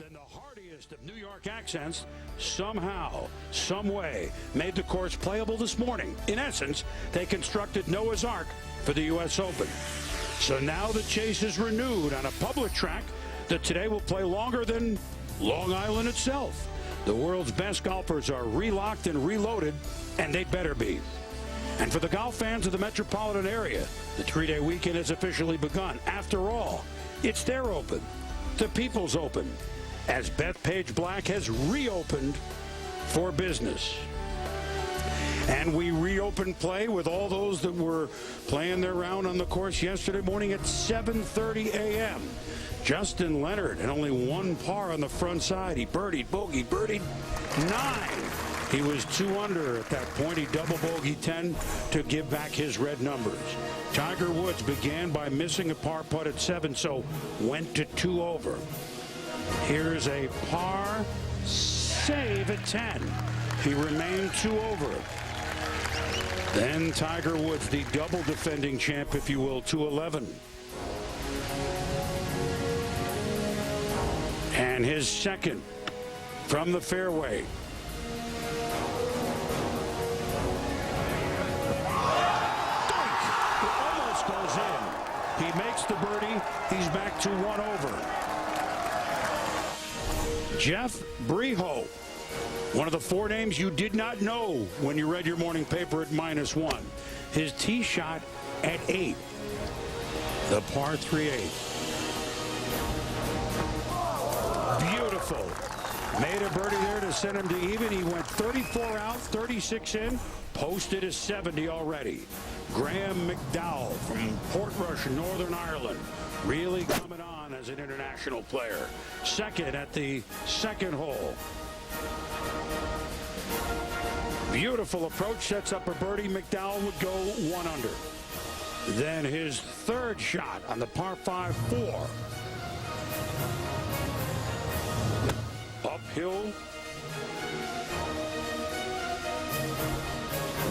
and the hardiest of New York accents somehow, some way, made the course playable this morning. In essence, they constructed Noah's Ark for the U.S. Open. So now the chase is renewed on a public track that today will play longer than Long Island itself. The world's best golfers are relocked and reloaded, and they'd better be. And for the golf fans of the metropolitan area, the three-day weekend has officially begun. After all, it's their Open, the People's Open, as Bethpage Black has reopened for business. And we reopened play with all those that were playing their round on the course yesterday morning at 7:30 a.m. Justin Leonard had only one par on the front side. He birdied, birdied 9. He was 2 under at that point. He double bogeyed 10 to give back his red numbers. Tiger Woods began by missing a par putt at 7, so went to 2 over. Here's a par save at 10. He remained 2 over. Then Tiger Woods, the double defending champ, if you will, 2-11. And his second from the fairway. It almost goes in. He makes the birdie. He's back to 1 over. Jeff Breho, one of the 4 names you did not know when you read your morning paper at -1. His tee shot at 8. The par 3/8. Beautiful. Made a birdie there to send him to even. He went 34 out, 36 in, posted a 70 already. Graham McDowell from Portrush, Northern Ireland, really coming on as an international player. Second at the second hole. Beautiful approach, sets up a birdie. McDowell would go 1 under. Then his third shot on the par 5-4. Uphill.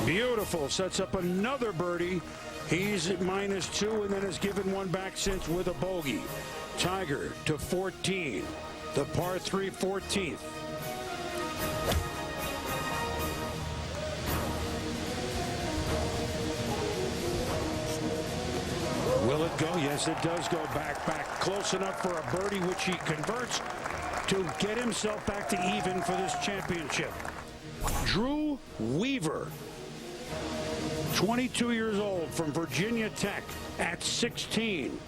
Beautiful, sets up another birdie. He's at -2 and then has given one back since with a bogey. Tiger to 14. The par 3 14th. Will it go? Yes, it does go back. Close enough for a birdie, which he converts to get himself back to even for this championship. Drew Weaver, 22 years old, from Virginia Tech at 16.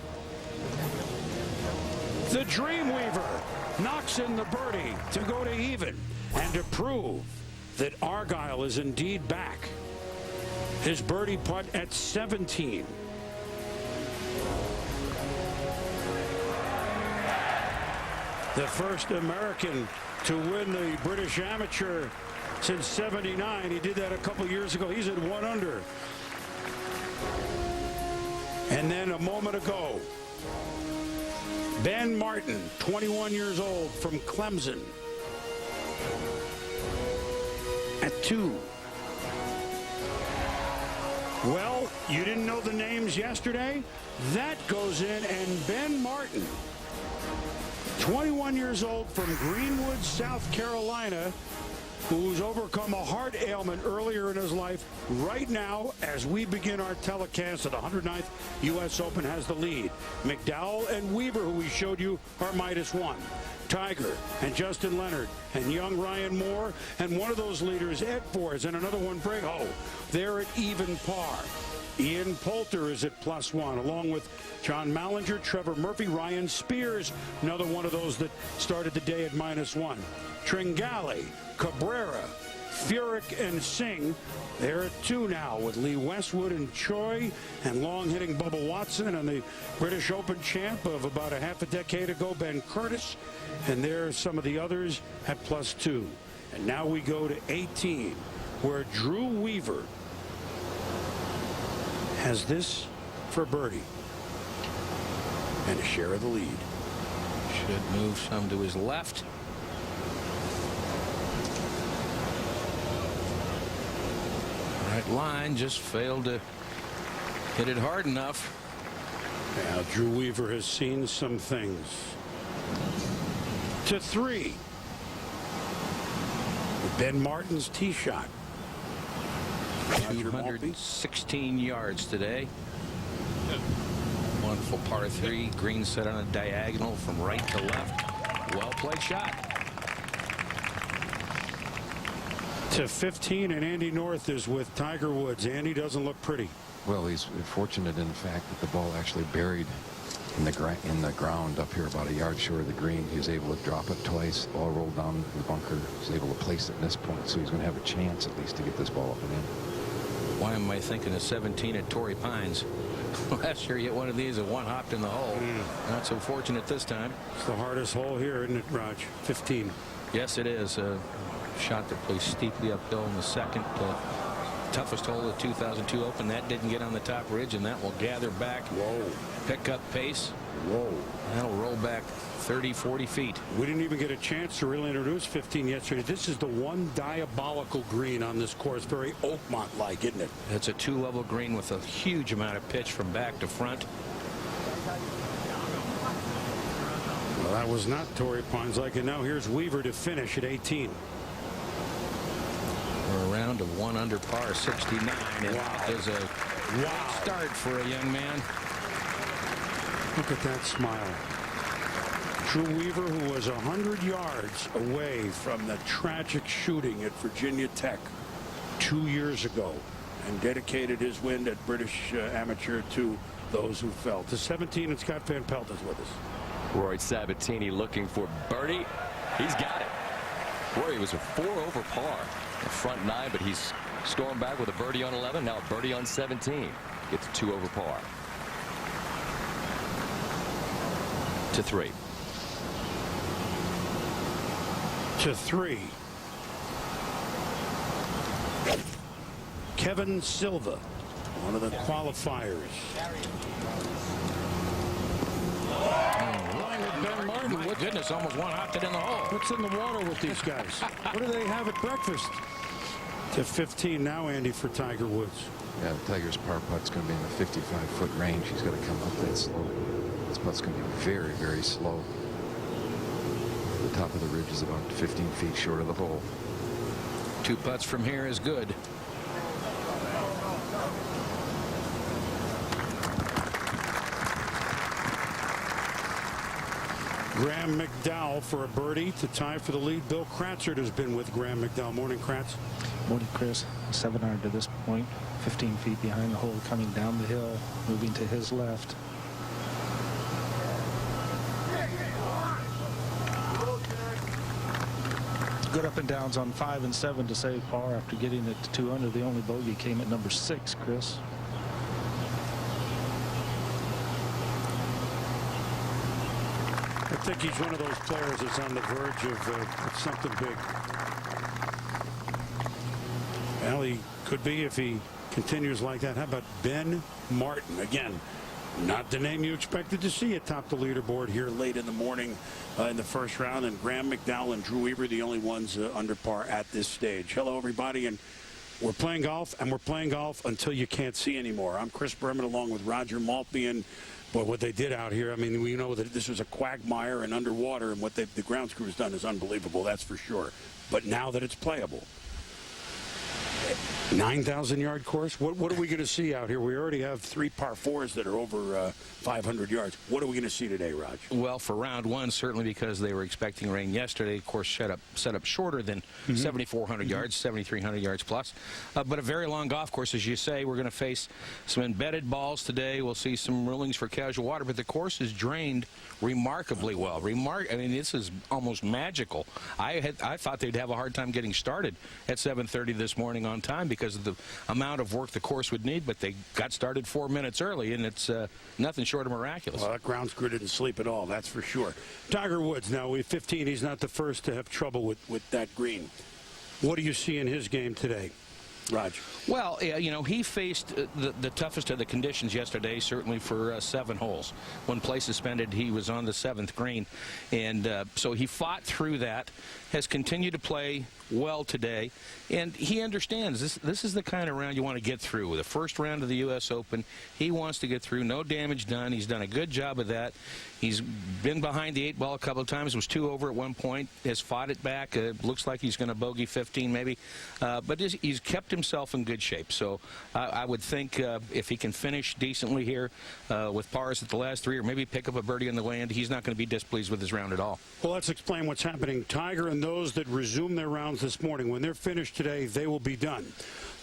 The Dreamweaver knocks in the birdie to go to even and to prove that Argyle is indeed back. His birdie putt at 17. The first American to win the British Amateur since '79. He did that a couple years ago. He's at 1 under. And then a moment ago, Ben Martin, 21 years old, from Clemson, at 2. Well, you didn't know the names yesterday? That goes in, and Ben Martin, 21 years old, from Greenwood, South Carolina, who's overcome a heart ailment earlier in his life. Right now, as we begin our telecast of the 109th U.S. Open, has the lead. McDowell and Weaver, who we showed you, are -1. Tiger and Justin Leonard and young Ryan Moore, and one of those leaders, Ed Fords, and another one, Breho, they're at even par. Ian Poulter is at +1, along with John Mallinger, Trevor Murphy, Ryan Spears, another one of those that started the day at -1. Tringali, Cabrera, Furyk, and Singh, they're at 2 now, with Lee Westwood and Choi, and long-hitting Bubba Watson, and the British Open champ of about a half a decade ago, Ben Curtis, and there's some of the others at +2. And now we go to 18, where Drew Weaver has this for birdie and a share of the lead. Should move some to his left. Right line, just failed to hit it hard enough. Now Drew Weaver has seen some things. to 3. Ben Martin's tee shot. 216 yards today. Wonderful par 3. Green set on a diagonal from right to left. Well played shot. To 15, and Andy North is with Tiger Woods. Andy doesn't look pretty. Well, he's fortunate in the fact that the ball actually buried in the ground up here about a yard short of the green. He was able to drop it twice. The ball rolled down the bunker. He was able to place it in this point, so he's going to have a chance at least to get this ball up and in. Why am I thinking of 17 at Torrey Pines? Last year, you hit one of these and one hopped in the hole. Not so fortunate this time. It's the hardest hole here, isn't it, Raj? 15. Yes, it is. A shot that plays steeply uphill in the second. Toughest hole of the 2002 Open. That didn't get on the top ridge, and that will gather back. Whoa. Pick up pace. Whoa. That'll roll back 30, 40 feet. We didn't even get a chance to really introduce 15 yesterday. This is the one diabolical green on this course. Very Oakmont-like, isn't it? It's a 2-level green with a huge amount of pitch from back to front. Well, that was not Torrey Pines like, and now here's Weir to finish at 18. For a round of 1 under par 69, and wow. There's a start for a young man. Look at that smile. Drew Weir, who was 100 yards away from the tragic shooting at Virginia Tech 2 years ago, and dedicated his win at British Amateur to those who fell. To 17, and Scott Van Pelt is with us. Rory Sabatini looking for birdie. He's got it. Rory was a 4 over par. The front 9, but he's stormed back with a birdie on 11. Now a birdie on 17. Gets 2 over par. To 3. To 3. Kevin Silva, one of the qualifiers. Ben Martin. My goodness, almost one hopped it in the hole. What's in the water with these guys? What do they have at breakfast? To 15 now, Andy, for Tiger Woods. Yeah, the Tiger's par putt's going to be in the 55-foot range. He's got to come up that slow. This putt's going to be very, very slow. The top of the ridge is about 15 feet short of the hole. 2 putts from here is good. Graham McDowell for a birdie to tie for the lead. Bill Kratzert has been with Graham McDowell. Morning, Kratz. Morning, Chris. 7 iron to this point, 15 feet behind the hole, coming down the hill, moving to his left. Good up and downs on 5 and 7 to save par after getting it to 2 under. The only bogey came at number 6, Chris. I think he's one of those players that's on the verge of something big. Well, he could be if he continues like that. How about Ben Martin? Again, not the name you expected to see atop the leaderboard here late in the morning in the first round. And Graham McDowell and Drew Weir, the only ones under par at this stage. Hello, everybody. And we're playing golf, and we're playing golf until you can't see anymore. I'm Chris Berman along with Roger Maltby. And boy, what they did out here, I mean, we know that this was a quagmire and underwater, and what the grounds crew has done is unbelievable, that's for sure. But now that it's playable, 9,000-yard course, what are we going to see out here? We already have 3 par 4s that are over 500 yards. What are we going to see today, Raj? Well, for round 1, certainly because they were expecting rain yesterday. Of course, set up shorter than 7,400 yards, 7,300 yards plus. But a very long golf course, as you say. We're going to face some embedded balls today. We'll see some rulings for casual water, but the course is drained remarkably well. I mean, this is almost magical. I thought they'd have a hard time getting started at 7:30 this morning on time because of the amount of work the course would need, but they got started 4 minutes early, and it's nothing short of miraculous. Well, that grounds crew didn't sleep at all, that's for sure. Tiger Woods, now, with 15, he's not the first to have trouble with that green. What do you see in his game today? Raj? Well, you know, he faced the toughest of the conditions yesterday, certainly for 7 holes. When play suspended, he was on the 7th green, and so he fought through that, has continued to play well today, and he understands this is the kind of round you want to get through. With the first round of the U.S. Open, he wants to get through, no damage done. He's done a good job of that. He's been behind the 8 ball a couple of times, was 2 over at one point, has fought it back. Looks like he's going to bogey 15 maybe, but he's kept himself in good shape. So I would think if he can finish decently here with pars at the last 3, or maybe pick up a birdie on the way in, he's not going to be displeased with his round at all. Well, let's explain what's happening. Tiger and those that resume their rounds this morning, when they're finished today, they will be done.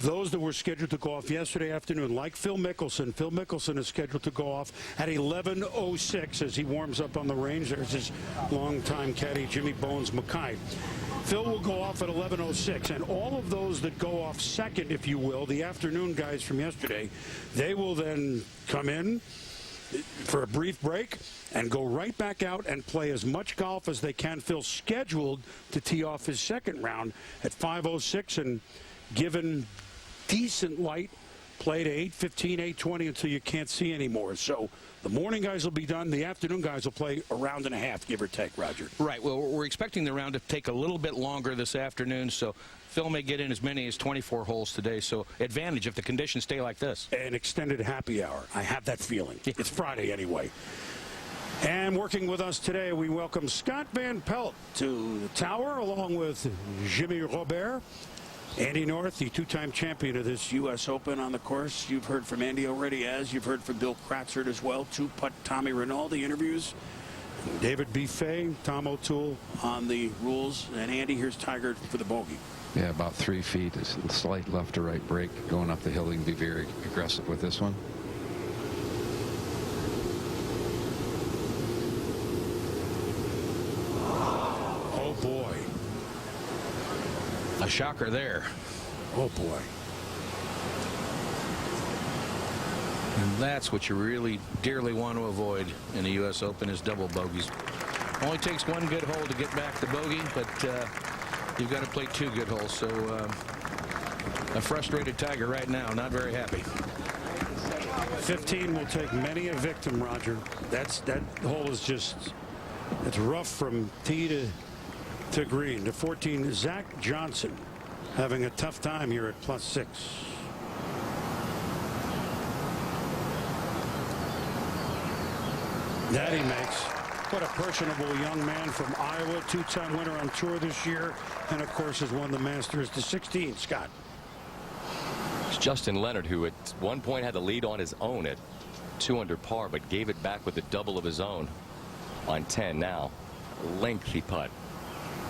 Those that were scheduled to go off yesterday afternoon, like Phil Mickelson is scheduled to go off at 11:06 as he warms up on the range. There's his longtime caddy, Jimmy Bones Mackay. Phil will go off at 11:06, and all of those that go off second, if you will, the afternoon guys from yesterday, they will then come in for a brief break and go right back out and play as much golf as they can. Phil's scheduled to tee off his second round at 5:06, and given decent light, play to 8:15, 8:20 until you can't see anymore. So the morning guys will be done. The afternoon guys will play a round and a half, give or take, Roger. Right. Well, we're expecting the round to take a little bit longer this afternoon, so Phil may get in as many as 24 holes today, so advantage if the conditions stay like this. An extended happy hour. I have that feeling. It's Friday anyway. And working with us today, we welcome Scott Van Pelt to the tower, along with Jimmy Robert. Andy North, the 2-time champion of this U.S. Open on the course. You've heard from Andy already, as you've heard from Bill Kratzert as well. 2-putt Tommy Rinaldi interviews. David B. Fay, Tom O'Toole on the rules. And Andy, here's Tiger for the bogey. Yeah, about 3 feet. It's a slight left to right break going up the hill. You can be very aggressive with this one. Oh, boy. A shocker there. Oh, boy. And that's what you really dearly want to avoid in the U.S. Open is double bogeys. Only takes 1 good hole to get back the bogey, but you've got to play 2 good holes. So a frustrated Tiger right now, not very happy. 15 will take many a victim, Roger. That hole is just, it's rough from tee to green. To 14, Zach Johnson having a tough time here at +6. That he makes. What a personable young man from Iowa, 2-time winner on tour this year, and of course has won the Masters to 16. Scott. It's Justin Leonard, who at one point had the lead on his own at 2 under par, but gave it back with a double of his own on 10. Now, lengthy putt.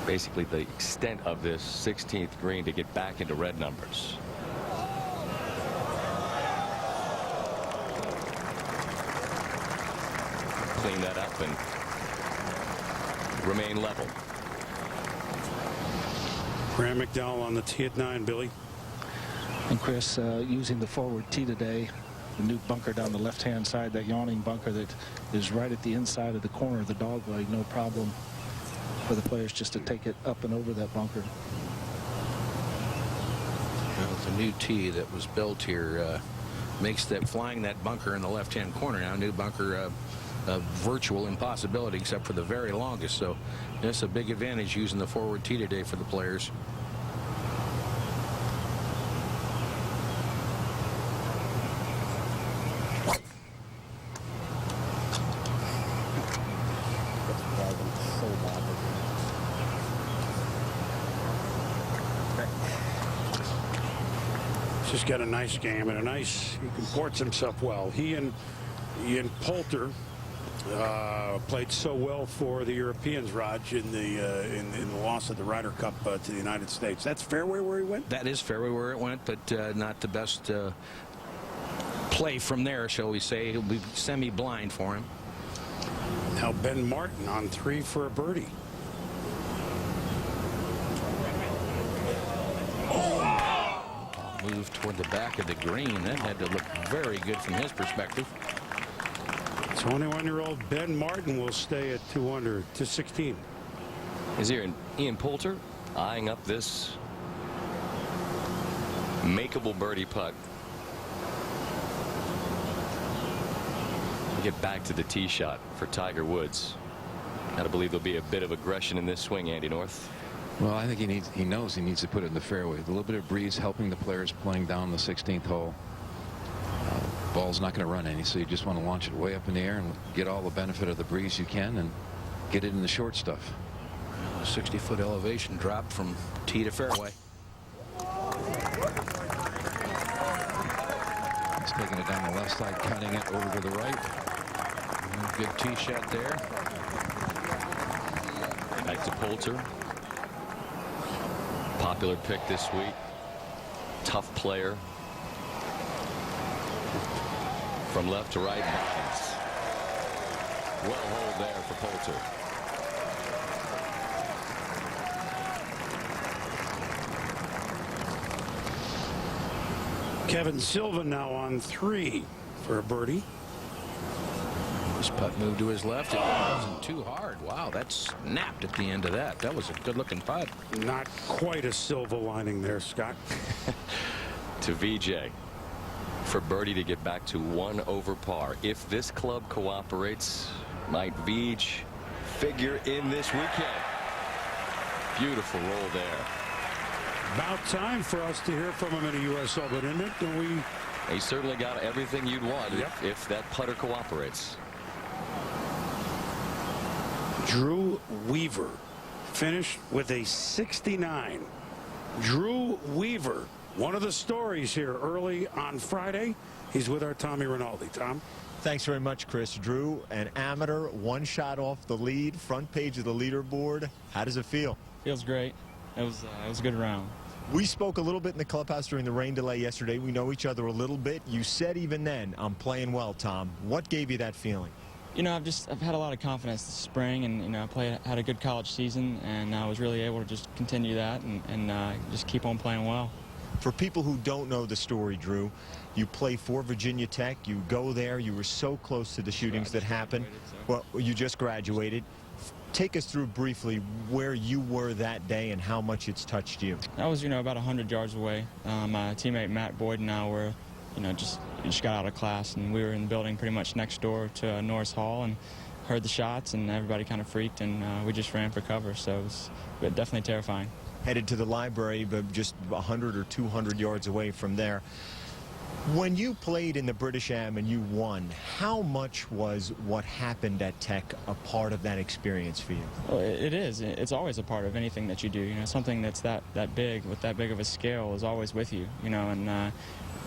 Basically the extent of this 16th green to get back into red numbers. Clean that up and remain level. Graham McDowell on the tee at 9, Billy. And Chris, using the forward tee today, the new bunker down the left-hand side, that yawning bunker that is right at the inside of the corner of the dog leg, no problem for the players just to take it up and over that bunker. Well, the new tee that was built here makes that flying that bunker in the left-hand corner now, new bunker, a virtual impossibility except for the very longest. So that's a big advantage using the forward tee today for the players. Just got a nice game and he comports himself well. He and Ian Poulter played so well for the Europeans, Raj, in the loss of the Ryder Cup to the United States. That's fairway where he went? That is fairway where it went, but not the best play from there, shall we say. He'll be semi-blind for him. Now Ben Martin on 3 for a birdie. Moved toward the back of the green. That had to look very good from his perspective. 21-year-old Ben Martin will stay at 2 under to 16. Is here Ian Poulter eyeing up this makeable birdie putt. We'll get back to the tee shot for Tiger Woods. Gotta believe there'll be a bit of aggression in this swing, Andy North. Well, I think he knows he needs to put it in the fairway. A little bit of breeze helping the players playing down the 16th hole. Ball's not going to run any, so you just want to launch it way up in the air and get all the benefit of the breeze you can and get it in the short stuff. A 60-foot elevation drop from tee to fairway. He's taking it down the left side, cutting it over to the right. Good tee shot there. Back to Poulter. Popular pick this week. Tough player. From left to right. Well hold there for Poulter. Kevin Silva now on 3 for a birdie. This putt moved to his left. It wasn't too hard. Wow, that snapped at the end of that. That was a good-looking putt. Not quite a Silva lining there, Scott. To VJ for birdie to get back to 1 over par. If this club cooperates, might Vij figure in this weekend. Beautiful roll there. About time for us to hear from him in a U.S. Open, isn't it? Don't we? He certainly got everything you'd want. Yep. if that putter cooperates. Drew Weaver finished with a 69. Drew Weaver, one of the stories here early on Friday. He's with our Tommy Rinaldi. Tom? Thanks very much, Chris. Drew, an amateur, 1 shot off the lead, front page of the leaderboard. How does it feel? Feels great. It was a good round. We spoke a little bit in the clubhouse during the rain delay yesterday. We know each other a little bit. You said even then, I'm playing well, Tom. What gave you that feeling? You know, I've had a lot of confidence this spring, and you know, had a good college season, and I was really able to just continue that and just keep on playing well. For people who don't know the story, Drew, you play for Virginia Tech. You go there. You were so close to the shootings that happened. Well, you just graduated. Take us through briefly where you were that day and how much it's touched you. I was, about 100 yards away. My teammate Matt Boyd and I were, just got out of class, and we were in the building pretty much next door to Norris Hall and heard the shots, and everybody kind of freaked, and we just ran for cover. So it was definitely terrifying. Headed to the library, but just 100 or 200 yards away from there. When you played in the British Am and you won, how much was what happened at Tech a part of that experience for you? Well, it is. It's always a part of anything that you do. Something that's that big, with that big of a scale, is always with you. And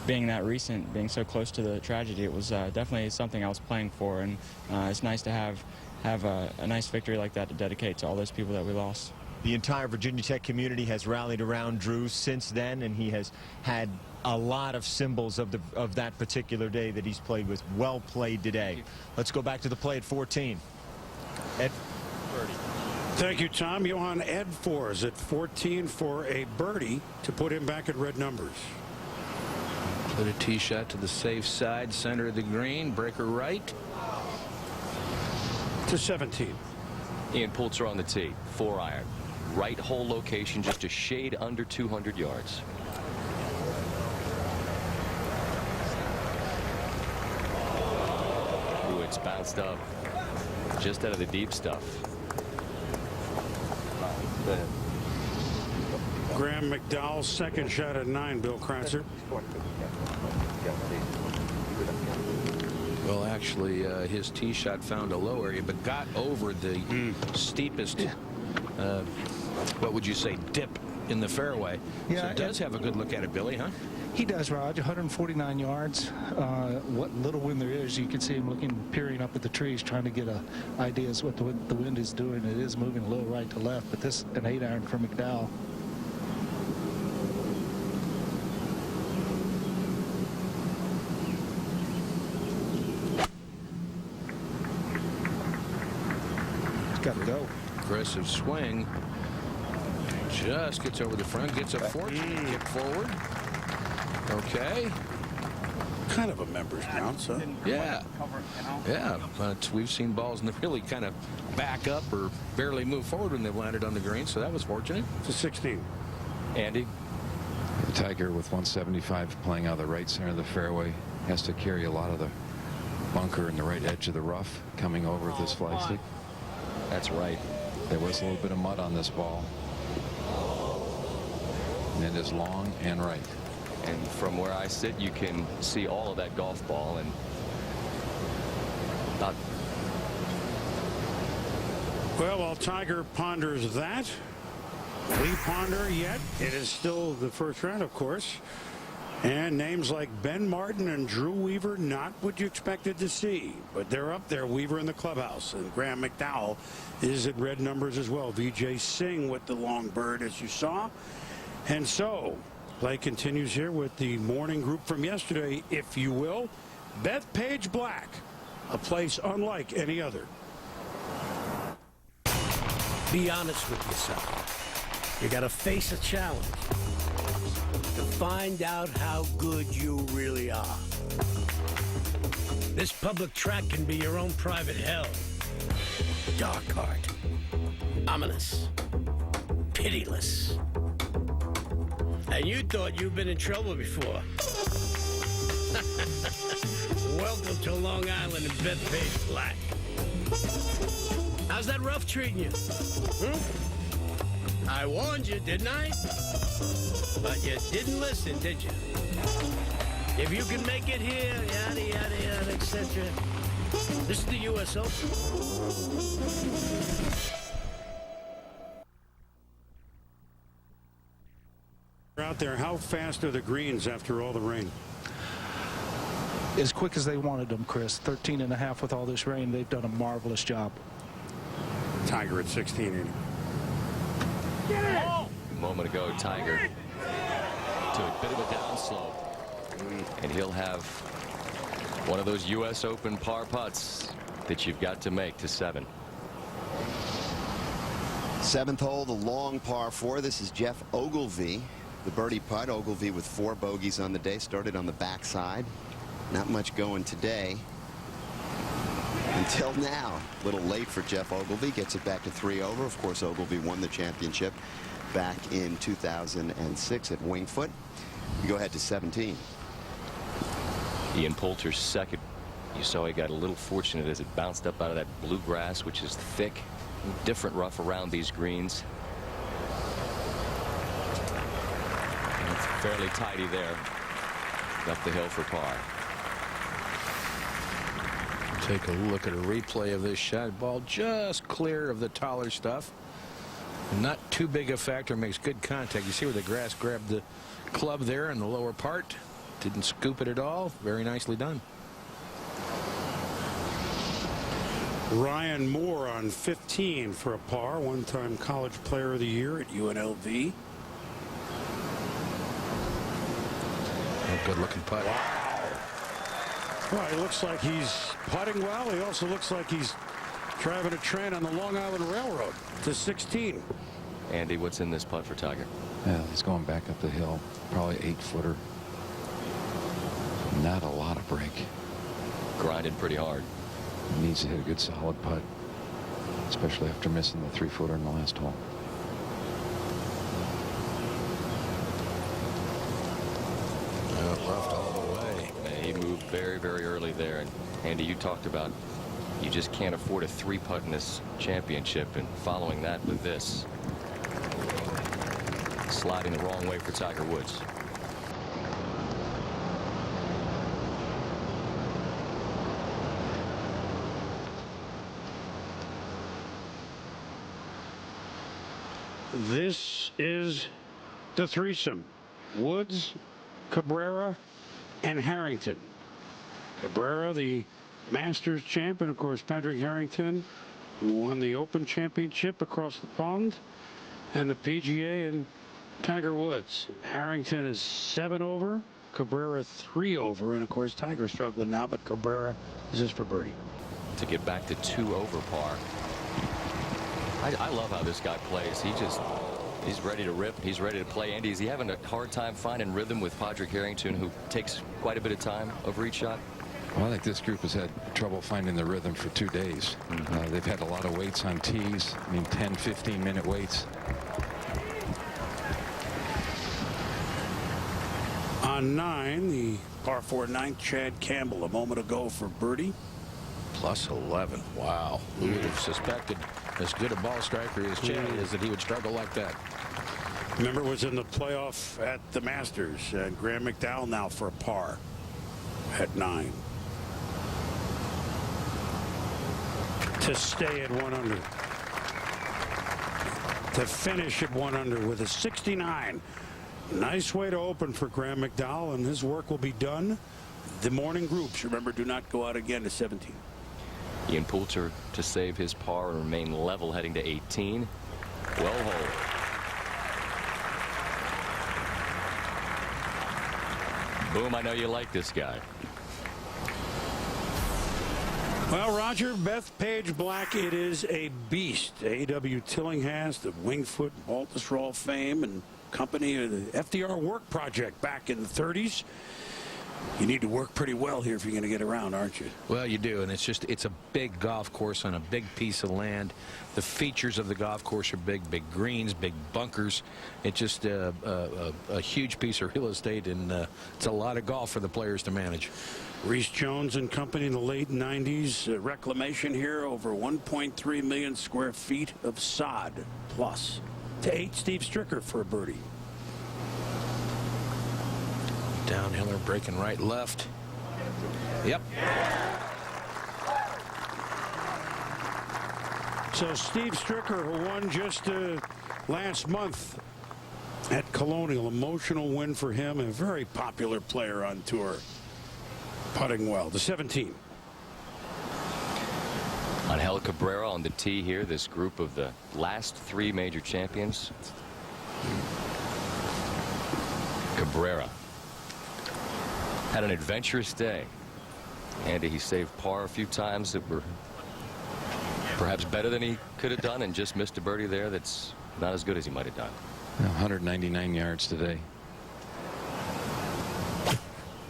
being that recent, being so close to the tragedy, it was definitely something I was playing for. And it's nice to have a nice victory like that to dedicate to all those people that we lost. The entire Virginia Tech community has rallied around Drew since then, and he has had a lot of symbols of that particular day that he's played with. Well played today. Let's go back to the play at 14. Ed birdie. Thank you, Tom. Johan Ed Fors at 14 for a birdie to put him back at red numbers. Put a tee shot to the safe side, center of the green, breaker right. To 17. Ian Poulter on the tee, 4-iron. Right hole location, just a shade under 200 yards. Ooh, it's bounced up just out of the deep stuff. Graham McDowell's second shot at 9, Bill Kratzer. Well, actually, his tee shot found a low area, but got over the steepest, what would you say, dip in the fairway. Yeah, so it does have a good look at it, Billy, huh? He does, Raj. 149 yards. What little wind there is, you can see him peering up at the trees, trying to get an idea as what the wind is doing. It is moving a little right to left, but this an 8-iron for McDowell. Got to go. Aggressive swing. Just gets over the front, gets a fortunate kick forward. Okay. Kind of a members bounce, huh? Yeah. Yeah, but we've seen balls that really kind of back up or barely move forward when they've landed on the green, so that was fortunate. To 16. Andy? Tiger with 175 playing out of the right center of the fairway has to carry a lot of the bunker and the right edge of the rough coming over with this flagstick. That's right. There was a little bit of mud on this ball. And it is long and right. And from where I sit, you can see all of that golf ball, and not. Well, while Tiger ponders that, we ponder yet. It is still the first round, of course. And names like Ben Martin and Drew Weaver, not what you expected to see. But they're up there, Weaver in the clubhouse. And Graham McDowell is at red numbers as well. Vijay Singh with the long bird, as you saw. And so, play continues here with the morning group from yesterday, if you will. Bethpage Black, a place unlike any other. Be honest with yourself. You got to face a challenge to find out how good you really are. This public track can be your own private hell. Dark heart. Ominous. Pitiless. And you thought you'd been in trouble before. Welcome to Long Island and Bethpage Black. How's that rough treating you? I warned you, didn't I? But you didn't listen, did you? If you can make it here, yada, yada, yada, etc. This is the U.S. Open. Out there, how fast are the greens after all the rain? As quick as they wanted them, Chris. 13.5 with all this rain. They've done a marvelous job. Tiger at 16. Get it! A moment ago, Tiger to a bit of a downslope, and he'll have one of those U.S. Open par putts that you've got to make to 7. 7th hole, the long par 4. This is Jeff Ogilvy, the birdie putt. Ogilvy with 4 bogeys on the day, started on the backside. Not much going today until now. A little late for Jeff Ogilvy. Gets it back to 3 over. Of course, Ogilvy won the championship back in 2006 at Wingfoot. We go ahead to 17. Ian Poulter's second. You saw he got a little fortunate as it bounced up out of that bluegrass, which is thick, different rough around these greens. And it's fairly tidy there. Up the hill for par. Take a look at a replay of this shot. Ball just clear of the taller stuff. Not too big a factor. Makes good contact. You see where the grass grabbed the club there in the lower part. Didn't scoop it at all. Very nicely done. Ryan Moore on 15 for a par. One-time College Player of the Year at UNLV. A good-looking putt. Wow. Well, he looks like he's putting well. He also looks like he's driving a train on the Long Island Railroad to 16. Andy, what's in this putt for Tiger? Yeah, he's going back up the hill. Probably 8-footer. Not a lot of break. Grinding pretty hard. He needs to hit a good solid putt, especially after missing the 3-footer in the last hole. Left all the way. He moved very, very early there. And Andy, you talked about you just can't afford a 3-putt in this championship, and following that with this. Sliding the wrong way for Tiger Woods. This is the threesome. Woods, Cabrera, and Harrington. Cabrera, the Masters champion, of course, Patrick Harrington, who won the Open Championship across the pond, and the PGA and Tiger Woods. Harrington is 7 over, Cabrera 3 over, and of course Tiger struggling now, but Cabrera is just for birdie. To get back to 2 over par. I love how this guy plays. He's ready to rip. He's ready to play. Andy, is he having a hard time finding rhythm with Patrick Harrington, who takes quite a bit of time over each shot? Well, I think this group has had trouble finding the rhythm for 2 days. They've had a lot of waits on tees. I mean, 10, 15-minute waits. On 9, the par 4 ninth, Chad Campbell, a moment ago for birdie. Plus 11. Wow. Who would have suspected, as good a ball striker as Chad is, that he would struggle like that? Remember, it was in the playoff at the Masters. Graham McDowell now for a par at 9. To stay at 1 under. To finish at 1 under with a 69. Nice way to open for Graham McDowell, and his work will be done. The morning groups, remember, do not go out again to 17. Ian Poulter to save his par and remain level heading to 18. Well hold. Boom, I know you like this guy. Well, Roger, Bethpage Black, it is a beast. A.W. Tillinghast, the Wingfoot, Baltusrol fame, and company of the FDR Work Project back in the 30s. You need to work pretty well here if you're going to get around, aren't you? Well, you do, and it's a big golf course on a big piece of land. The features of the golf course are big greens, big bunkers. It's just a huge piece of real estate, and it's a lot of golf for the players to manage. Reese Jones and company in the late 90s. Reclamation here, over 1.3 million square feet of sod plus. To 8, Steve Stricker for a birdie. Downhiller breaking right, left. Yep. So Steve Stricker, who won just last month at Colonial, emotional win for him, a very popular player on tour. Putting well. To 17. Angel Cabrera on the tee here. This group of the last 3 major champions. Cabrera had an adventurous day. Andy, he saved par a few times that were perhaps better than he could have done, and just missed a birdie there that's not as good as he might have done. 199 yards today.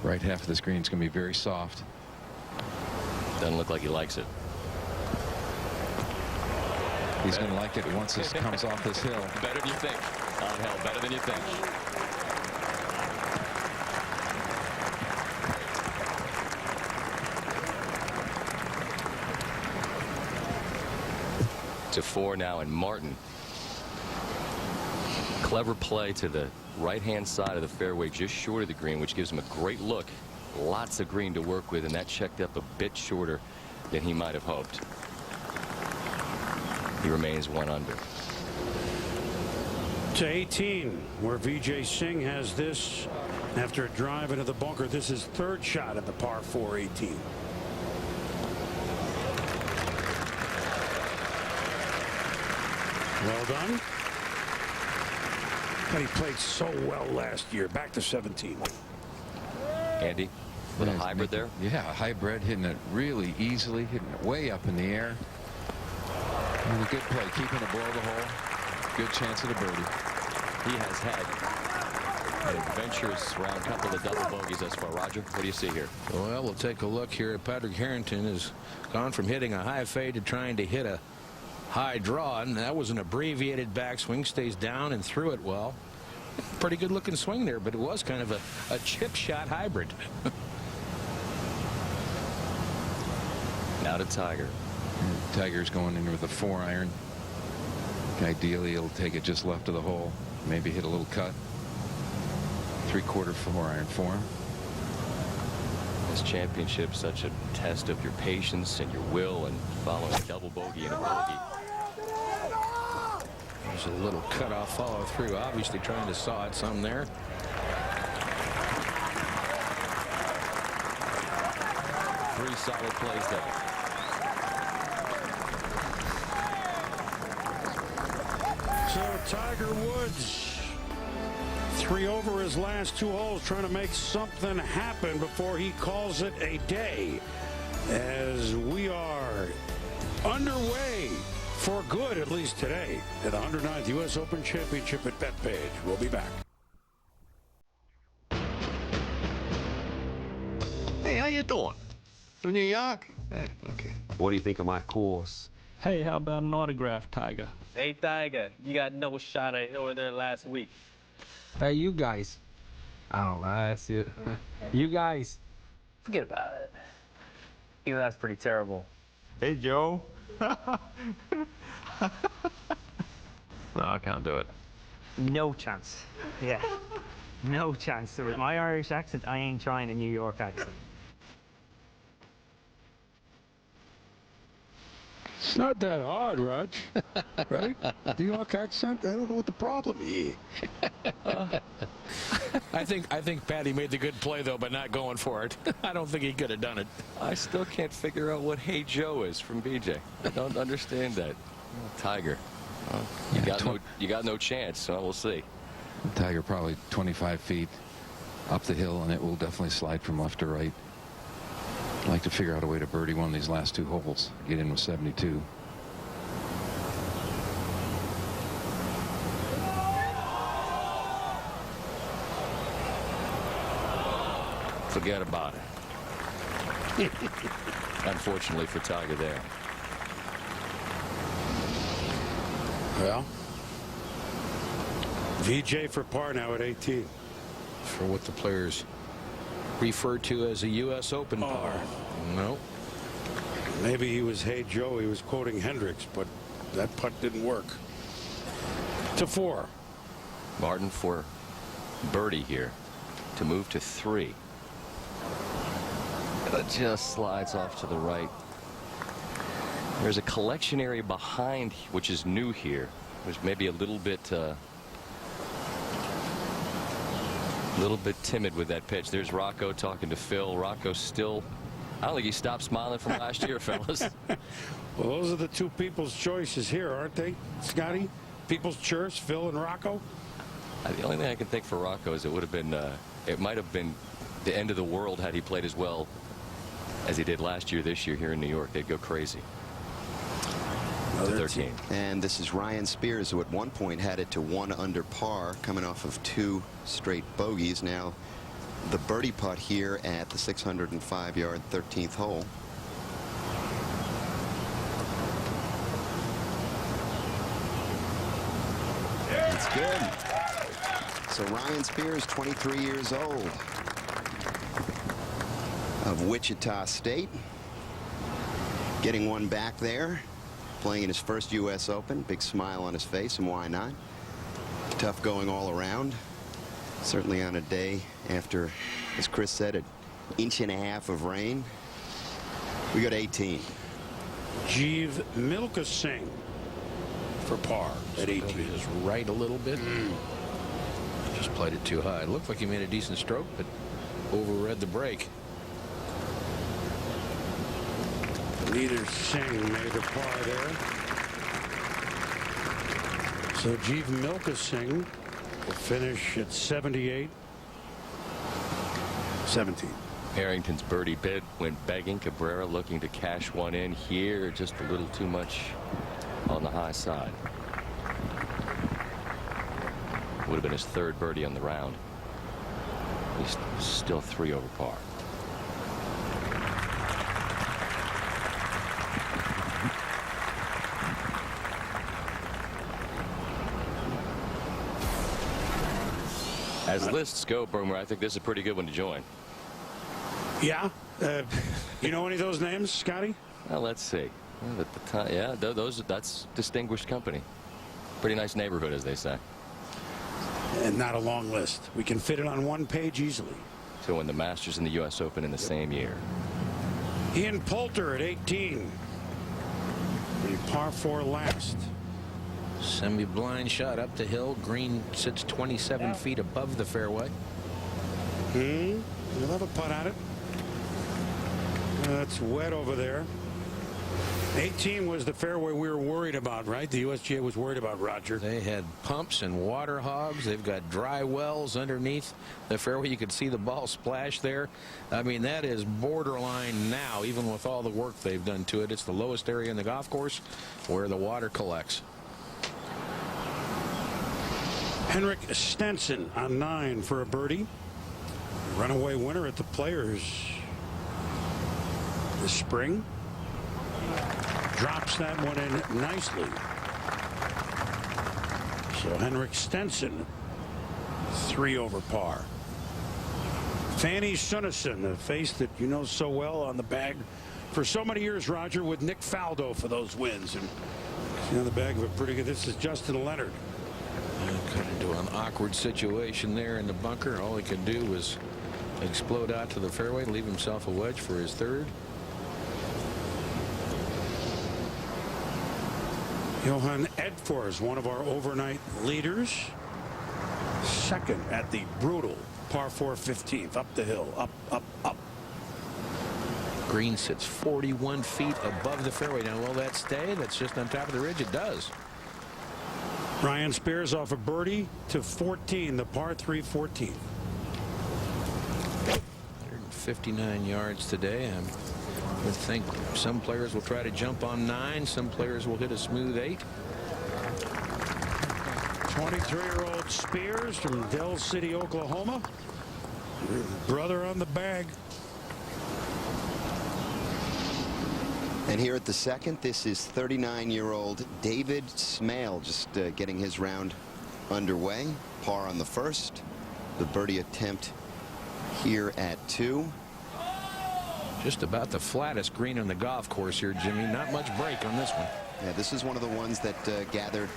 Right half of the screen is going to be very soft. Doesn't look like he likes it. He's going to like it once this comes off this hill. Better than you think. Angel, better than you think. To 4 now, and Martin. Clever play to the right-hand side of the fairway, just short of the green, which gives him a great look. Lots of green to work with, and that checked up a bit shorter than he might have hoped. He remains 1 under. To 18, where Vijay Singh has this after a drive into the bunker. This is 3rd shot at the par 4 18. Well done. But he played so well last year. Back to 17. Andy, with a hybrid there? Yeah, a hybrid, hitting it really easily, hitting it way up in the air. And a good play, keeping it below the hole. Good chance at a birdie. He has had an adventurous round, couple of double bogeys thus far. Roger, what do you see here? Well, we'll take a look here. Patrick Harrington has gone from hitting a high fade to trying to hit a high draw, and that was an abbreviated backswing. Stays down and threw it well. Pretty good looking swing there, but it was kind of a chip shot hybrid. Now to Tiger. Tiger's going in with a 4-iron. Ideally, he'll take it just left of the hole. Maybe hit a little cut. 3/4 4-iron for him. This championship, such a test of your patience and your will, and following a double bogey and a bogey. There's a little cutoff follow through, obviously trying to saw it some there. Three solid plays there. So Tiger Woods, 3 over his last 2 holes, trying to make something happen before he calls it a day, as we are underway for good, at least today, at the 109th U.S. Open Championship at Bethpage. We'll be back. Hey, how you doing? From New York? Hey, okay. What do you think of my course? Hey, how about an autograph, Tiger? Hey, Tiger, you got no shot at over there last week. Hey, you guys. I don't know. I see it. You guys. Forget about it. Even that's pretty terrible. Hey, Joe. No, I can't do it. No chance. Yeah. No chance. With my Irish accent, I ain't trying a New York accent. It's not that hard, Raj. Right? New York accent? I don't know what the problem is. I think Patty made the good play, though, by not going for it. I don't think he could have done it. I still can't figure out what Hey Joe is from BJ. I don't understand that. Tiger. Well, you got no chance, so we'll see. Tiger probably 25 feet up the hill, and it will definitely slide from left to right. I'd like to figure out a way to birdie one of these last 2 holes. Get in with 72. Forget about it. Unfortunately for Tiger there. Well, VJ for par now at 18. For what the players refer to as a U.S. Open par. No. Maybe he was Hey Joe. He was quoting Hendricks, but that putt didn't work. To 4. Martin for birdie here to move to 3. It just slides off to the right. There's a collection area behind, which is new here, which may be a little bit timid with that pitch. There's Rocco talking to Phil. Rocco still, I don't think he stopped smiling from last year, fellas. Well, those are the 2 people's choices here, aren't they, Scotty? People's choice, Phil and Rocco? The only thing I can think for Rocco is it would have been, it might have been the end of the world had he played as well as he did last year, this year here in New York. They'd go crazy. 13. And this is Ryan Spears, who at one point had it to 1 under par, coming off of 2 straight bogeys. Now the birdie putt here at the 605-yard 13th hole. That's good. So Ryan Spears, 23 years old, of Wichita State, getting one back there. Playing in his first U.S. Open. Big smile on his face, and why not? Tough going all around. Certainly on a day after, as Chris said, an 1.5 inches of rain. We go to 18. Jeev Mickelson for par at 18. Just right a little bit. Just played it too high. It looked like he made a decent stroke, but overread the break. Leader Singh made a par there. So Jeev Mickelson will finish at 78. 17. Harrington's birdie bid went begging. Cabrera looking to cash one in here. Just a little too much on the high side. Would have been his 3rd birdie on the round. He's still 3 over par. As lists go, Boomer, I think this is a pretty good one to join. Yeah? You know any of those names, Scotty? Well, let's see. Yeah, that's distinguished company. Pretty nice neighborhood, as they say. And not a long list. We can fit it on 1 page easily. To win the Masters and the U.S. Open in the same year. Ian Poulter at 18. A par 4 last. Semi-blind shot up the hill. Green sits 27 feet above the fairway. You'll have a putt at it. It's wet over there. 18 was the fairway we were worried about, right? The USGA was worried about, Roger. They had pumps and water hogs. They've got dry wells underneath the fairway. You could see the ball splash there. I mean, that is borderline now, even with all the work they've done to it. It's the lowest area in the golf course where the water collects. Henrik Stenson on 9 for a birdie. Runaway winner at the Players this spring. Drops that one in nicely. So Henrik Stenson, 3 over par. Fanny Sunnison, a face that you know so well on the bag for so many years, Roger, with Nick Faldo for those wins. And on the bag of it pretty good. This is Justin Leonard. Got into an awkward situation there in the bunker. All he could do was explode out to the fairway, leave himself a wedge for his third. Johan Edfors, one of our overnight leaders, second at the brutal par 4 15th, up the hill, up. Green sits 41 feet above the fairway. Now, will that stay? That's just on top of the ridge. It does. Ryan Spears off a birdie to 14, the par 3 14th. 159 yards today. I would think some players will try to jump on 9. Some players will hit a smooth 8. 23-year-old Spears from Del City, Oklahoma. Brother on the bag. And here at the second, this is 39-year-old David Smale, just getting his round underway. Par on the first. The birdie attempt here at 2. Just about the flattest green on the golf course here, Jimmy. Not much break on this one. Yeah, this is one of the ones that gathered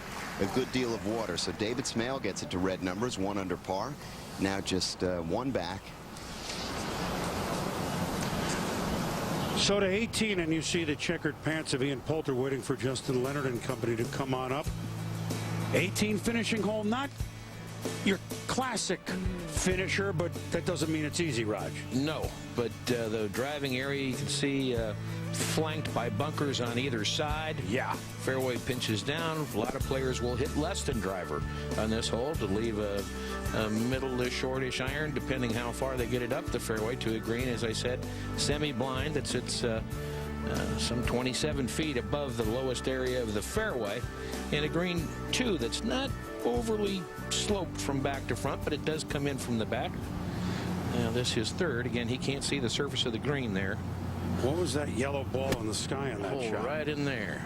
a good deal of water. So David Smale gets it to red numbers, 1 under par. Now just 1 back. So to 18, and you see the checkered pants of Ian Poulter waiting for Justin Leonard and company to come on up. 18 finishing hole, not your classic finisher, but that doesn't mean it's easy, Raj. No, but the driving area you can see flanked by bunkers on either side. Yeah. Fairway pinches down. A lot of players will hit less than driver on this hole to leave a middle to shortish iron, depending how far they get it up the fairway to a green, as I said, semi-blind that sits some 27 feet above the lowest area of the fairway, and a green 2 that's not overly sloped from back to front, but it does come in from the back. Now this is third. Again, he can't see the surface of the green there. What was that yellow ball in the sky on that shot? Right in there.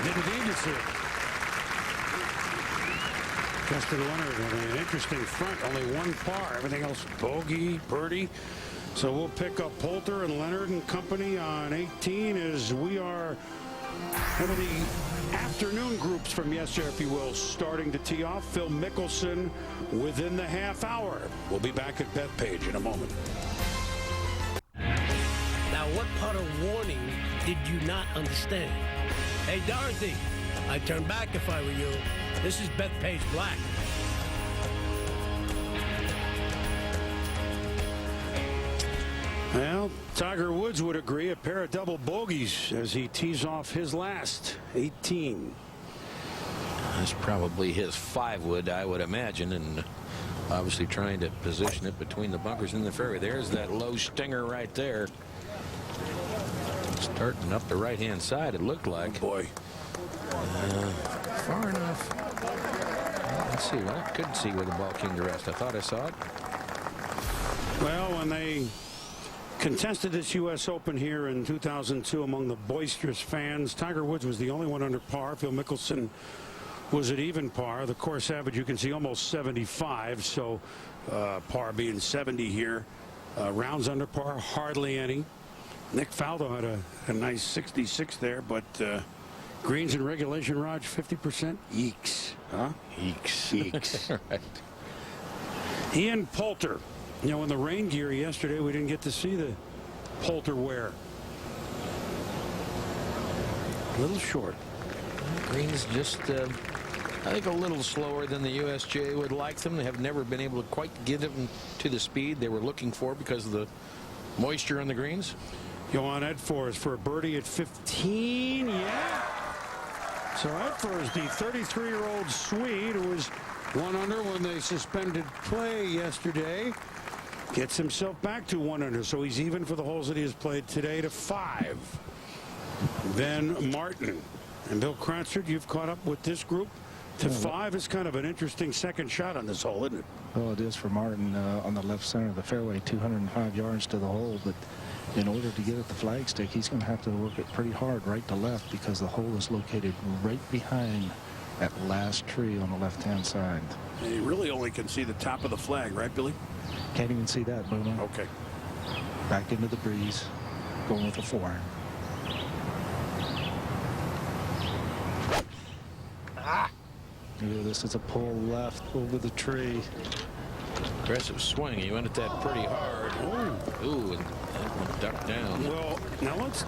Didn't need to see it. Justin Leonard having an interesting front, only 1 par. Everything else bogey, birdie. So we'll pick up Poulter and Leonard and company on 18 as we are one of the afternoon groups from yesterday, if you will, starting to tee off. Phil Mickelson within the half hour. We'll be back at Bethpage in a moment. Now, what part of warning did you not understand? Hey, Dorothy, I'd turn back if I were you. This is Bethpage Black. Well, Tiger Woods would agree, a pair of double bogeys as he tees off his last 18. That's probably his 5 wood, I would imagine, and obviously trying to position it between the bunkers in the fairway. There's that low stinger right there. Starting up the right-hand side, it looked like. Oh boy. Far enough. Let's see. Well, I couldn't see where the ball came to rest. I thought I saw it. Well, when they contested this U.S. Open here in 2002 among the boisterous fans, Tiger Woods was the only one under par. Phil Mickelson was at even par. The course average, you can see, almost 75. So par being 70 here. Rounds under par, hardly any. Nick Faldo had a nice 66 there, but greens in regulation, Raj, 50%. Eeks. Huh? Eeks. Right. Ian Poulter. You know, in the rain gear yesterday, we didn't get to see the Poulter wear. A little short. Greens just, I think, a little slower than the USGA would like them. They have never been able to quite get them to the speed they were looking for because of the moisture on the greens. Johan Edfors for a birdie at 15. Yeah. So Edfors, the 33-year-old Swede who was 1 under when they suspended play yesterday, gets himself back to 1 under. So he's even for the holes that he has played today to 5. Then Martin and Bill Cransford, you've caught up with this group to 5. Is kind of an interesting second shot on this hole, isn't it? Well, it is for Martin on the left center of the fairway, 205 yards to the hole. But in order to get at the flagstick, he's going to have to work it pretty hard right to left because the hole is located right behind That last tree on the left-hand side. And you really only can see the top of the flag, right, Billy? Can't even see that, Boomer. Okay. Back into the breeze. Going with a 4. This is a pull left over the tree. Aggressive swing. He went at that pretty hard. Ooh, and that one ducked down. Well, now let's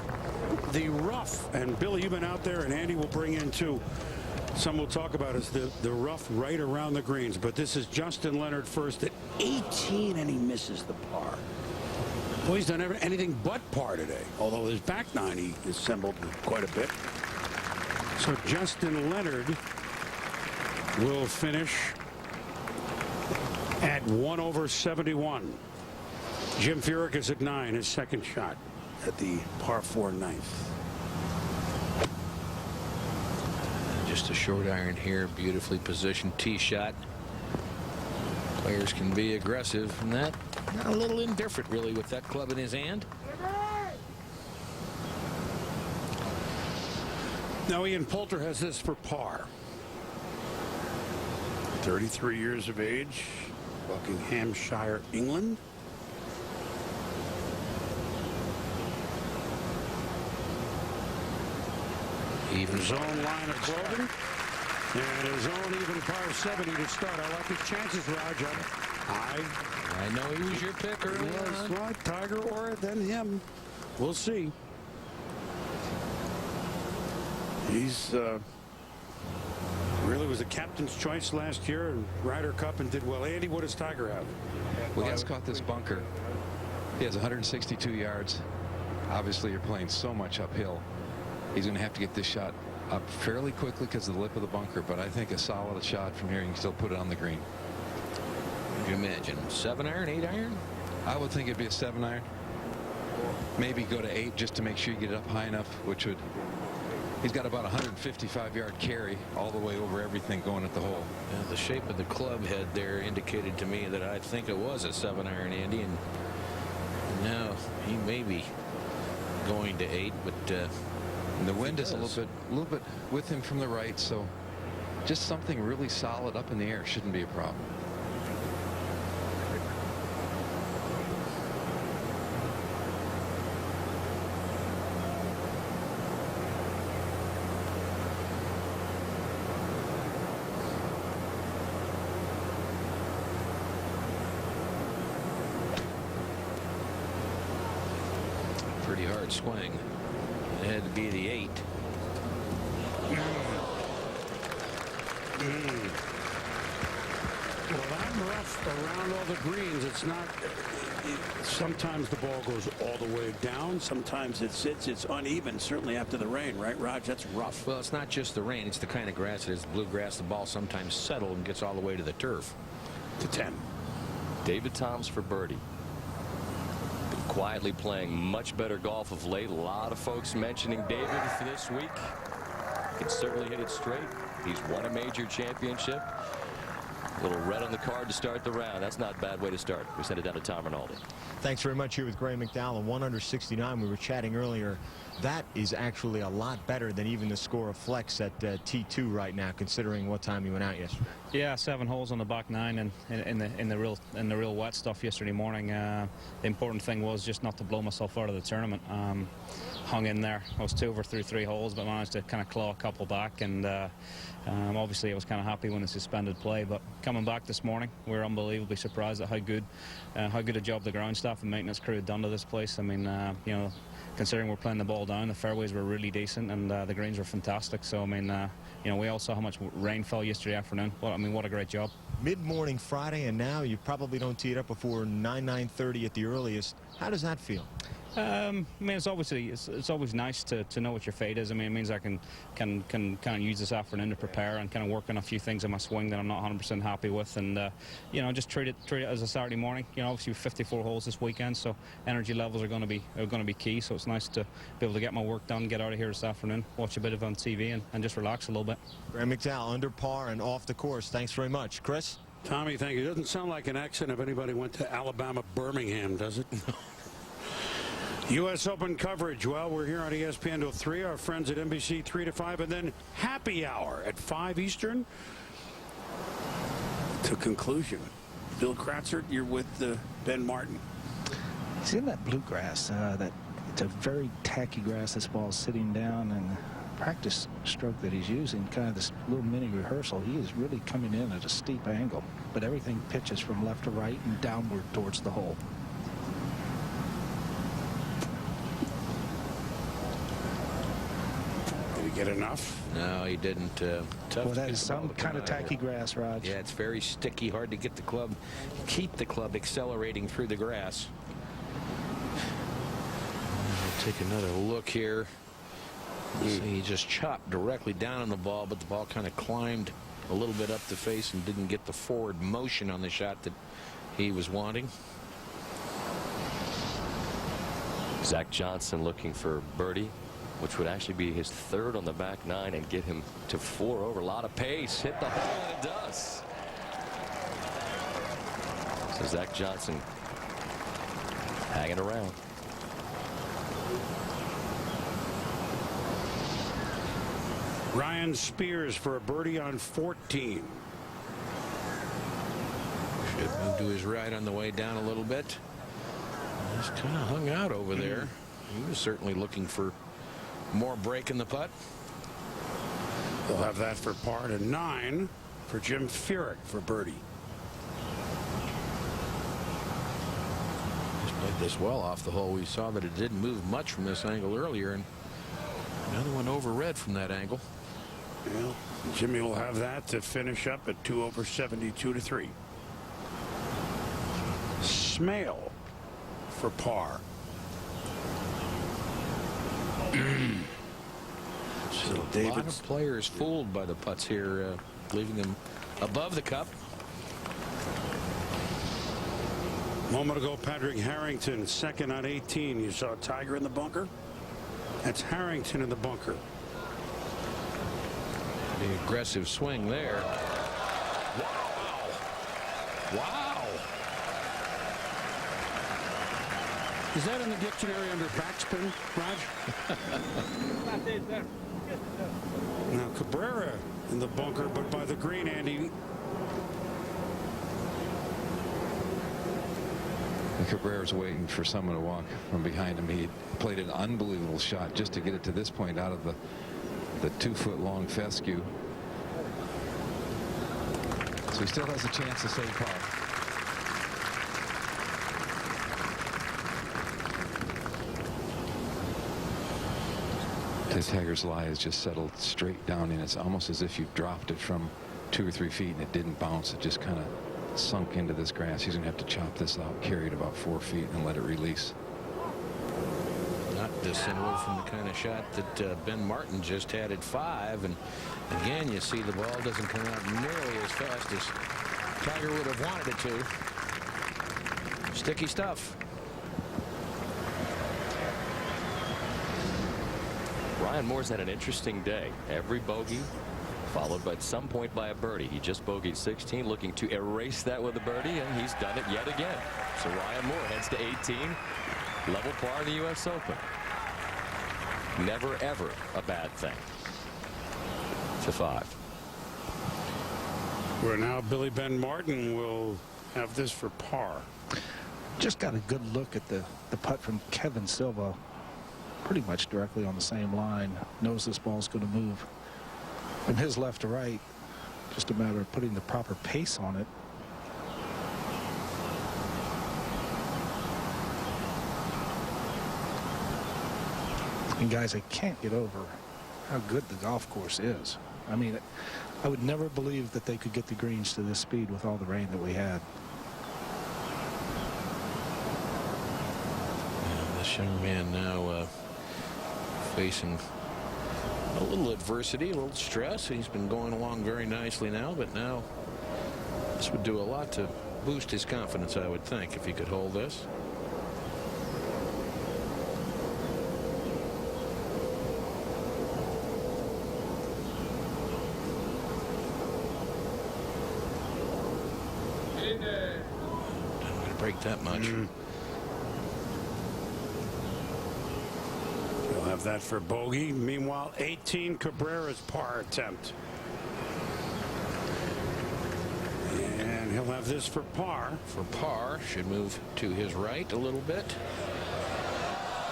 the rough, and Billy, you've been out there, and Andy will bring in too. Some will talk about is the rough right around the greens, but this is Justin Leonard first at 18, and he misses the par. Well, he's done anything but par today, although his back nine he assembled quite a bit. So Justin Leonard will finish at 1 over 71. Jim Furyk is at 9, his second shot at the par 4 ninth. Just a short iron here, beautifully positioned tee shot. Players can be aggressive, and that a little indifferent really with that club in his hand. Now Ian Poulter has this for par. 33 years of age, Buckinghamshire, England. Even zone line of clothing, and his own even par 70 to start. I like his chances, Raj. I know he was your pick early on. Right, Tiger or then him. We'll see. He's really was the captain's choice last year and Ryder Cup and did well. Andy, what does Tiger have? Well, he has caught this bunker. He has 162 yards. Obviously, you're playing so much uphill. He's going to have to get this shot up fairly quickly because of the lip of the bunker, but I think a solid shot from here, you can still put it on the green. What do you imagine? 7 iron, 8 iron? I would think it'd be a 7 iron. Maybe go to 8 just to make sure you get it up high enough, which would. He's got about 155-yard carry all the way over everything going at the hole. The shape of the club head there indicated to me that I think it was a 7 iron, Andy, and now he may be going to 8, but the wind is a little bit with him from the right, so just something really solid up in the air shouldn't be a problem. Pretty hard swing. It had to be the 8. Well, I'm rough around all the greens. It's not. Sometimes the ball goes all the way down. Sometimes it sits. It's uneven. Certainly after the rain, right, Raj? That's rough. Well, it's not just the rain. It's the kind of grass it is. Bluegrass. The ball sometimes settles and gets all the way to the turf. To 10. David Toms for birdie. Been quietly playing much better golf of late. A lot of folks mentioning David for this week. He can certainly hit it straight. He's won a major championship. A little red on the card to start the round. That's not a bad way to start. We send it down to Tom Rinaldi. Thanks very much here with Graham McDowell. 1 under 69. We were chatting earlier. That is actually a lot better than even the score of Flex at T2 right now, considering what time you went out yesterday. Yeah, 7 holes on the back 9 and in the real wet stuff yesterday morning. The important thing was just not to blow myself out of the tournament. Hung in there. I was 2 over through 3 holes, but managed to kind of claw a couple back, and obviously I was kind of happy when the suspended play. But coming back this morning, we were unbelievably surprised at how good a job the ground staff and maintenance crew had done to this place. I mean, you know, considering we're playing the ball down, the fairways were really decent, and the greens were fantastic. So I mean, you know, we all saw how much rain fell yesterday afternoon. Well, I mean, what a great job. Mid-morning Friday, and now you probably don't tee it up before 9:30 at the earliest. How does that feel? I mean, it's always nice to know what your fate is. I mean, it means I can kind of use this afternoon to prepare and kind of work on a few things in my swing that I'm not 100% happy with, and you know, just treat it as a Saturday morning. You know, obviously 54 holes this weekend, so energy levels are going to be key. So it's nice to be able to get my work done, get out of here this afternoon, watch a bit of on TV, and just relax a little bit. Graham McDowell, under par and off the course. Thanks very much, Chris. Tommy, thank you. It doesn't sound like an accident if anybody went to Alabama, Birmingham, does it? U.S. Open coverage. Well, we're here on ESPN till 3. Our friends at NBC 3 to 5, and then happy hour at 5 Eastern. To conclusion, Bill Kratzert, you're with Ben Martin. He's in that bluegrass. It's a very tacky grass. This ball's sitting down, and practice stroke that he's using, kind of this little mini rehearsal, he is really coming in at a steep angle, but everything pitches from left to right and downward towards the hole. Did he get enough? No, he didn't. Tough. Well, that is some kind of tacky grass, Raj. Yeah, it's very sticky, hard to get the club, keep the club accelerating through the grass. We'll take another look here. See, he just chopped directly down on the ball, but the ball kind of climbed a little bit up the face and didn't get the forward motion on the shot that he was wanting. Zach Johnson looking for birdie, which would actually be his 3rd on the back 9 and get him to 4 over. A lot of pace. Hit the hole, and it does. So Zach Johnson hanging around. Ryan Spears for a birdie on 14. Should move to his right on the way down a little bit. He's kind of hung out over there. He was certainly looking for more break in the putt. They'll have that for par to 9 for Jim Furyk for birdie. Just played this well off the hole. We saw that it didn't move much from this angle earlier, and another one over red from that angle. Well, Jimmy will have that to finish up at 2 over 72 to 3. Smale for par. So a lot of players fooled by the putts here, leaving them above the cup. A moment ago, Patrick Harrington, 2nd on 18. You saw Tiger in the bunker? That's Harrington in the bunker. The aggressive swing there. Wow. Wow. Is that in the dictionary under backspin, Raj? Now Cabrera in the bunker, but by the green, Andy. Cabrera's waiting for someone to walk from behind him. He played an unbelievable shot just to get it to this point out of the 2-foot-long fescue. So he still has a chance to save par. Tiger's lie has just settled straight down, and it's almost as if you dropped it from 2 or 3 feet and it didn't bounce. It just kind of sunk into this grass. He's going to have to chop this out, carry it about 4 feet, and let it release. Not dissimilar from the kind of shot that Ben Martin just had at 5. And again, you see the ball doesn't come out nearly as fast as Tiger would have wanted it to. Sticky stuff. Ryan Moore's had an interesting day. Every bogey followed by at some point by a birdie. He just bogeyed 16, looking to erase that with a birdie, and he's done it yet again. So Ryan Moore heads to 18, level par in the U.S. Open. Never ever a bad thing. To 5. Where now Billy Ben Martin will have this for par. Just got a good look at the putt from Kevin Silva. Pretty much directly on the same line. Knows this ball's going to move from his left to right. Just a matter of putting the proper pace on it. And guys, I can't get over how good the golf course is. I mean, I would never believe that they could get the greens to this speed with all the rain that we had. Yeah, this young man now facing a little adversity, a little stress. He's been going along very nicely now, but now this would do a lot to boost his confidence, I would think, if he could hold this. Not going to break that much. have that for bogey. Meanwhile, 18 Cabrera's par attempt. And he'll have this for par. For par, should move to his right a little bit.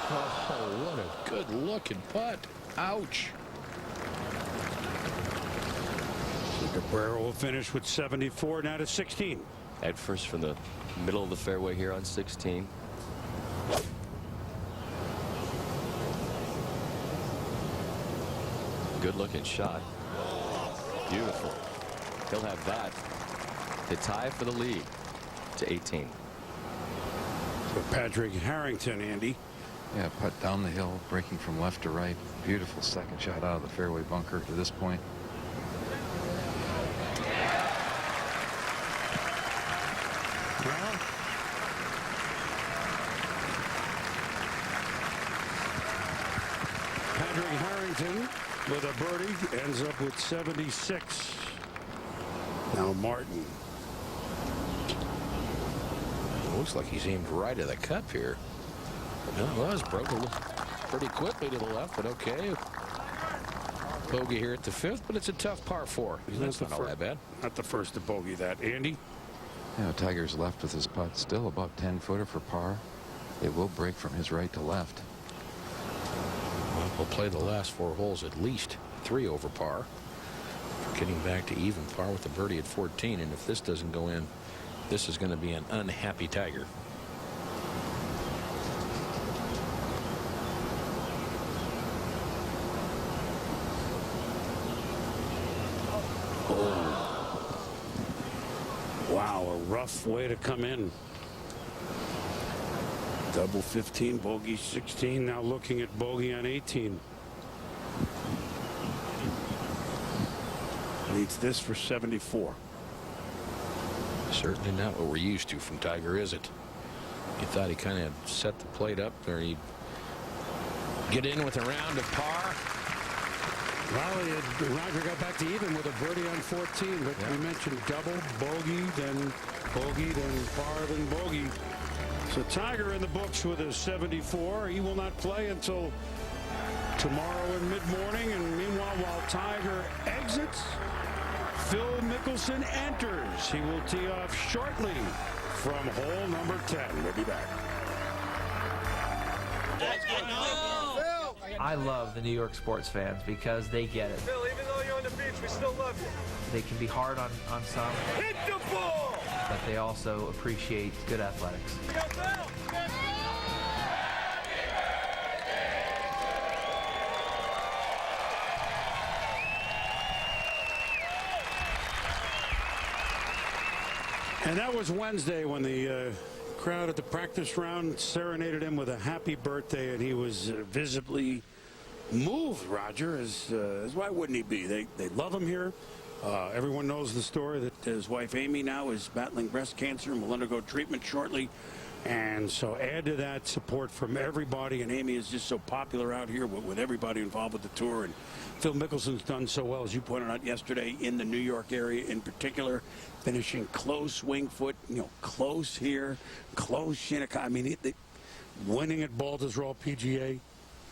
Oh, what a good looking putt. Ouch. So Cabrera will finish with 74, now to 16. Head first from the middle of the fairway here on 16. Good looking shot. Beautiful. He'll have that to tie for the lead to 18. So Patrick Harrington, Andy. Yeah, putt down the hill, breaking from left to right. Beautiful second shot out of the fairway bunker to this point. Well, Patrick Harrington with a birdie ends up with 76. Now Martin. Looks like he's aimed right at the cup here. It was broke a little pretty quickly to the left, but okay. Bogey here at the 5th, but it's a tough par 4. That's not all that bad. Not the first to bogey that. Andy? Yeah, Tiger's left with his putt. Still about 10-footer for par. It will break from his right to left. Well, we'll play the last 4 holes at least 3 over par. Getting back to even par with the birdie at 14, and if this doesn't go in, this is going to be an unhappy Tiger. Oh. Wow, a rough way to come in. Double 15, bogey 16. Now looking at bogey on 18. Needs this for 74. Certainly not what we're used to from Tiger, is it? You thought he kind of set the plate up, or he'd get in with a round of par. Well, Roger got back to even with a birdie on 14, but we mentioned double, bogey, then par, then bogey. So Tiger in the books with a 74. He will not play until tomorrow in mid-morning, and meanwhile, while Tiger exits, Phil Mickelson enters. He will tee off shortly from hole number 10. We'll be back. I love the New York sports fans because they get it. Phil, even though you're on the beach, we still love you. They can be hard on some. Hit the ball! But they also appreciate good athletics. Go, Phil! And that was Wednesday when the crowd at the practice round serenaded him with a happy birthday, and he was visibly moved, Roger, as why wouldn't he be? They love him here. Everyone knows the story that his wife Amy now is battling breast cancer and will undergo treatment shortly. And so add to that support from everybody, and Amy is just so popular out here with everybody involved with the tour. And Phil Mickelson's done so well, as you pointed out yesterday, in the New York area in particular, finishing close wing foot, close here, close Shinnecock. I mean, winning at Baltusrol PGA,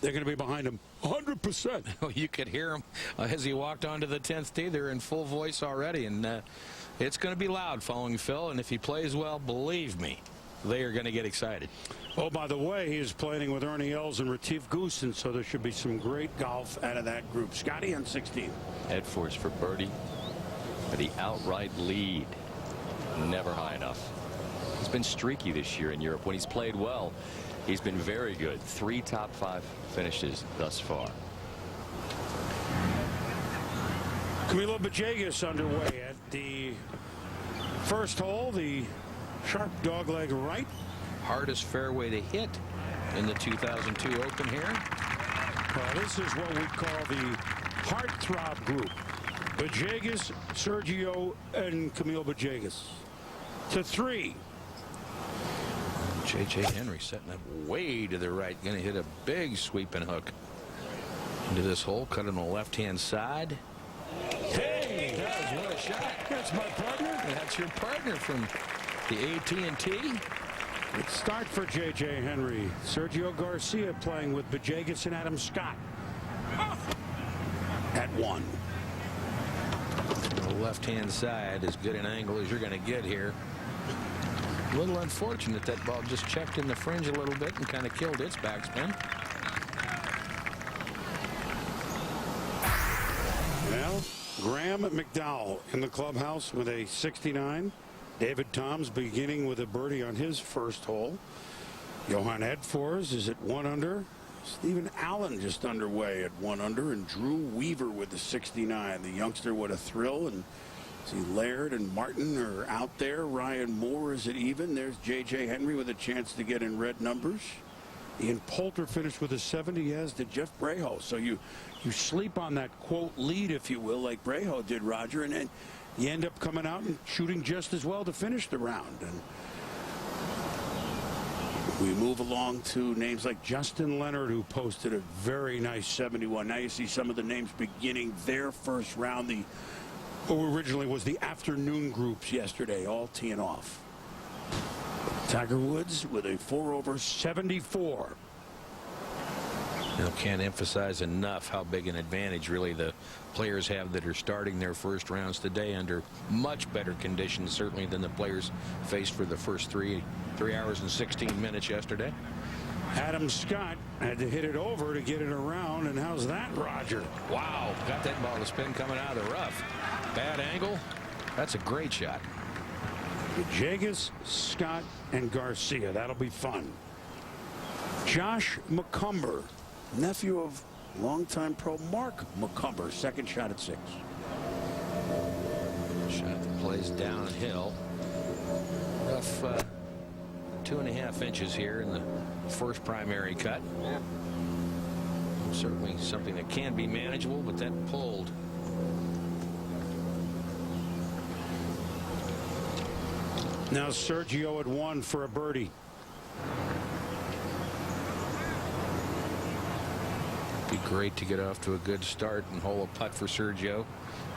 they're going to be behind him 100%. Oh, you could hear him as he walked onto the 10th tee. They're in full voice already, and it's going to be loud following Phil. And if he plays well, believe me, they are going to get excited. Oh, by the way, he is playing with Ernie Els and Retief Goosen, so there should be some great golf out of that group. Scotty on 16. Head first for birdie. For the outright lead. Never high enough. He's been streaky this year in Europe. When he's played well, he's been very good. 3 top 5 finishes thus far. Camilo Bajegas underway at the first hole, the sharp dogleg right. Hardest fairway to hit in the 2002 Open here. Well, this is what we call the heartthrob group. Bajegas, Sergio, and Camilo Bajegas. To 3. J.J. Henry setting up way to the right. Going to hit a big sweeping hook into this hole. Cut on the left-hand side. Hey, what a shot. That's my partner. That's your partner from the AT&T. Good start for J.J. Henry. Sergio Garcia playing with Villegas and Adam Scott at 1. The left-hand side, as good an angle as you're going to get here. A little unfortunate that ball just checked in the fringe a little bit and kind of killed its backspin. Well, Graham McDowell in the clubhouse with a 69. David Toms beginning with a birdie on his first hole. Johan Edfors is at 1 under. Stephen Allen just underway at 1 under, and Drew Weaver with the 69. The youngster with a thrill, and see Laird and Martin are out there. Ryan Moore is at even. There's J.J. Henry with a chance to get in red numbers. Ian Poulter finished with a 70, as did Jeff Brejo. So you sleep on that quote lead, if you will, like Brejo did, Roger, and then you end up coming out and shooting just as well to finish the round. And we move along to names like Justin Leonard, who posted a very nice 71. Now you see some of the names beginning their first round. The who originally was the afternoon groups yesterday, all teeing off. Tiger Woods with a 4-over 74. You know, can't emphasize enough how big an advantage really the players have that are starting their first rounds today under much better conditions certainly than the players faced for the first 3 hours and 16 minutes yesterday. Adam Scott had to hit it over to get it around, and how's that, Roger? Wow, got that ball to spin coming out of the rough. Bad angle. That's a great shot. Villegas, Scott, and Garcia. That'll be fun. Josh McCumber, nephew of longtime pro Mark McCumber, second shot at 6. Shot that plays downhill. Rough 2.5 inches here in the first primary cut. Certainly something that can be manageable, but that pulled. Now Sergio at 1 for a birdie. Be great to get off to a good start and hole a putt for Sergio.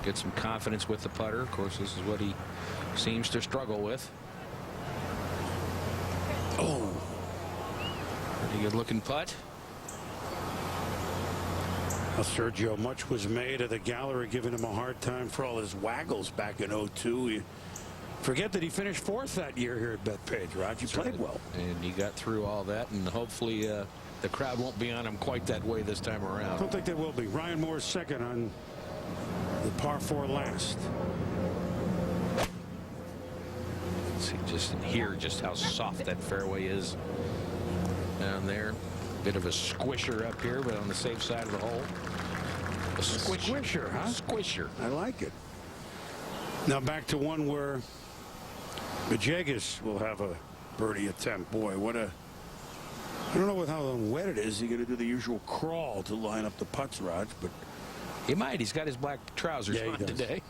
Get some confidence with the putter. Of course, this is what he seems to struggle with. Oh, pretty good looking putt. Well, Sergio, much was made of the gallery giving him a hard time for all his waggles back in 02. Forget that he finished 4th that year here at Bethpage, Rod. You played well. And he got through all that, and hopefully the crowd won't be on him quite that way this time around. I don't think they will be. Ryan Moore's second on the par 4 last. See just in here just how soft that fairway is down there. Bit of a squisher up here, but on the safe side of the hole. A squisher, huh? Squisher. I like it. Now back to one where Villegas will have a birdie attempt. Boy, what a... I don't know with how wet it is. He's going to do the usual crawl to line up the putts, Raj, but... He might. He's got his black trousers on today.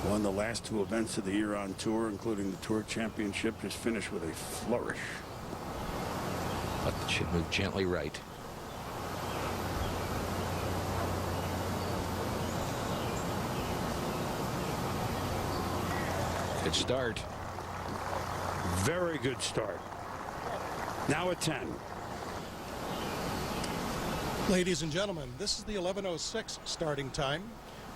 Won the last 2 events of the year on tour, including the Tour Championship. Just finished with a flourish. But it should move gently right. Good start. Very good start. Now at 10. Ladies and gentlemen, this is the 11:06 starting time.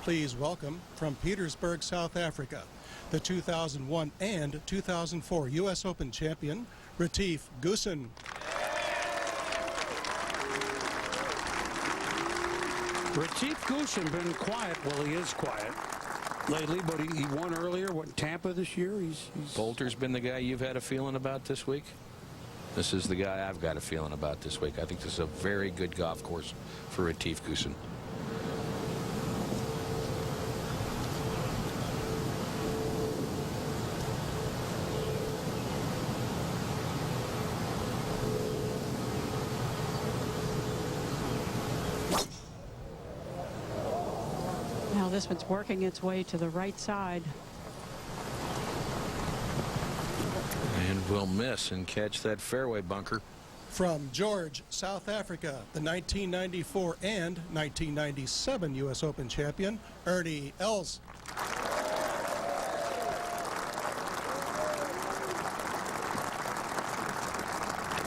Please welcome from Petersburg, South Africa, the 2001 and 2004 U.S. Open champion, Retief Goosen. Retief Goosen been quiet. Well, he is quiet lately, but he won earlier. What, Tampa this year? He's Poulter's been the guy you've had a feeling about this week. This is the guy I've got a feeling about this week. I think this is a very good golf course for Retief Goosen. Now this one's working its way to the right side. And will miss and catch that fairway bunker. From George, South Africa, the 1994 and 1997 U.S. Open champion, Ernie Els.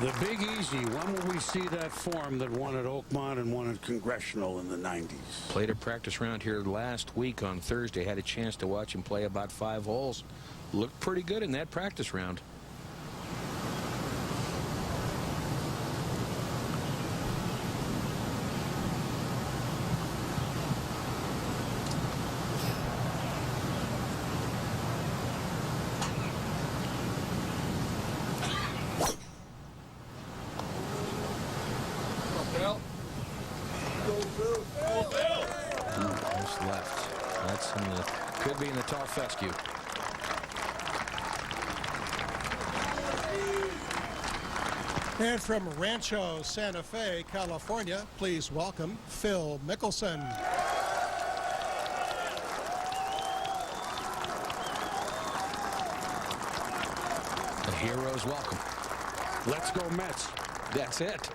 The Big Easy. When will we see that form that won at Oakmont and won at Congressional in the 90s? Played a practice round here last week on Thursday. Had a chance to watch him play about 5 holes. Looked pretty good in that practice round. Left. That's in the, could be in the tall fescue. And from Rancho Santa Fe, California, please welcome Phil Mickelson. The hero's welcome. Let's go Mets. That's it.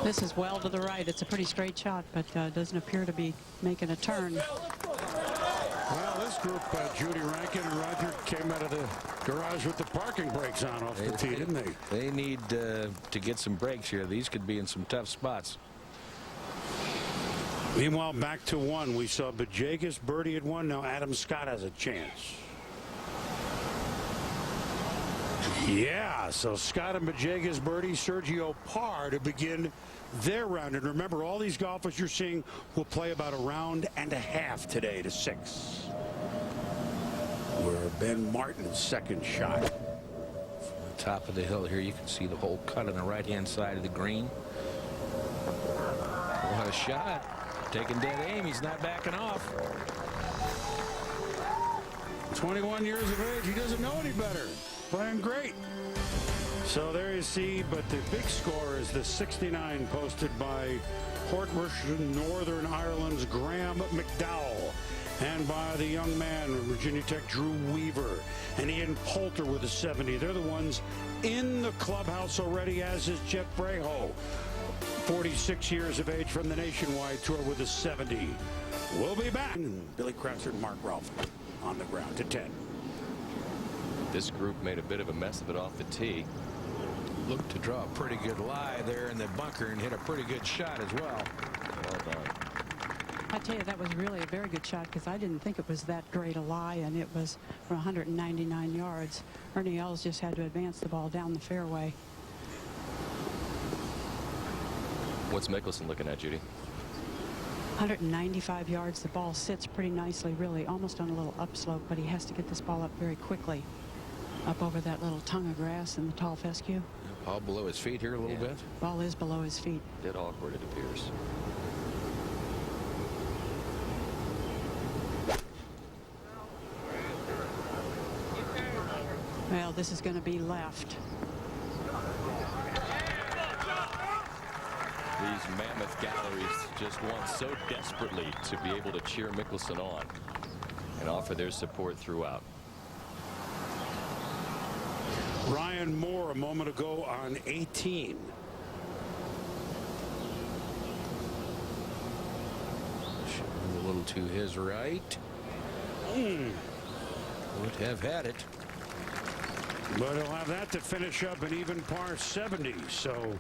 This is well to the right. It's a pretty straight shot, but doesn't appear to be making a turn. Well, this group, Judy Rankin and Roger, came out of the garage with the parking brakes on off the tee, didn't they? They need to get some breaks here. These could be in some tough spots. Meanwhile, back to 1. We saw Bajagas birdie at 1. Now Adam Scott has a chance. Yeah, so Scott and Bajagas birdie, Sergio par to begin their round. And remember, all these golfers you're seeing will play about a round and a half today to 6. Where Ben Martin's second shot. From the top of the hill here, you can see the whole cut on the right-hand side of the green. What a shot. Taking dead aim. He's not backing off. 21 years of age. He doesn't know any better. Playing great. So there you see, but the big score is the 69 posted by Portrush, Northern Ireland's Graham McDowell, and by the young man, Virginia Tech Drew Weaver, and Ian Poulter with a 70. They're the ones in the clubhouse already, as is Jeff Breho, 46 years of age from the Nationwide Tour with a 70. We'll be back. And Billy Crouser and Mark Ralph on the ground to 10. This group made a bit of a mess of it off the tee. Looked to draw a pretty good lie there in the bunker and hit a pretty good shot as well. Well done. I tell you, that was really a very good shot because I didn't think it was that great a lie, and it was from 199 yards. Ernie Els just had to advance the ball down the fairway. What's Mickelson looking at, Judy? 195 yards. The ball sits pretty nicely, really, almost on a little upslope, but he has to get this ball up very quickly, up over that little tongue of grass in the tall fescue. Ball below his feet here a little bit. Ball is below his feet. Dead awkward, it appears. Well, this is going to be left. These mammoth galleries just want so desperately to be able to cheer Mickelson on and offer their support throughout. Ryan Moore a moment ago on 18. A little to his right. Would have had it. But he'll have that to finish up an even par 70. So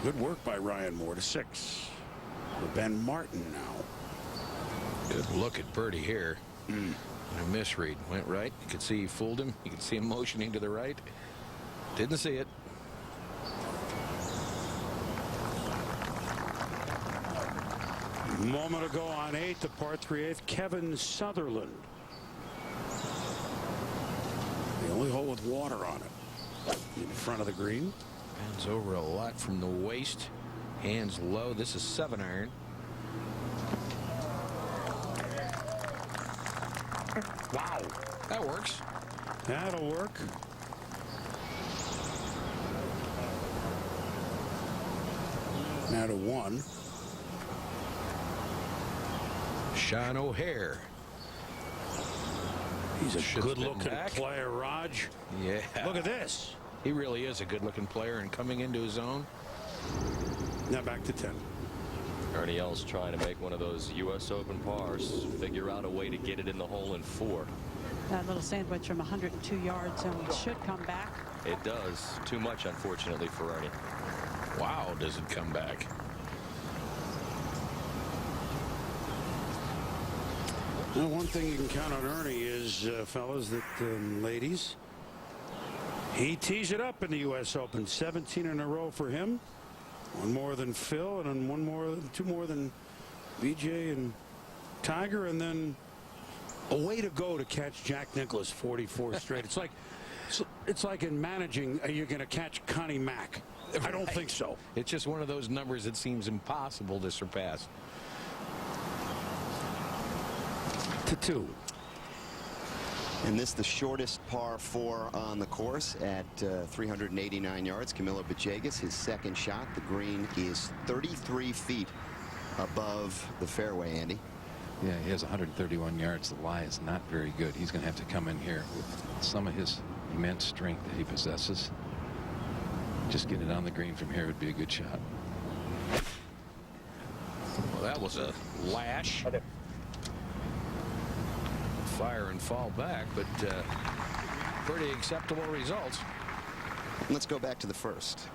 good work by Ryan Moore to 6. For Ben Martin now. Good look at birdie here. A misread. Went right. You could see he fooled him. You could see him motioning to the right. Didn't see it. A moment ago on 8, the par 3/8, Kevin Sutherland. The only hole with water on it. In front of the green. Hands over a lot from the waist. Hands low. This is 7-iron. Wow. That works. That'll work. Now to 1. Sean O'Hare. He's a good-looking player, Raj. Yeah. Look at this. He really is a good-looking player, and coming into his own. Now back to 10. Ernie Els trying to make one of those U.S. Open pars, figure out a way to get it in the hole in 4. That little sandwich from 102 yards should come back. It does. Too much, unfortunately, for Ernie. Wow, does it come back. Now, one thing you can count on Ernie is, fellas, that ladies, he tees it up in the U.S. Open. 17 in a row for him. One more than Phil, and then two more than BJ and Tiger, and then a way to go to catch Jack Nicklaus 44 straight. It's like in managing, are you going to catch Connie Mack? I don't think so. It's just one of those numbers that seems impossible to surpass. To 2. And this the shortest par 4 on the course at 389 yards. Camilo Villegas, his second shot. The green is 33 feet above the fairway, Andy. Yeah, he has 131 yards. The lie is not very good. He's going to have to come in here with some of his immense strength that he possesses. Just getting it on the green from here would be a good shot. Well, that was a lash. Fire and fall back, but pretty acceptable results. Let's go back to the first.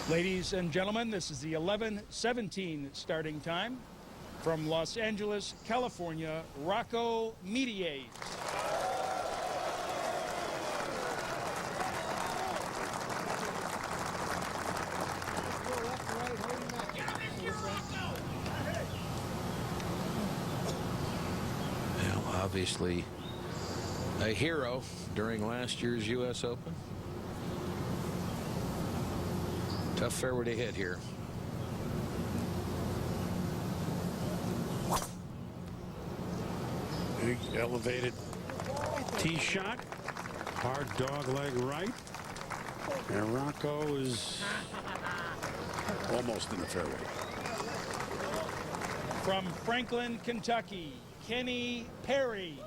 Ladies and gentlemen, this is the 11:17 starting time. From Los Angeles, California, Rocco mediates. Obviously a hero during last year's U.S. Open. Tough fairway to hit here. Big elevated tee shot. Hard dog leg right. And Rocco is almost in the fairway. From Franklin, Kentucky, Kenny Perry.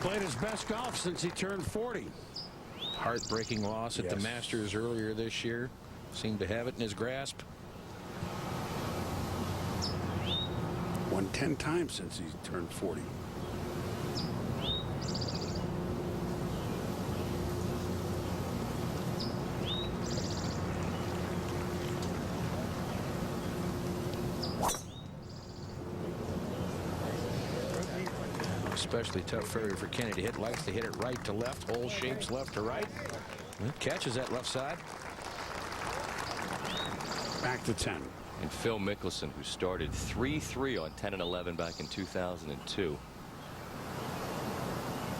Played his best golf since he turned 40. Heartbreaking loss at the Masters earlier this year. Seemed to have it in his grasp. Won 10 times since he turned 40. Especially tough fairway for Kenny to hit. Likes to hit it right to left. Hole shapes left to right. Well, catches that left side. Back to 10. And Phil Mickelson, who started 3-3 on 10 and 11 back in 2002.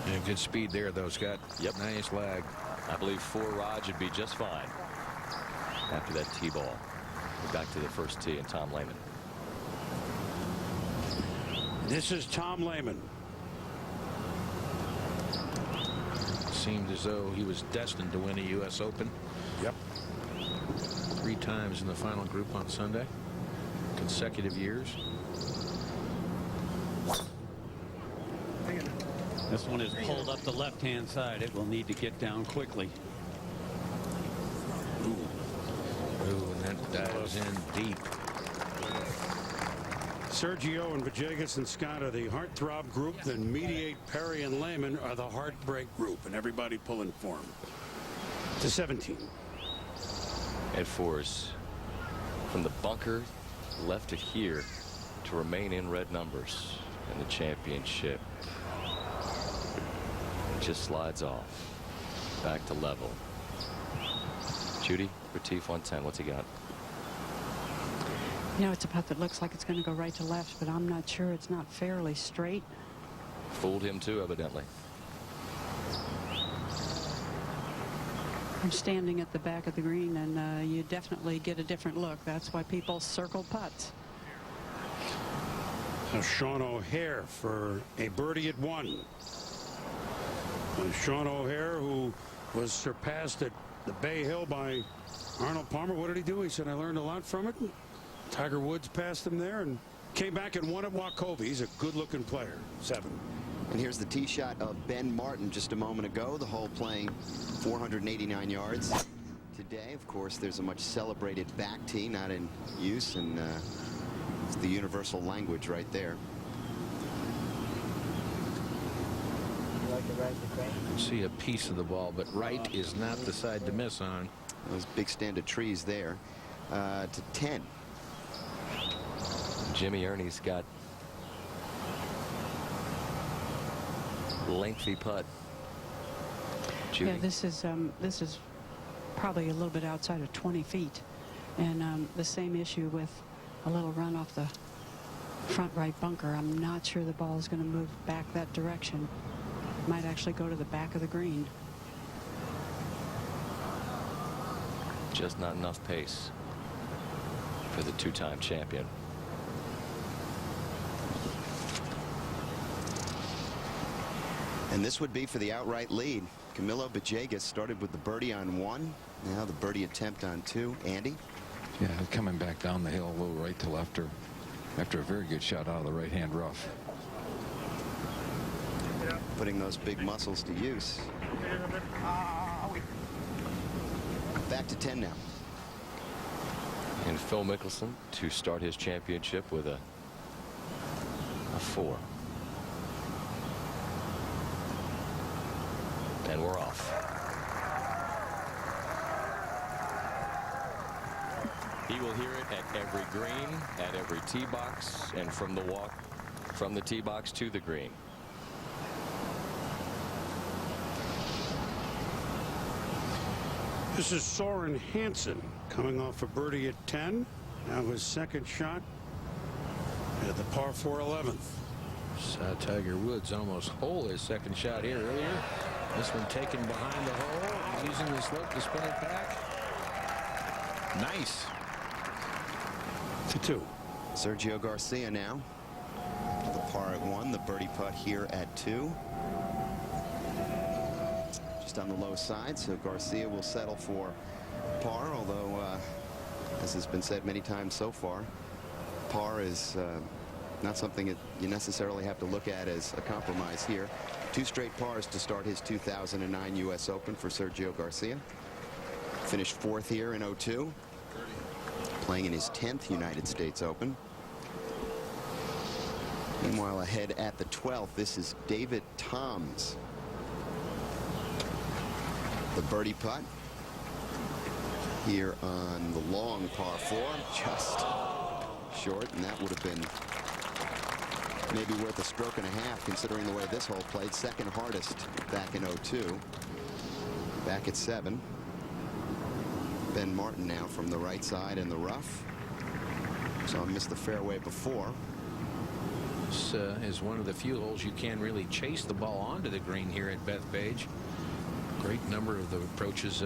Yeah, good speed there, though, Scott. Yep. Nice lag. I believe 4 rods would be just fine after that tee ball. Back to the first tee and Tom Lehman. This is Tom Lehman. Seemed as though he was destined to win a U.S. Open. Yep. 3 times in the final group on Sunday. Consecutive years. This one is pulled up the left-hand side. It will need to get down quickly. Ooh, and that dives in deep. Sergio and Villegas and Scott are the heartthrob group. Then Mediate, Perry, and Lehman are the heartbreak group, and everybody pulling for him. To 17. And fours from the bunker left to here to remain in red numbers in the championship. Just slides off. Back to level. Judy, Retief on 10. What's he got? You know, it's a putt that looks like it's going to go right to left, but I'm not sure. It's not fairly straight. Fooled him too, evidently. I'm standing at the back of the green, and you definitely get a different look. That's why people circle putts. So Sean O'Hare for a birdie at 1. Sean O'Hare, who was surpassed at the Bay Hill by Arnold Palmer. What did he do? He said, I learned a lot from it. Tiger Woods passed him there and came back and won at Wachovia. He's a good-looking player. 7. And here's the tee shot of Ben Martin just a moment ago. The hole playing 489 yards. Today, of course, there's a much celebrated back tee, not in use, and it's the universal language right there. You can see a piece of the ball, but right is not the side to miss on. Those big stand of trees there. To 10. Jimmy Ernie's got lengthy putt. Judy. Yeah, this is probably a little bit outside of 20 feet, and the same issue with a little run off the front right bunker. I'm not sure the ball is going to move back that direction. Might actually go to the back of the green. Just not enough pace for the two-time champion. And this would be for the outright lead. Camilo Bajegas started with the birdie on 1. Now the birdie attempt on 2. Andy? Yeah, coming back down the hill a little right to left after a very good shot out of the right-hand rough. Putting those big muscles to use. Back to 10 now. And Phil Mickelson to start his championship with a 4. And we're off. He will hear it at every green, at every tee box, and from the walk from the tee box to the green. This is Soren Hansen coming off a birdie at 10. Now his second shot at the par 4 11th. Saw Tiger Woods almost hole his second shot here earlier. This one taken behind the hole. He's using the slope to spin it back. Nice. To 2. Sergio Garcia now. The par at 1. The birdie putt here at 2. Just on the low side, so Garcia will settle for par, although as has been said many times so far, par is not something that you necessarily have to look at as a compromise here. 2 straight pars to start his 2009 U.S. Open for Sergio Garcia. Finished 4th here in 02. Playing in his 10th United States Open. Meanwhile, ahead at the 12th, this is David Toms. The birdie putt here on the long par 4, just short, and that would have been maybe worth a stroke and a half considering the way this hole played. Second hardest back in 02. Back at 7. Ben Martin now from the right side in the rough. So I missed the fairway before. This is one of the few holes you can really chase the ball onto the green here at Bethpage. Great number of the approaches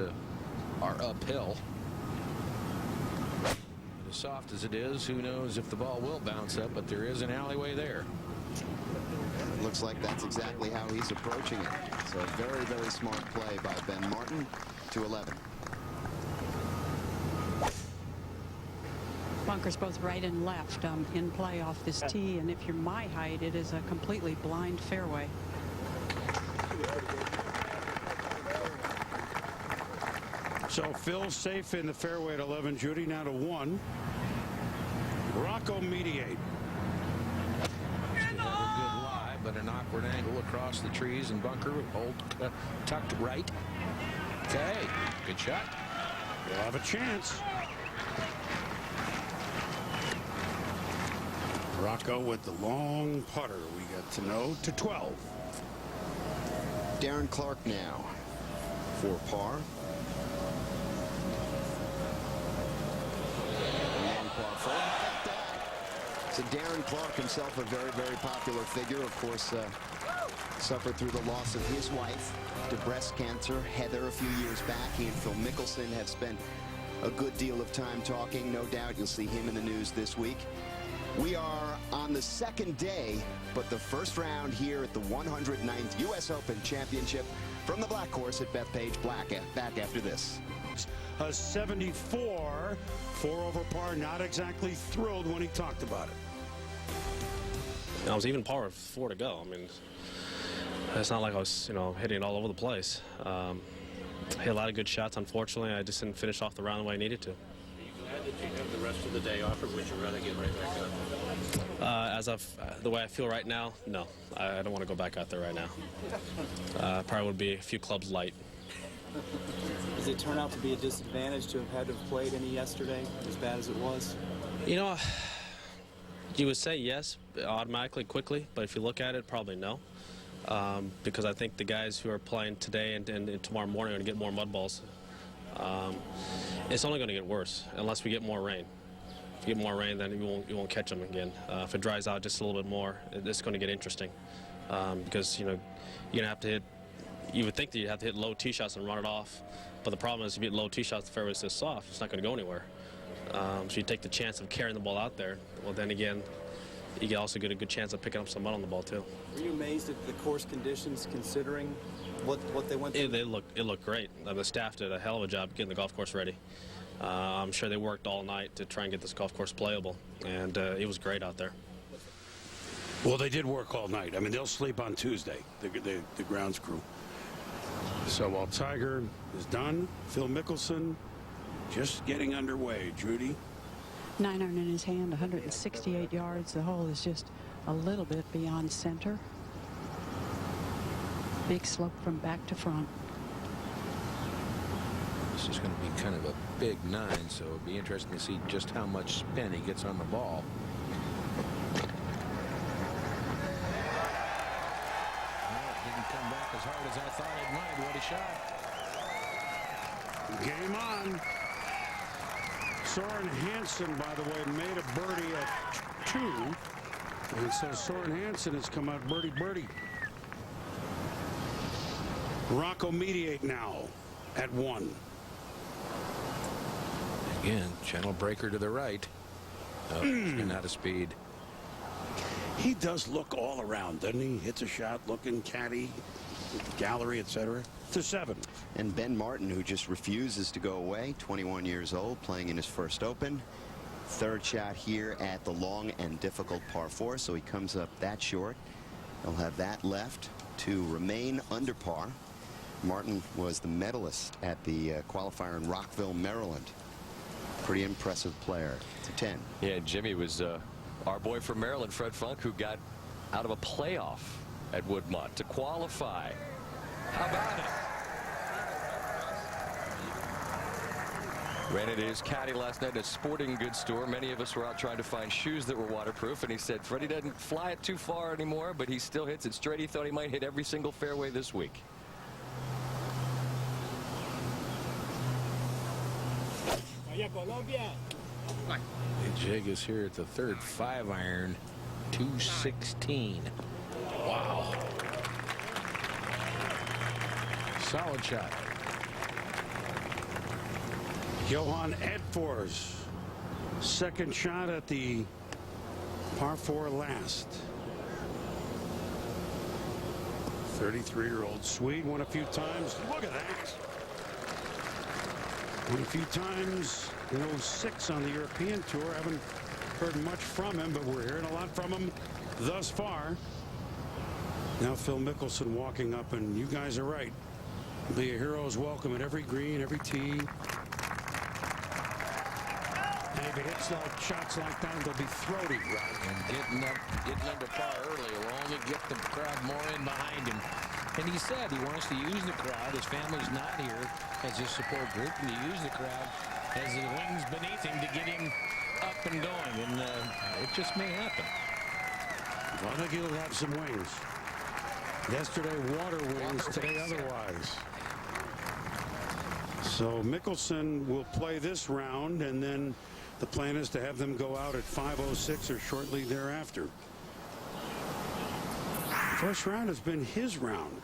are uphill. As soft as it is, who knows if the ball will bounce up, but there is an alleyway there. Looks like that's exactly how he's approaching it. So very, very smart play by Ben Martin to 11. Bunkers both right and left in play off this tee, and if you're my height, it is a completely blind fairway. So Phil safe in the fairway at 11. Judy now to 1. Rocco mediate. Still have a good lie, but an awkward angle across the trees and bunker. Hold tucked right. Okay, good shot. We'll have a chance. Rocco with the long putter. We got to know to 12. Darren Clark now for par. Long par 4. So Darren Clark himself a very, very popular figure. Of course, suffered through the loss of his wife to breast cancer, Heather, a few years back. He and Phil Mickelson have spent a good deal of time talking. No doubt you'll see him in the news this week. We are on the second day, but the first round here at the 109th U.S. Open Championship from the black course at Bethpage. Back after this. A 74, 4 over par. Not exactly thrilled when he talked about it. I was even par with 4 to go. I mean, It's not like I was, hitting it all over the place. I hit a lot of good shots. Unfortunately, I just didn't finish off the round the way I needed to. Are you glad that you have the rest of the day off, or would you rather get right back out? As of the way I feel right now, no. I don't want to go back out there right now. Probably would be a few clubs light. Does it turn out to be a disadvantage to have had to have played any yesterday, as bad as it was? You would say yes, automatically, quickly, but if you look at it, probably no. Because I think the guys who are playing today and tomorrow morning are going to get more mud balls. It's only going to get worse unless we get more rain. If you get more rain, then you won't catch them again. If it dries out just a little bit more, it's going to get interesting. Because you're going to have to hit. You would think that you'd have to hit low tee shots and run it off, but the problem is if you hit low tee shots, the fairway's so soft, it's not going to go anywhere. So you take the chance of carrying the ball out there. Well, then again, you also get a good chance of picking up some mud on the ball too. Were you amazed at the course conditions, considering what they went through? It looked great. The staff did a hell of a job getting the golf course ready. I'm sure they worked all night to try and get this golf course playable, and it was great out there. Well, they did work all night. I mean, they'll sleep on Tuesday, the grounds crew. So while Tiger is done, Phil Mickelson just getting underway. Judy? 9 iron in his hand, 168 yards. The hole is just a little bit beyond center. Big slope from back to front. This is going to be kind of a big 9, so it'll be interesting to see just how much spin he gets on the ball. Didn't come back as hard as I thought it might. What a shot. Game on. Soren Hansen, by the way, made a birdie at 2. And so Soren Hansen has come out birdie. Rocco mediate now at 1. Again, channel breaker to the right. Oh, he's getting out of speed. He does look all around, doesn't he? Hits a shot, looking caddy, gallery, etc. To 7. And Ben Martin, who just refuses to go away, 21 years old, playing in his first Open. Third shot here at the long and difficult par 4, so he comes up that short. He'll have that left to remain under par. Martin was the medalist at the qualifier in Rockville, Maryland. Pretty impressive player. To 10. Yeah, Jimmy was our boy from Maryland, Fred Funk, who got out of a playoff at Woodmont to qualify. How about it? Ran into his caddy last night at a sporting goods store. Many of us were out trying to find shoes that were waterproof, and he said Freddie doesn't fly it too far anymore, but he still hits it straight. He thought he might hit every single fairway this week. Jig is here at the third 5 iron, 216. Wow. Solid shot. Johan Edfors, second shot at the par 4 last. 33-year-old Swede won a few times. Look at that. Won a few times in 06 on the European Tour. Haven't heard much from him, but we're hearing a lot from him thus far. Now Phil Mickelson walking up, and you guys are right. Be a hero's welcome at every green, every tee. And if he hits like shots like that, they'll be throaty, right? And getting under par early will only get the crowd more in behind him. And he said he wants to use the crowd. His family's not here as his support group, and to use the crowd as the wings beneath him to get him up and going. And it just may happen. Well, I think he'll have some wings. Yesterday, water wings. Today, otherwise. So Mickelson will play this round, and then the plan is to have them go out at 5:06 or shortly thereafter. First round has been his round.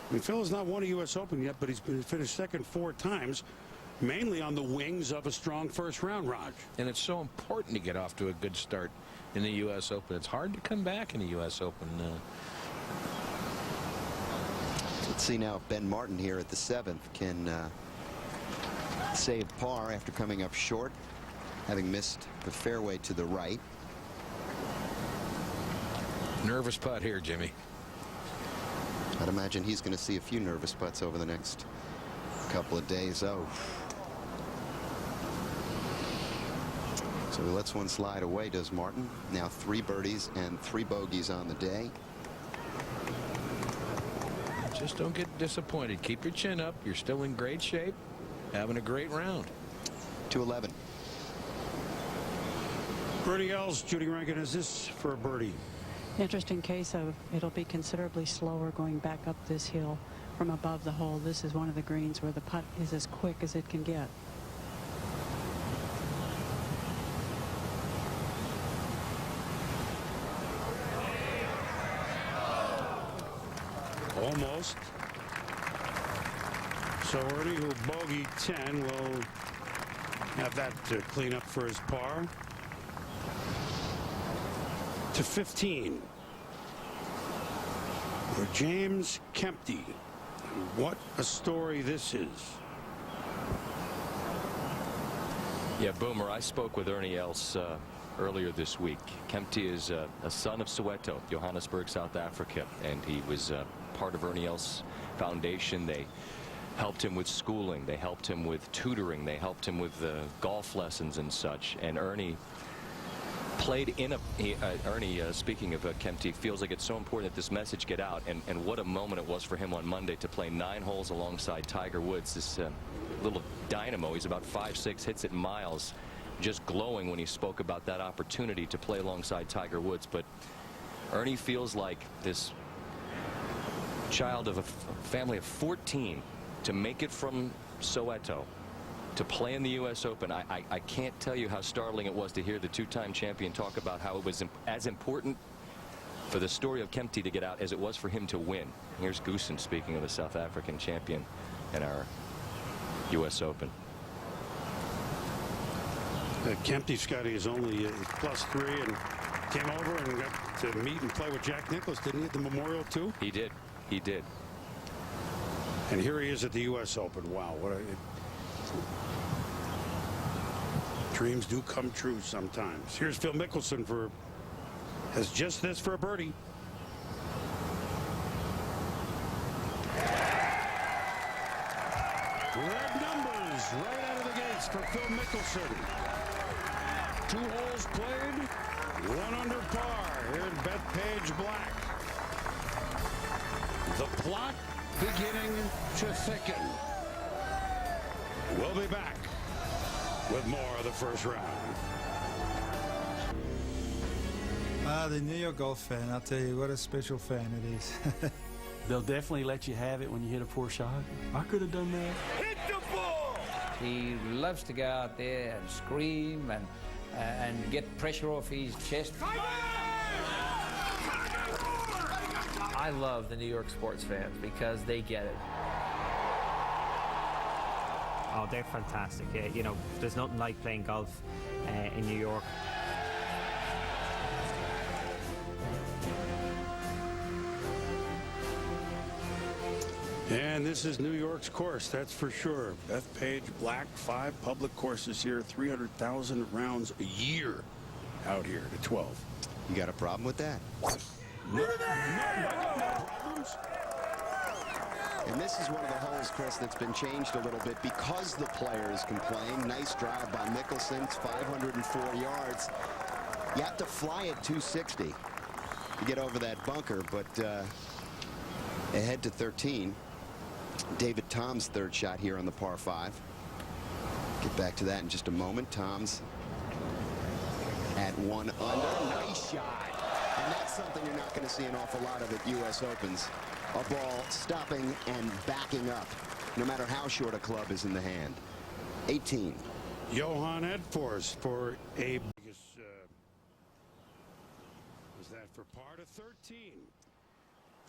I mean, Phil has not won a U.S. Open yet, but he's been finished second 4 times, mainly on the wings of a strong first round, Raj. And it's so important to get off to a good start in the U.S. Open. It's hard to come back in the U.S. Open. Let's see now if Ben Martin here at the 7th can save par after coming up short, having missed the fairway to the right. Nervous putt here, Jimmy. I'd imagine he's going to see a few nervous putts over the next couple of days. Oh. So he lets one slide away, does Martin. Now 3 birdies and 3 bogeys on the day. Just don't get disappointed. Keep your chin up. You're still in great shape. Having a great round. 211. Birdie L's, Judy Rankin, is this for a birdie? Interesting case of it'll be considerably slower going back up this hill from above the hole. This is one of the greens where the putt is as quick as it can get. Almost. So Ernie, who bogey 10, will have that to clean up for his par. To 15. For James Kempty. What a story this is. Yeah, Boomer, I spoke with Ernie Els earlier this week. Kempty is a son of Soweto, Johannesburg, South Africa, and he was part of Ernie Els' foundation. They helped him with schooling. They helped him with tutoring. They helped him with golf lessons and such. And Ernie played in a Ernie, speaking of Kempty, feels like it's so important that this message get out, and what a moment it was for him on Monday to play 9 holes alongside Tiger Woods, this little dynamo. He's about 5'6", hits it miles, just glowing when he spoke about that opportunity to play alongside Tiger Woods. But Ernie feels like this child of a family of 14 to make it from Soweto to play in the U.S. Open. I can't tell you how startling it was to hear the 2-time champion talk about how it was as important for the story of Kempty to get out as it was for him to win. Here's Goosen speaking of a South African champion in our U.S. Open. Kempty, Scotty, is only +3 and came over and got to meet and play with Jack Nicklaus, didn't he, at the Memorial too? He did. He did. And here he is at the U.S. Open. Wow, what a... Dreams do come true sometimes. Here's Phil Mickelson has just this for a birdie. Red numbers right out of the gates for Phil Mickelson. 2 holes played, 1 under par here in Bethpage Black. The plot beginning to thicken. We'll be back with more of the first round. The New York golf fan, I'll tell you what a special fan it is. They'll definitely let you have it when you hit a poor shot. I could have done that. Hit the ball! He loves to go out there and scream and get pressure off his chest. I love the New York sports fans because they get it. Oh, they're fantastic. You know, there's nothing like playing golf in New York. And this is New York's course, that's for sure. Bethpage Black, 5 public courses here, 300,000 rounds a year out here to 12. You got a problem with that? No problems. And this is one of the holes, Chris, that's been changed a little bit because the players can play. Nice drive by Mickelson. It's 504 yards. You have to fly at 260 to get over that bunker, but ahead to 13. David Tom's 3rd shot here on the par 5. Get back to that in just a moment. Tom's at 1 under. Nice shot. And that's something you're not going to see an awful lot of at U.S. Opens. A ball stopping and backing up, no matter how short a club is in the hand. 18. Johan Edfors for a... was that for par to 13?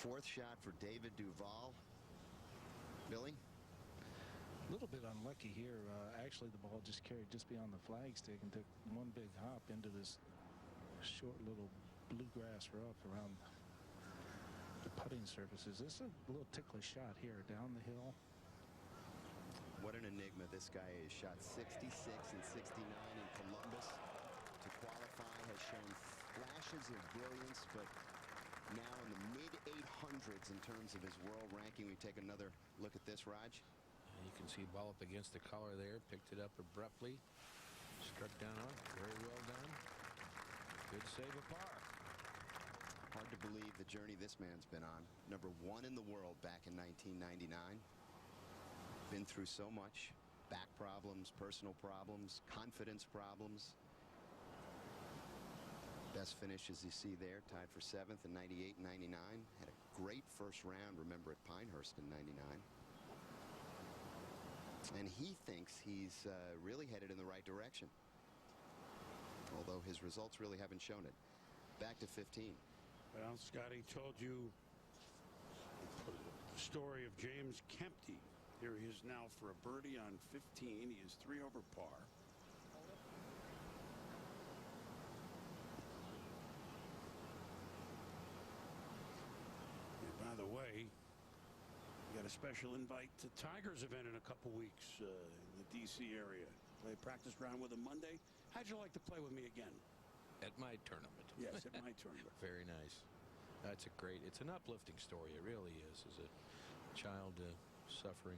4th shot for David Duval. Billy? A little bit unlucky here. Actually, the ball just carried just beyond the flagstick and took one big hop into this short little bluegrass rough around the putting surfaces. This is a little ticklish shot here down the hill. What an enigma this guy is. Shot 66 and 69 in Columbus. To qualify has shown flashes of brilliance, but now in the mid 800s in terms of his world ranking. We take another look at this, Raj. You can see ball up against the collar there. Picked it up abruptly. Struck down on it. Very well done. Good save of par. Hard to believe the journey this man's been on. #1 in the world back in 1999. Been through so much. Back problems, personal problems, confidence problems. Best finish, as you see there, tied for 7th in 98 and 99. Had a great first round, remember, at Pinehurst in 99. And he thinks he's really headed in the right direction, although his results really haven't shown it. Back to 15. Well, Scotty told you the story of James Kempty. Here he is now for a birdie on 15. He is 3 over par. And by the way, we got a special invite to Tigers event in a couple weeks in the D.C. area. Play a practice round with him Monday. How'd you like to play with me again? At my tournament. Yes, at my tournament. Very nice. That's a great, it's an uplifting story. It really is. As a child suffering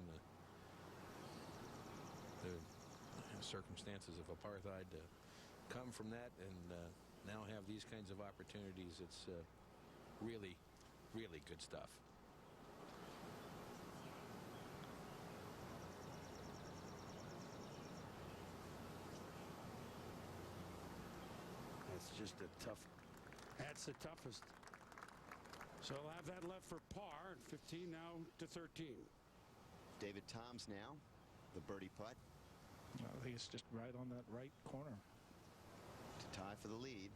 the circumstances of apartheid, to come from that and now have these kinds of opportunities, it's really, really good stuff. That's just a tough. That's the toughest. So he'll have that left for par. 15 now to 13. David Toms now, the birdie putt. I think it's just right on that right corner. To tie for the lead.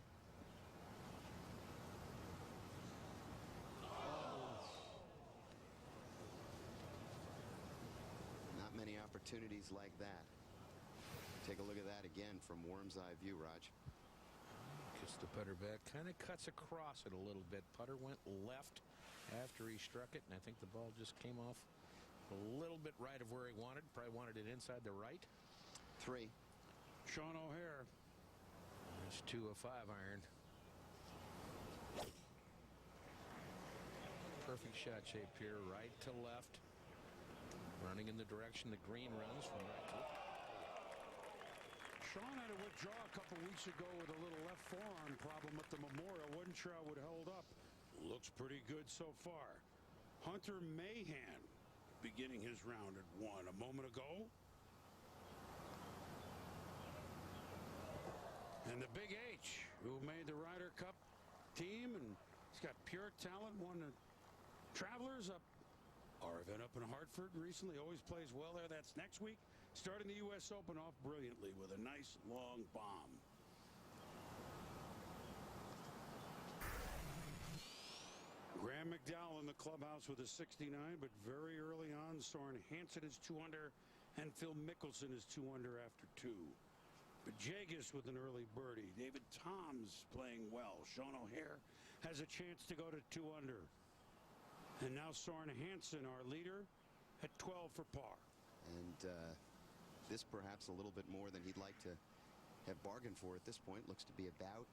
Not many opportunities like that. Take a look at that again from worm's eye view, Raj. Gets the putter back, kind of cuts across it a little bit. Putter went left after he struck it, and I think the ball just came off a little bit right of where he wanted. Probably wanted it inside the right. 3. Sean O'Hare. That's 2 of 5 iron. Perfect shot shape here, right to left. Running in the direction the green runs from right to left. Sean had to withdraw a couple weeks ago with a little left forearm problem at the Memorial. Wasn't sure how it would hold up. Looks pretty good so far. Hunter Mahan beginning his round at 1 a moment ago. And the Big H, who made the Ryder Cup team, and he's got pure talent. Won the Travelers up our event up in Hartford recently. Always plays well there. That's next week. Starting the U.S. Open off brilliantly with a nice long bomb. Graham McDowell in the clubhouse with a 69, but very early on, Soren Hansen is 2 under, and Phil Mickelson is 2 under after 2. But Jagus with an early birdie. David Toms playing well. Sean O'Hare has a chance to go to 2 under. And now Soren Hansen, our leader, at 12 for par. And this perhaps a little bit more than he'd like to have bargained for at this point. Looks to be about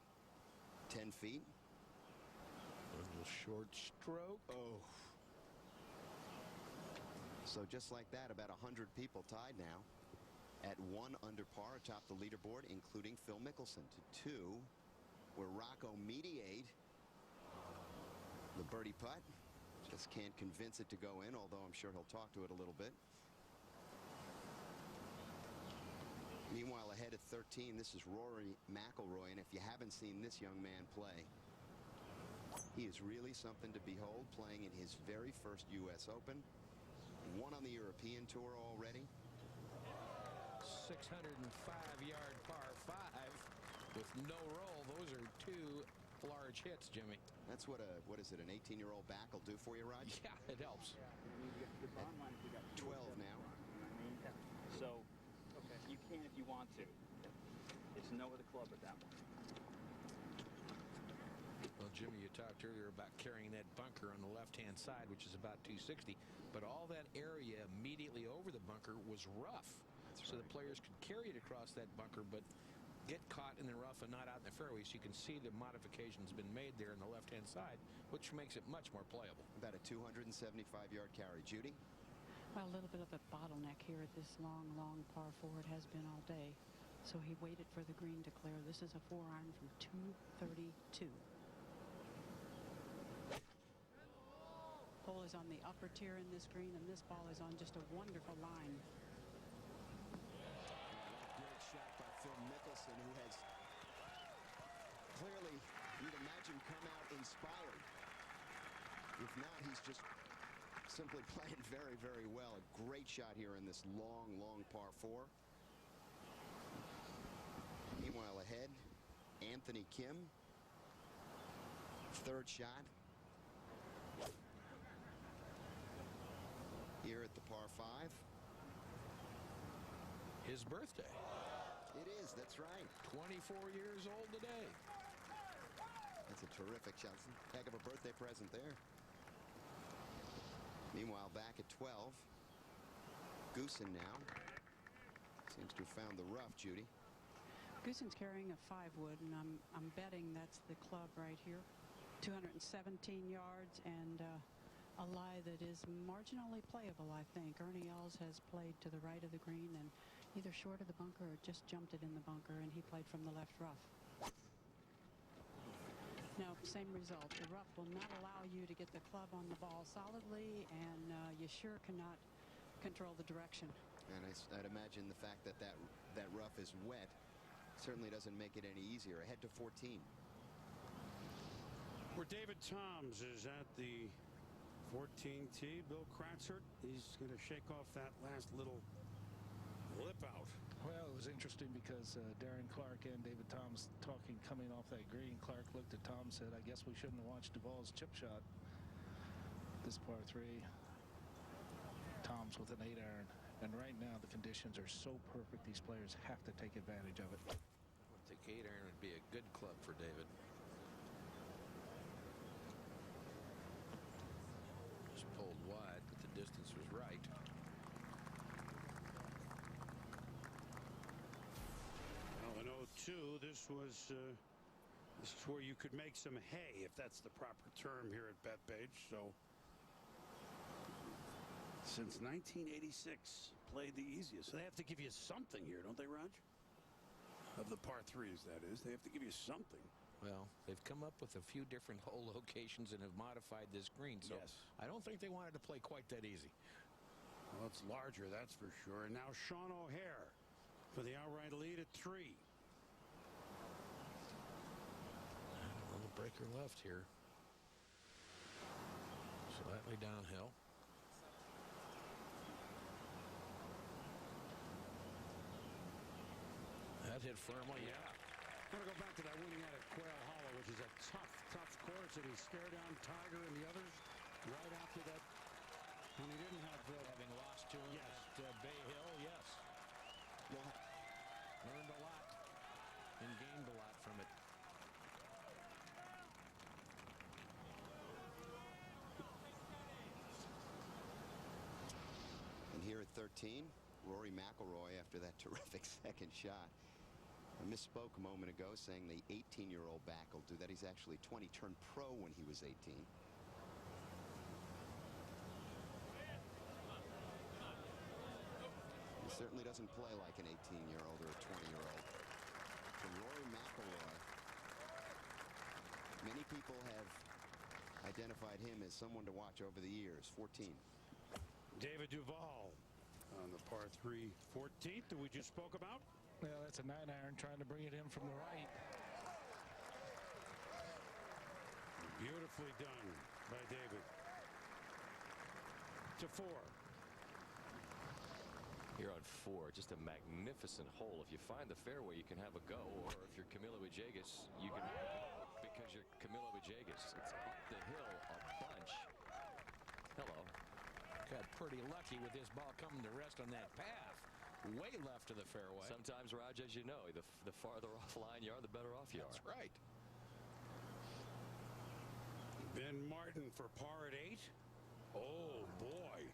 10 feet. A little short stroke. Oh. So just like that, about 100 people tied now at 1 under par atop the leaderboard, including Phil Mickelson, to 2, where Rocco mediate the birdie putt. Just can't convince it to go in, although I'm sure he'll talk to it a little bit. Meanwhile, ahead at 13, this is Rory McIlroy, and if you haven't seen this young man play, he is really something to behold, playing in his very first U.S. Open. 1 on the European Tour already. 605-yard par 5 with no roll. Those are 2 large hits, Jimmy. That's what is it, an 18-year-old back will do for you, Raj? Yeah, it helps. At 12 now. So you can if you want to. It's no with the club at that one. Well, Jimmy, you talked earlier about carrying that bunker on the left-hand side, which is about 260, but all that area immediately over the bunker was rough. So the players could carry it across that bunker, but get caught in the rough and not out in the fairway. So you can see the modifications been made there on the left-hand side, which makes it much more playable. About a 275-yard carry. Judy? Well, a little bit of a bottleneck here at this long par 4. It has been all day. So he waited for the green to clear. This is a 4-iron from 232. Hole is on the upper tier in this green, and this ball is on just a wonderful line. Great shot by Phil Mickelson, who has clearly, you'd imagine, come out inspired. If not, he's just simply playing very, very well. A great shot here in this long par 4. Meanwhile, ahead, Anthony Kim. Third shot. Here at the par 5. His birthday. It is, that's right. 24 years old today. That's a terrific shot. Heck of a birthday present there. Meanwhile, back at 12. Goosen now. Seems to have found the rough, Judy. Goosen's carrying a 5-wood, and I'm betting that's the club right here. 217 yards and a lie that is marginally playable, I think. Ernie Els has played to the right of the green and either short of the bunker or just jumped it in the bunker, and he played from the left rough. Now, same result. The rough will not allow you to get the club on the ball solidly, and you sure cannot control the direction. And I'd imagine the fact that that rough is wet certainly doesn't make it any easier. Ahead to 14. Where David Toms is at the 14 tee. Bill Kratzert, he's going to shake off that last little lip out. Well, it was interesting because Darren Clark and David Toms talking coming off that green. Clark looked at Tom and said, I guess we shouldn't have watched Duval's chip shot. This par 3. Toms with an 8-iron. And right now the conditions are so perfect, these players have to take advantage of it. I would think 8-iron would be a good club for David. Just pulled wide, but the distance was right. Well, in 02, this is where you could make some hay, if that's the proper term here at Bethpage. So since 1986, played the easiest. So they have to give you something here, don't they, Raj? Of the par 3s, that is. They have to give you something. Well, they've come up with a few different hole locations and have modified this green. So yes. I don't think they wanted to play quite that easy. Well, it's larger, that's for sure. And now Sean O'Hare for the outright lead at 3. A little breaker left here. Slightly downhill. That hit firmly, yeah. I'm going to go back to that winning at Quail Hollow, which is a tough course, and he stared down Tiger and the others right after that when he didn't have having lost to him at Bay Hill, yes. Well, learned a lot and gained a lot from it. And here at 13, Rory McIlroy after that terrific second shot. I misspoke a moment ago saying the 18-year-old back will do that. He's actually 20, turned pro when he was 18. He certainly doesn't play like an 18-year-old or a 20-year-old. So Rory McIlroy, many people have identified him as someone to watch over the years. 14. David Duval on the par 3 14th that we just spoke about. Well, that's a 9-iron trying to bring it in from the right. Beautifully done by David. To 4. Here on 4, just a magnificent hole. If you find the fairway, you can have a go, or if you're Camilo Villegas, you can have a go because you're Camilo Villegas. It's up the hill a bunch. Hello. Got pretty lucky with this ball coming to rest on that path. Way left of the fairway. Sometimes, Raj, as you know, the farther offline you are, the better off you are. That's right. Ben Martin for par at 8. Oh, boy.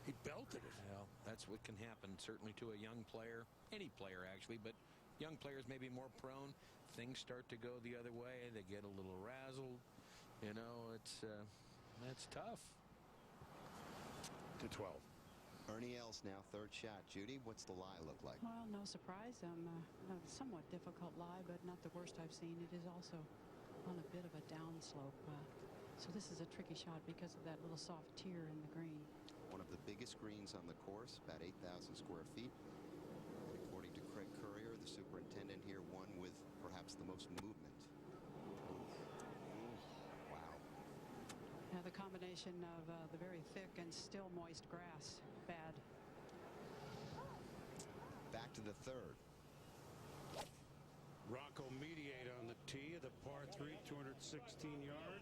He belted it. Well, that's what can happen, certainly to a young player, any player actually, but young players may be more prone. Things start to go the other way. They get a little razzled. You know, that's tough. To 12. Ernie Els now, third shot. Judy, what's the lie look like? Well, no surprise. A somewhat difficult lie, but not the worst I've seen. It is also on a bit of a downslope. So this is a tricky shot because of that little soft tier in the green. One of the biggest greens on the course, about 8,000 square feet. According to Craig Courier, the superintendent here, one with perhaps the most movement. Wow. Now the combination of the very thick and still moist grass, bad. Back to the third. Rocco mediate on the tee of the par 3, 216 yard.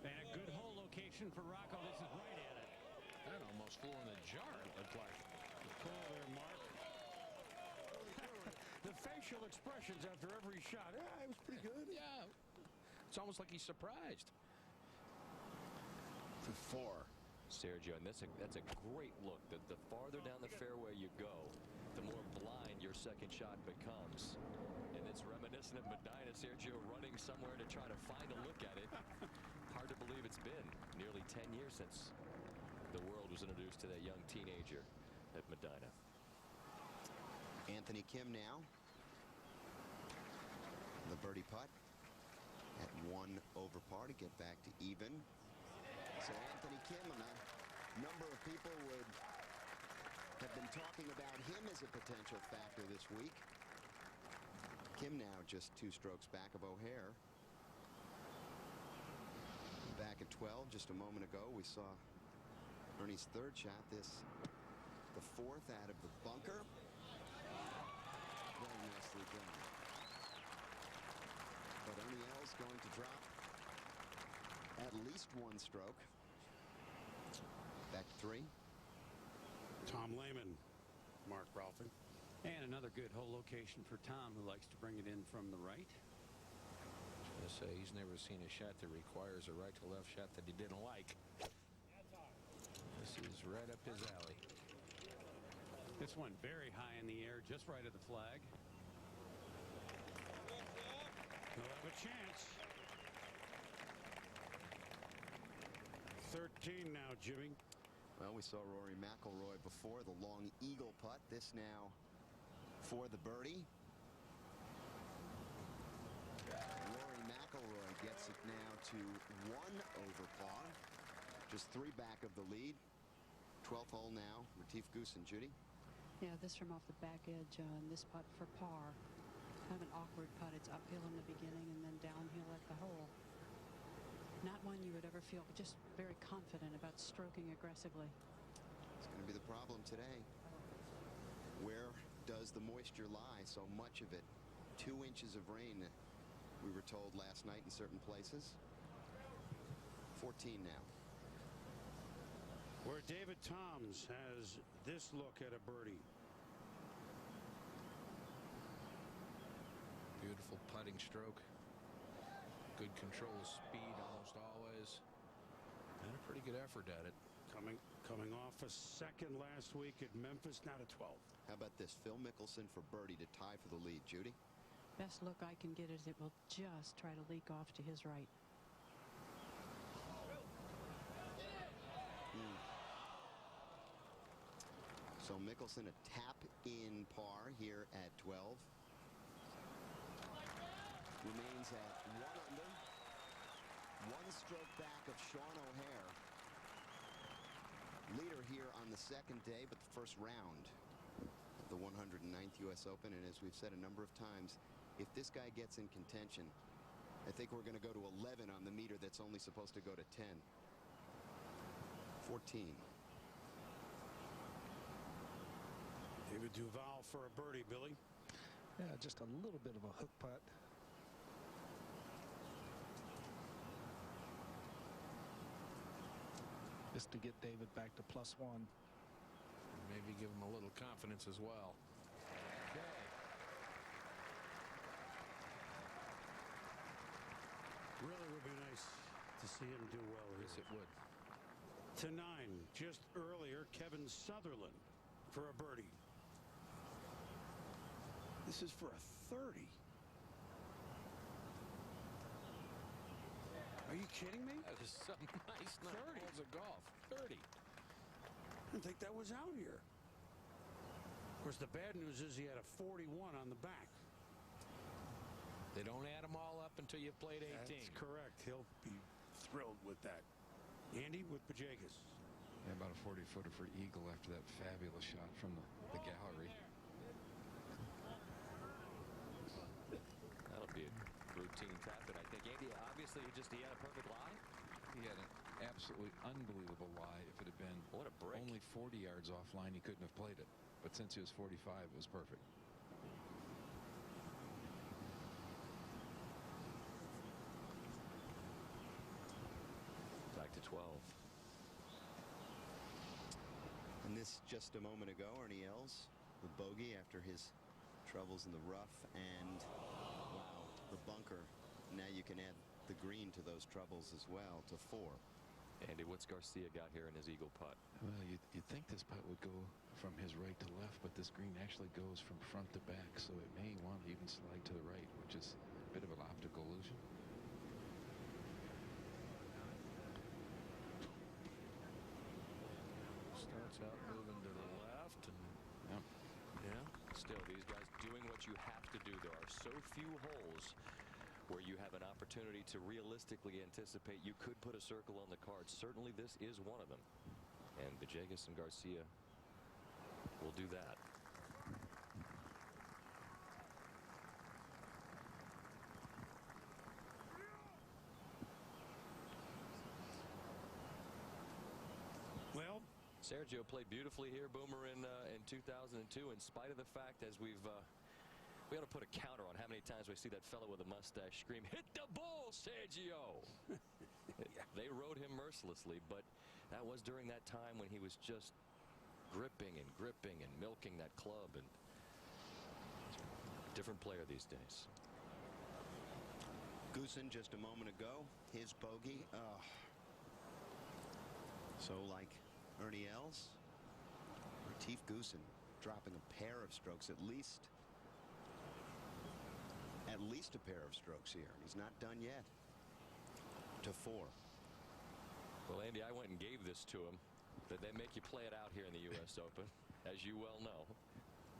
And a good hole location for Rocco. This is right at it. That almost flew in the jar, it looked like. Good call there, Mark. The facial expressions after every shot. Yeah, it was pretty good. Yeah. It's almost like he's surprised. To 4. Sergio, and that's a great look. The farther down the fairway you go, the more blind your second shot becomes. And it's reminiscent of Medina. Sergio running somewhere to try to find a look at it. Hard to believe it's been nearly 10 years since the world was introduced to that young teenager at Medina. Anthony Kim now. The birdie putt at 1 over par to get back to even. So Anthony Kim, and a number of people would have been talking about him as a potential factor this week. Kim now just 2 strokes back of O'Hare. Back at 12 just a moment ago, we saw Ernie's third shot. This the 4th out of the bunker. Very nicely done. But Ernie Els going to drop at least 1 stroke. Back to 3. Tom Lehman, Mark Rolfing. And another good hole location for Tom, who likes to bring it in from the right. I was going to say, he's never seen a shot that requires a right to left shot that he didn't like. This is right up his alley. This one very high in the air, just right of the flag. He'll have a chance. 13 now, Jimmy. Well, we saw Rory McIlroy before, the long eagle putt. This now for the birdie. Rory McIlroy gets it now to 1 over par. Just 3 back of the lead. 12th hole now. Retief Goosen, Judy. Yeah, this from off the back edge and this putt for par. Kind of an awkward putt. It's uphill in the beginning and then downhill at the hole. Not one you would ever feel just very confident about stroking aggressively. It's going to be the problem today. Where does the moisture lie? So much of it. 2 inches of rain, we were told last night in certain places. 14 now. Where David Toms has this look at a birdie. Beautiful putting stroke. Good control of speed almost always. And a pretty good effort at it. Coming off a second last week at Memphis, now to 12. How about this? Phil Mickelson for birdie to tie for the lead. Judy? Best look I can get is it will just try to leak off to his right. So Mickelson a tap in par here at 12. Remains at 1 under. 1 stroke back of Sean O'Hare. Leader here on the 2nd day, but the first round of the 109th U.S. Open. And as we've said a number of times, if this guy gets in contention, I think we're going to go to 11 on the meter that's only supposed to go to 10. 14. David Duval for a birdie, Billy. Yeah, just a little bit of a hook putt. Just to get David back to +1. And maybe give him a little confidence as well. Okay. Really would be nice to see him do well here. Yes, it would. To 9, just earlier, Kevin Sutherland for a birdie. This is for a 30. Are you kidding me? That is some nice 30 balls of golf. 30. I didn't think that was out here. Of course, the bad news is he had a 41 on the back. They don't add them all up until you've played 18. That's correct. He'll be thrilled with that. Andy with Pajagas. Yeah, about a 40-footer for eagle after that fabulous shot from the gallery. That'll be a routine tap, and I think Andy, obviously, he had a perfect lie. He had an absolutely unbelievable lie. If it had been what a break. Only 40 yards offline, he couldn't have played it. But since he was 45, it was perfect. Back to 12. And this just a moment ago, Ernie Els with bogey after his troubles in the rough, and wow, the bunker. Now you can add the green to those troubles as well, to 4. Andy, what's Garcia got here in his eagle putt? Well, you'd think this putt would go from his right to left, but this green actually goes from front to back, so it may want to even slide to the right, which is a bit of an optical illusion. Starts out moving to the left, and yeah, still these guys doing what you have to do. There are so few holes where you have an opportunity to realistically anticipate you could put a circle on the card. Certainly this is one of them, and Villegas and Garcia will do that. Well, Sergio played beautifully here, Boomer, in 2002, in spite of the fact, as we ought to put a counter on how many times we see that fellow with a mustache scream, "Hit the ball, Sergio!" They rode him mercilessly, but that was during that time when he was just gripping and milking that club, and different player these days. Goosen just a moment ago, his bogey. So like Ernie Els, Retief Goosen dropping a pair of strokes, at least a pair of strokes here. He's not done yet. To 4. Well, Andy, I went and gave this to him. Did they make you play it out here in the U.S. Open, as you well know?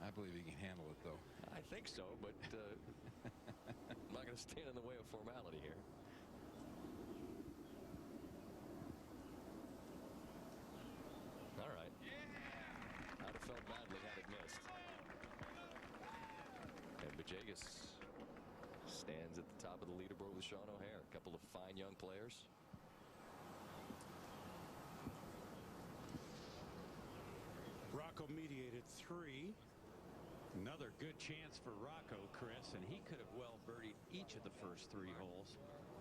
I believe he can handle it, though. I think so, but I'm not going to stand in the way of formality here. All right. I'd have felt badly had it missed. And Villegas stands at the top of the leaderboard with Sean O'Hare. A couple of fine young players. Rocco mediated 3. Another good chance for Rocco, Chris, and he could have well birdied each of the first 3 holes.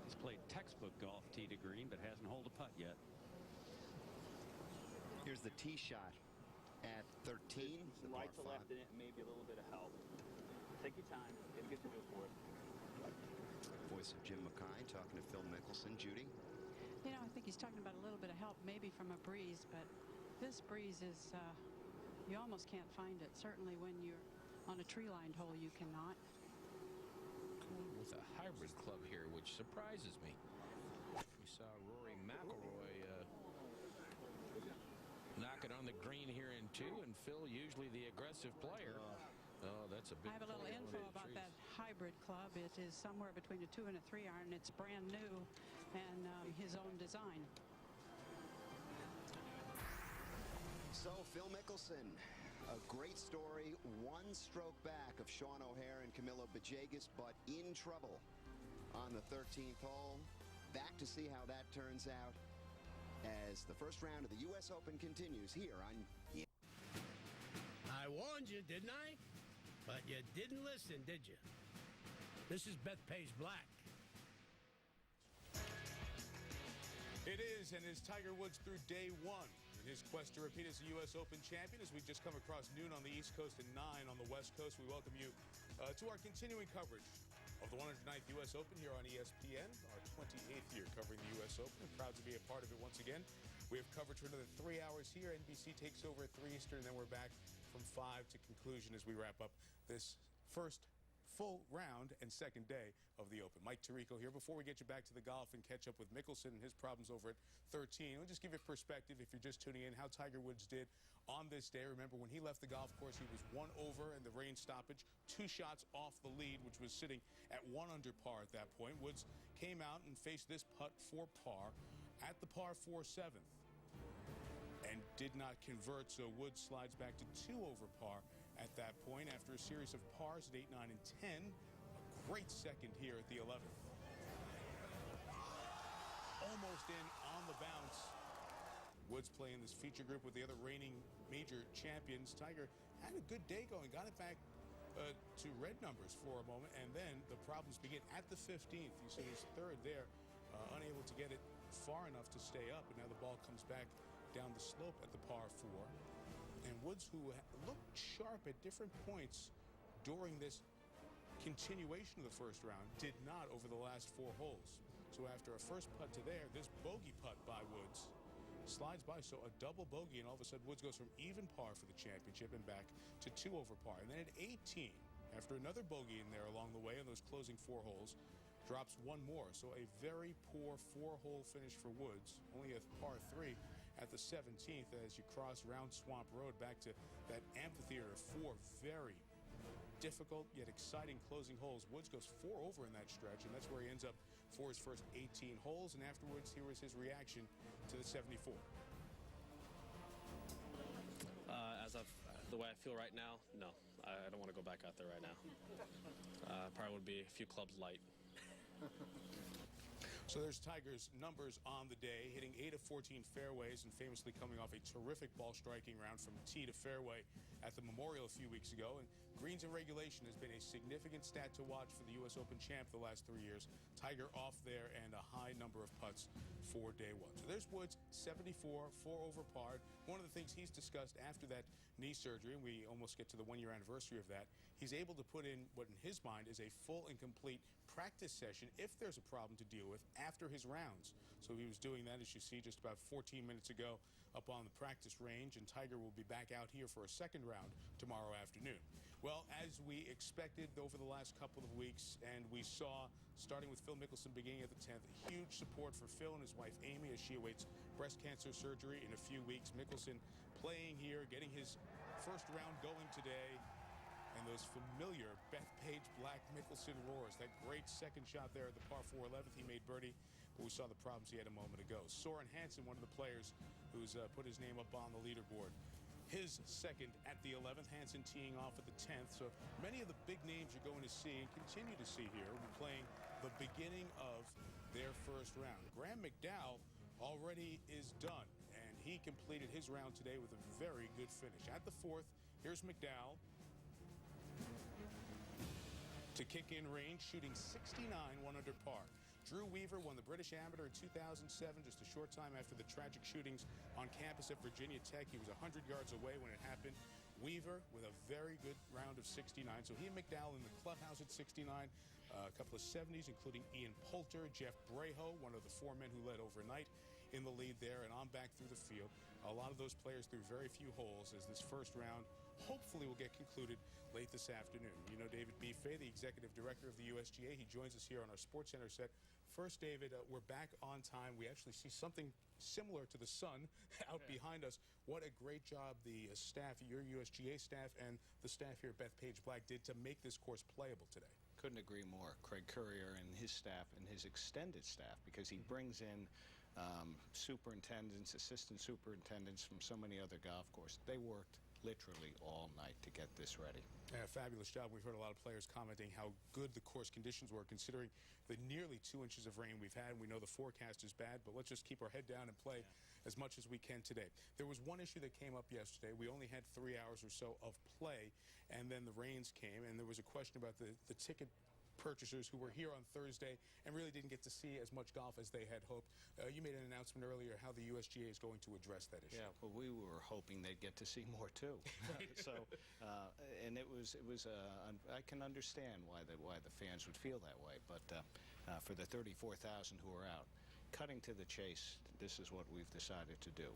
He's played textbook golf tee to green, but hasn't holed a putt yet. Here's the tee shot at 13. Some right to left in it, maybe a little bit of help. Take your time. It'll get to do it for it. Voice of Jim McKay talking to Phil Mickelson. Judy? You know, I think he's talking about a little bit of help, maybe from a breeze, but this breeze is, you almost can't find it. Certainly when you're on a tree-lined hole, you cannot. With a hybrid club here, which surprises me. We saw Rory McIlroy knock it on the green here in 2, and Phil, usually the aggressive player. Oh, that's a big. I have a little info about that hybrid club. It is somewhere between a 2 and a 3 iron. It's brand new and his own design. So Phil Mickelson, a great story, 1 stroke back of Sean O'Hare and Camilo Villegas, but in trouble on the 13th hole. Back to see how that turns out as the first round of the U.S. Open continues here on ESPN. I warned you, didn't I? But you didn't listen, did you? This is Bethpage Black. It is, and is Tiger Woods through day 1 in his quest to repeat as a U.S. Open champion. As we just come across noon on the East Coast and 9 on the West Coast, we welcome you to our continuing coverage of the 109th U.S. Open here on ESPN, our 28th year covering the U.S. Open. We're proud to be a part of it once again. We have coverage for another 3 hours here. NBC takes over at 3 Eastern, and then we're back from 5 to conclusion as we wrap up this first full round and second day of the Open. Mike Tirico here. Before we get you back to the golf and catch up with Mickelson and his problems over at 13, we'll just give you perspective, if you're just tuning in, how Tiger Woods did on this day. Remember, when he left the golf course, he was 1 over in the rain stoppage, 2 shots off the lead, which was sitting at 1 under par at that point. Woods came out and faced this putt for par at the par 4 7th and did not convert, so Woods slides back to 2 over par at that point after a series of pars at 8, 9, and 10. A great second here at the 11th. Almost in on the bounce. Woods playing this feature group with the other reigning major champions. Tiger had a good day going, got it back to red numbers for a moment, and then the problems begin at the 15th. You see his third there, unable to get it far enough to stay up, and now the ball comes back down the slope at the par 4. And Woods, who looked sharp at different points during this continuation of the first round, did not over the last 4 holes. So after a first putt to there, this bogey putt by Woods slides by, so a double bogey, and all of a sudden Woods goes from even par for the championship and back to 2 over par. And then at 18, after another bogey in there along the way in those closing 4 holes, drops 1 more. So a very poor 4-hole finish for Woods, only a par 3 at the 17th as you cross Round Swamp Road back to that amphitheater of 4 very difficult yet exciting closing holes. Woods goes 4 over in that stretch, and that's where he ends up for his first 18 holes. And afterwards, here was his reaction to the 74. As of the way I feel right now, no. I don't want to go back out there right now. Probably would be a few clubs light. So there's Tiger's numbers on the day, hitting 8 of 14 fairways and famously coming off a terrific ball striking round from tee to fairway at the Memorial a few weeks ago. And greens and regulation has been a significant stat to watch for the U.S. Open champ the last 3 years. Tiger off there and a high number of putts for day 1. So there's Woods, 74, 4 over par. One of the things he's discussed after that knee surgery, and we almost get to the 1-year anniversary of that, he's able to put in what in his mind is a full and complete practice session if there's a problem to deal with after his rounds. So he was doing that, as you see, just about 14 minutes ago up on the practice range, and Tiger will be back out here for a second round tomorrow afternoon. Well, as we expected over the last couple of weeks, and we saw, starting with Phil Mickelson beginning at the 10th, huge support for Phil and his wife Amy as she awaits breast cancer surgery in a few weeks. Mickelson playing here, getting his first round going today. And those familiar Bethpage Black Mickelson roars. That great second shot there at the par 4 11th. He made birdie, but we saw the problems he had a moment ago. Soren Hansen, one of the players who's put his name up on the leaderboard. His second at the 11th. Hansen teeing off at the 10th. So many of the big names you're going to see and continue to see here will be playing the beginning of their first round. Graham McDowell already is done, and he completed his round today with a very good finish. At the 4th, here's McDowell to kick in range, shooting 69, 1 under par. Drew Weaver won the British Amateur in 2007, just a short time after the tragic shootings on campus at Virginia Tech. He was 100 yards away when it happened. Weaver with a very good round of 69. So he and McDowell in the clubhouse at 69. A couple of 70s, including Ian Poulter, Jeff Braho, one of the 4 men who led overnight in the lead there, and on back through the field. A lot of those players through very few holes as this first round hopefully will get concluded late this afternoon. You know David B. Fay, the executive director of the USGA. He joins us here on our Sports Center set. First, David, we're back on time. We actually see something similar to the sun out behind us. What a great job the staff, your USGA staff, and the staff here at Bethpage Black did to make this course playable today. Couldn't agree more. Craig Courier and his staff and his extended staff, because he brings in superintendents, assistant superintendents from so many other golf courses. They worked literally all night to get this ready. Yeah, fabulous job. We've heard a lot of players commenting how good the course conditions were, considering the nearly 2 inches of rain we've had. We know the forecast is bad, but let's just keep our head down and play as much as we can today. There was one issue that came up yesterday. We only had 3 hours or so of play, and then the rains came, and there was a question about the ticket purchasers who were here on Thursday and really didn't get to see as much golf as they had hoped. You made an announcement earlier how the USGA is going to address that issue. Yeah, well, we were hoping they'd get to see more too. So, and it was. I can understand why the fans would feel that way, but for the 34,000 who are out, cutting to the chase, this is what we've decided to do.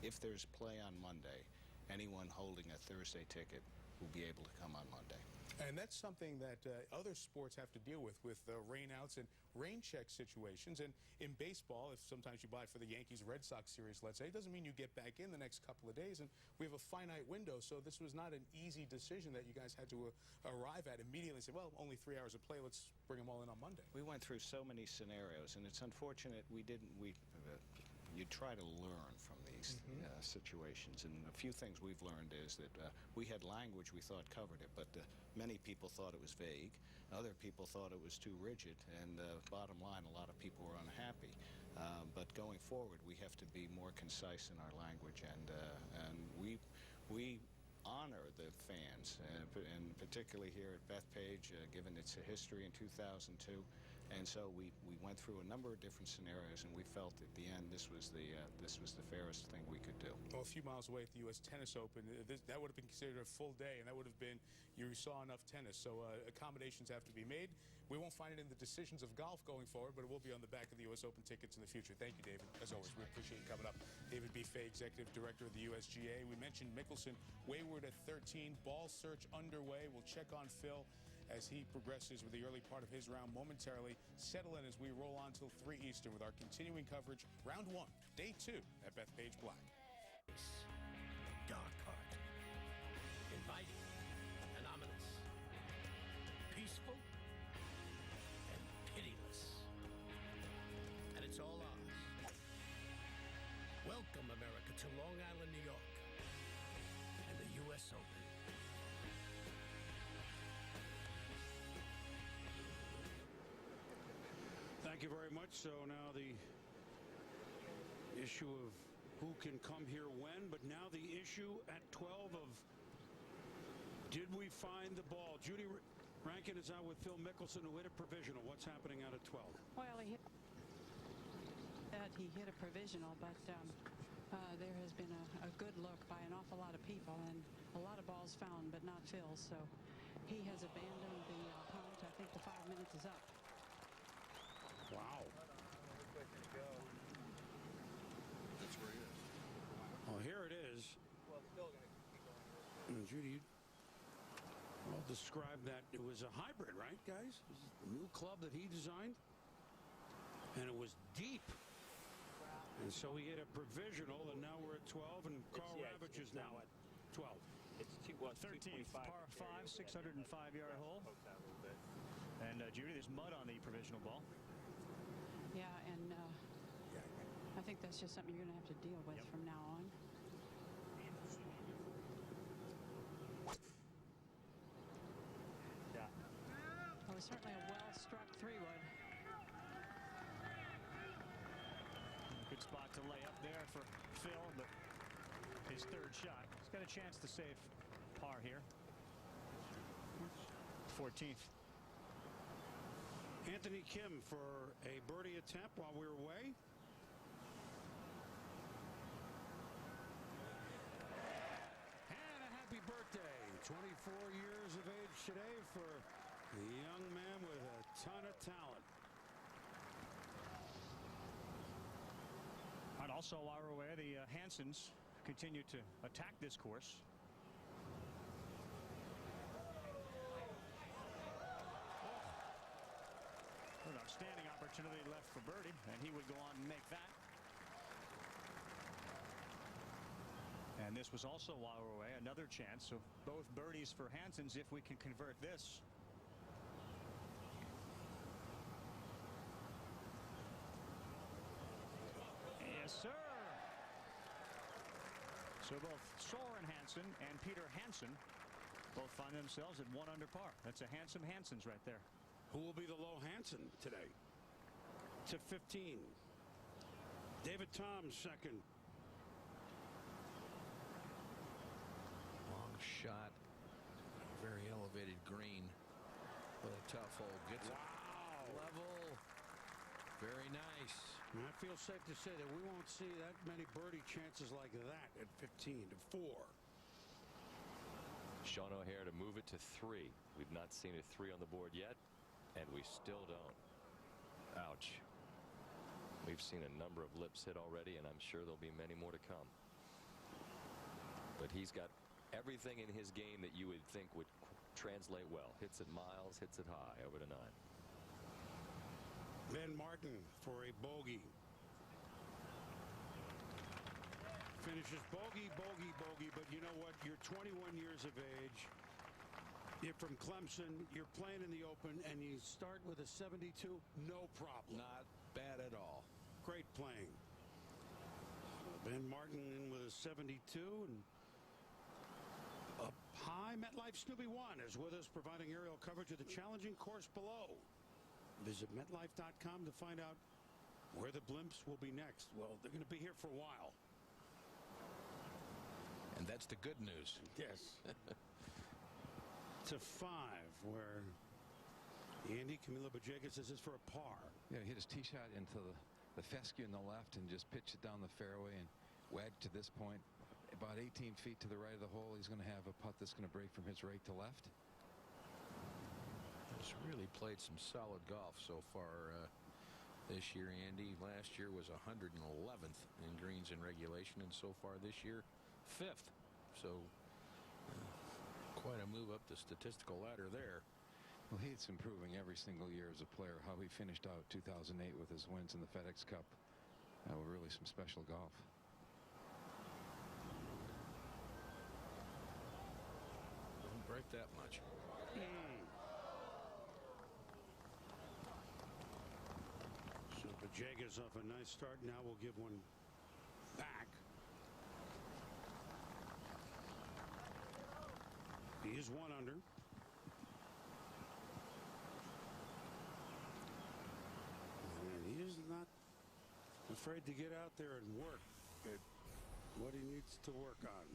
If there's play on Monday, anyone holding a Thursday ticket will be able to come on Monday. And that's something that other sports have to deal with rainouts and rain check situations. And in baseball, if sometimes you buy for the Yankees-Red Sox series, let's say, it doesn't mean you get back in the next couple of days. And we have a finite window, so this was not an easy decision that you guys had to arrive at immediately. Say, well, only 3 hours of play. Let's bring them all in on Monday. We went through so many scenarios, and it's unfortunate we didn't. You try to learn from these situations, and a few things we've learned is that we had language we thought covered it, but many people thought it was vague. Other people thought it was too rigid, and bottom line, a lot of people were unhappy. But going forward, we have to be more concise in our language, and we honor the fans, and particularly here at Bethpage, given its history in 2002. And so we went through a number of different scenarios, and we felt at the end this was the fairest thing we could do. Well, a few miles away at the U.S. Tennis Open, that would have been considered a full day, and that would have been, you saw enough tennis. So accommodations have to be made. We won't find it in the decisions of golf going forward, but it will be on the back of the U.S. Open tickets in the future. Thank you, David. As always, we appreciate you coming up. David B. Fay, Executive Director of the USGA. We mentioned Mickelson, wayward at 13, ball search underway. We'll check on Phil as he progresses with the early part of his round momentarily. Settle in as we roll on till 3 Eastern with our continuing coverage. Round 1, Day 2 at Bethpage Black. Dark heart. Inviting and ominous. Peaceful and pitiless. And it's all ours. Welcome, America, to Long Island, New York, and the U.S. Open. Thank you very much. So now the issue of who can come here when, but now the issue at 12 of did we find the ball? Judy Rankin is out with Phil Mickelson, who hit a provisional. What's happening out at 12? Well, he hit a provisional, but there has been a good look by an awful lot of people, and a lot of balls found, but not Phil. So he has abandoned the punt. I think the 5 minutes is up. Wow. That's where he is. Well, here it is. Well, still going to keep going. And Judy, well, describe that. It was a hybrid, right, guys? It was a new club that he designed. And it was deep. And so he hit a provisional, and now we're at 12, and Carl Ravitch is now at 12. It's 13th par 5, 605-yard hole. And Judy, there's mud on the provisional ball. Yeah, and I think that's just something you're going to have to deal with from now on. Yeah. It was certainly a well-struck 3-wood. Good spot to lay up there for Phil, but his third shot. He's got a chance to save par here. 14th. Anthony Kim for a birdie attempt while we were away. And a happy birthday. 24 years of age today for a young man with a ton of talent. And also while we're away, the Hansens continue to attack this course. An outstanding opportunity left for birdie, and he would go on and make that. And this was also while we're away, another chance. So both birdies for Hansens if we can convert this. Yes, sir. So both Soren Hansen and Peter Hansen both find themselves at 1 under par. That's a handsome Hansens right there. Who will be the low Hansen today? To 15. David Tom's second. Long shot. Very elevated green. What a tough hole. Gets it level. Very nice. And I feel safe to say that we won't see that many birdie chances like that at 15 to 4. Sean O'Hare to move it to 3. We've not seen a 3 on the board yet, and we still don't. Ouch. We've seen a number of lips hit already, and I'm sure there'll be many more to come. But he's got everything in his game that you would think would translate well. Hits it miles, hits it high over to 9. Ben Martin for a bogey. Finishes bogey, bogey, bogey. But you know what? You're 21 years of age. You're from Clemson. You're playing in the Open, and you start with a 72. No problem. Not bad at all. Great playing. Ben Martin in with a 72, and up high. MetLife Snoopy 1 is with us, providing aerial coverage of the challenging course below. Visit MetLife.com to find out where the blimps will be next. Well, they're going to be here for a while. And that's the good news. Yes. To 5, where Andy Camilo Bajegas says is for a par. Yeah, he hit his tee shot into the fescue in the left and just pitched it down the fairway and wagged to this point. About 18 feet to the right of the hole, he's going to have a putt that's going to break from his right to left. He's really played some solid golf so far this year, Andy. Last year was 111th in greens in regulation, and so far this year 5th. So quite a move up the statistical ladder there. Well, he's improving every single year as a player. How he finished out 2008 with his wins in the FedEx Cup. That was really some special golf. Doesn't break that much. So Bajegas off a nice start. Now we'll give one back. He is 1 under. And he is not afraid to get out there and work at what he needs to work on.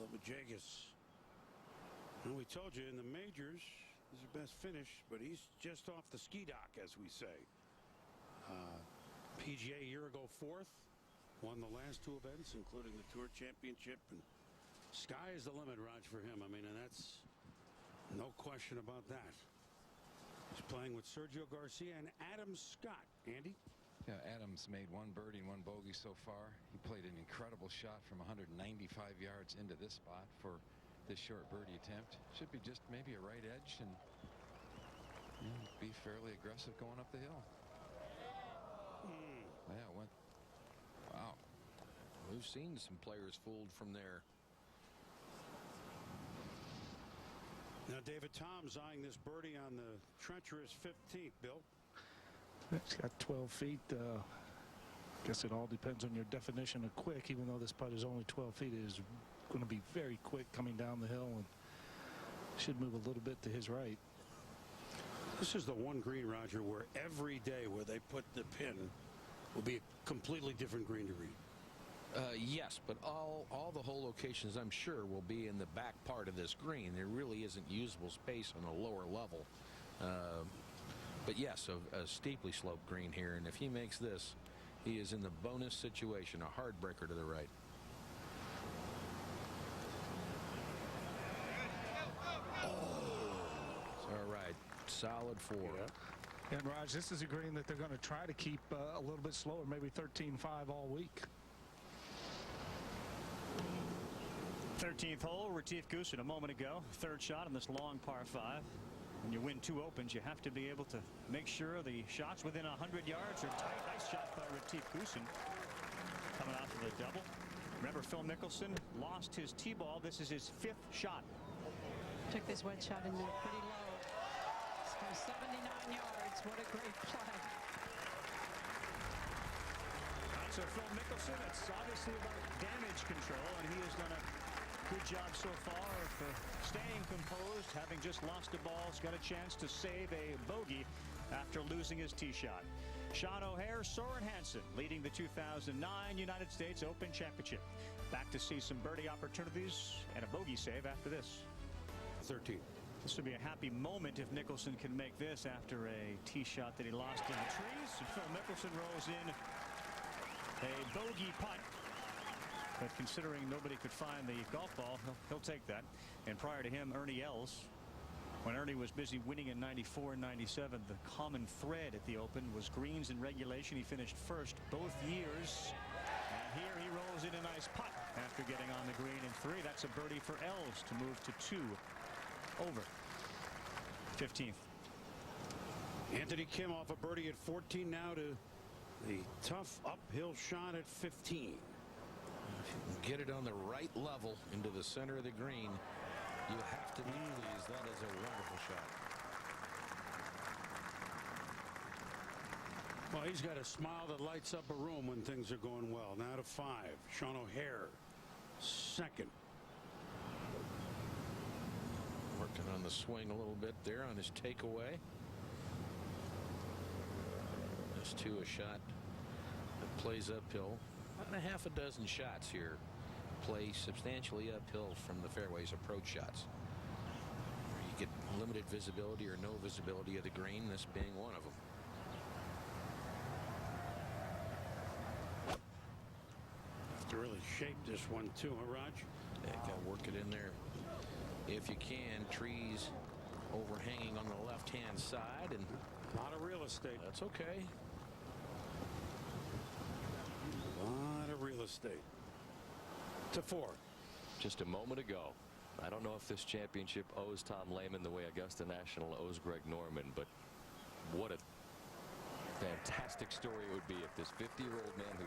Bajegas. And we told you in the majors, his best finish, but he's just off the ski dock, as we say. PGA a year ago 4th. Won the last 2 events, including the Tour Championship. And sky is the limit, Raj, for him. I mean, and that's no question about that. He's playing with Sergio Garcia and Adam Scott. Andy? Yeah, Adams made 1 birdie and 1 bogey so far. He played an incredible shot from 195 yards into this spot for this short birdie attempt. Should be just maybe a right edge and be fairly aggressive going up the hill. Yeah, went. Wow. We've seen some players fooled from there. Now David Tom's eyeing this birdie on the treacherous 15th. Bill? It's got 12 feet. Guess it all depends on your definition of quick. Even though this putt is only 12 feet, it is going to be very quick coming down the hill and should move a little bit to his right. This is the one green, Roger, where every day where they put the pin will be a completely different green to read. Yes, but all the hole locations, I'm sure, will be in the back part of this green. There really isn't usable space on a lower level. But yes, a steeply sloped green here, and if he makes this, he is in the bonus situation, a hard breaker to the right. Oh, all right, solid 4. Yeah. And Raj, this is a green that they're going to try to keep a little bit slower, maybe 13-5 all week. 13th hole, Retief Goosen a moment ago. 3rd shot on this long par 5. When you win 2 opens, you have to be able to make sure the shots within 100 yards are tight. Nice shot by Retief Goosen coming out of the double. Remember, Phil Mickelson lost his tee ball. This is his 5th shot. Took this wedge shot in there pretty low. It's for 79 yards. What a great play. So Phil Mickelson, it's obviously about damage control, and he has done a good job so far of staying composed, having just lost a ball. He's got a chance to save a bogey after losing his tee shot. Sean O'Hare, Soren Hansen leading the 2009 United States Open Championship. Back to see some birdie opportunities and a bogey save after this. 13. This would be a happy moment if Mickelson can make this after a tee shot that he lost in the trees. Phil Mickelson rolls in a bogey putt. But considering nobody could find the golf ball, he'll take that. And prior to him, Ernie Els. When Ernie was busy winning in 94 and 97, the common thread at the Open was greens in regulation. He finished first both years. And here he He rolls in a nice putt after getting on the green in 3. That's a birdie for Els to move to 2 over. 15th. Anthony Kim off a birdie at 14 now to the tough uphill shot at 15. If you can get it on the right level into the center of the green, you have to be pleased. That is a wonderful shot. Well, he's got a smile that lights up a room when things are going well. Now to 5. Sean O'Hare, second. Working on the swing a little bit there on his takeaway. This too a shot that plays uphill. About a half a dozen shots here play substantially uphill from the fairways, approach shots. You get limited visibility or no visibility of the green, this being one of them. Have to really shape this one too, huh, Raj? Yeah, got to work it in there if you can. Trees overhanging on the left-hand side, and a lot of real estate. That's okay. A lot of real estate. To 4. Just a moment ago, I don't know if this championship owes Tom Lehman the way Augusta National owes Greg Norman, but what a fantastic story it would be if this 50-year-old man who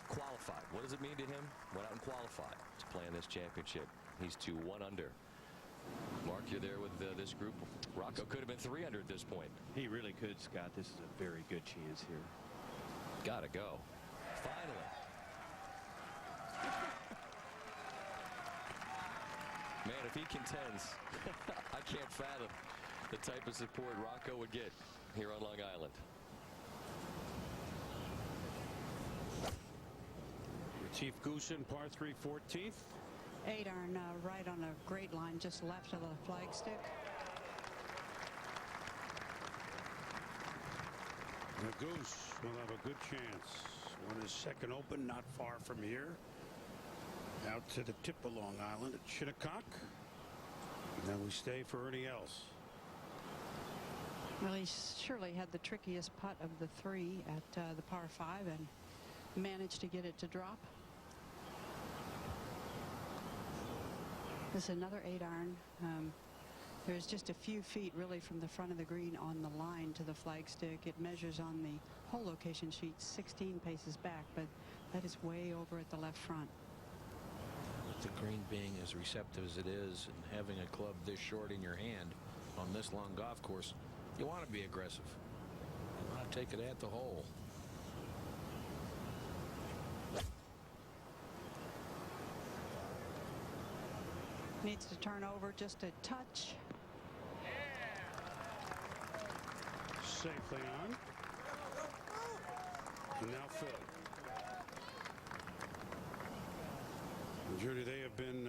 qualified, what does it mean to him? Went out and qualified to play in this championship. He's 2-1 under. Mark, you're there with this group. Rocco could have been 3 under at this point. He really could, Scott. This is a very good chance here. Gotta go. Finally. Man, if he contends, I can't fathom the type of support Rocco would get here on Long Island. Chief Goosen, par 3, 14th. 8-iron right on a great line, just left of the flagstick. The Goose will have a good chance. Won his second Open not far from here. Out to the tip of Long Island at Shinnecock. And then we stay for Ernie Els. Well, he surely had the trickiest putt of the 3 at the par 5 and managed to get it to drop. This is another 8-iron. There's just a few feet really from the front of the green on the line to the flagstick. It measures on the hole location sheet 16 paces back, but that is way over at the left front. With the green being as receptive as it is and having a club this short in your hand on this long golf course, you want to be aggressive. You want to take it at the hole. Needs to turn over just a touch. Safely on. And now Phil. And Judy, they have been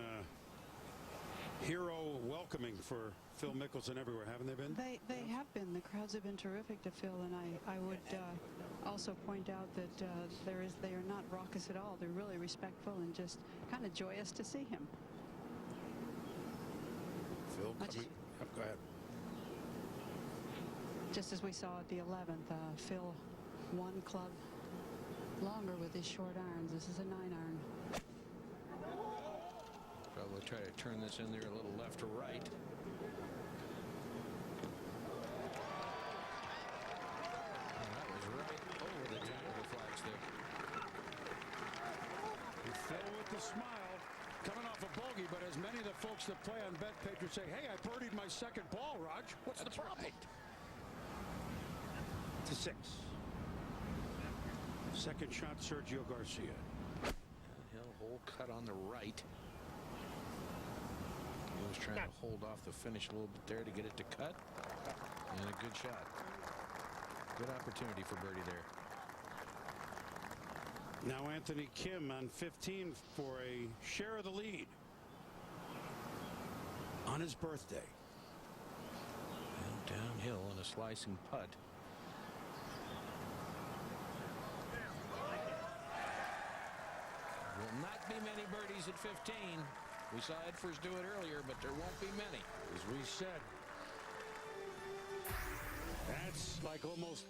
hero welcoming for Phil Mickelson everywhere, haven't they been? They have been. The crowds have been terrific to Phil, and I would also point out that they are not raucous at all. They're really respectful and just kind of joyous to see him. Phil coming. Go ahead. Just as we saw at the 11th, Phil one club longer with his short irons. This is a 9-iron. Probably try to turn this in there a little left or right. And that was right over the top of the flagstick. Phil with the smile, coming off a bogey, but as many of the folks that play on Bet Patriots say, hey, I birdied my second ball, Raj. What's the problem? Right. To 6. Second shot, Sergio Garcia. Hill hole cut on the right. He was trying to hold off the finish a little bit there to get it to cut. And a good shot. Good opportunity for birdie there. Now Anthony Kim on 15 for a share of the lead on his birthday. And downhill on a slicing putt. Will not be many birdies at 15. We saw Edfors do it earlier, but there won't be many. As we said, that's like almost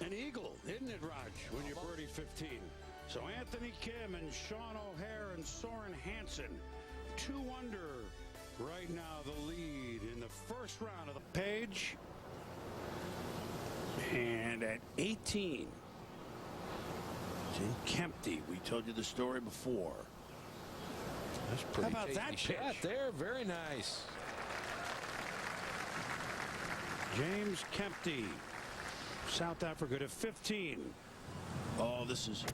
an eagle, isn't it, Raj, when you birdie 15? So Anthony Kim and Sean O'Hare and Soren Hansen, 2 under right now, the lead in the first round of the page. And at 18, Jim Kempty, we told you the story before. That's pretty. How about that shot pitch? there? Very nice. James Kempty, South Africa to 15. Oh, this is,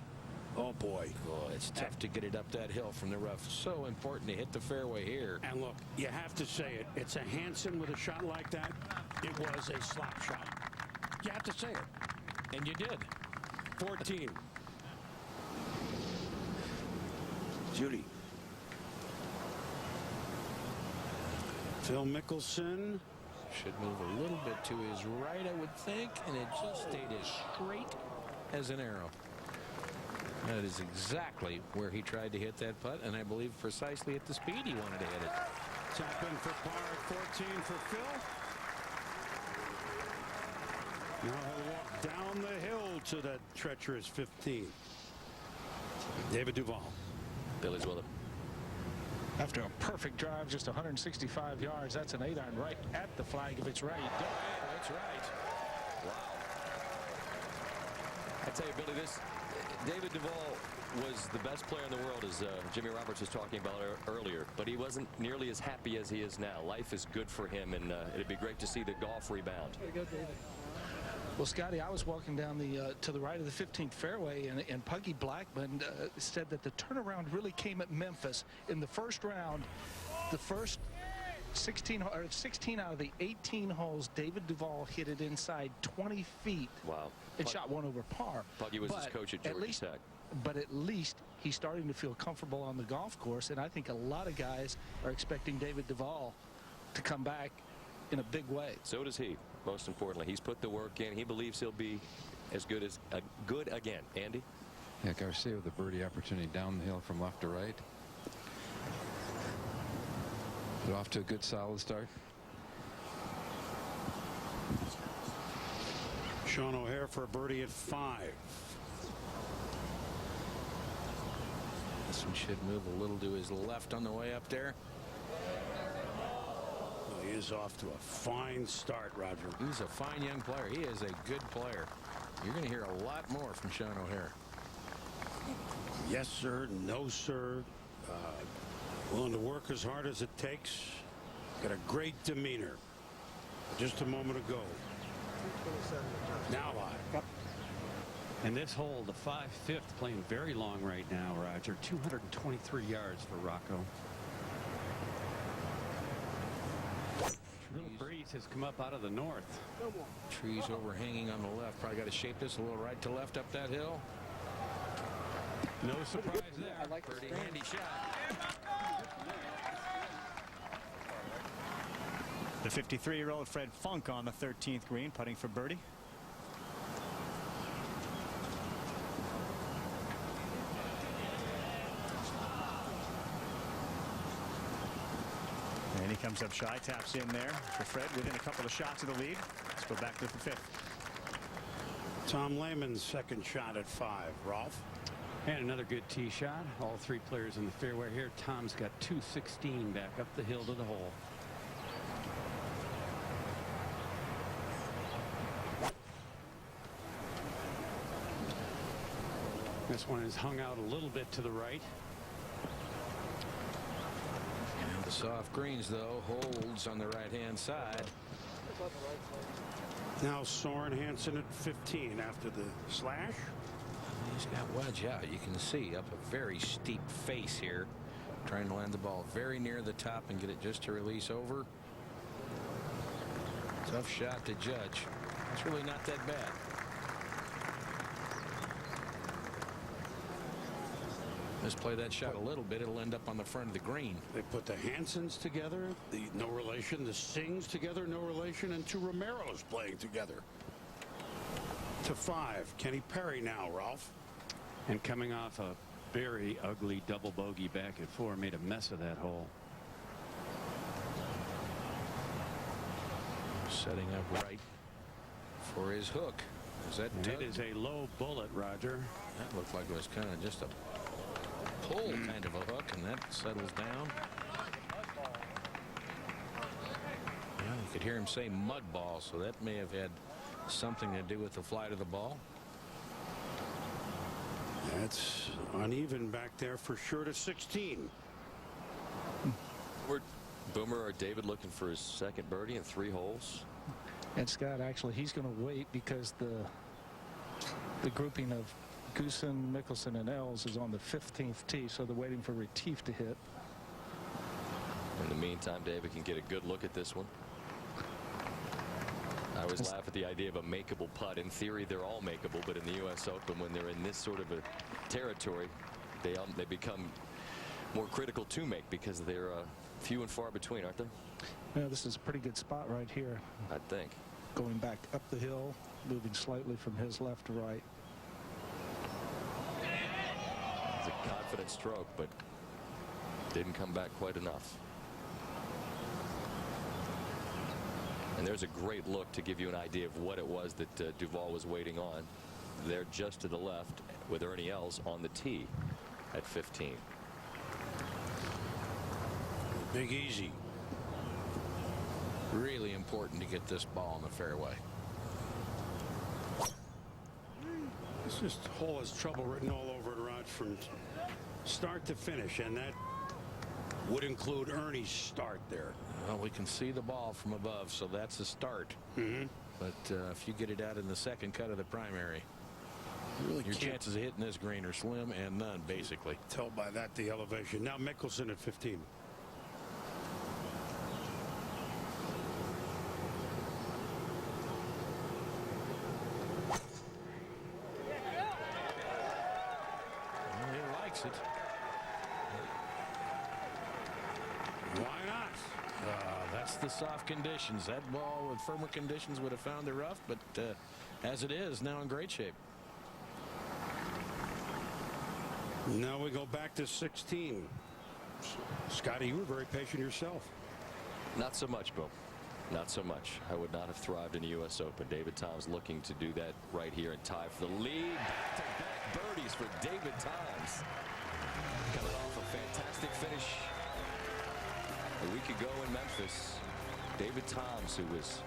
oh boy. Oh, it's tough to get it up that hill from the rough. So important to hit the fairway here. And look, you have to say it. It's a Hansen with a shot like that. It was a slap shot. You have to say it. And you did. 14. Judy. Phil Mickelson. Should move a little bit to his right, I would think, and it just stayed as straight as an arrow. That is exactly where he tried to hit that putt, and I believe precisely at the speed he wanted to hit it. Tap in for par at 14 for Phil. Now he'll walk down the hill to that treacherous 15. David Duval. Billy's with him. After a perfect drive, just 165 yards, that's an 8-iron right at the flag if it's right. That's right. Wow. I tell you, Billy, David Duval was the best player in the world, as Jimmy Roberts was talking about earlier, but he wasn't nearly as happy as he is now. Life is good for him, and it'd be great to see the golf rebound. There you go, David. Well, Scotty, I was walking down to the right of the 15th fairway, and Puggy Blackman said that the turnaround really came at Memphis in the first round. The first 16 out of the 18 holes, David Duval hit it inside 20 feet. Wow. And shot 1 over par. Puggy was his coach at Georgia Tech. But at least he's starting to feel comfortable on the golf course, and I think a lot of guys are expecting David Duval to come back in a big way. So does he. Most importantly, he's put the work in. He believes he'll be as good again. Andy? Yeah, Garcia with a birdie opportunity down the hill from left to right. But off to a good solid start. Sean O'Hare for a birdie at 5. This one should move a little to his left on the way up there. Well, he is off to a fine start, Roger. He's a fine young player. He is a good player. You're going to hear a lot more from Sean O'Hare. Yes, sir. No, sir. Willing to work as hard as it takes. Got a great demeanor. Just a moment ago. Now live. And this hole, the 5/5, playing very long right now, Roger. 223 yards for Rocco. Little breeze has come up out of the north. Trees overhanging on the left. Probably got to shape this a little right to left up that hill. No surprise there. I like pretty handy shot. The 53-year-old Fred Funk on the 13th green, putting for birdie. And he comes up shy, taps in there for Fred within a couple of shots of the lead. Let's go back to the 5th. Tom Lehman's second shot at 5. Rolf? And another good tee shot. All 3 players in the fairway here. Tom's got 216 back up the hill to the hole. This one is hung out a little bit to the right. And the soft greens, though, holds on the right-hand side. Now Soren Hansen at 15 after the slash. He's got wedge out. You can see up a very steep face here. Trying to land the ball very near the top and get it just to release over. Tough shot to judge. It's really not that bad. Misplay that shot a little bit. It'll end up on the front of the green. They put the Hansens together, the no relation, the Sings together, no relation, and 2 Romeros playing together. To 5. Kenny Perry now, Ralph. And coming off a very ugly double bogey back at 4, made a mess of that hole. Setting up right for his hook. Is that It is a low bullet, Roger. That looked like it was kind of just a pull kind of a hook, and that settles down. Yeah, you could hear him say mud ball, so that may have had something to do with the flight of the ball. That's uneven back there for sure to 16. We're Boomer or David looking for his second birdie in 3 holes. And Scott, actually, he's going to wait because the grouping of Goosen, Mickelson, and Els is on the 15th tee, so they're waiting for Retief to hit. In the meantime, David can get a good look at this one. I always laugh at the idea of a makeable putt. In theory, they're all makeable, but in the U.S. Open, when they're in this sort of a territory, they become more critical to make because they're few and far between, aren't they? Yeah, this is a pretty good spot right here. I think. Going back up the hill, moving slightly from his left to right. It's a confident stroke, but didn't come back quite enough. And there's a great look to give you an idea of what it was that Duval was waiting on. There just to the left with Ernie Els on the tee at 15. Big easy. Really important to get this ball in the fairway. This hole has trouble written all over it, Rod, from start to finish, and that would include Ernie's start there. Well, we can see the ball from above, so that's a start. But if you get it out in the second cut of the primary, really your chances of hitting this green are slim and none, basically. Tell by that the elevation. Now Mickelson at 15. He likes it. Why not? That's the soft conditions. That ball with firmer conditions would have found the rough, but as it is, now in great shape. Now we go back to 16. Scotty, you were very patient yourself. Not so much, Bill. Not so much. I would not have thrived in the U.S. Open. David Toms looking to do that right here and tie for the lead. Back-to-back birdies for David Toms. Coming off a fantastic finish a week ago in Memphis. David Toms, who was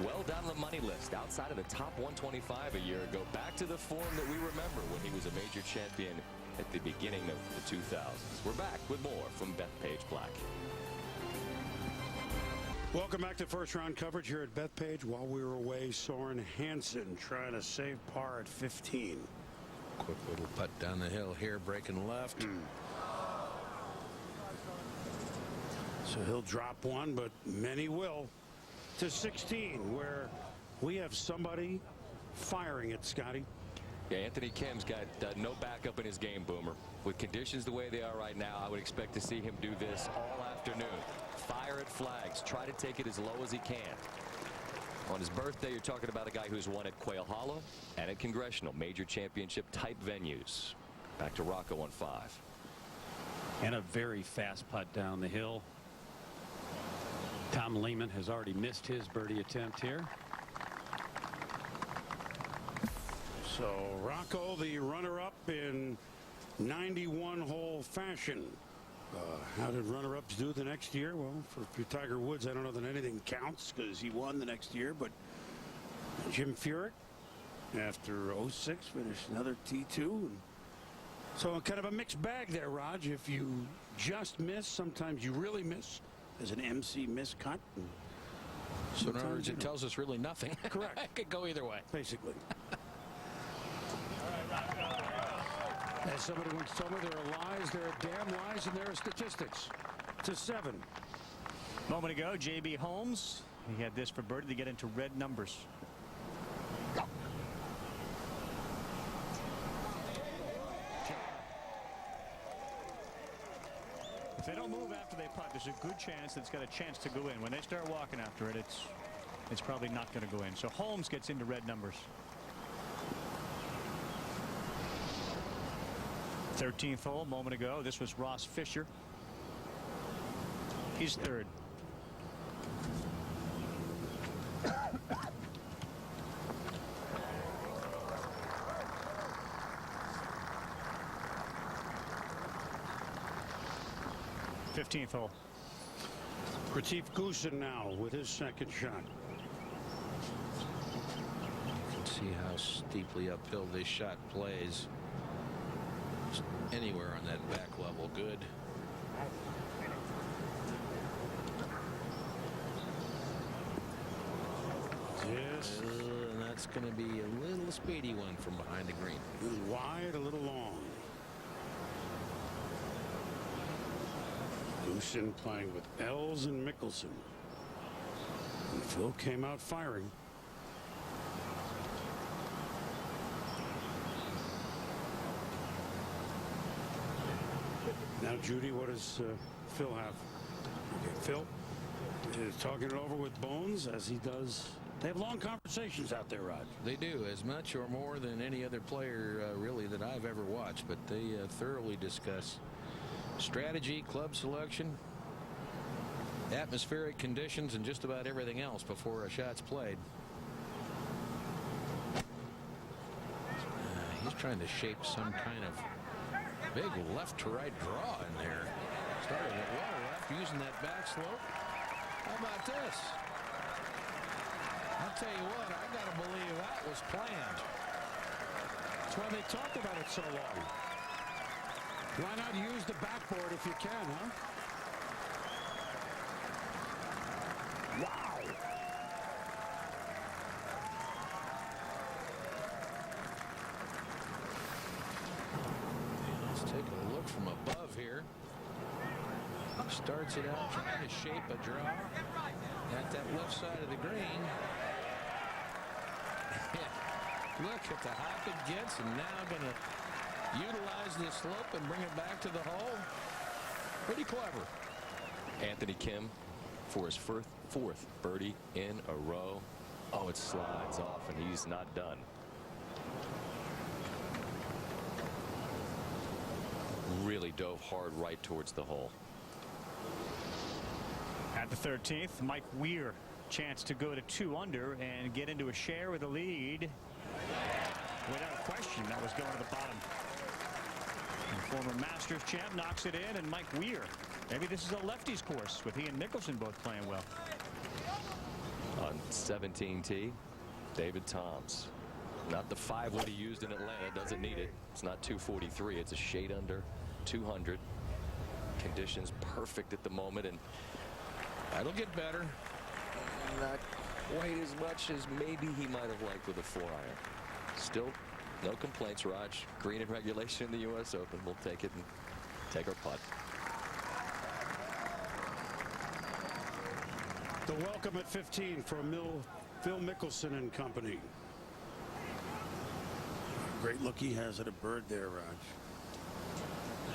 well down the money list, outside of the top 125 a year ago, back to the form that we remember when he was a major champion at the beginning of the 2000s. We're back with more from Bethpage Black. Welcome back to first round coverage here at Bethpage. While we were away, Soren Hansen trying to save par at 15. Quick little putt down the hill here, breaking left. So he'll drop one, but many will. To 16, where we have somebody firing it, Scotty. Yeah, Anthony Kim's got no backup in his game, Boomer. With conditions the way they are right now, I would expect to see him do this all afternoon. Fire at flags. Try to take it as low as he can. On his birthday, you're talking about a guy who's won at Quail Hollow and at Congressional, major championship type venues. Back to Rocco on 5. And a very fast putt down the hill. Tom Lehman has already missed his birdie attempt here. So Rocco, the runner-up in 91-hole fashion. How did runner-ups do the next year? Well, for Tiger Woods, I don't know that anything counts because he won the next year. But Jim Furyk, after 06, finished another T2. And so kind of a mixed bag there, Raj. If you just miss, sometimes you really miss. As an MC miscut. So in other words, it tells us really nothing. Correct. It could go either way. Basically. As somebody once told me, there are lies, there are damn lies, and there are statistics. To 7. Moment ago, J.B. Holmes. He had this for birdie to get into red numbers. If they don't move after they putt, there's a good chance that it's got a chance to go in. When they start walking after it, it's probably not going to go in. So Holmes gets into red numbers. 13th hole, a moment ago. This was Ross Fisher. He's third. 15th hole. Retief Goosen now with his second shot. See how steeply uphill this shot plays. Just anywhere on that back level, good. Yes. And that's going to be a little speedy one from behind the green. A little wide, a little long. Goosen playing with Els and Mickelson. And Phil came out firing. Now, Judy, what does Phil have? Okay, Phil is talking it over with Bones, as he does. They have long conversations out there, Rod. They do, as much or more than any other player really that I've ever watched, but they thoroughly discuss strategy, club selection, atmospheric conditions, and just about everything else before a shot's played. He's trying to shape some kind of big left to right draw in there. Started it well left, using that back slope. How about this? I'll tell you what, I gotta believe that was planned. That's why they talked about it so long. Why not use the backboard if you can, huh? Wow. Let's take a look from above here. Starts it out trying to shape a draw at that left side of the green. Look at the hop it gets, and now going to utilize this slope and bring it back to the hole. Pretty clever. Anthony Kim for his fourth birdie in a row. Oh, it slides off, and he's not done. Really dove hard right towards the hole. At the 13th, Mike Weir, chance to go to 2 under and get into a share with the lead. Without question, that was going to the bottom. And former Masters champ knocks it in, and Mike Weir. Maybe this is a lefties course with he and Mickelson both playing well. On 17T, David Toms. Not the 5 wood he used in Atlanta. Doesn't need it. It's not 243. It's a shade under 200. Conditions perfect at the moment, and that'll get better. Not quite as much as maybe he might have liked with a 4-iron. Still, no complaints, Raj. Green in regulation in the U.S. Open. We'll take it and take our putt. The welcome at 15 from Phil Mickelson and company. Great look he has at a bird there, Raj.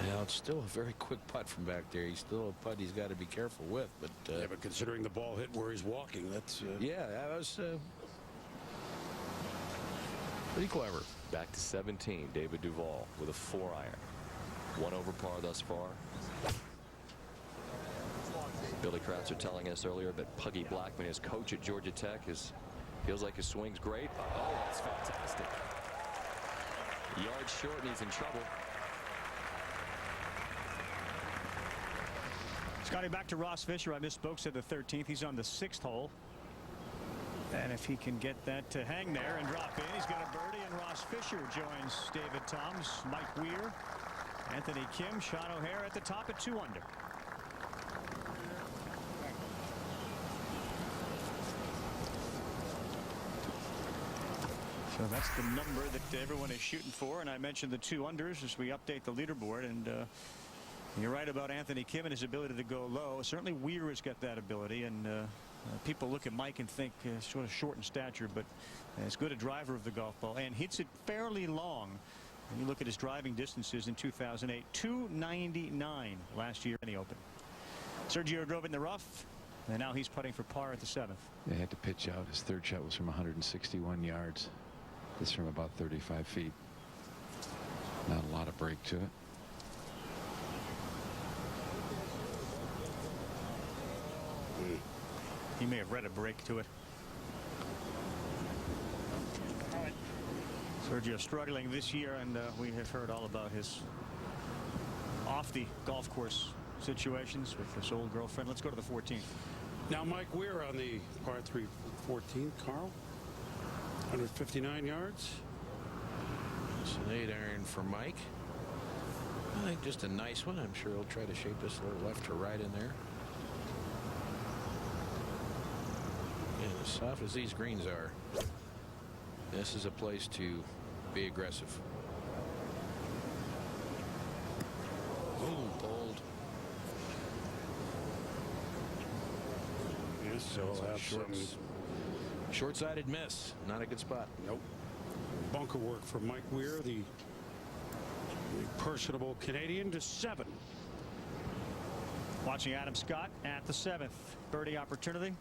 Yeah, it's still a very quick putt from back there. He's still a putt he's got to be careful with. But yeah, but considering the ball hit where he's walking, that's yeah, that was pretty clever. Back to 17. David Duval with a 4-iron. 1 over par thus far. Billy Kratzer telling us earlier that Puggy Blackman, his coach at Georgia Tech, feels like his swing's great. Oh, that's fantastic. Yard short, and he's in trouble. Scotty, back to Ross Fisher. I misspoke, said the 13th. He's on the 6th hole. And if he can get that to hang there and drop in, he's got a birdie, and Ross Fisher joins David Toms, Mike Weir, Anthony Kim, Sean O'Hare at the top at 2 under. So that's the number that everyone is shooting for, and I mentioned the 2 unders as we update the leaderboard. And you're right about Anthony Kim and his ability to go low. Certainly Weir has got that ability, and people look at Mike and think sort of short in stature, but as good a driver of the golf ball and hits it fairly long. And you look at his driving distances in 2008, 299 last year in the Open. Sergio drove it in the rough, and now he's putting for par at the 7th. They had to pitch out. His 3rd shot was from 161 yards. This from about 35 feet. Not a lot of break to it. He may have read a break to it. Sergio struggling this year, and we have heard all about his off the golf course situations with this old girlfriend. Let's go to the 14th. Now Mike Weir on the par 3 14th. Carl, 159 yards. It's an 8-iron for Mike. I think just a nice one. I'm sure he'll try to shape this a little left or right in there. And as soft as these greens are, this is a place to be aggressive. Ooh, pulled. Yes, so That's a short-sided miss. Not a good spot. Nope. Bunker work for Mike Weir, the personable Canadian, to 7. Watching Adam Scott at the 7th. Birdie opportunity.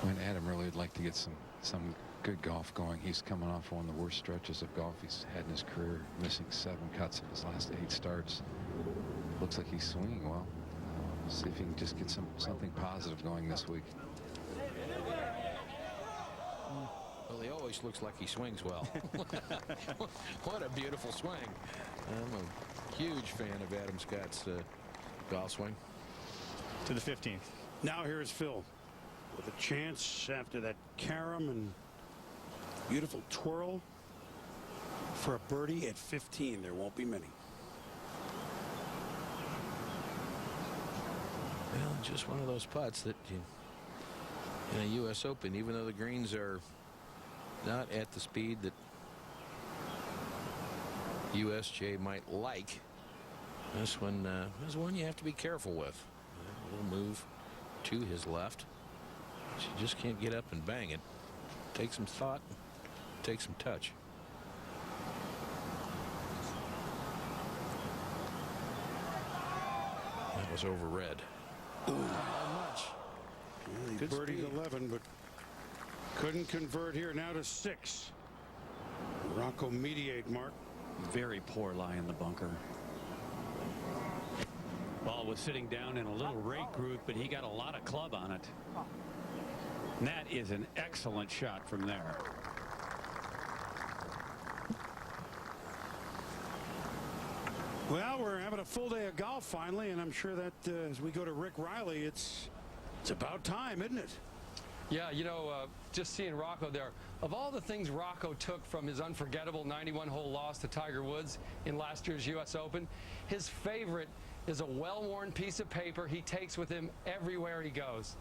When Adam really would like to get some good golf going. He's coming off one of the worst stretches of golf he's had in his career, missing 7 cuts in his last 8 starts. Looks like he's swinging well. See if he can just get something positive going this week. Well, he always looks like he swings well. What a beautiful swing. I'm a huge fan of Adam Scott's golf swing. To the 15th. Now here's Phil with a chance after that carom and beautiful twirl for a birdie at 15. There won't be many. Well, just one of those putts that in a U.S. Open, even though the greens are not at the speed that USJ might like, this one is one you have to be careful with. A little move to his left. You just can't get up and bang it. Take some thought, take some touch. That was overread. Ooh, not much. Well, he birdied 11, but couldn't convert here. Now to 6. Rocco mediate, Mark. Very poor lie in the bunker. Ball was sitting down in a little rake groove, but he got a lot of club on it. And that is an excellent shot from there. Well, we're having a full day of golf finally, and I'm sure that as we go to Rick Riley, it's about time, isn't it? Yeah, you know, just seeing Rocco there. Of all the things Rocco took from his unforgettable 91-hole loss to Tiger Woods in last year's U.S. Open, his favorite is a well-worn piece of paper he takes with him everywhere he goes.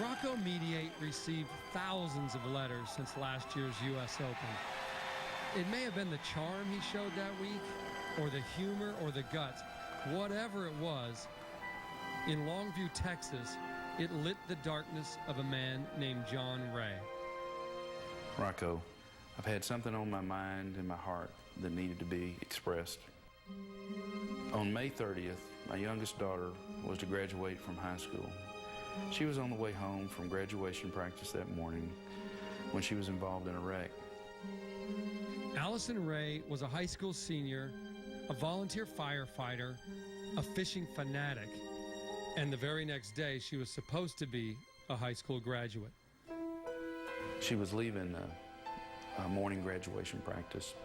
Rocco Mediate received thousands of letters since last year's U.S. Open. It may have been the charm he showed that week, or the humor, or the guts. Whatever it was, in Longview, Texas, it lit the darkness of a man named John Ray. Rocco, I've had something on my mind and my heart that needed to be expressed. On May 30th, my youngest daughter was to graduate from high school. She was on the way home from graduation practice that morning when she was involved in a wreck. Allison Ray was a high school senior, a volunteer firefighter, a fishing fanatic, and the very next day she was supposed to be a high school graduate. She was leaving a morning graduation practice,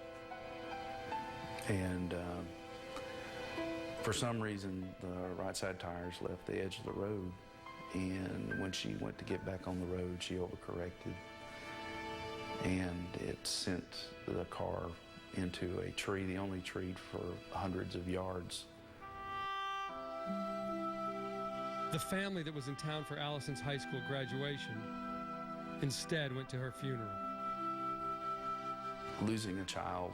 and for some reason the right side tires left the edge of the road, and when she went to get back on the road she overcorrected, and it sent the car into a tree, the only tree for hundreds of yards. The family that was in town for Allison's high school graduation instead went to her funeral. Losing a child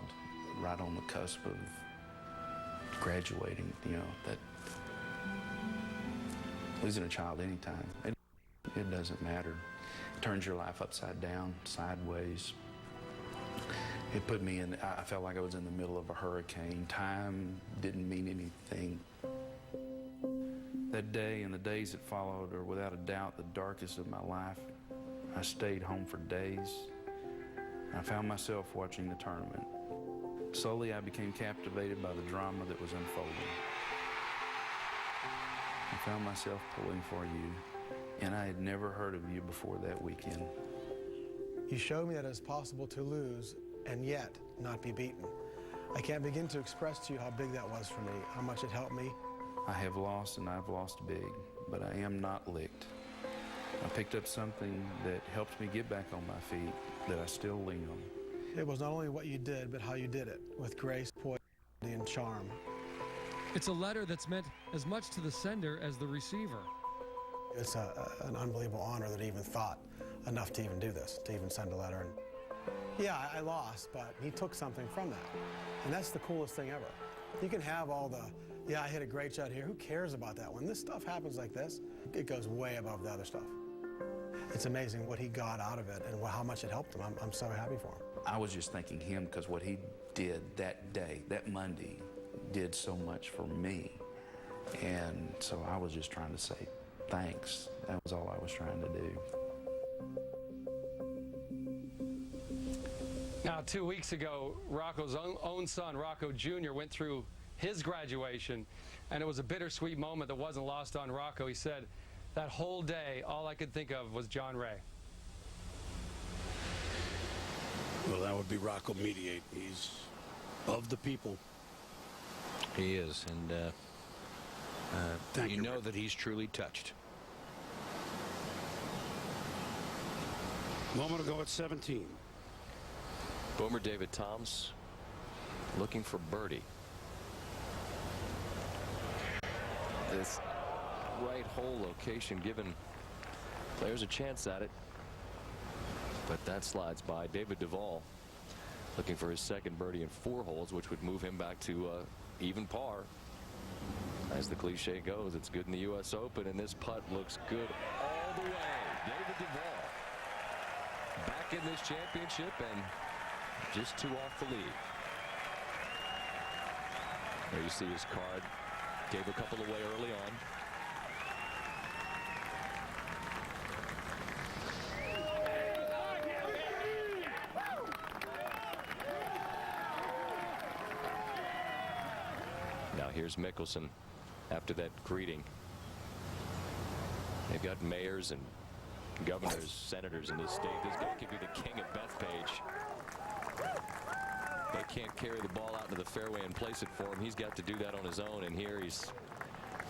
right on the cusp of graduating, you know, that losing a child anytime, it doesn't matter. It turns your life upside down, sideways. It put me in, I felt like I was in the middle of a hurricane. Time didn't mean anything. That day and the days that followed are without a doubt the darkest of my life. I stayed home for days. I found myself watching the tournament. Slowly I became captivated by the drama that was unfolding. I found myself pulling for you, and I had never heard of you before that weekend. You showed me that it's possible to lose and yet not be beaten. I can't begin to express to you how big that was for me, how much it helped me. I have lost, and I've lost big, but I am not licked. I picked up something that helped me get back on my feet that I still lean on. It was not only what you did, but how you did it, with grace, poise, and charm. It's a letter that's meant as much to the sender as the receiver. It's an unbelievable honor that he even thought enough to even do this, to even send a letter. And yeah, I lost, but he took something from that. And that's the coolest thing ever. You can have all the, yeah, I hit a great shot here. Who cares about that? When this stuff happens like this, it goes way above the other stuff. It's amazing what he got out of it and how much it helped him. I'm so happy for him. I was just thanking him because what he did that day, that Monday, did so much for me. And so I was just trying to say thanks. That was all I was trying to do. Now, 2 weeks ago, Rocco's own son, Rocco Jr., went through his graduation, and it was a bittersweet moment that wasn't lost on Rocco. He said, that whole day, all I could think of was John Ray. Well, that would be Rocco Mediate. He's of the people. He is, and you know that he's truly touched. Moment ago at 17. Boomer David Toms looking for birdie. This right hole location giving players a chance at it, but that slides by. David Duval looking for his second birdie in 4 holes, which would move him back to even par. As the cliche goes, it's good in the U.S. Open, and this putt looks good all the way. David Duval back in this championship and just 2 off the lead. There you see his card. Gave a couple away early on. Now here's Mickelson after that greeting. They've got mayors and governors, senators in this state. This guy could be the king of Bethpage. They can't carry the ball out into the fairway and place it for him. He's got to do that on his own, and here he's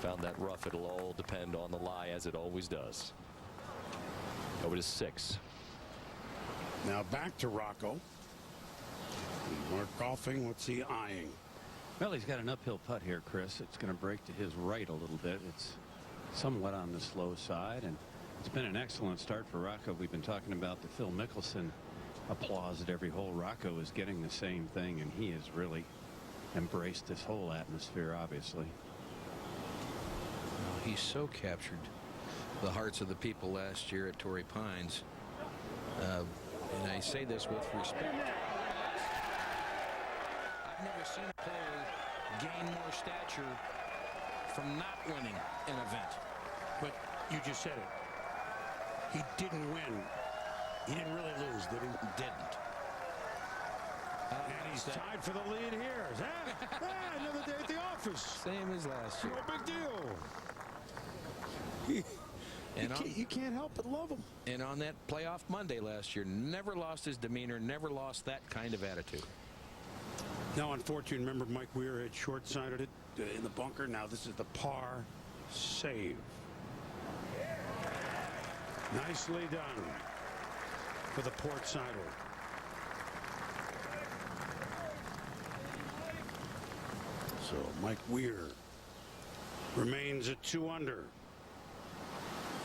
found that rough. It'll all depend on the lie, as it always does. Over to 6. Now back to Rocco. More golfing. What's he eyeing? Well, he's got an uphill putt here, Chris. It's going to break to his right a little bit. It's somewhat on the slow side, and it's been an excellent start for Rocco. We've been talking about the Phil Mickelson applause at every hole. Rocco is getting the same thing, and he has really embraced this whole atmosphere, obviously. Well, he's so captured the hearts of the people last year at Torrey Pines. And I say this with respect. I've never seen a player gain more stature from not winning an event. But you just said it. He didn't win. He didn't really lose, did he? Didn't. And he's tied for the lead here. Another day at the office. Same as last year. No big deal. You can't help but love him. And on that playoff Monday last year, never lost his demeanor, never lost that kind of attitude. Now, unfortunately, remember Mike Weir had short-sided it in the bunker. Now this is the par save. Nicely done for the port sider. So Mike Weir remains at 2 under.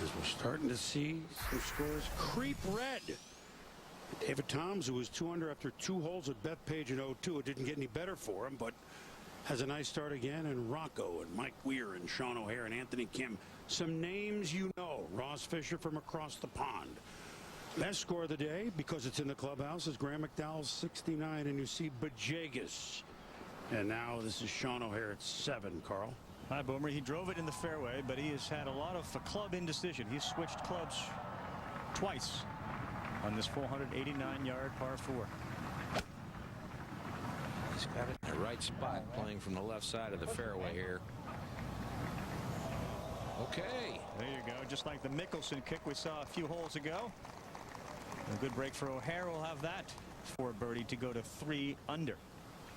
As we're starting to see some scores creep red. David Toms, who was 2 under after 2 holes at Bethpage in 02, it didn't get any better for him, but has a nice start again. And Rocco and Mike Weir and Sean O'Hare and Anthony Kim, some names you know. Ross Fisher from across the pond. Best score of the day, because it's in the clubhouse, is Graham McDowell's 69, and you see Bajagus. And now this is Sean O'Hare at 7, Carl. Hi, Boomer. He drove it in the fairway, but he has had a lot of club indecision. He's switched clubs twice on this 489-yard par 4. He's got it in the right spot, playing from the left side of the fairway here. Okay. There you go. Just like the Mickelson kick we saw a few holes ago. A good break for O'Hare. Will have that for birdie to go to 3 under.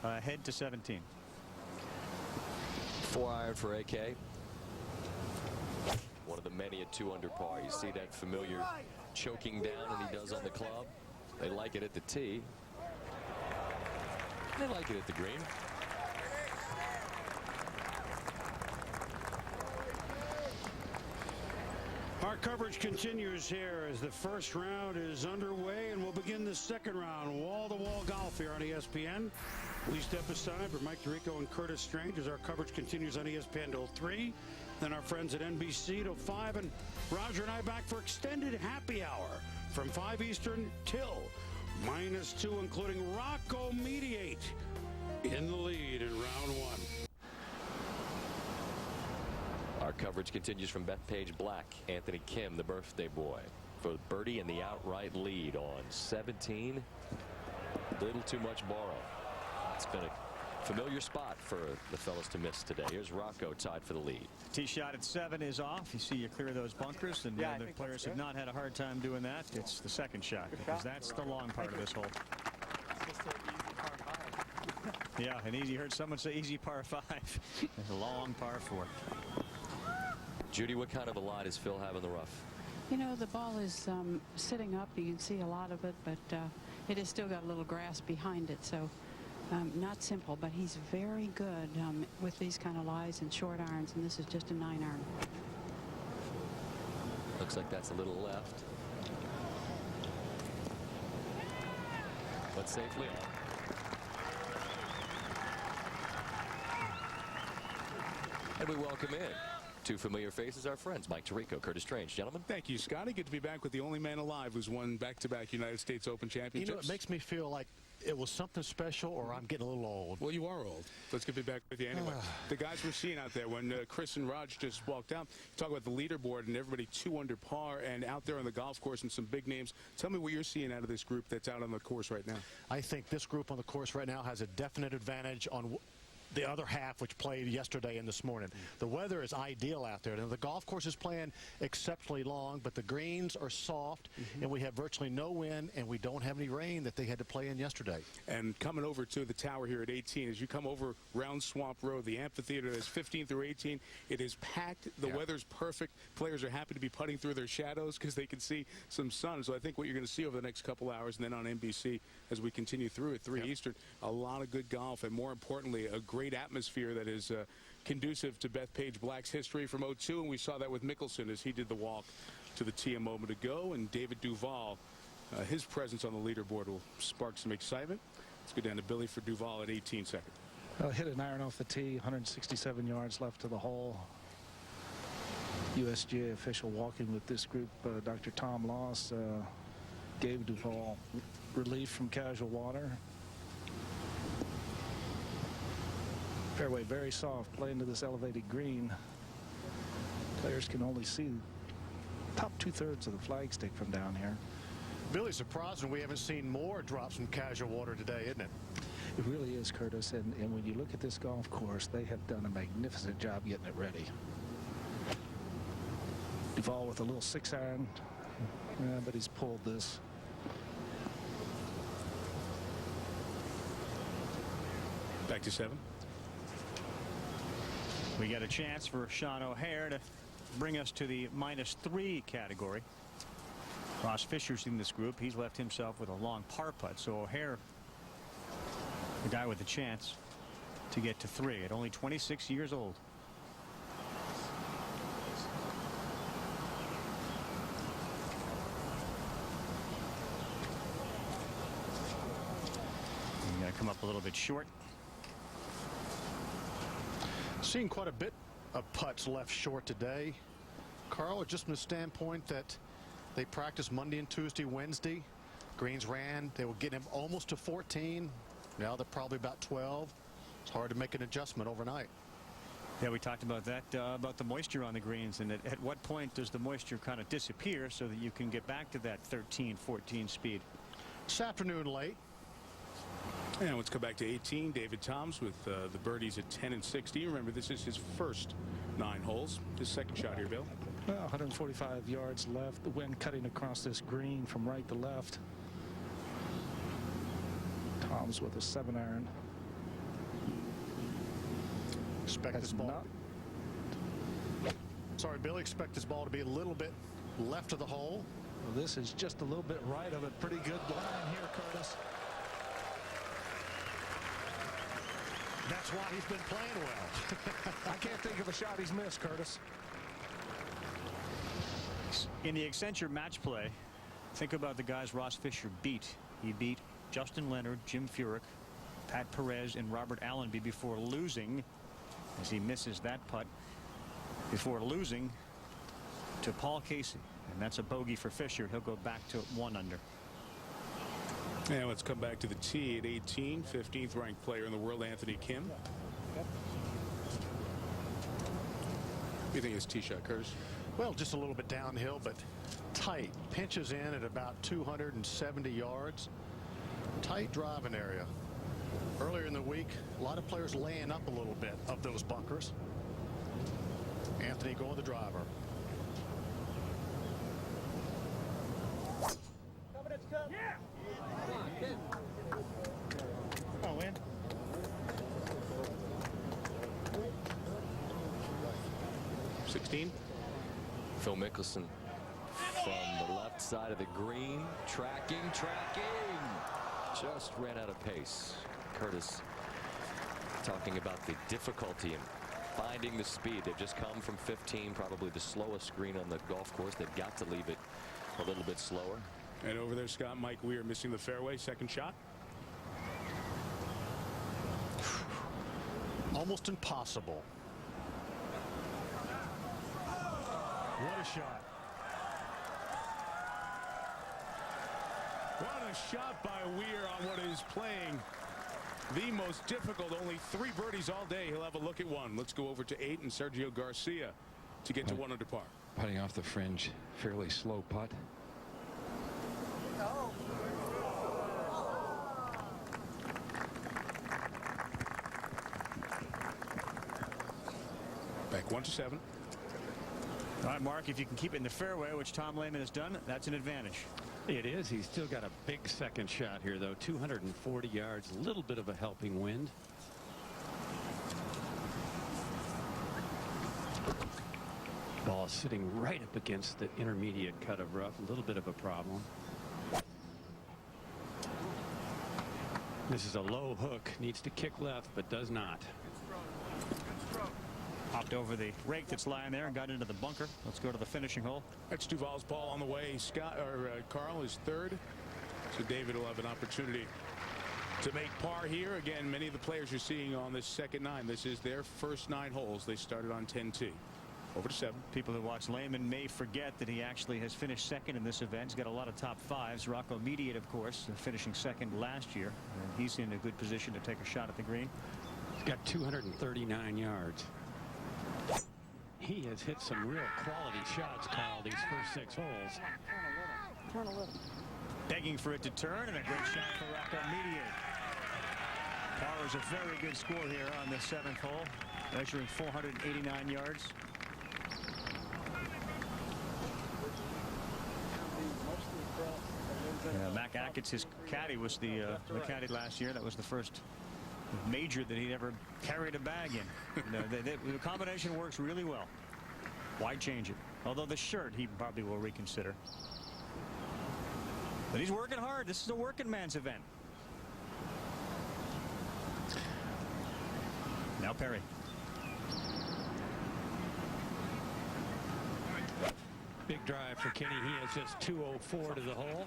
Head to 17. 4-iron for AK. One of the many at 2 under par. You see that familiar choking down that he does on the club. They like it at the tee. They like it at the green. Our coverage continues here as the first round is underway, and we'll begin the second round. Wall-to-wall golf here on ESPN. We step aside for Mike Tirico and Curtis Strange as our coverage continues on ESPN till 3. Then our friends at NBC till 5, and Roger and I back for extended happy hour from 5 Eastern till -2, including Rocco Mediate in the lead in round 1. Our coverage continues from Bethpage Black. Anthony Kim, the birthday boy, for birdie and the outright lead on 17. Little too much borrow. It's been a familiar spot for the fellas to miss today. Here's Rocco tied for the lead. Tee shot at 7 is off. You see you clear those bunkers, and the players have not had a hard time doing that. It's the second shot, because that's the long part of this hole. Yeah, and easy. Heard someone say easy par 5. It's a long par 4. Judy, what kind of a lie does Phil have in the rough? You know, the ball is sitting up. You can see a lot of it, but it has still got a little grass behind it. So not simple, but he's very good with these kind of lies and short irons, and this is just a 9-iron. Looks like that's a little left. But safely on. And we welcome in 2 familiar faces, our friends, Mike Tirico, Curtis Strange. Gentlemen. Thank you, Scotty. Good to be back with the only man alive who's won back-to-back United States Open championships. You know, it makes me feel like it was something special, or I'm getting a little old. Well, you are old. Let's get back with you anyway. The guys we're seeing out there, when Chris and Raj just walked out, talk about the leaderboard and everybody 2 under par and out there on the golf course and some big names. Tell me what you're seeing out of this group that's out on the course right now. I think this group on the course right now has a definite advantage on the other half, which played yesterday and this morning. The weather is ideal out there. And the golf course is playing exceptionally long, but the greens are soft, and we have virtually no wind, and we don't have any rain that they had to play in yesterday. And coming over to the tower here at 18, as you come over Round Swamp Road, the amphitheater that's 15 through 18, it is packed. The weather's perfect. Players are happy to be putting through their shadows because they can see some sun. So I think what you're going to see over the next couple hours, and then on NBC as we continue through at 3 Eastern, a lot of good golf, and more importantly, a great atmosphere that is conducive to Bethpage Black's history from '02, and we saw that with Mickelson as he did the walk to the tee a moment ago, and David Duval, his presence on the leaderboard will spark some excitement. Let's go down to Billy for Duval at 18 seconds. Hit an iron off the tee, 167 yards left to the hole. USGA official walking with this group, Dr. Tom Loss, gave Duval relief from casual water. Fairway very soft, playing to this elevated green. Players can only see top 2/3 of the flagstick from down here. Really surprising we haven't seen more drops from casual water today, isn't it? It really is, Curtis, and when you look at this golf course, they have done a magnificent job getting it ready. Duval with a little 6-iron, but he's pulled this. Back to 7. We got a chance for Sean O'Hare to bring us to the -3 category. Ross Fisher's in this group. He's left himself with a long par putt. So O'Hare, the guy with the chance to get to 3 at only 26 years old. You got to come up a little bit short. Seeing quite a bit of putts left short today. Carl, just from the standpoint that they practiced Monday and Tuesday, Wednesday. Greens ran. They were getting him almost to 14. Now they're probably about 12. It's hard to make an adjustment overnight. Yeah, we talked about that, about the moisture on the greens, and at what point does the moisture kind of disappear so that you can get back to that 13, 14 speed? This afternoon late. And let's go back to 18. David Toms with the birdies at 10 and 60. Remember, this is his first 9 holes. His second shot here, Bill. Well, 145 yards left. The wind cutting across this green from right to left. Toms with a 7-iron. Expect this ball. Sorry, Billy, expect this ball to be a little bit left of the hole. Well, this is just a little bit right of it. Pretty good line here, Curtis. That's why he's been playing well. I can't think of a shot he's missed, Curtis. In the Accenture match play, think about the guys Ross Fisher beat. He beat Justin Leonard, Jim Furyk, Pat Perez, and Robert Allenby before losing, as he misses that putt, before losing to Paul Casey. And that's a bogey for Fisher. He'll go back to 1 under. And let's come back to the tee at 18, 15th ranked player in the world, Anthony Kim. What do you think of this tee shot, Curtis? Well, just a little bit downhill, but tight. Pinches in at about 270 yards. Tight driving area. Earlier in the week, a lot of players laying up a little bit of those bunkers. Anthony going the driver. Yeah. Oh, in. Phil Mickelson from the left side of the green, tracking, just ran out of pace. Curtis talking about the difficulty in finding the speed. They've just come from 15, probably the slowest green on the golf course. They've got to leave it a little bit slower. And over there, Scott, Mike Weir missing the fairway. Second shot. Almost impossible. What a shot. What a shot by Weir on what is playing the most difficult. Only 3 birdies all day. He'll have a look at 1. Let's go over to 8 and Sergio Garcia to get to 1 under par. Putting off the fringe, fairly slow putt. Back 1 to 7. All right, Mark, if you can keep it in the fairway, which Tom Lehman has done, that's an advantage. It is. He's still got a big second shot here, though. 240 yards, a little bit of a helping wind. Ball sitting right up against the intermediate cut of rough. A little bit of a problem. This is a low hook. Needs to kick left, but does not. Hopped over the rake that's lying there and got into the bunker. Let's go to the finishing hole. That's Duval's ball on the way. Carl is third. So David will have an opportunity to make par here. Again, many of the players you're seeing on this second 9. This is their first 9 holes. They started on 10T. Over to 7. People who watch Lehman may forget that he actually has finished second in this event. He's got a lot of top 5s. Rocco Mediate, of course, finishing second last year. And he's in a good position to take a shot at the green. He's got 239 yards. He has hit some real quality shots, Carl, these first 6 holes. Turn a little. Begging for it to turn, and a great shot for Rocco Mediate. Powers a very good score here on the 7th hole, measuring 489 yards. Mac Achatz, his caddy, was the caddy last year. That was the first major that he'd ever carried a bag in. The combination works really well. Why change it? Although the shirt he probably will reconsider. But he's working hard. This is a working man's event. Now Perry. Big drive for Kenny. He has just 204 to the hole.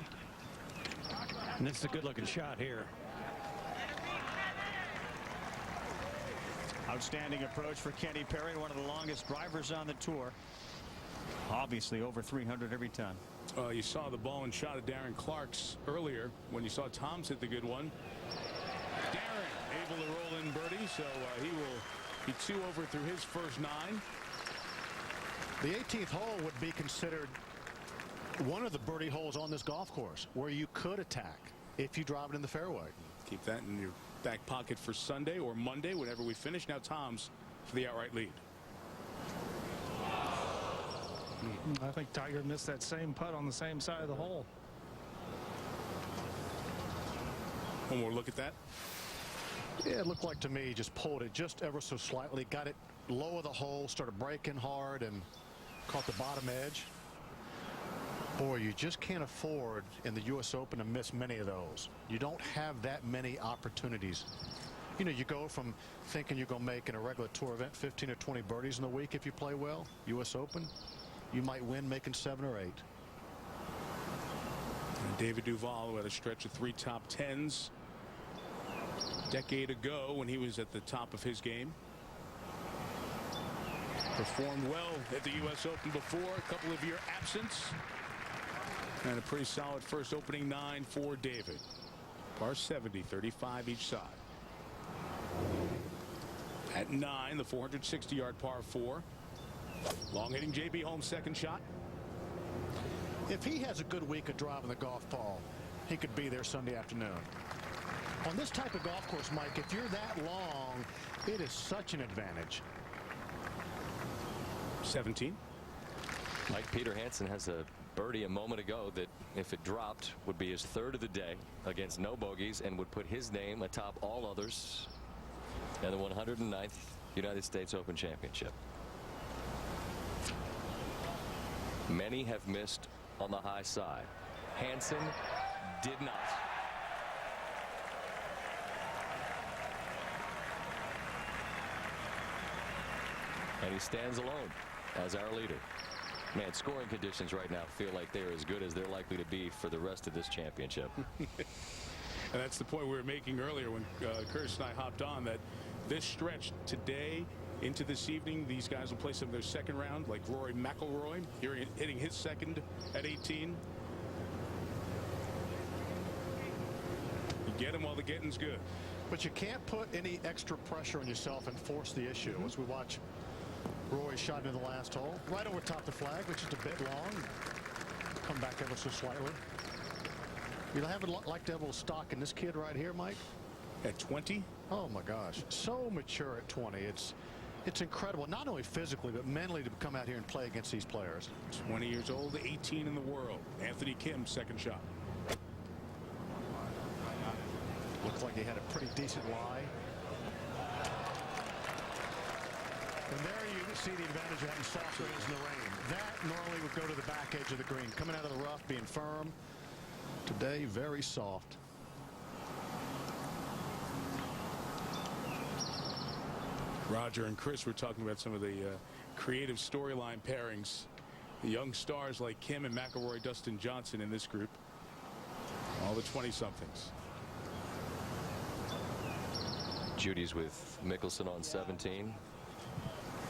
And this is a good looking shot here. Outstanding approach for Kenny Perry, one of the longest drivers on the tour. Obviously over 300 every time. You saw the ball and shot of Darren Clark's earlier when you saw Tom's hit the good one. Darren able to roll in birdie, so he will be 2 over through his first 9. The 18th hole would be considered one of the birdie holes on this golf course where you could attack if you drive it in the fairway. Keep that in your back pocket for Sunday or Monday whenever we finish. Now Tom's for the outright lead. I think Tiger missed that same putt on the same side of the hole. One more look at that. Yeah, it looked like to me he just pulled it just ever so slightly, got it low of the hole, started breaking hard, and caught the bottom edge. Boy, you just can't afford in the U.S. Open to miss many of those. You don't have that many opportunities. You know, you go from thinking you're going to make in a regular tour event 15 or 20 birdies in the week if you play well. U.S. Open, you might win making 7 or 8. And David Duval, who had a stretch of 3 top 10s a decade ago when he was at the top of his game. Performed well at the U.S. Open before, a couple of year absence. And a pretty solid first opening 9 for David. Par 70, 35 each side. At 9, the 460-yard par 4. Long hitting J.B. Holmes' second shot. If he has a good week of driving the golf ball, he could be there Sunday afternoon. On this type of golf course, Mike, if you're that long, it is such an advantage. 17. Mike Peter Hansen has a birdie a moment ago that, if it dropped, would be his 3rd of the day against no bogeys and would put his name atop all others in the 109th United States Open Championship. Many have missed on the high side. Hansen did not. And he stands alone as our leader. Man, scoring conditions right now feel like they're as good as they're likely to be for the rest of this championship. And that's the point we were making earlier when Curtis and I hopped on, that this stretch today into this evening, these guys will play some of their second round, like Rory McIlroy here hitting his second at 18. You get him while the getting's good. But you can't put any extra pressure on yourself and force the issue. As we watch Roy shot into the last hole, right over top the flag, which is a bit long. Come back ever so slightly. You'll have like to have a little stock in this kid right here, Mike. At 20? Oh my gosh, so mature at 20. It's incredible, not only physically but mentally, to come out here and play against these players. 20 years old, 18 in the world. Anthony Kim's second shot. Looks like he had a pretty decent lie. And there you see the advantage of having soft greens in the rain. That normally would go to the back edge of the green. Coming out of the rough, being firm. Today, very soft. Roger and Chris were talking about some of the creative storyline pairings. The young stars like Kim and McIlroy, Dustin Johnson in this group. All the 20-somethings. Judy's with Mickelson on 17.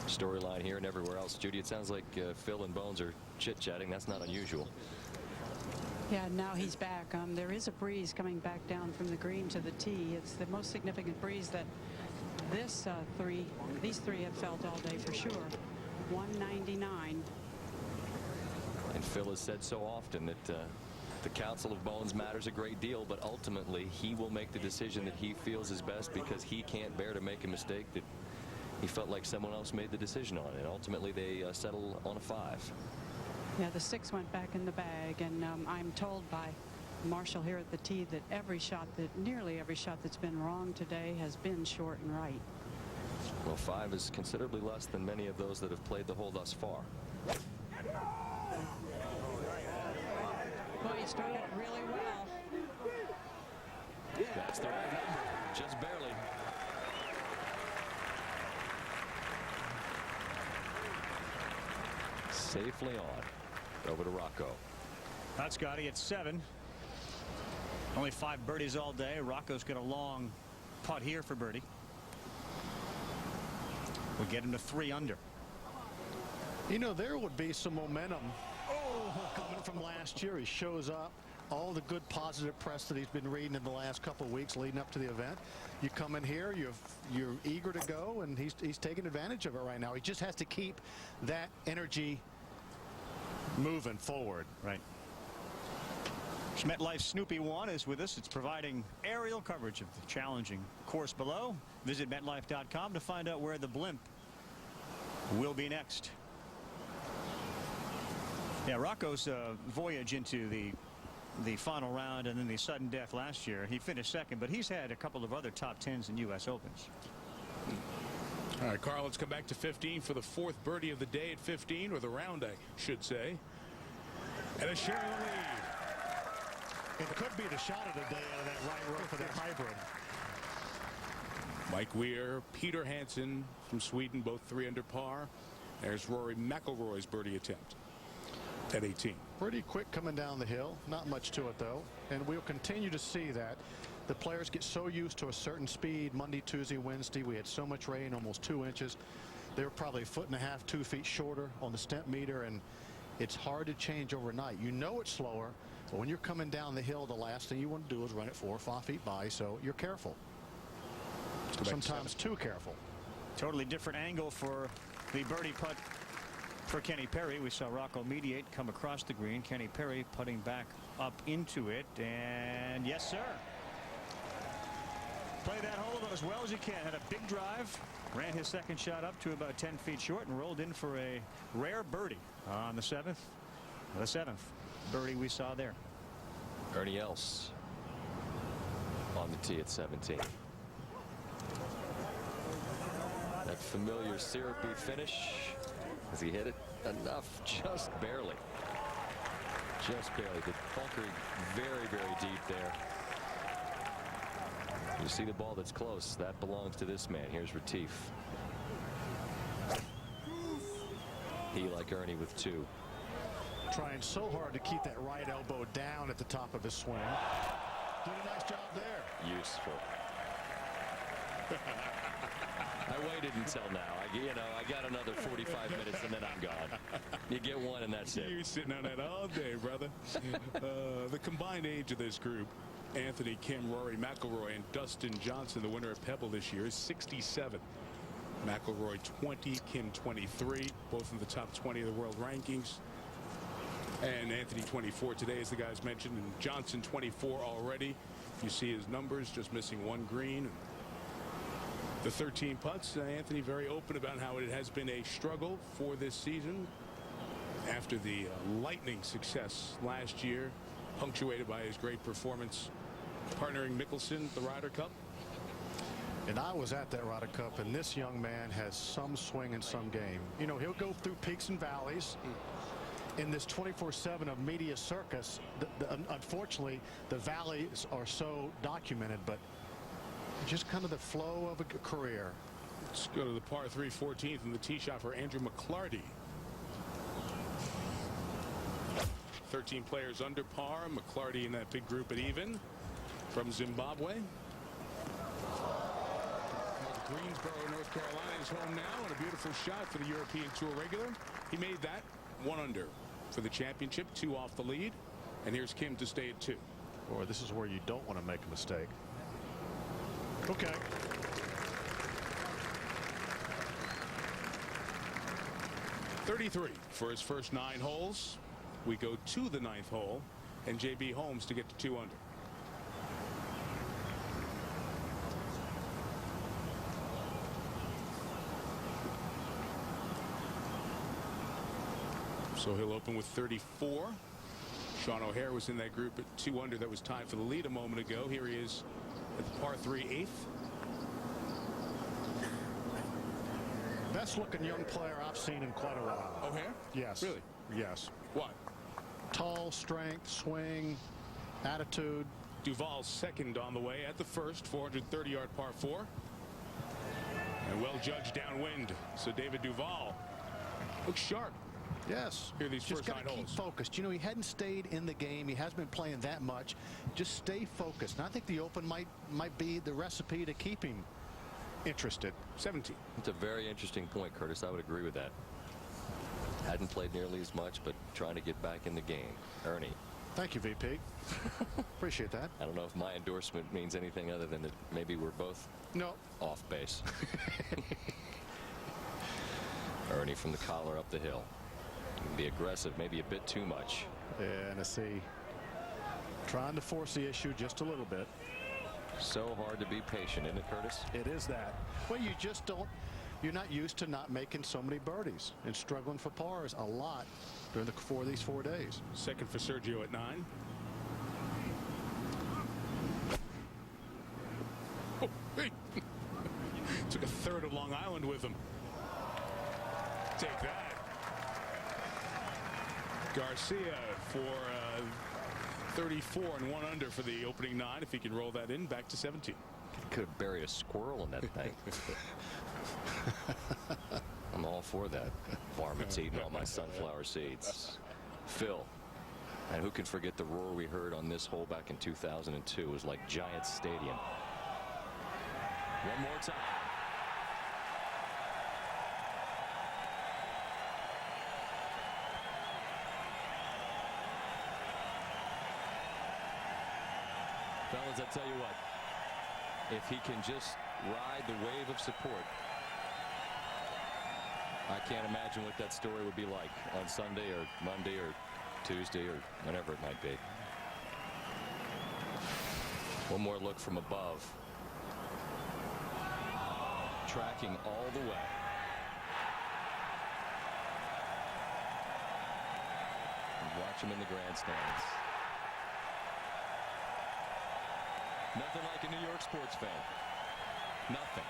Storyline here and everywhere else. Judy, it sounds like Phil and Bones are chit-chatting. That's not unusual. Yeah, now he's back. There is a breeze coming back down from the green to the tee. It's the most significant breeze that these three have felt all day for sure. 199. And Phil has said so often that the counsel of Bones matters a great deal, but ultimately he will make the decision that he feels is best, because he can't bear to make a mistake that he felt like someone else made the decision on. And ultimately they settle on a 5. Yeah, the 6 went back in the bag, and I'm told by Marshall here at the tee that nearly every shot that's been wrong today has been short and right. Well, 5 is considerably less than many of those that have played the hole thus far. Well, he struck it really well. That's the right number, just barely. Safely on. Over to Rocco. That's Scotty at 7. Only 5 birdies all day. Rocco's got a long putt here for birdie. We'll get him to 3 under. You know, there would be some momentum coming from last year. He shows up. All the good positive press that he's been reading in the last couple of weeks leading up to the event. You come in here, you're eager to go, and he's taking advantage of it right now. He just has to keep that energy moving forward. Right. MetLife Snoopy 1 is with us. It's providing aerial coverage of the challenging course below. Visit MetLife.com to find out where the blimp will be next. Yeah, Rocco's voyage into the the final round and then the sudden death last year. He finished second, but he's had a couple of other top 10s in U.S. Opens. All right, Carl, let's come back to 15 for the 4th birdie of the day at 15, or the round, I should say. And a share of the lead. It could be the shot of the day out of that right row for that hybrid. Mike Weir, Peter Hansen from Sweden, both 3 under par. There's Rory McIlroy's birdie attempt at 18. Pretty quick coming down the hill. Not much to it, though. And we'll continue to see that. The players get so used to a certain speed. Monday, Tuesday, Wednesday, we had so much rain, almost 2 inches. They were probably 1.5 feet, 2 feet shorter on the stemp meter, and it's hard to change overnight. You know it's slower, but when you're coming down the hill, the last thing you want to do is run it 4 or 5 feet by, so you're careful. Sometimes too careful. Totally different angle for the birdie putt for Kenny Perry. We saw Rocco mediate, come across the green. Kenny Perry putting back up into it, and yes, sir. Play that hole as well as you can. Had a big drive, ran his second shot up to about 10 feet short, and rolled in for a rare birdie on the 7th. The 7th birdie we saw there. Ernie Els on the tee at 17. That familiar syrupy finish as he hit it enough, just barely. Just barely. The bunker very, very deep there. You see the ball that's close. That belongs to this man. Here's Retief. He, like Ernie, with 2. Trying so hard to keep that right elbow down at the top of his swing. Did a nice job there. Useful. I waited until now. I got another 45 minutes and then I'm gone. You get one and that's it. You're sitting on that all day, brother. The combined age of this group, Anthony Kim, Rory McIlroy, and Dustin Johnson, the winner of Pebble this year, is 67. McIlroy 20, Kim 23, both in the top 20 of the world rankings. And Anthony 24 today, as the guys mentioned, and Johnson 24 already. You see his numbers, just missing 1 green. The 13 putts. Anthony very open about how it has been a struggle for this season after the lightning success last year, punctuated by his great performance partnering Mickelson at the Ryder Cup. And I was at that Ryder Cup, and this young man has some swing and some game. You know, he'll go through peaks and valleys. In this 24/7 of media circus, unfortunately, the valleys are so documented, but just kind of the flow of a career. Let's go to the par 3 14th and the tee shot for Andrew McClarty. 13 players under par. McClarty in that big group at even from Zimbabwe. Greensboro, North Carolina is home now, and a beautiful shot for the European Tour regular. He made that 1 under for the championship, 2 off the lead. And here's Kim to stay at 2. Boy, this is where you don't want to make a mistake. Okay. .33 for his first 9 holes. We go to the 9th hole, and J.B. Holmes to get to 2 under. So he'll open with 34. Sean O'Hare was in that group at 2 under. That was tied for the lead a moment ago. Here he is at the par 3 8th. Best looking young player I've seen in quite a while. O'Hare? Yes. Really? Yes. What? Tall, strength, swing, attitude. Duval second on the way at the first, 430-yard par 4. And well judged downwind. So David Duval looks sharp. Yes. Here these just first 9 keep holes. Focused. You know, he hadn't stayed in the game. He hasn't been playing that much. Just stay focused. And I think the Open might be the recipe to keep him interested. 17. It's a very interesting point, Curtis. I would agree with that. Hadn't played nearly as much, but trying to get back in the game. Ernie. Thank you, VP. Appreciate that. I don't know if my endorsement means anything other than that maybe we're both off base. Ernie from the collar up the hill. Be aggressive, maybe a bit too much. And I see trying to force the issue just a little bit. So hard to be patient, isn't it, Curtis? It is that. Well, you just don't. You're not used to not making so many birdies and struggling for pars a lot during these 4 days. Second for Sergio at 9. Took a third of Long Island with him. Take that. Garcia for 34 and 1 under for the opening 9. If he can roll that in, back to 17. Could have buried a squirrel in that thing. I'm all for that. Varmints eating all my sunflower seeds. Phil. And who can forget the roar we heard on this hole back in 2002? It was like Giants Stadium. One more time. Fellas, I tell you what, if he can just ride the wave of support, I can't imagine what that story would be like on Sunday or Monday or Tuesday or whenever it might be. One more look from above. Tracking all the way. And watch him in the grandstands. Nothing like a New York sports fan. Nothing.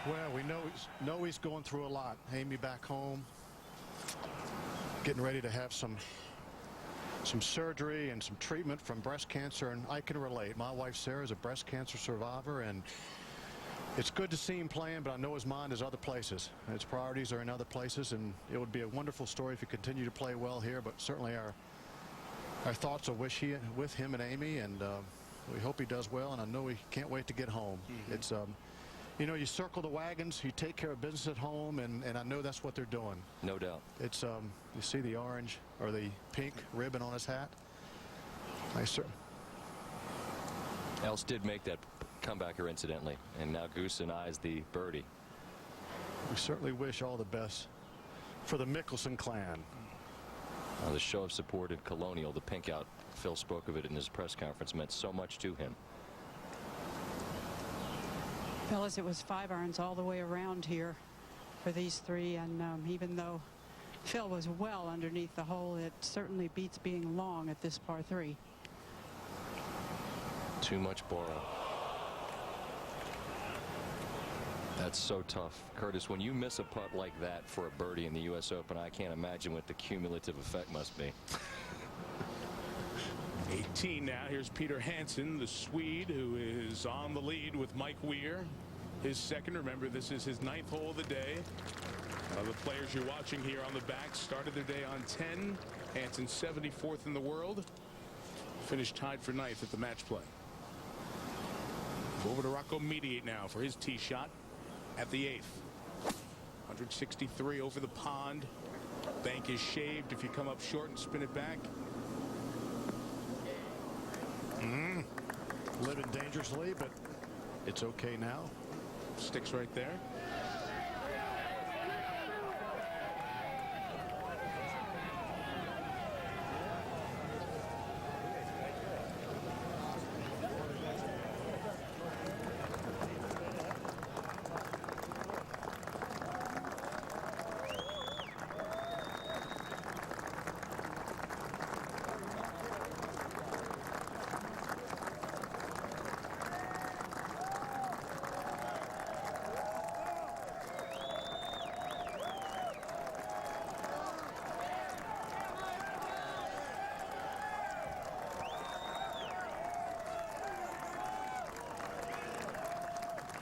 Well, we know he's going through a lot. Amy back home, getting ready to have some surgery and some treatment from breast cancer, and I can relate. My wife Sarah is a breast cancer survivor, and it's good to see him playing, but I know his mind is other places. His priorities are in other places, and it would be a wonderful story if he continued to play well here, but certainly our thoughts are with him and Amy, and we hope he does well, and I know he can't wait to get home. It's you know, you circle the wagons, you take care of business at home, and I know that's what they're doing. No doubt. It's you see the orange or the pink ribbon on his hat. Nice, sir. Els did make that comebacker incidentally, and now Goose and eyes the birdie. We certainly wish all the best for the Mickelson clan. The show of support in Colonial, the pink out, Phil spoke of it in his press conference, meant so much to him. Fellas, it was 5 irons all the way around here for these three, and even though Phil was well underneath the hole, it certainly beats being long at this par 3. Too much borrow. That's so tough. Curtis, when you miss a putt like that for a birdie in the U.S. Open, I can't imagine what the cumulative effect must be. 18 now. Here's Peter Hansen, the Swede, who is on the lead with Mike Weir. His second. Remember, this is his 9th hole of the day. The players you're watching here on the back started their day on 10. Hansen 74th in the world. Finished tied for 9th at the match play. Over to Rocco Mediate now for his tee shot at the 8th. 163 over the pond. Bank is shaved if you come up short and spin it back. Living dangerously, but it's okay now. Sticks right there.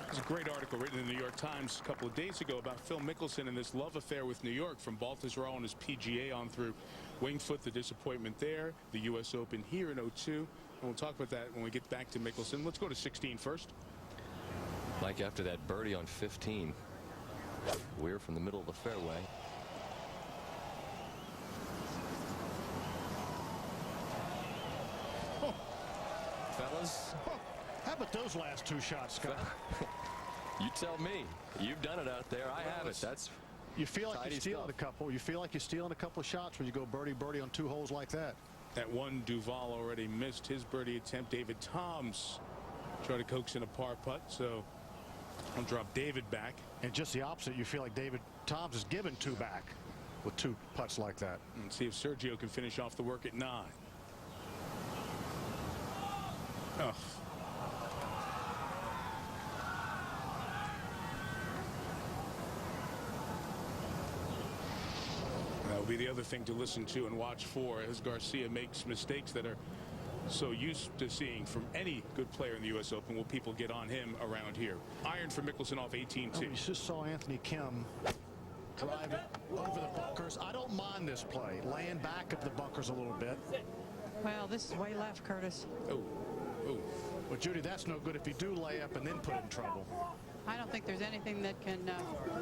There's a great article written in the New York Times a couple of days ago about Phil Mickelson and this love affair with New York, from Baltusrol and his PGA on through Winged Foot, the disappointment there, the U.S. Open here in 02. And we'll talk about that when we get back to Mickelson. Let's go to 16 first. Mike, after that birdie on 15, Weir from the middle of the fairway. Oh. Fellas. Oh. How about those last 2 shots, Scott? You tell me. You've done it out there. I haven't. That's you feel like you're stealing a couple. You feel like you're stealing a couple of shots when you go birdie on 2 holes like that. That one, Duval already missed his birdie attempt. David Toms tried to coax in a par putt, so I'll drop David back. And just the opposite. You feel like David Toms is given 2 back. with 2 putts like that. And see if Sergio can finish off the work at 9. Oh. That will be the other thing to listen to and watch for as Garcia makes mistakes that are so used to seeing from any good player in the U.S. Open. Will people get on him around here? Iron for Mickelson off 18-2. We just saw Anthony Kim drive it over the bunkers. I don't mind this play, laying back of the bunkers a little bit. Well, this is way left, Curtis. Oh. Well, Judy, that's no good if you do lay up and then put it in trouble. I don't think there's anything that can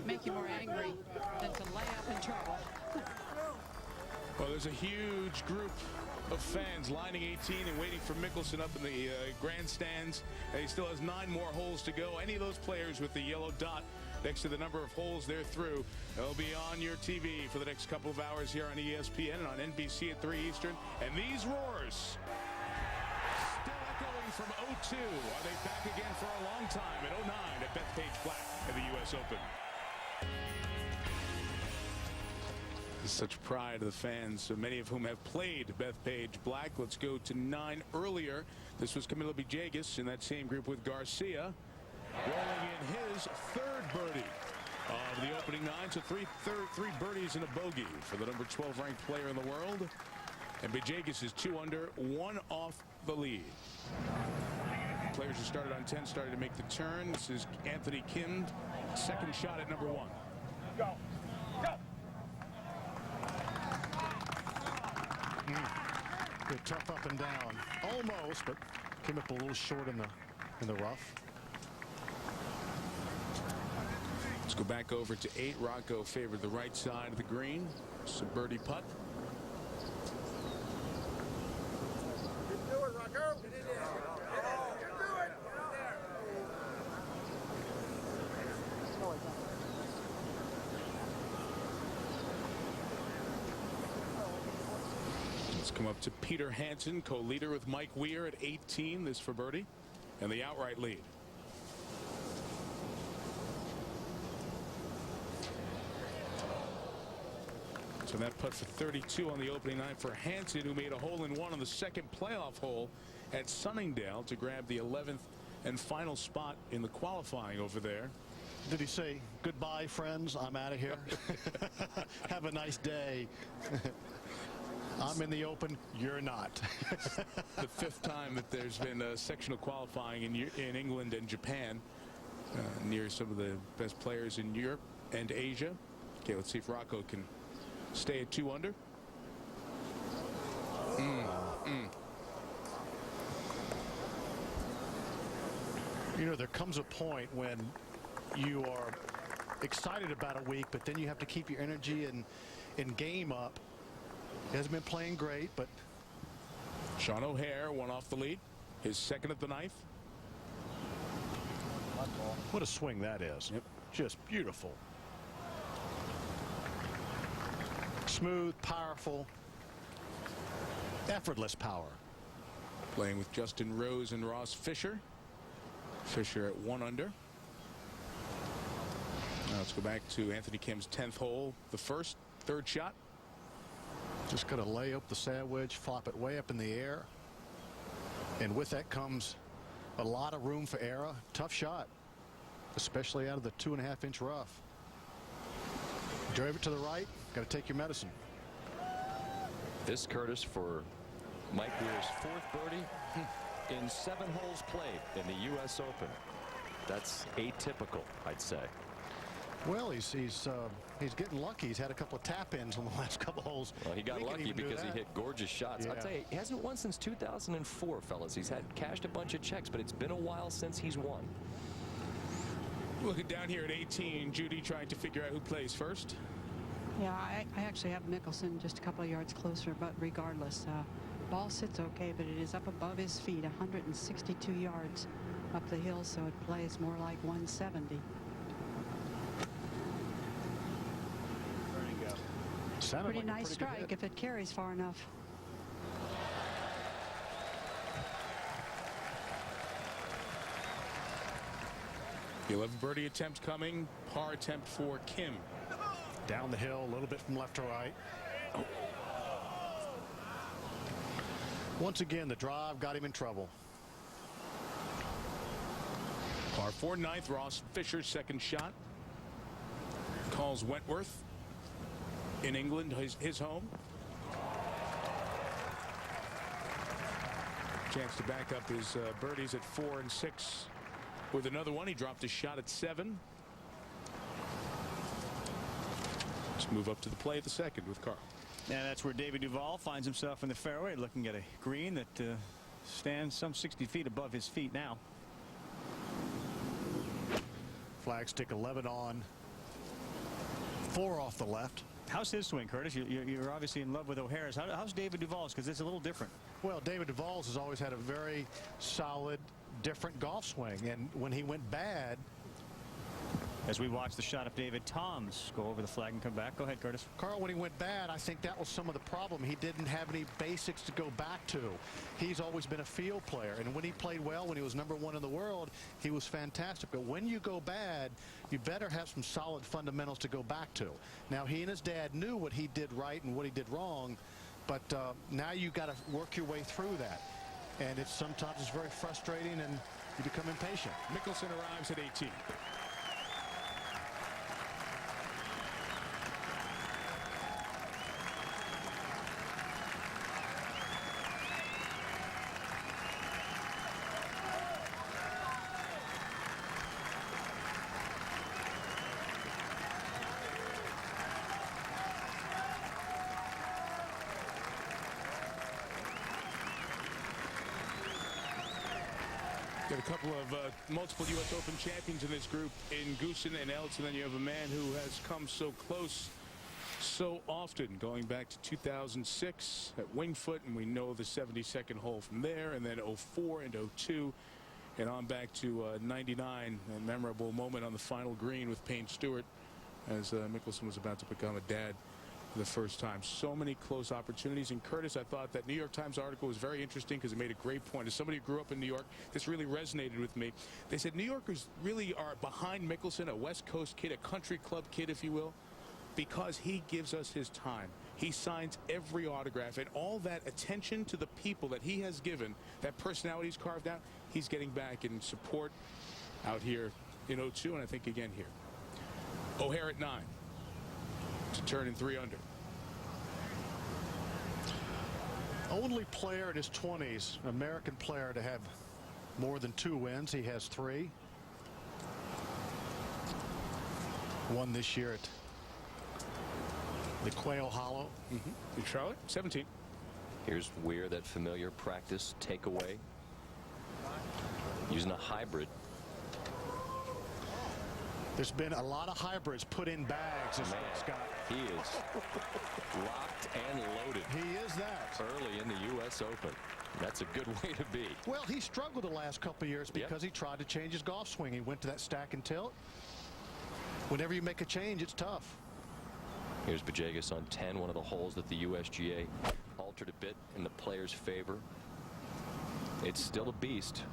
make you more angry than to lay up in trouble. Well, there's a huge group of fans lining 18 and waiting for Mickelson up in the grandstands. And he still has 9 more holes to go. Any of those players with the yellow dot next to the number of holes they're through, they'll be on your TV for the next couple of hours here on ESPN and on NBC at 3 Eastern. And these roars still echoing from 02. Are they back again for a long time at 09 at Bethpage Black at the U.S. Open? Such pride of the fans, so many of whom have played Bethpage Black. Let's go to 9 earlier. This was Camilo Villegas in that same group with Garcia, rolling in his 3rd birdie of the opening 9. So three birdies and a bogey for the number 12 ranked player in the world. And Villegas is 2 under, 1 off the lead. Players who started on 10 started to make the turn. This is Anthony Kim, 2nd shot at number 1. Go. Good tough up and down, almost, but came up a little short in the rough. Let's go back over to 8. Rocco favored the right side of the green. It's a birdie putt. Do it, Rocco. Do it. Let's come up to Peter Hansen, co-leader with Mike Weir at 18. This for birdie and the outright lead. So that putt for 32 on the opening 9 for Hansen, who made a hole-in-one on the 2nd playoff hole at Sunningdale to grab the 11th and final spot in the qualifying over there. Did he say, goodbye, friends, I'm out of here? Have a nice day. I'm in the Open, you're not. The 5th time that there's been sectional qualifying in England and Japan near some of the best players in Europe and Asia. Okay, let's see if Rocco can stay at 2 under. You know, there comes a point when you are excited about a week, but then you have to keep your energy and game up. He hasn't been playing great, but Sean O'Hare won off the lead, his 2nd at the 9th. What a swing that is. Yep. Just beautiful. Smooth, powerful, effortless power. Playing with Justin Rose and Ross Fisher. Fisher at 1 under. Now let's go back to Anthony Kim's 10th hole, the 3rd shot. Just got to lay up the sand wedge, flop it way up in the air. And with that comes a lot of room for error. Tough shot, especially out of the 2.5-inch rough. Drove it to the right. Got to take your medicine. This, Curtis, for Mike Weir's 4th birdie in 7 holes played in the U.S. Open. That's atypical, I'd say. Well, he's getting lucky. He's had a couple of tap-ins on the last couple holes. Well, he got lucky because he hit gorgeous shots. Yeah. I'll tell you, he hasn't won since 2004, fellas. He's had cashed a bunch of checks, but it's been a while since he's won. Looking down here at 18, Judy trying to figure out who plays first. Yeah, I actually have Mickelson just a couple of yards closer, but regardless, ball sits okay, but it is up above his feet, 162 yards up the hill, so it plays more like 170. Pretty nice strike if it carries far enough. The 11th birdie attempt coming. Par attempt for Kim. Down the hill, a little bit from left to right. Once again, the drive got him in trouble. Par 4 ninth, Ross Fisher's second shot. Calls Wentworth in England, his home. Chance to back up his birdies at 4 and 6 with another one. He dropped his shot at 7. Let's move up to the play at the second with Carl. And that's where David Duval finds himself in the fairway, looking at a green that stands some 60 feet above his feet now. Flag stick 11 on, 4 off the left. How's his swing, Curtis? You're obviously in love with O'Hara's. How's David Duval's? Because it's a little different. Well, David Duval's has always had a very solid, different golf swing. And when he went bad. As we watch the shot of David Toms go over the flag and come back. Go ahead, Curtis. Carl, when he went bad, I think that was some of the problem. He didn't have any basics to go back to. He's always been a field player. And when he played well, when he was #1 in the world, he was fantastic. But when you go bad, you better have some solid fundamentals to go back to. Now, he and his dad knew what he did right and what he did wrong. But now you got to work your way through that. And sometimes it's very frustrating and you become impatient. Mickelson arrives at 18. Got a couple of multiple U.S. Open champions in this group in Goosen and Eltz, and then you have a man who has come so close so often, going back to 2006 at Wingfoot, and we know the 72nd hole from there, and then 04 and 02, and on back to 99, a memorable moment on the final green with Payne Stewart as Mickelson was about to become a dad for the first time. So many close opportunities. And Curtis, I thought that New York Times article was very interesting because it made a great point. As somebody who grew up in New York, this really resonated with me. They said New Yorkers really are behind Mickelson, a West Coast kid, a country club kid, if you will, because he gives us his time. He signs every autograph, and all that attention to the people that he has given, that personality he's carved out, he's getting back in support out here in 02, and I think again here. O'Hara at 9 to turn in 3 under. Only player in his 20s, American player, to have more than 2 wins. He has 3. One this year at the Quail Hollow. In Charlotte, 17. Here's Weir, that familiar practice takeaway. Using a hybrid. There's been a lot of hybrids put in bags this week, Scott. He is locked and loaded. He is that. Early in the U.S. Open. That's a good way to be. Well, he struggled the last couple of years because he tried to change his golf swing. He went to that stack and tilt. Whenever you make a change, it's tough. Here's Bajegas on 10, one of the holes that the USGA altered a bit in the player's favor. It's still a beast.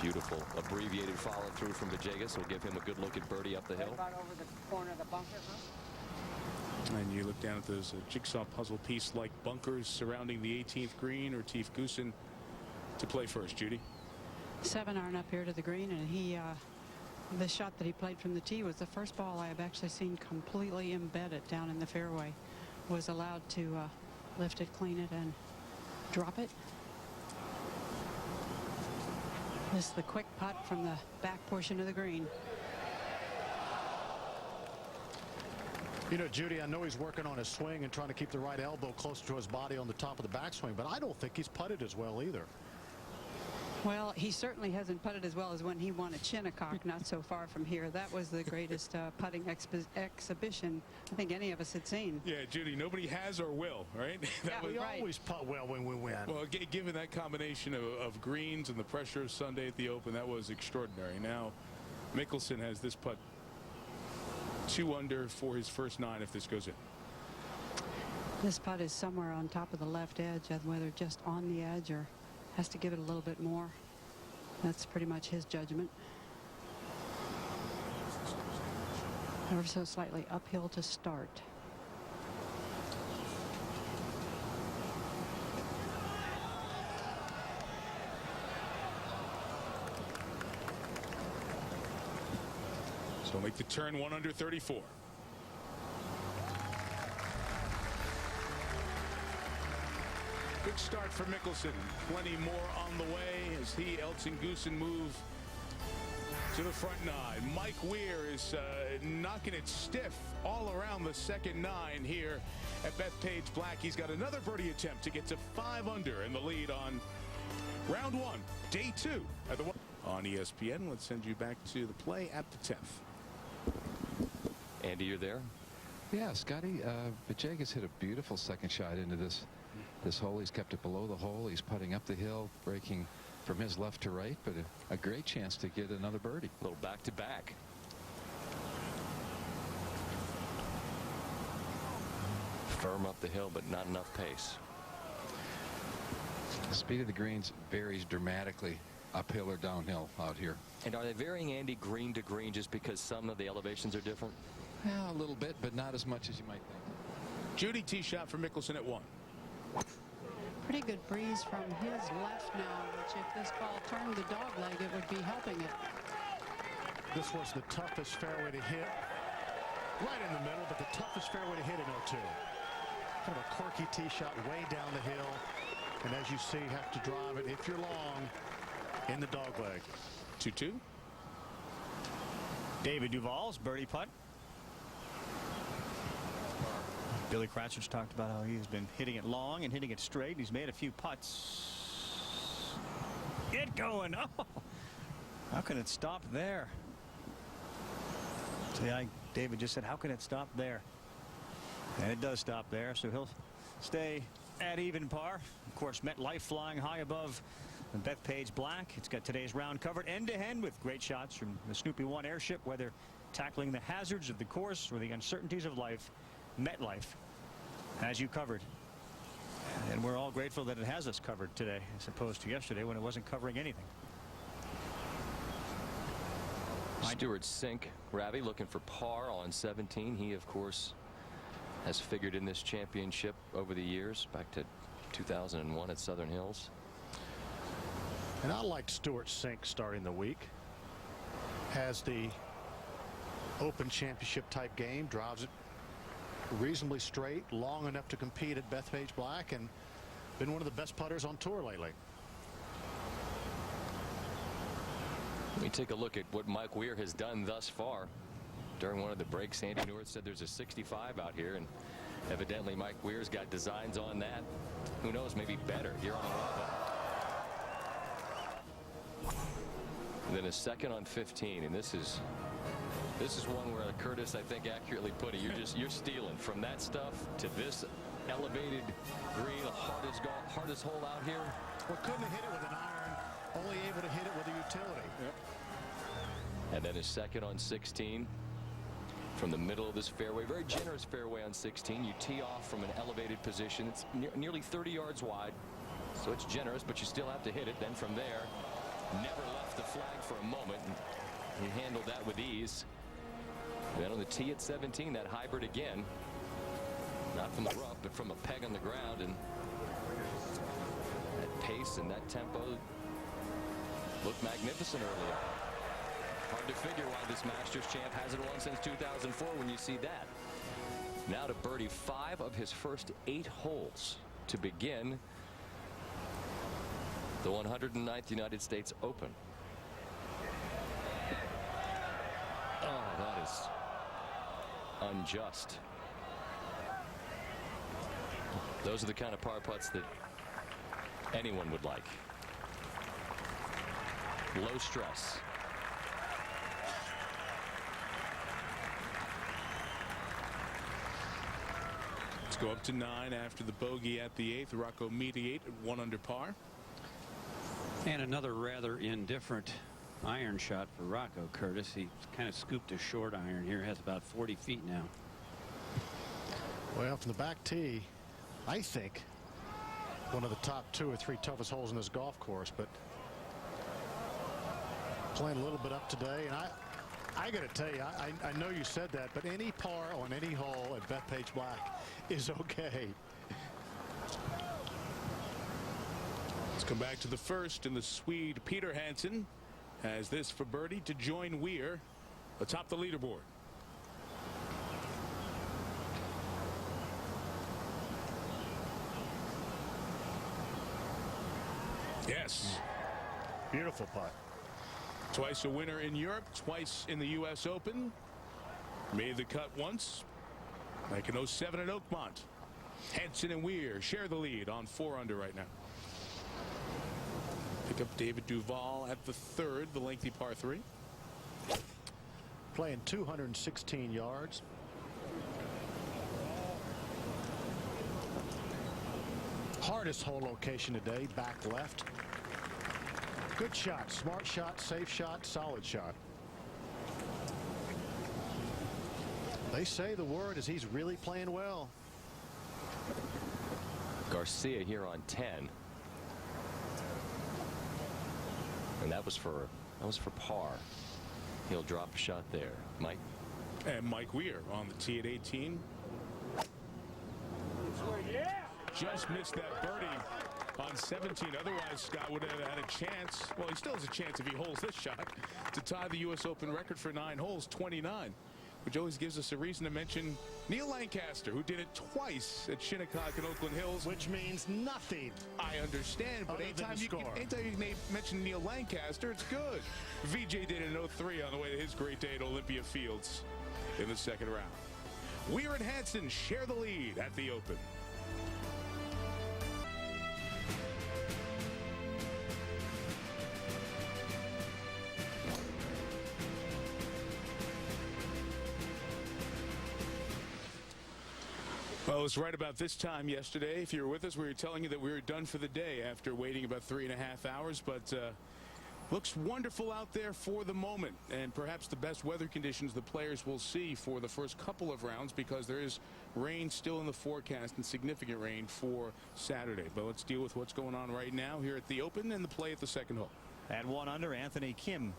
Beautiful abbreviated follow through from Bajegas will give him a good look at birdie up the hill. Right over the corner of the bunker, huh? And you look down at those jigsaw puzzle piece like bunkers surrounding the 18th green, or Tief Goosen to play first. Judy. 7 iron up here to the green, and he the shot that he played from the tee was the first ball I have actually seen completely embedded down in the fairway. Was allowed to lift it, clean it, and drop it. This is the quick putt from the back portion of the green. You know, Judy, I know he's working on his swing and trying to keep the right elbow closer to his body on the top of the backswing, but I don't think he's putted as well either. Well, he certainly hasn't putted as well as when he won at Shinnecock, not so far from here. That was the greatest putting exhibition I think any of us had seen. Yeah, Judy, nobody has or will, right? We always putt well when we win. Well, given that combination of greens and the pressure of Sunday at the Open, that was extraordinary. Now, Mickelson has this putt 2 under for his first 9 if this goes in. This putt is somewhere on top of the left edge, whether just on the edge or has to give it a little bit more. That's pretty much his judgment. Ever so slightly uphill to start. So make the turn 1 under 34. Good start for Mickelson. Plenty more on the way as he, Elton Goosen, move to the front 9. Mike Weir is knocking it stiff all around the second 9 here at Bethpage Black. He's got another birdie attempt to get to 5 under in the lead on round 1, day 2 at the on ESPN. Let's send you back to the play at the 10th. Andy, you're there? Yeah, Scotty, Vajegas hit a beautiful second shot into this hole. He's kept it below the hole. He's putting up the hill, breaking from his left to right, but a great chance to get another birdie. A little back-to-back. Firm up the hill, but not enough pace. The speed of the greens varies dramatically uphill or downhill out here. And are they varying, Andy, green to green just because some of the elevations are different? Yeah, a little bit, but not as much as you might think. Judy, tee shot for Mickelson at 1. Pretty good breeze from his left now, which if this ball turned the dog leg, it would be helping it. This was the toughest fairway to hit. Right in the middle, but the toughest fairway to hit in 02. Kind of a quirky tee shot way down the hill. And as you see, you have to drive it, if you're long, in the dog leg. 2-2. David Duval's birdie putt. Billy Cratchit's talked about how he's been hitting it long and hitting it straight. He's made a few putts. Get going. Oh, how can it stop there? See, David just said, how can it stop there? And it does stop there, so he'll stay at even par. Of course, MetLife flying high above Bethpage Black. It's got today's round covered end to end with great shots from the Snoopy 1 airship, whether tackling the hazards of the course or the uncertainties of life. MetLife has you covered, and we're all grateful that it has us covered today as opposed to yesterday when it wasn't covering anything. Stewart Sink, Ravi, looking for par on 17. He, of course, has figured in this championship over the years, back to 2001 at Southern Hills. And I liked Stewart Sink starting the week. Has the Open Championship type game, drives it reasonably straight, long enough to compete at Bethpage Black, and been one of the best putters on tour lately. Let me take a look at what Mike Weir has done thus far. During one of the breaks, Andy North said there's a 65 out here, and evidently Mike Weir's got designs on that. Who knows, maybe better here on the road. And then a second on 15, and this is one where Curtis, I think, accurately put it. You're stealing from that stuff to this elevated green, the hardest hole out here. Well, couldn't have hit it with an iron, only able to hit it with a utility. Yep. And then a second on 16 from the middle of this fairway. Very generous fairway on 16. You tee off from an elevated position. It's nearly 30 yards wide, so it's generous, but you still have to hit it. Then from there, never left the flag for a moment. He handled that with ease. Then on the tee at 17, that hybrid again. Not from the rough, but from a peg on the ground. And that pace and that tempo looked magnificent earlier. Hard to figure why this Masters champ hasn't won since 2004 when you see that. Now to birdie 5 of his first 8 holes to begin the 109th United States Open. Oh, that is unjust. Those are the kind of par putts that anyone would like. Low stress. Let's go up to 9 after the bogey at the 8th. Rocco mediate at 1 under par. And another rather indifferent iron shot for Rocco, Curtis. He kind of scooped a short iron here. Has about 40 feet now. Well, from the back tee, I think one of the top 2 or 3 toughest holes in this golf course, but playing a little bit up today, and I got to tell you, I know you said that, but any par on any hole at Bethpage Black is okay. Let's come back to the first, and the Swede Peter Hansen has this for birdie to join Weir atop the leaderboard. Yes. Beautiful putt. Twice a winner in Europe, twice in the U.S. Open. Made the cut once, like in 07 at Oakmont. Hansen and Weir share the lead on 4 under right now. Pick up David Duval at the third, the lengthy par 3. Playing 216 yards. Hardest hole location today, back left. Good shot, smart shot, safe shot, solid shot. They say the word is he's really playing well. Garcia here on 10. And that was for par. He'll drop a shot there. Mike. And Mike Weir on the tee at 18. Just missed that birdie on 17. Otherwise, Scott would have had a chance. Well, he still has a chance if he holds this shot to tie the U.S. Open record for 9 holes, 29. Which always gives us a reason to mention Neil Lancaster, who did it twice at Shinnecock and Oakland Hills. Which means nothing. I understand, but anytime you mention Neil Lancaster, it's good. VJ did it in 03 on the way to his great day at Olympia Fields in the second round. Weir and Hansen share the lead at the Open. Well, it was right about this time yesterday. If you were with us, we were telling you that we were done for the day after waiting about 3.5 hours. But looks wonderful out there for the moment, and perhaps the best weather conditions the players will see for the first couple of rounds, because there is rain still in the forecast, and significant rain for Saturday. But let's deal with what's going on right now here at the Open and the play at the second hole. At 1 under, Anthony Kim.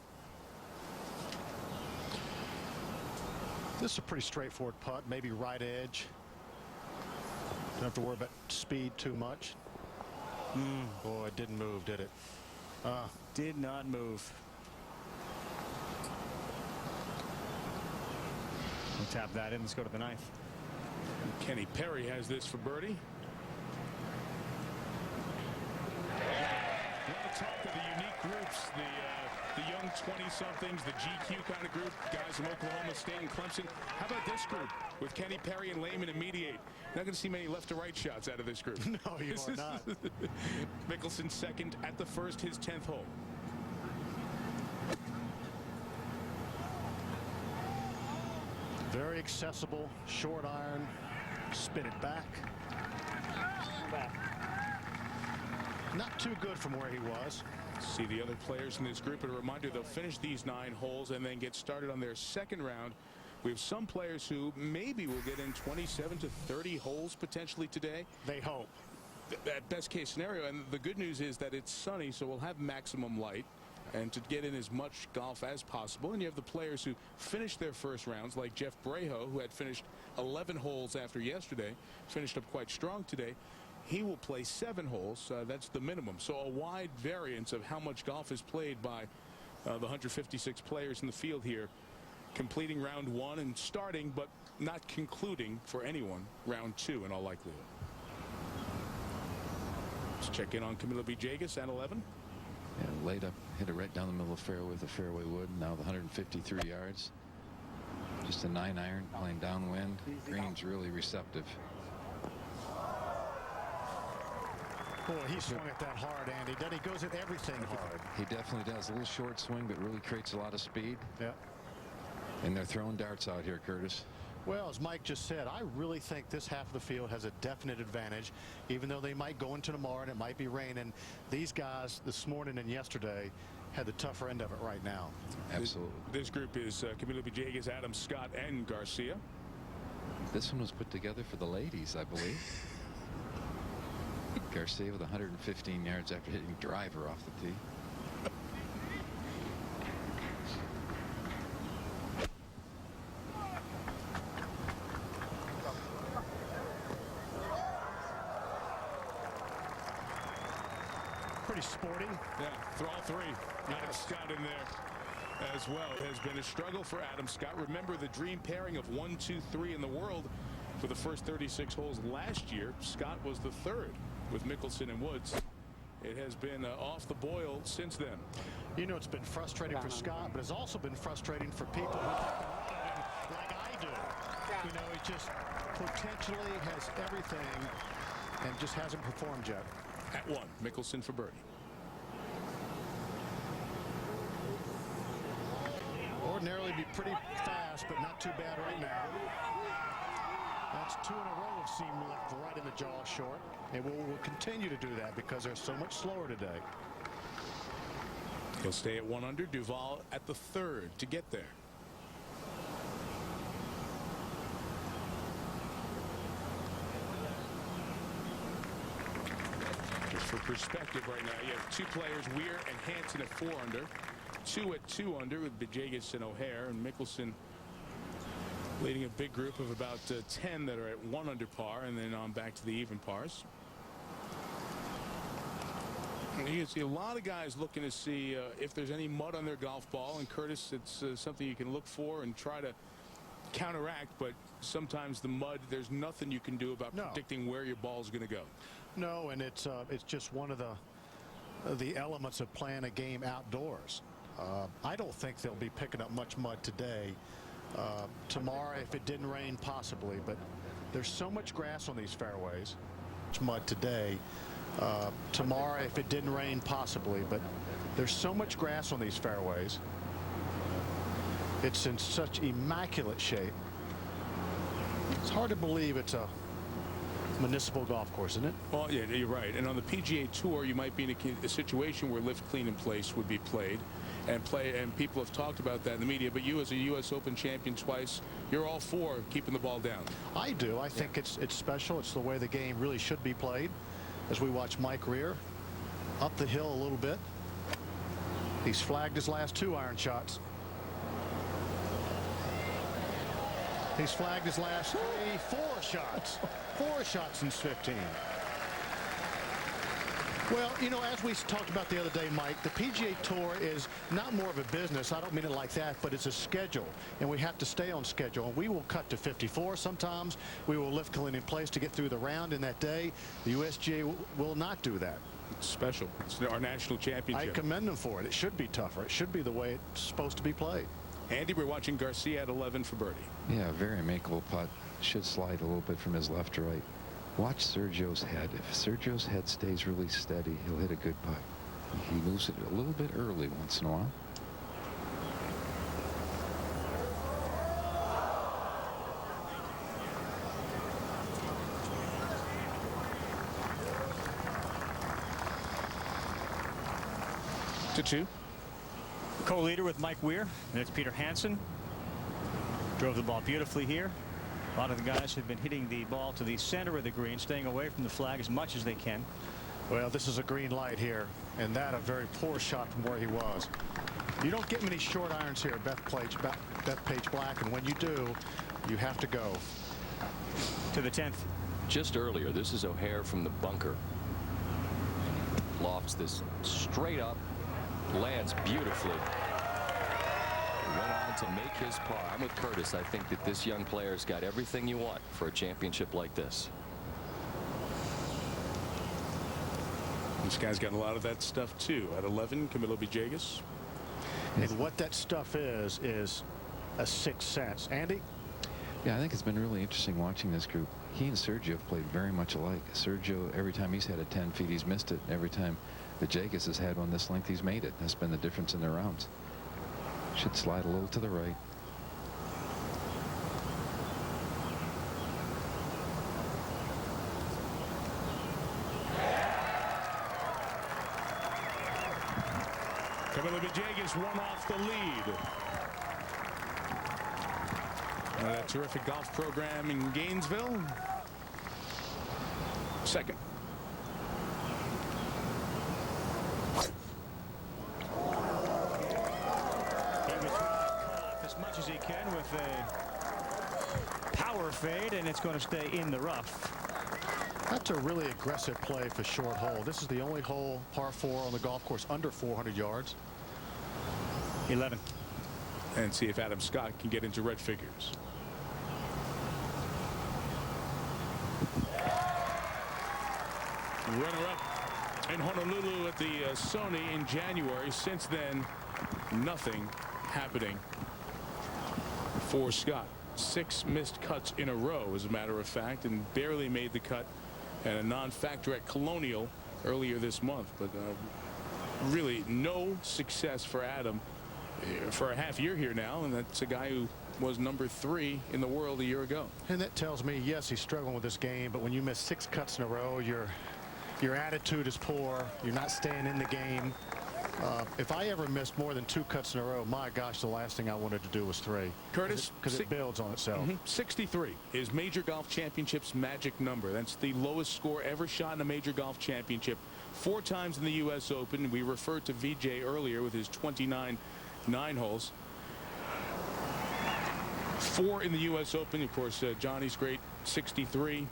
This is a pretty straightforward putt, maybe right edge. Don't have to worry about speed too much. Boy, it didn't move, did it? Did not move. We'll tap that in. Let's go to the 9th. Kenny Perry has this for birdie. Want to talk to the unique groups, the young 20-somethings, the GQ kind of group, guys from Oklahoma State and Clemson. How about this group with Kenny Perry and Lehman and Mediate? Not going to see many left to right shots out of this group. No, you are not. Mickelson second at the first, his 10th hole. Very accessible, short iron, spin it back. Not too good from where he was. See the other players in this group, and a reminder, they'll finish these 9 holes and then get started on their second round. We have some players who maybe will get in 27 to 30 holes potentially today. They hope. That best case scenario. And the good news is that it's sunny, so we'll have maximum light and to get in as much golf as possible. And you have the players who finished their first rounds, like Jeff Breho, who had finished 11 holes after yesterday, finished up quite strong today. He will play 7 holes. That's the minimum. So a wide variance of how much golf is played by the 156 players in the field here, completing round 1 and starting but not concluding for anyone round 2 in all likelihood. Let's check in on Camilo Villegas at 11. Yeah, laid up, hit it right down the middle of the fairway with the fairway wood. Now the 153 yards. Just a 9-iron playing downwind. Green's really receptive. Boy, he swung it that hard, Andy. Then he goes at everything hard. He definitely does. A little short swing, but really creates a lot of speed. Yeah. And they're throwing darts out here, Curtis. Well, as Mike just said, I really think this half of the field has a definite advantage, even though they might go into tomorrow and it might be raining. These guys this morning and yesterday had the tougher end of it right now. Absolutely. This group is Camilo Villegas, Adam Scott, and Garcia. This one was put together for the ladies, I believe. Garcia with 115 yards after hitting driver off the tee. pretty sporty. Yeah, throw all three. Adam Scott in there as well. It has been a struggle for Adam Scott. Remember the dream pairing of 1, 2, 3 in the world for the first 36 holes last year. Scott was the third with Mickelson and Woods. It has been off the boil since then. You know, it's been frustrating for Scott, but it's also been frustrating for people who have been looking at him like I do. You know, he just potentially has everything and just hasn't performed yet. At 1, Mickelson for birdie. Ordinarily be pretty fast, but not too bad right now. That's 2 in a row of seam left right in the jaw short. And we'll continue to do that because they're so much slower today. He'll stay at 1 under. Duval at the 3rd to get there. Just for perspective right now, you have 2 players, Weir and Hansen at 4 under. 2 at 2 under with Villegas and O'Hare, and Mickelson leading a big group of about 10 that are at 1 under par, and then on back to the even pars. And you can see a lot of guys looking to see if there's any mud on their golf ball, and Curtis, it's something you can look for and try to counteract, but sometimes the mud, there's nothing you can do about predicting where your ball is going to go. No, and it's just one of the elements of playing a game outdoors. I don't think they'll be picking up much mud today. Tomorrow, if it didn't rain, possibly, but there's so much grass on these fairways. Mud today. Tomorrow, if it didn't rain, possibly, but there's so much grass on these fairways. It's in such immaculate shape. It's hard to believe it's a municipal golf course, isn't it? Well, yeah, you're right. And on the PGA Tour, you might be in a situation where lift, clean, and place would be played. And people have talked about that in the media, but you as a U.S. Open champion twice, you're all for keeping the ball down. I do. I think it's special. It's the way the game really should be played. As we watch Mike Weir up the hill a little bit. He's flagged his last 2 iron shots. He's flagged his last 4 shots. 4 shots since 15. Well, you know, as we talked about the other day, Mike, the PGA Tour is not more of a business. I don't mean it like that, but it's a schedule, and we have to stay on schedule. And we will cut to 54 sometimes. We will lift clean in place to get through the round in that day. The USGA will not do that. It's special. It's our national championship. I commend them for it. It should be tougher. It should be the way it's supposed to be played. Andy, we're watching Garcia at 11 for birdie. Yeah, very makeable putt. Should slide a little bit from his left to right. Watch Sergio's head. If Sergio's head stays really steady, he'll hit a good putt. He moves it a little bit early once in a while. To 2. Co-leader with Mike Weir. That's Peter Hansen. Drove the ball beautifully here. A lot of the guys have been hitting the ball to the center of the green, staying away from the flag as much as they can. Well, this is a green light here, and that a very poor shot from where he was. You don't get many short irons here at Bethpage Black, and when you do, you have to go. To the 10th. Just earlier, this is O'Hare from the bunker. Lofts this straight up, lands beautifully. Went on to make his par. I'm with Curtis. I think that this young player's got everything you want for a championship like this. This guy's got a lot of that stuff too. At 11, Camilo Villegas. And what that stuff is a sixth sense. Andy? Yeah, I think it's been really interesting watching this group. He and Sergio have played very much alike. Sergio, every time he's had a 10 feet, he's missed it. Every time Villegas has had one this length, he's made it. That's been the difference in their rounds. Should slide a little to the right. Camilo Villegas one off the lead. A terrific golf program in Gainesville. Second. As he can with a power fade, and it's going to stay in the rough. That's a really aggressive play for short hole. This is the only hole, par 4, on the golf course under 400 yards. 11. And see if Adam Scott can get into red figures. Runner-up in Honolulu at the Sony in January. Since then, nothing happening for Scott. 6 missed cuts in a row, as a matter of fact, and barely made the cut at a non-factor at Colonial earlier this month. But really no success for Adam for a half year here now, and that's a guy who was number 3 in the world a year ago. And that tells me, yes, he's struggling with this game, but when you miss 6 cuts in a row, your attitude is poor. You're not staying in the game. If I ever missed more than 2 cuts in a row, my gosh, the last thing I wanted to do was 3. Curtis, because it builds on itself. 63 is Major Golf Championship's magic number. That's the lowest score ever shot in a Major Golf Championship. 4 times in the U.S. Open. We referred to VJ earlier with his 29 9-holes. 4 in the U.S. Open. Of course, Johnny's great 63.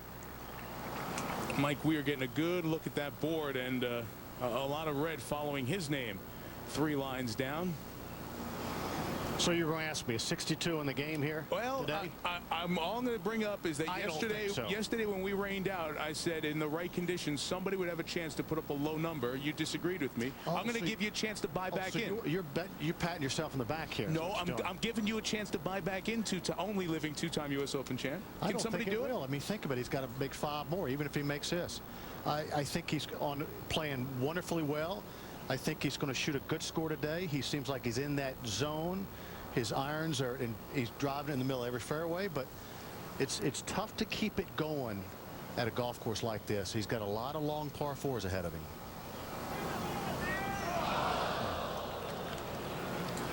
Mike Weir getting a good look at that board, and a lot of red following his name. 3 lines down. So you're going to ask me, a 62 in the game here? Well, today? I'm all going to bring up is that yesterday when we rained out, I said in the right conditions somebody would have a chance to put up a low number. You disagreed with me. I'm going to give you a chance to buy back in. You're patting yourself in the back here. No, I'm giving you a chance to buy back into to only living 2-time U.S. Open champ. Can somebody do it? I mean, think of it. He's got to make 5 more, even if he makes this. I think he's playing wonderfully well. I think he's going to shoot a good score today. He seems like he's in that zone. His irons are in, he's driving in the middle of every fairway, but it's tough to keep it going at a golf course like this. He's got a lot of long par 4s ahead of him.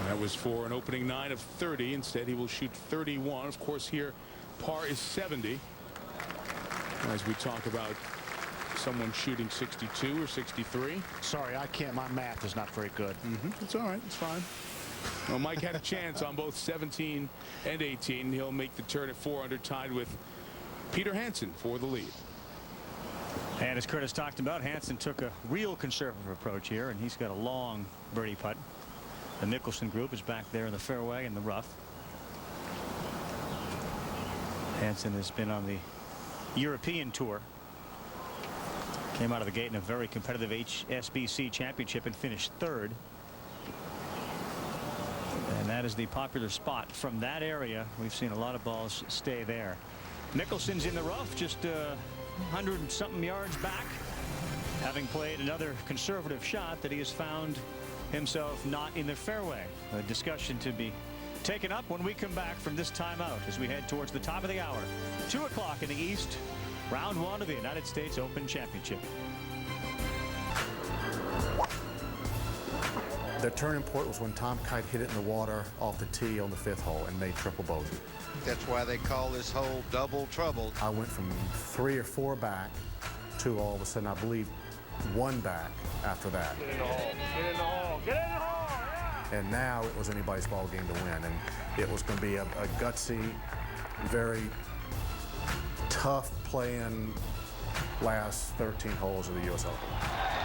That was for an opening 9 of 30. Instead, he will shoot 31. Of course, here par is 70. As we talk about someone shooting 62 or 63. Sorry, I can't. My math is not very good. It's all right. It's fine. Well, Mike had a chance on both 17 and 18. He'll make the turn at 4 under, tied with Peter Hansen for the lead. And as Curtis talked about, Hansen took a real conservative approach here, and he's got a long birdie putt. The Mickelson group is back there in the fairway in the rough. Hansen has been on the European tour. Came out of the gate in a very competitive HSBC championship and finished 3rd. And that is the popular spot. From that area, we've seen a lot of balls stay there. Mickelson's in the rough, just 100 and something yards back, having played another conservative shot that he has found himself not in the fairway. A discussion to be taken up when we come back from this timeout as we head towards the top of the hour. 2 o'clock in the East, round 1 of the United States Open Championship. The turning point was when Tom Kite hit it in the water off the tee on the 5th hole and made triple bogey. That's why they call this hole double trouble. I went from 3 or 4 back to all of a sudden, I believe, 1 back after that. Get in the hole. Get in the hole. Get in the hole. Yeah. And now it was anybody's ball game to win. And it was going to be a gutsy, very tough playing last 13 holes of the U.S. Open.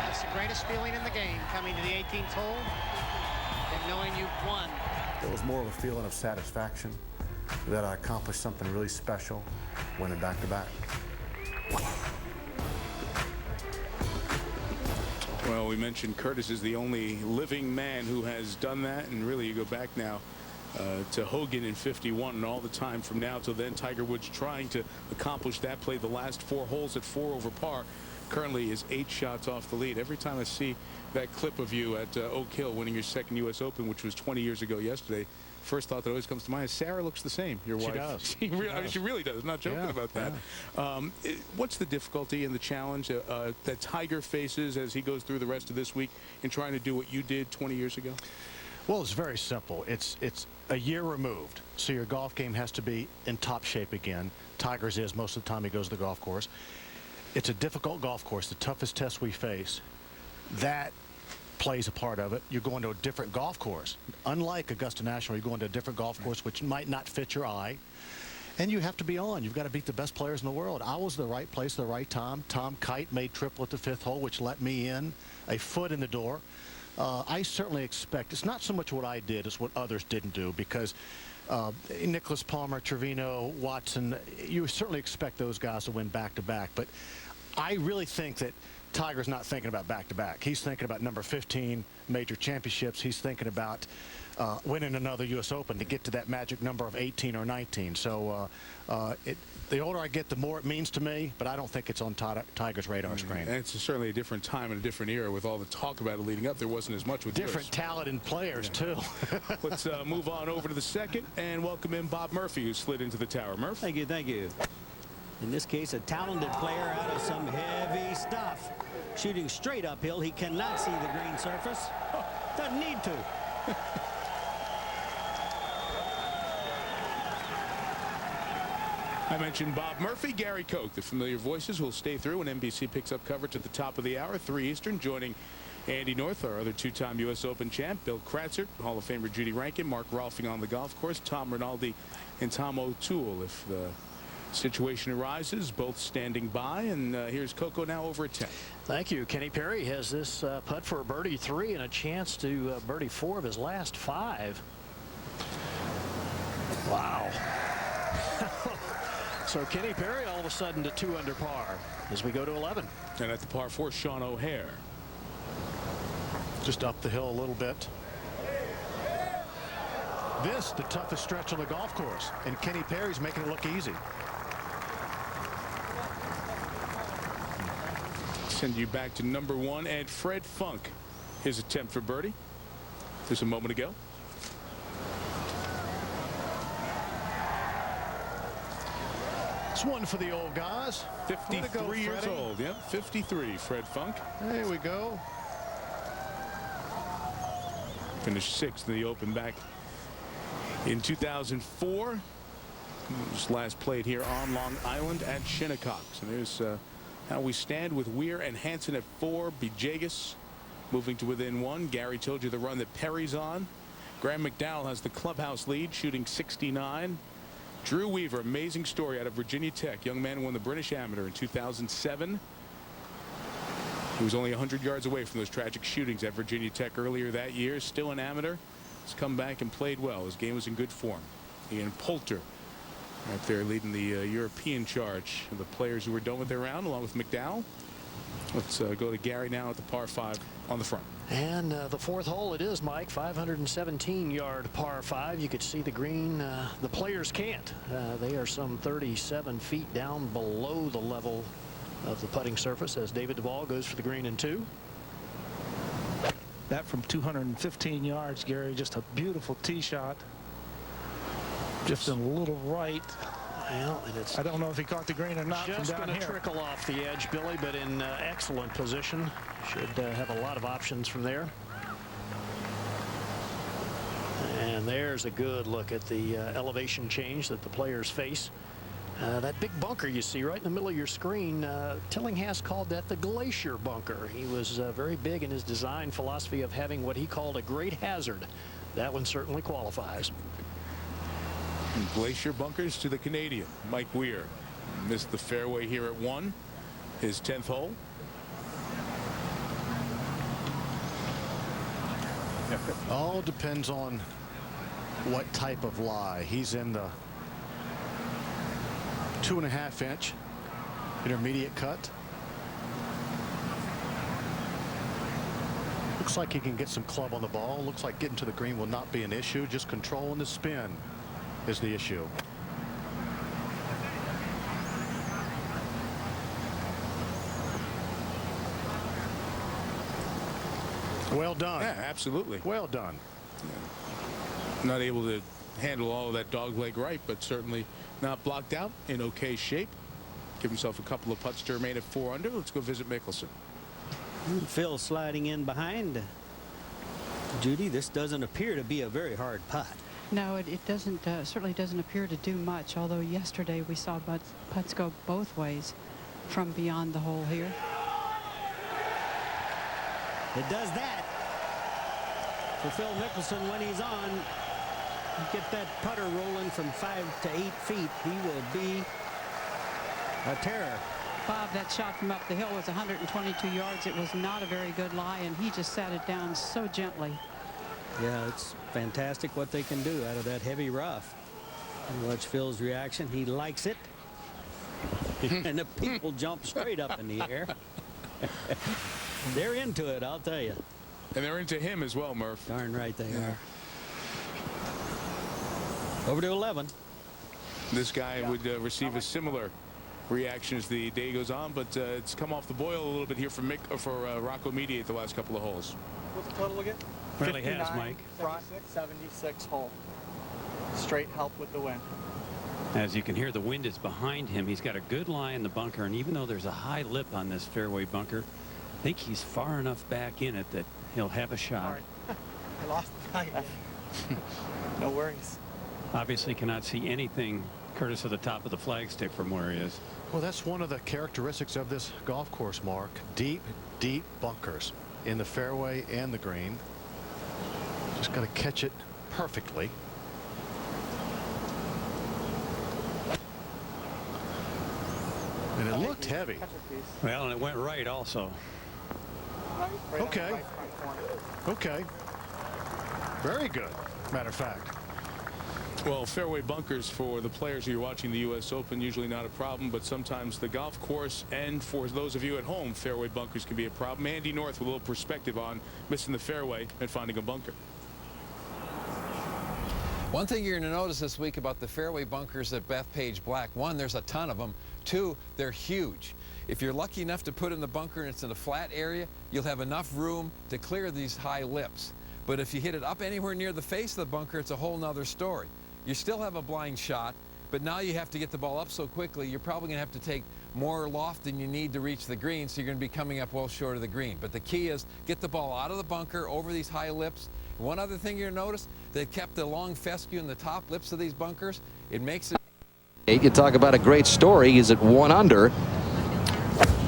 It's the greatest feeling in the game, coming to the 18th hole and knowing you've won. It was more of a feeling of satisfaction that I accomplished something really special, winning back-to-back. Well, we mentioned Curtis is the only living man who has done that, and really you go back now to Hogan in 51, and all the time from now till then Tiger Woods trying to accomplish that, played the last 4 holes at 4 over par. Currently is 8 shots off the lead. Every time I see that clip of you at Oak Hill winning your 2nd U.S. Open, which was 20 years ago yesterday, first thought that always comes to mind is Sarah looks the same, your wife. She does. She really does. I'm not joking about that. What's the difficulty and the challenge that Tiger faces as he goes through the rest of this week in trying to do what you did 20 years ago? Well, it's very simple. It's a year removed, so your golf game has to be in top shape again. Tiger's is most of the time he goes to the golf course. It's a difficult golf course, the toughest test we face. That plays a part of it. You're going to a different golf course. Unlike Augusta National, you're going to a different golf course which might not fit your eye. And you have to be on. You've got to beat the best players in the world. I was the right place at the right time. Tom Kite made triple at the 5th hole, which let me in a foot in the door. I certainly expect, it's not so much what I did, it's what others didn't do, because Nicholas Palmer, Trevino, Watson, you certainly expect those guys to win back-to-back. But I really think that Tiger's not thinking about back-to-back. He's thinking about number 15 major championships. He's thinking about winning another U.S. Open to get to that magic number of 18 or 19. So the older I get, the more it means to me, but I don't think it's on Tiger's radar screen. And it's certainly a different time and a different era with all the talk about it leading up. There wasn't as much with different talent and players, too. Let's move on over to the second and welcome in Bob Murphy, who slid into the tower. Murph. Thank you, thank you. In this case, a talented player out of some heavy stuff. Shooting straight uphill. He cannot see the green surface. Doesn't need to. I mentioned Bob Murphy, Gary Koch. The familiar voices will stay through when NBC picks up coverage at the top of the hour, 3 Eastern, joining Andy North, our other 2-time U.S. Open champ, Bill Kratzer, Hall of Famer Judy Rankin, Mark Rolfing on the golf course, Tom Rinaldi, and Tom O'Toole. If the situation arises, both standing by. And here's Coco now over at 10. Thank you. Kenny Perry has this putt for a birdie 3 and a chance to birdie 4 of his last 5. Wow. So Kenny Perry all of a sudden to 2 under par as we go to 11. And at the par 4, Sean O'Hare. Just up the hill a little bit. This, the toughest stretch on the golf course. And Kenny Perry's making it look easy. Send you back to number 1 and Fred Funk. His attempt for birdie just a moment ago. It's one for the old guys. 53 years old. Yep, 53, Fred Funk. There we go. Finished 6th in the Open back in 2004. Just last played here on Long Island at Shinnecock. So there's how we stand with Weir and Hansen at 4. Bijegas moving to within 1. Gary told you the run that Perry's on. Graham McDowell has the clubhouse lead, shooting 69. Drew Weaver, amazing story out of Virginia Tech. Young man who won the British Amateur in 2007. He was only 100 yards away from those tragic shootings at Virginia Tech earlier that year. Still an amateur. He's come back and played well. His game was in good form. Ian Poulter right there leading the European charge of the players who were done with their round, along with McDowell. Let's go to Gary now at the par 5 on the front. And the 4th hole it is, Mike. 517-yard par 5. You could see the green. The players can't. They are some 37 feet down below the level of the putting surface as David Duval goes for the green in 2. That from 215 yards, Gary. Just a beautiful tee shot. Just a little right. Well, and it's I don't know if he caught the green or not. Just going to trickle off the edge, Billy, but in excellent position. Should have a lot of options from there. And there's a good look at the elevation change that the players face. That big bunker you see right in the middle of your screen, Tillinghast called that the glacier bunker. He was very big in his design philosophy of having what he called a great hazard. That one certainly qualifies. Glacier bunkers to the Canadian, Mike Weir. Missed the fairway here at 1. His 10th hole. All depends on what type of lie. He's in the 2.5-inch intermediate cut. Looks like he can get some club on the ball. Looks like getting to the green will not be an issue. Just controlling the spin is the issue. Well done. Yeah, absolutely. Well done. Yeah. Not able to handle all of that dog leg right, but certainly not blocked out, in okay shape. Give himself a couple of putts to remain at 4 under. Let's go visit Mickelson. Phil sliding in behind. Judy, this doesn't appear to be a very hard putt. No, it doesn't. Certainly doesn't appear to do much. Although yesterday we saw putts go both ways from beyond the hole here. It does that for Phil Mickelson when he's on. Get that putter rolling from 5 to 8 feet. He will be a terror. Bob, that shot from up the hill was 122 yards. It was not a very good lie, and he just sat it down so gently. Yeah, it's fantastic what they can do out of that heavy rough. And watch Phil's reaction. He likes it. And the people jump straight up in the air. They're into it, I'll tell you. And they're into him as well, Murph. Darn right they are. Over to 11. This guy would receive a similar reaction as the day goes on, but it's come off the boil a little bit here for Rocco Mediate the last couple of holes. What's the total again? Really has, Mike. 76 hole. Straight help with the wind. As you can hear, the wind is behind him. He's got a good lie in the bunker, and even though there's a high lip on this fairway bunker, I think he's far enough back in it that he'll have a shot. I lost the value. No worries. Obviously cannot see anything courtesy of the top of the flagstick from where he is. Well, that's one of the characteristics of this golf course, Mark. Deep, deep bunkers in the fairway and the green. Just got to catch it perfectly. And it looked heavy. Well, and it went right also. Okay. Okay. Very good. Matter of fact. Well, fairway bunkers for the players who are watching the U.S. Open, usually not a problem, but sometimes the golf course, and for those of you at home, fairway bunkers can be a problem. Andy North with a little perspective on missing the fairway and finding a bunker. One thing you're going to notice this week about the fairway bunkers at Bethpage Black, one, there's a ton of them. Two, they're huge. If you're lucky enough to put in the bunker and it's in a flat area, you'll have enough room to clear these high lips. But if you hit it up anywhere near the face of the bunker, it's a whole nother story. You still have a blind shot, but now you have to get the ball up so quickly, you're probably going to have to take more loft than you need to reach the green, so you're going to be coming up well short of the green. But the key is get the ball out of the bunker over these high lips. One other thing you're going to notice, they kept the long fescue in the top lips of these bunkers. It makes it... You talk about a great story. He's at 1 under.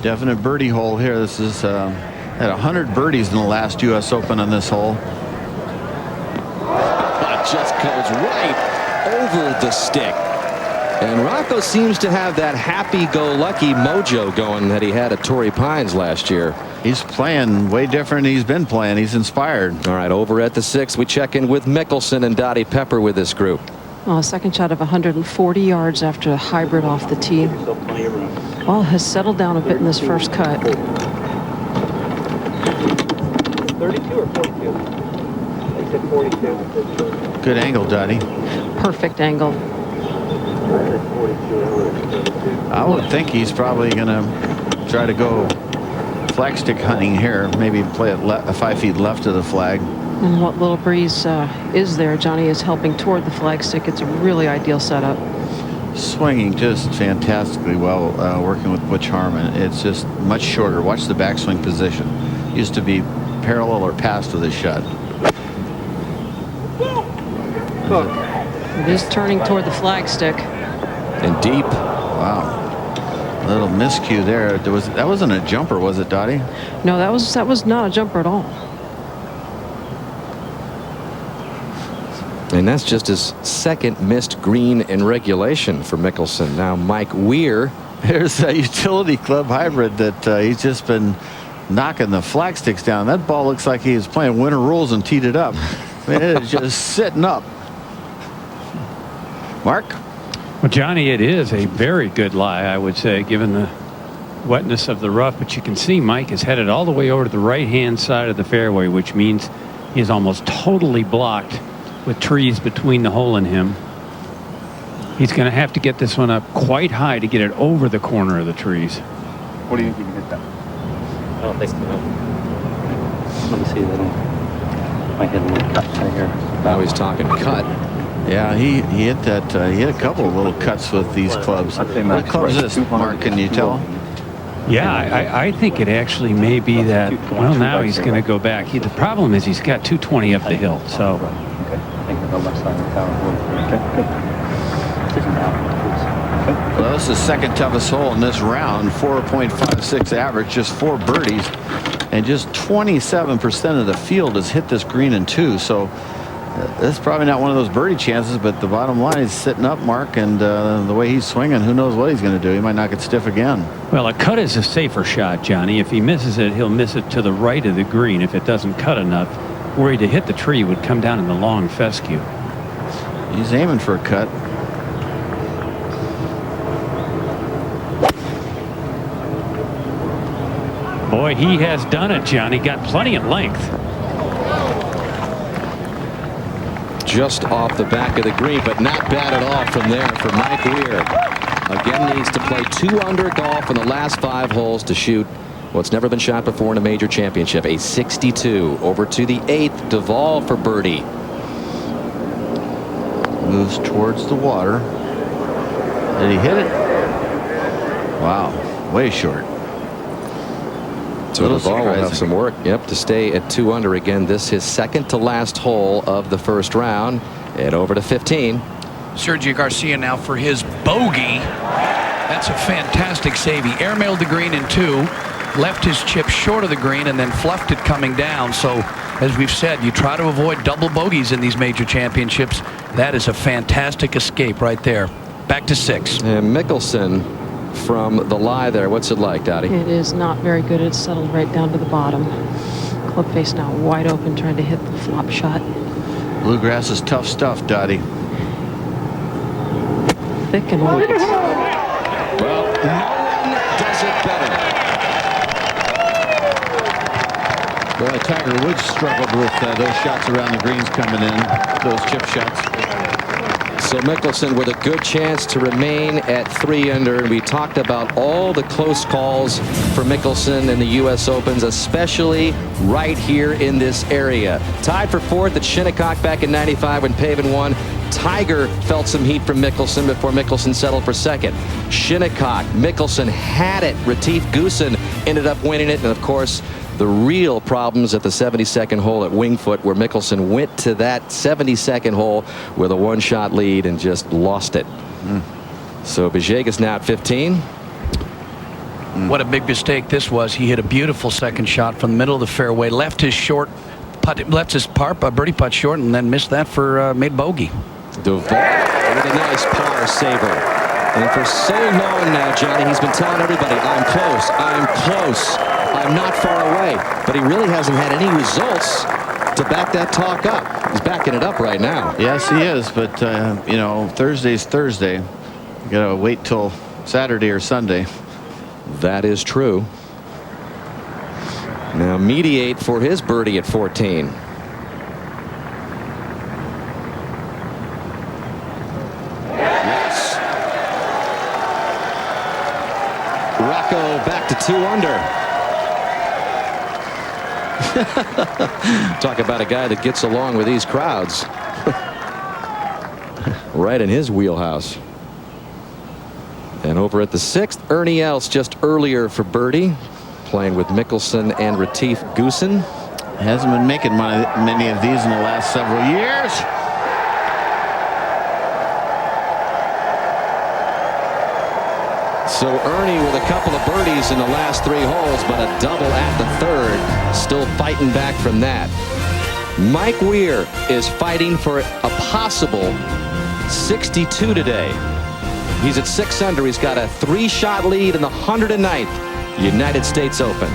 Definite birdie hole here. This is had 100 birdies in the last U.S. Open on this hole. Just goes right over the stick. And Rocco seems to have that happy-go-lucky mojo going that he had at Torrey Pines last year. He's playing way different than he's been playing. He's inspired. All right, over at the 6th, we check in with Mickelson and Dottie Pepper with this group. Well, a second shot of 140 yards after a hybrid off the tee. Ball has settled down a bit in this first cut. 32 or 42? I said 42. Good angle, Dottie. Perfect angle. I would think he's probably going to try to go flagstick hunting here. Maybe play it 5 feet left of the flag. And what little breeze is there, Johnny is helping toward the flagstick. It's a really ideal setup. Swinging just fantastically well, working with Butch Harmon. It's just much shorter. Watch the backswing position. Used to be parallel or past with his shot. It is turning toward the flagstick. And deep. Wow. A little miscue there. That wasn't a jumper, was it, Dottie? No, that was not a jumper at all. And that's just his second missed green in regulation for Mickelson. Now Mike Weir. There's a utility club hybrid that he's just been knocking the flagsticks down. That ball looks like he was playing winter rules and teed it up. I mean, it is just sitting up. Mark? Well, Johnny, it is a very good lie, I would say, given the wetness of the rough. But you can see Mike is headed all the way over to the right-hand side of the fairway, which means he is almost totally blocked with trees between the hole and him. He's going to have to get this one up quite high to get it over the corner of the trees. What do you think you can hit that? I don't think so. Let me see a little. Might hit a little cut right here. Now he's talking cut. Yeah, he hit that. He hit a couple of little cuts with these clubs. What club is this, Mark? Can you tell? Yeah, I think it actually may be that. Well, now he's going to go back. The problem is he's got 220 up the hill. So. Well, this is the second toughest hole in this round. 4.56 average, just 4 birdies, and just 27% of the field has hit this green in 2. So This is probably not one of those birdie chances, but the bottom line is sitting up, Mark, and the way he's swinging, who knows what he's going to do. He might not get stiff again. Well, a cut is a safer shot, Johnny. If he misses it, he'll miss it to the right of the green. If it doesn't cut enough, were he to hit the tree, would come down in the long fescue. He's aiming for a cut. Boy, he has done it, Johnny. Got plenty of length. Just off the back of the green, but not bad at all from there for Mike Weir. Again, needs to play 2 under golf in the last 5 holes to shoot what's never been shot before in a major championship, a 62. Over to the 8th, Duval for birdie. Moves towards the water. Did he hit it? Wow, way short. So Duval will have some work, to stay at 2 under again. This his second to last hole of the first round. And over to 15. Sergio Garcia now for his bogey. That's a fantastic save. He airmailed the green in 2, left his chip short of the green, and then fluffed it coming down. So, as we've said, you try to avoid double bogeys in these major championships. That is a fantastic escape right there. Back to 6. And Mickelson from the lie there. What's it like, Dottie? It is not very good. It's settled right down to the bottom. Club face now wide open, trying to hit the flop shot. Bluegrass is tough stuff, Dottie. Thick and wide. Well, no one does it better. Boy, Tiger Woods struggled with those shots around the greens coming in, those chip shots. So Mickelson with a good chance to remain at 3 under. And we talked about all the close calls for Mickelson in the U.S. Opens, especially right here in this area. Tied for 4th at Shinnecock back in '95 when Pavin won. Tiger felt some heat from Mickelson before Mickelson settled for 2nd. Shinnecock, Mickelson had it. Retief Goosen ended up winning it. And of course, the real problems at the 72nd hole at Wingfoot, where Mickelson went to that 72nd hole with a 1-shot lead and just lost it. So Villegas now at 15. What a big mistake this was. He hit a beautiful second shot from the middle of the fairway, left his short putt, left his birdie putt short, and then missed that for made bogey. Duval with a nice par saver. And for so long now, Johnny, he's been telling everybody, I'm close, I'm close, I'm not far away. But he really hasn't had any results to back that talk up. He's backing it up right now. Yes, he is. But, you know, Thursday's Thursday. You got to wait till Saturday or Sunday. That is true. Now mediate for his birdie at 14. Yes. Rocco back to 2 under. Talk about a guy that gets along with these crowds. Right in his wheelhouse. And over at the 6th, Ernie Els just earlier for birdie, playing with Mickelson and Retief Goosen. Hasn't been making many of these in the last several years. So Ernie with a couple of birdies in the last 3 holes, but a double at the 3rd. Still fighting back from that. Mike Weir is fighting for a possible 62 today. He's at 6 under. He's got a 3-shot lead in the 109th United States Open.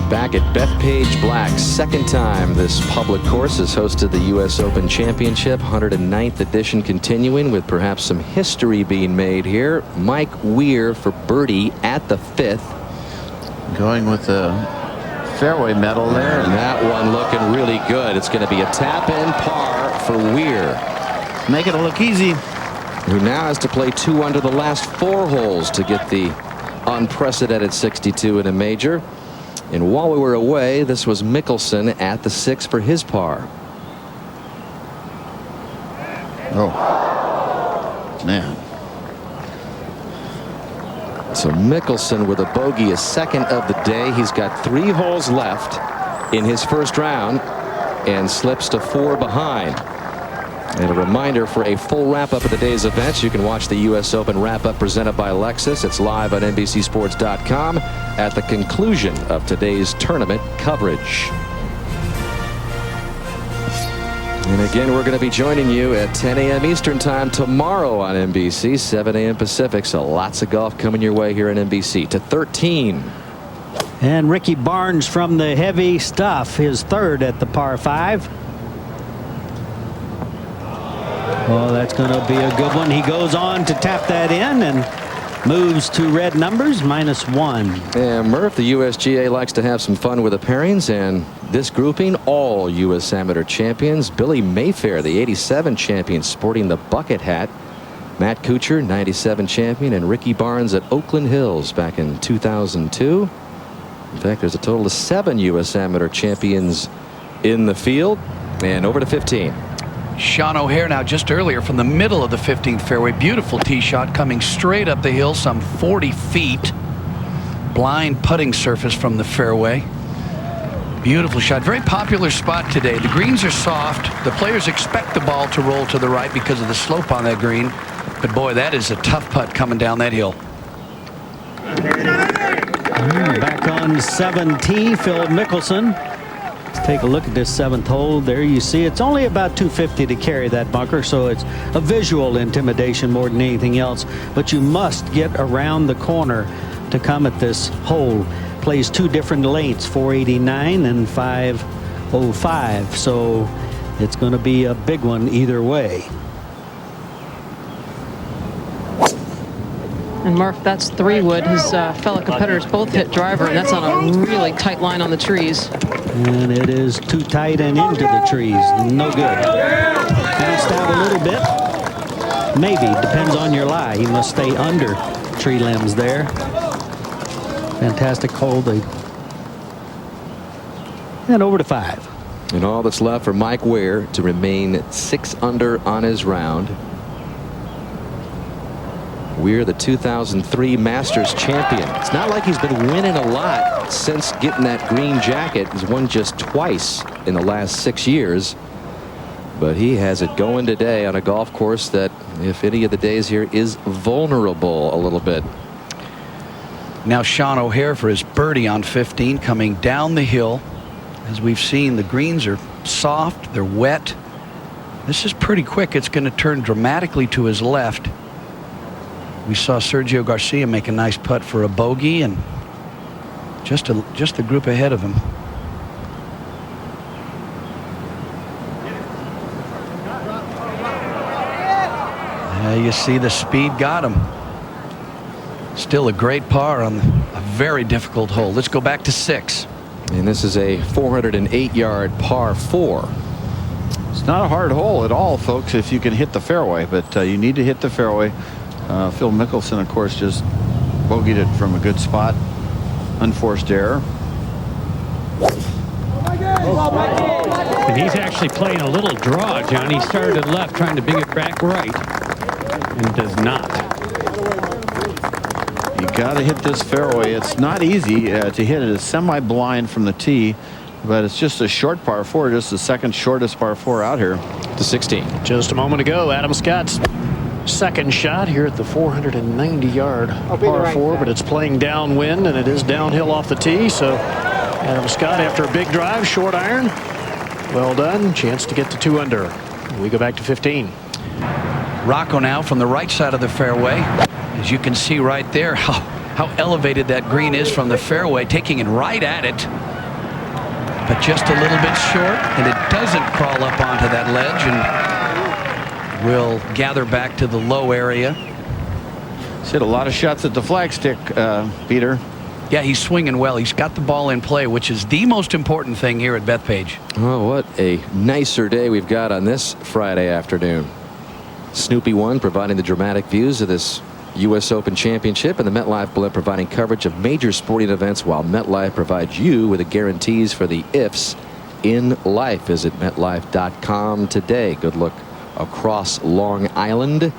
Back at Bethpage Black, second time this public course has hosted the U.S. Open Championship. 109th edition continuing with perhaps some history being made here. Mike Weir for birdie at the 5th. Going with the fairway medal there. And that one looking really good. It's going to be a tap-in par for Weir. Make it look easy. Who now has to play 2 under the last 4 holes to get the unprecedented 62 in a major. And while we were away, this was Mickelson at the 6 for his par. Oh, man. So Mickelson with a bogey, a 2nd of the day. He's got 3 holes left in his first round and slips to 4 behind. And a reminder for a full wrap-up of the day's events, you can watch the U.S. Open wrap-up presented by Lexus. It's live on NBCSports.com at the conclusion of today's tournament coverage. And again, we're going to be joining you at 10 a.m. Eastern Time tomorrow on NBC, 7 a.m. Pacific. So lots of golf coming your way here on NBC. To 13. And Ricky Barnes from the heavy stuff, his third at the par 5. Oh, that's going to be a good one. He goes on to tap that in and moves to red numbers, -1. And Murph, the USGA likes to have some fun with the pairings, and this grouping, all U.S. Amateur champions. Billy Mayfair, the 87 champion, sporting the bucket hat. Matt Kuchar, 97 champion, and Ricky Barnes at Oakland Hills back in 2002. In fact, there's a total of 7 U.S. Amateur champions in the field. And over to 15. Sean O'Hair now just earlier from the middle of the 15th fairway. Beautiful tee shot coming straight up the hill, some 40 feet. Blind putting surface from the fairway. Beautiful shot. Very popular spot today. The greens are soft. The players expect the ball to roll to the right because of the slope on that green. But boy, that is a tough putt coming down that hill. Back on 7T, Phil Mickelson. Let's take a look at this 7th hole. There you see it's only about 250 to carry that bunker, so it's a visual intimidation more than anything else. But you must get around the corner to come at this hole. Plays 2 different lengths, 489 and 505. So it's going to be a big one either way. And Murph, that's 3-wood. His fellow competitors both hit driver, and that's on a really tight line on the trees. And it is too tight and into the trees. No good. Bounced out a little bit. Maybe. Depends on your lie. He must stay under tree limbs there. Fantastic hole. And over to 5. And all that's left for Mike Weir to remain 6 under on his round. Weir, the 2003 Masters champion. It's not like he's been winning a lot since getting that green jacket. He's won just twice in the last 6 years. But he has it going today on a golf course that, if any of the days here, is vulnerable a little bit. Now Sean O'Hair for his birdie on 15, coming down the hill. As we've seen, the greens are soft, they're wet. This is pretty quick. It's going to turn dramatically to his left. We saw Sergio Garcia make a nice putt for a bogey, and just the group ahead of him. You see the speed got him. Still a great par on a very difficult hole. Let's go back to 6. And this is a 408-yard par 4. It's not a hard hole at all, folks, if you can hit the fairway, but you need to hit the fairway. Phil Mickelson, of course, just bogeyed it from a good spot. Unforced error. And he's actually playing a little draw, John. He started left, trying to bring it back right, and does not. You got to hit this fairway. It's not easy to hit it. It's semi-blind from the tee, but it's just a short par 4, just the second shortest par 4 out here. To 16. Just a moment ago, Adam Scott's second shot here at the 490-yard par 4, but it's playing downwind, and it is downhill off the tee. So Adam Scott, after a big drive, short iron. Well done. Chance to get to 2 under. We go back to 15. Rocco now from the right side of the fairway. As you can see right there, how elevated that green is from the fairway, taking it right at it. But just a little bit short, and it doesn't crawl up onto that ledge, and will gather back to the low area. He's hit a lot of shots at the flagstick, Peter. Yeah, he's swinging well. He's got the ball in play, which is the most important thing here at Bethpage. Oh, what a nicer day we've got on this Friday afternoon. Snoopy 1 providing the dramatic views of this U.S. Open Championship, and the MetLife Blimp providing coverage of major sporting events, while MetLife provides you with the guarantees for the ifs in life. Visit MetLife.com today. Good look across Long Island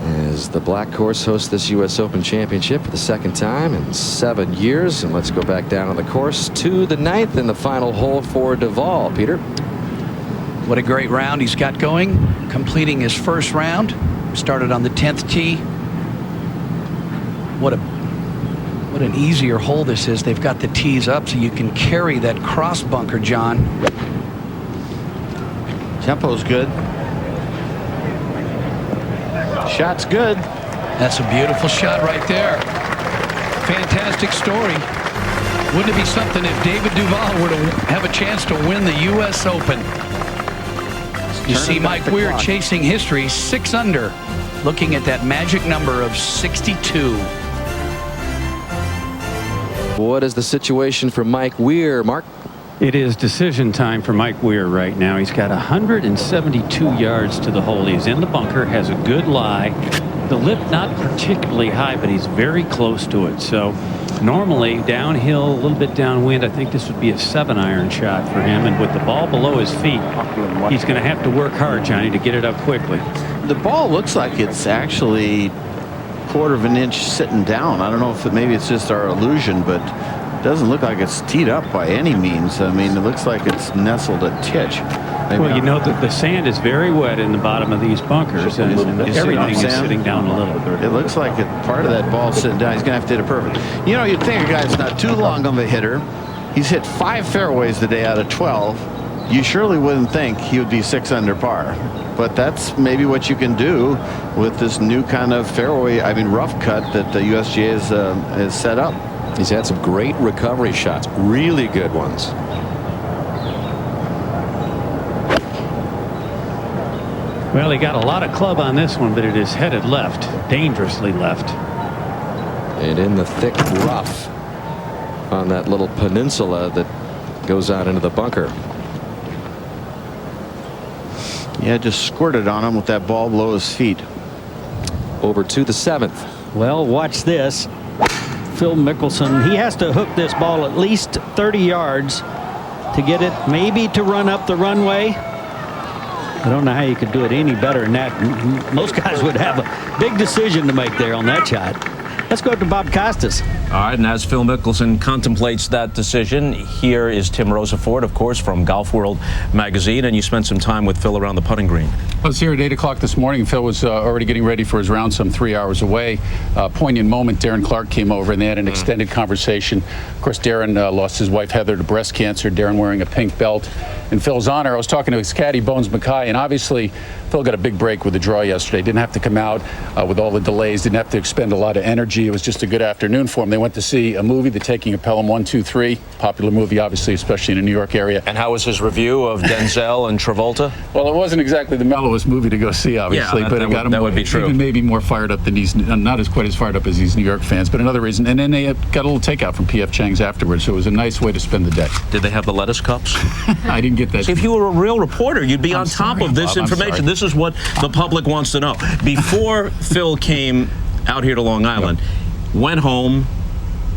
as the Black Course hosts this U.S. Open Championship for the second time in 7 years. And let's go back down on the course to the 9th and the final hole for Duval. Peter. What a great round he's got going, completing his first round. Started on the 10th tee. What an easier hole this is. They've got the tees up so you can carry that cross bunker, John. Tempo's good. Shot's good. That's a beautiful shot right there. Fantastic story. Wouldn't it be something if David Duval were to have a chance to win the U.S. Open? You see Mike Weir chasing history, 6 under, looking at that magic number of 62. What is the situation for Mike Weir, Mark? It is decision time for Mike Weir right now. He's got 172 yards to the hole. He's in the bunker, has a good lie. The lip not particularly high, but he's very close to it. So normally downhill, a little bit downwind, I think this would be a 7-iron shot for him. And with the ball below his feet, he's going to have to work hard, Johnny, to get it up quickly. The ball looks like it's actually 1/4 of an inch sitting down. I don't know if maybe it's just our illusion, but it doesn't look like it's teed up by any means. I mean, it looks like it's nestled a titch. Maybe well, you know that the sand is very wet in the bottom of these bunkers, and everything is sitting down a little. It looks like part of that ball sitting down. He's going to have to hit it perfect. You know, you'd think a guy's not too long of a hitter. He's hit 5 fairways today out of 12. You surely wouldn't think he would be 6 under par. But that's maybe what you can do with this new kind of fairway, rough cut that the USGA has set up. He's had some great recovery shots, really good ones. Well, he got a lot of club on this one, but it is headed left, dangerously left. And in the thick rough on that little peninsula that goes out into the bunker. Yeah, just squirted on him with that ball below his feet. Over to the 7th. Well, watch this. Phil Mickelson, he has to hook this ball at least 30 yards to get it maybe to run up the runway. I don't know how you could do it any better than that. Most guys would have a big decision to make there on that shot. Let's go to Bob Costas. All right, and as Phil Mickelson contemplates that decision, here is Tim Rosafort, of course, from Golf World magazine, and you spent some time with Phil around the putting green. I was here at 8 o'clock this morning. Phil was already getting ready for his round some 3 hours away. Poignant moment, Darren Clark came over, and they had an extended conversation. Of course, Darren lost his wife, Heather, to breast cancer. Darren wearing a pink belt. In Phil's honor, I was talking to his caddy, Bones Mackay, and obviously Phil got a big break with the draw yesterday. Didn't have to come out with all the delays. Didn't have to expend a lot of energy. It was just a good afternoon for him. They went to see a movie, The Taking of Pelham 1, 2, 3. Popular movie, obviously, especially in the New York area. And how was his review of Denzel and Travolta? Well, it wasn't exactly the mellowest movie to go see, obviously, yeah, but it got him would be true. Even maybe more fired up than these, not as quite as fired up as these New York fans, but another reason. And then they got a little takeout from P.F. Chang's afterwards, so it was a nice way to spend the day. Did they have the lettuce cups? I didn't get that. If you were a real reporter, you'd be on top of this information. This is what the public wants to know. Before Phil came out here to Long Island, went home,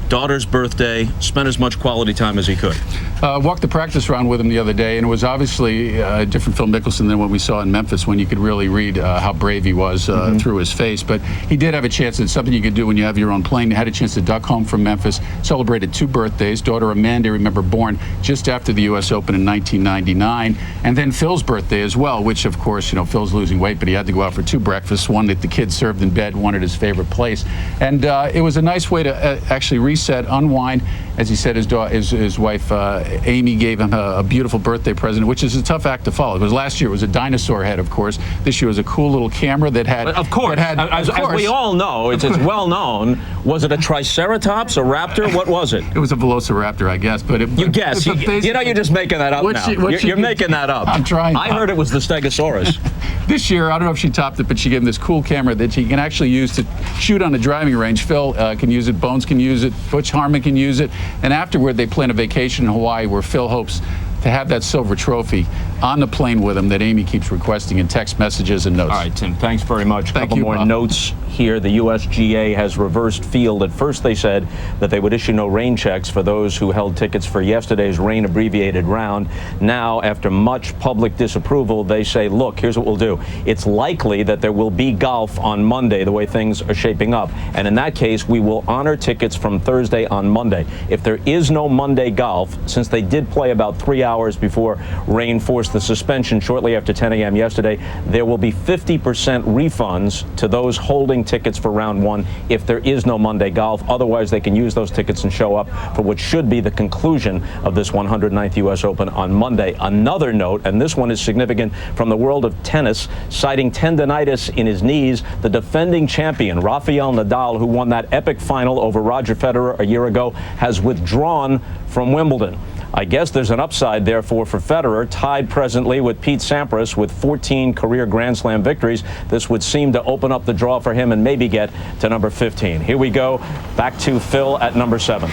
daughter's birthday, spent as much quality time as he could. Walked the practice round with him the other day, and it was obviously a different Phil Mickelson than what we saw in Memphis, when you could really read how brave he was through his face. But he did have a chance. It's something you could do when you have your own plane. He had a chance to duck home from Memphis, celebrated 2 birthdays. Daughter Amanda, remember, born just after the U.S. Open in 1999. And then Phil's birthday as well, which, of course, you know, Phil's losing weight, but he had to go out for 2 breakfasts, one that the kids served in bed, one at his favorite place. And it was a nice way to actually reset, unwind. As he said, his wife, Amy, gave him a beautiful birthday present, which is a tough act to follow. Because last year it was a dinosaur head, of course. This year was a cool little camera that had... Of course. As we all know, it's well known. Was it a Triceratops, a raptor? What was it? It was a Velociraptor, I guess. But you guess. You know, you're just making that up now. You're making that up. I'm trying. I heard it was the Stegosaurus. This year, I don't know if she topped it, but she gave him this cool camera that she can actually use to shoot on a driving range. Phil can use it. Bones can use it. Butch Harmon can use it. And afterward, they plan a vacation in Hawaii where Phil hopes to have that silver trophy on the plane with him that Amy keeps requesting in text messages and notes. All right, Tim, thanks very much. Thank couple you, more Bob. notes here. The USGA has reversed field. At first they said that they would issue no rain checks for those who held tickets for yesterday's rain abbreviated round. Now, after much public disapproval, they say, look, here's what we'll do. It's likely that there will be golf on Monday, the way things are shaping up. And in that case, we will honor tickets from Thursday on Monday. If there is no Monday golf, since they did play about 3 hours before rain forced the suspension shortly after 10 a.m. yesterday, there will be 50% refunds to those holding tickets for round one if there is no Monday golf. Otherwise, they can use those tickets and show up for what should be the conclusion of this 109th U.S. Open on Monday. Another note, and this one is significant, from the world of tennis, citing tendonitis in his knees, the defending champion, Rafael Nadal, who won that epic final over Roger Federer a year ago, has withdrawn from Wimbledon. I guess there's an upside, therefore, for Federer, tied presently with Pete Sampras with 14 career Grand Slam victories. This would seem to open up the draw for him and maybe get to number 15. Here we go. Back to Phil at number 7.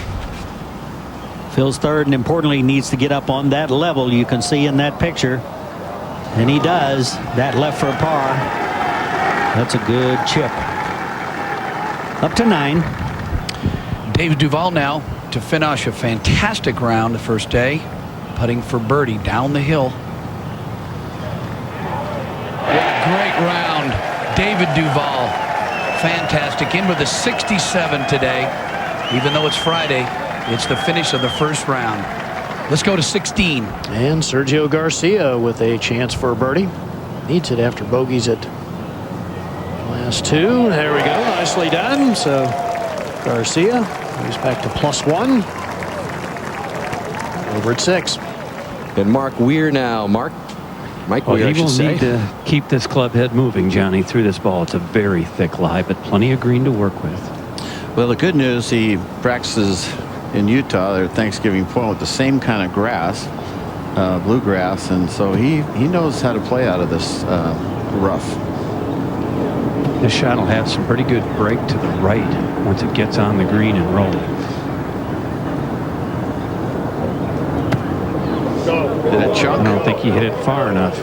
Phil's third, and importantly, needs to get up on that level you can see in that picture. And he does. That left for a par. That's a good chip. Up to 9. Dave Duval now to finish a fantastic round the first day, putting for birdie down the hill. What a great round. David Duval, fantastic. In with a 67 today. Even though it's Friday, it's the finish of the first round. Let's go to 16. And Sergio Garcia with a chance for a birdie. Needs it after bogeys at last 2. There we go. Nicely done. So Garcia goes back to +1. Over at 6. And Mark Weir now. Mike Weir, he will need to keep this club head moving, Johnny, through this ball. It's a very thick lie, but plenty of green to work with. Well, the good news, he practices in Utah, their Thanksgiving Point, with the same kind of grass, bluegrass, and so he knows how to play out of this rough. This shot will have some pretty good break to the right once it gets on the green and rolling. Did it chunk? I don't think he hit it far enough.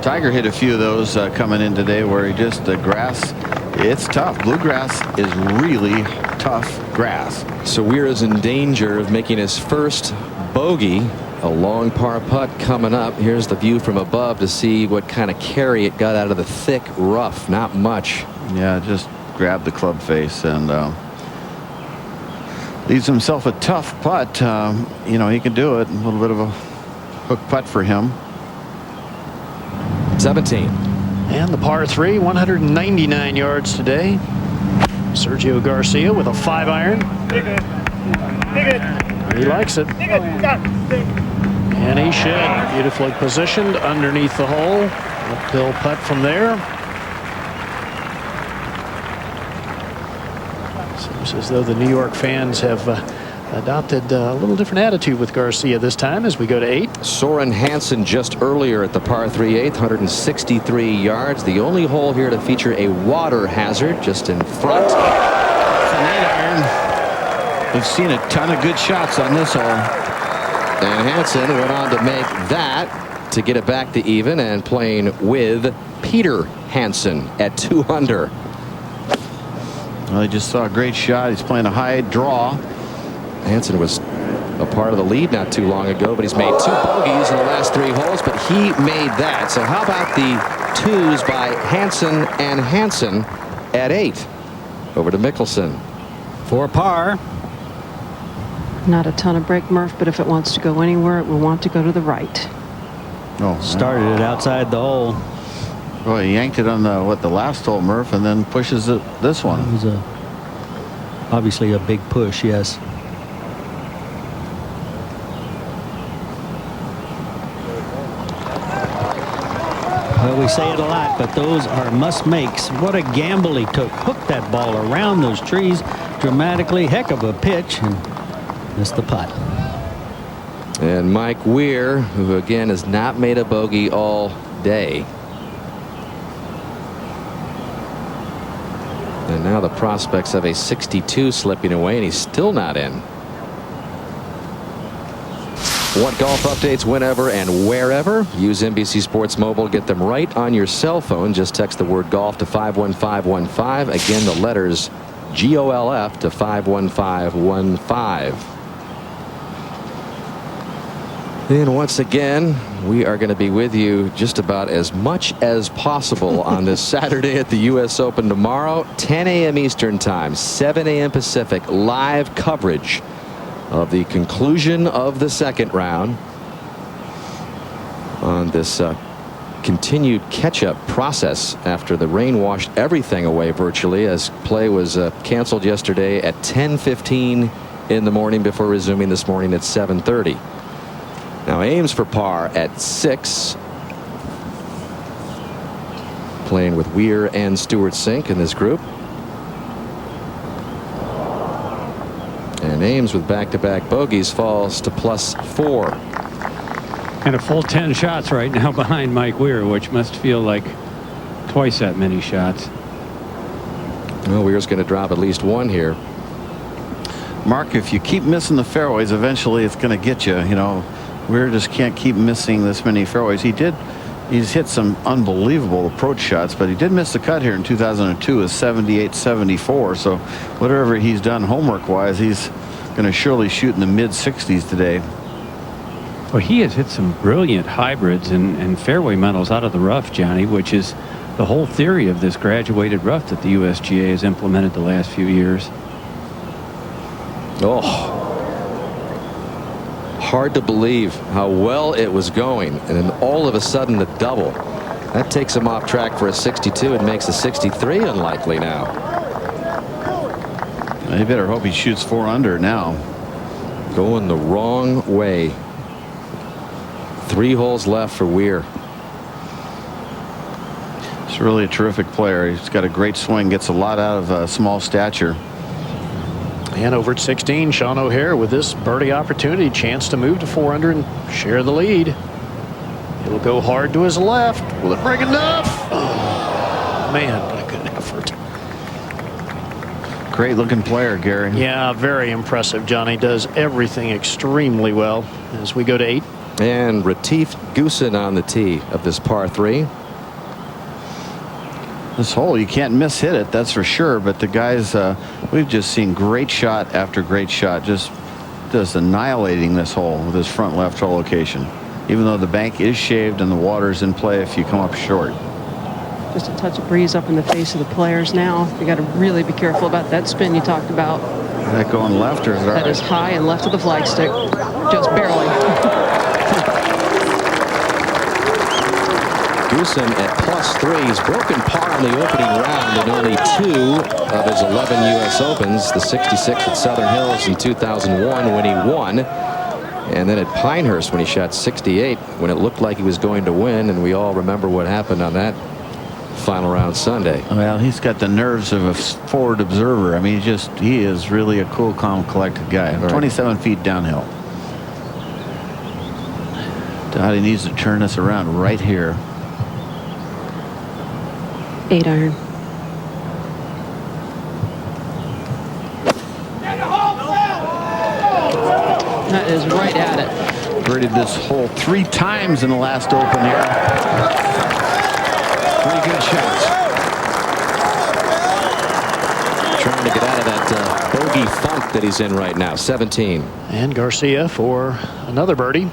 Tiger hit a few of those coming in today where he just, the grass, it's tough. Bluegrass is really tough grass. So Weir is in danger of making his first bogey. A long par putt coming up. Here's the view from above to see what kind of carry it got out of the thick rough. Not much. Yeah, just grabbed the club face and leaves himself a tough putt. You know, he can do it. A little bit of a hook putt for him. 17. And the par 3, 199 yards today. Sergio Garcia with a 5-iron. He likes it. And he should. Beautifully positioned underneath the hole. Uphill putt from there. Seems as though the New York fans have adopted a little different attitude with Garcia this time as we go to 8. Soren Hansen just earlier at the par 3/8, 163 yards. The only hole here to feature a water hazard just in front. It's an 8-iron. We've seen a ton of good shots on this hole. And Hansen went on to make that to get it back to even and playing with Peter Hansen at 2 under. Well, he just saw a great shot. He's playing a high draw. Hansen was a part of the lead not too long ago, but he's made 2 bogeys in the last 3 holes, but he made that. So how about the 2s by Hansen and Hansen at 8? Over to Mickelson. For par. Not a ton of break, Murph, but if it wants to go anywhere, it will want to go to the right. Oh, started it outside the hole. Well, he yanked it on the last hole, Murph, and then pushes it this one. It was obviously a big push, yes. Well, we say it a lot, but those are must-makes. What a gamble he took. Hooked that ball around those trees dramatically. Heck of a pitch. And missed the putt. And Mike Weir, who again has not made a bogey all day. And now the prospects of a 62 slipping away, and he's still not in. Want golf updates whenever and wherever? Use NBC Sports Mobile. Get them right on your cell phone. Just text the word golf to 51515. Again, the letters GOLF to 51515. And once again, we are going to be with you just about as much as possible on this Saturday at the U.S. Open tomorrow, 10 a.m. Eastern Time, 7 a.m. Pacific, live coverage of the conclusion of the second round on this continued catch-up process after the rain washed everything away virtually, as play was canceled yesterday at 10:15 in the morning before resuming this morning at 7:30. Now Ames for par at 6, playing with Weir and Stewart Sink in this group. And Ames with back-to-back bogeys falls to +4. And a full 10 shots right now behind Mike Weir, which must feel like twice that many shots. Well, Weir's going to drop at least one here. Mark, if you keep missing the fairways, eventually it's going to get you. You know, Weir just can't keep missing this many fairways. He's hit some unbelievable approach shots, but he did miss the cut here in 2002 with 78-74. So whatever he's done homework-wise, he's going to surely shoot in the mid-60s today. Well, he has hit some brilliant hybrids and fairway metals out of the rough, Johnny, which is the whole theory of this graduated rough that the USGA has implemented the last few years. Oh. Hard to believe how well it was going, and then all of a sudden the double. That takes him off track for a 62 and makes a 63 unlikely now. You better hope he shoots 4 under now. Going the wrong way. 3 holes left for Weir. He's really a terrific player. He's got a great swing, gets a lot out of small stature. And over at 16, Sean O'Hare with this birdie opportunity, chance to move to 4 under and share the lead. It'll go hard to his left. Will it break enough? Oh, man, what a good effort. Great looking player, Gary. Yeah, very impressive. Johnny does everything extremely well. As we go to 8. And Retief Goosen on the tee of this par 3. This hole, you can't miss hit it, that's for sure. But the guys, we've just seen great shot after great shot, just annihilating this hole with his front left hole location. Even though the bank is shaved and the water's in play if you come up short. Just a touch of breeze up in the face of the players now. You got to really be careful about that spin you talked about. Is that going left or is that That is high and left of the flagstick, just barely. Goosen at +3. He's broken par in the opening round in only 2 of his 11 U.S. Opens. The 66 at Southern Hills in 2001 when he won. And then at Pinehurst when he shot 68 when it looked like he was going to win. And we all remember what happened on that final round Sunday. Well, he's got the nerves of a forward observer. I mean, he is really a cool, calm, collected guy. Right. 27 feet downhill. Dottie needs to turn this around right here. 8 iron. That is right at it. Birdied this hole 3 times in the last Open here. Pretty good shots. Trying to get out of that bogey funk that he's in right now. 17. And Garcia for another birdie.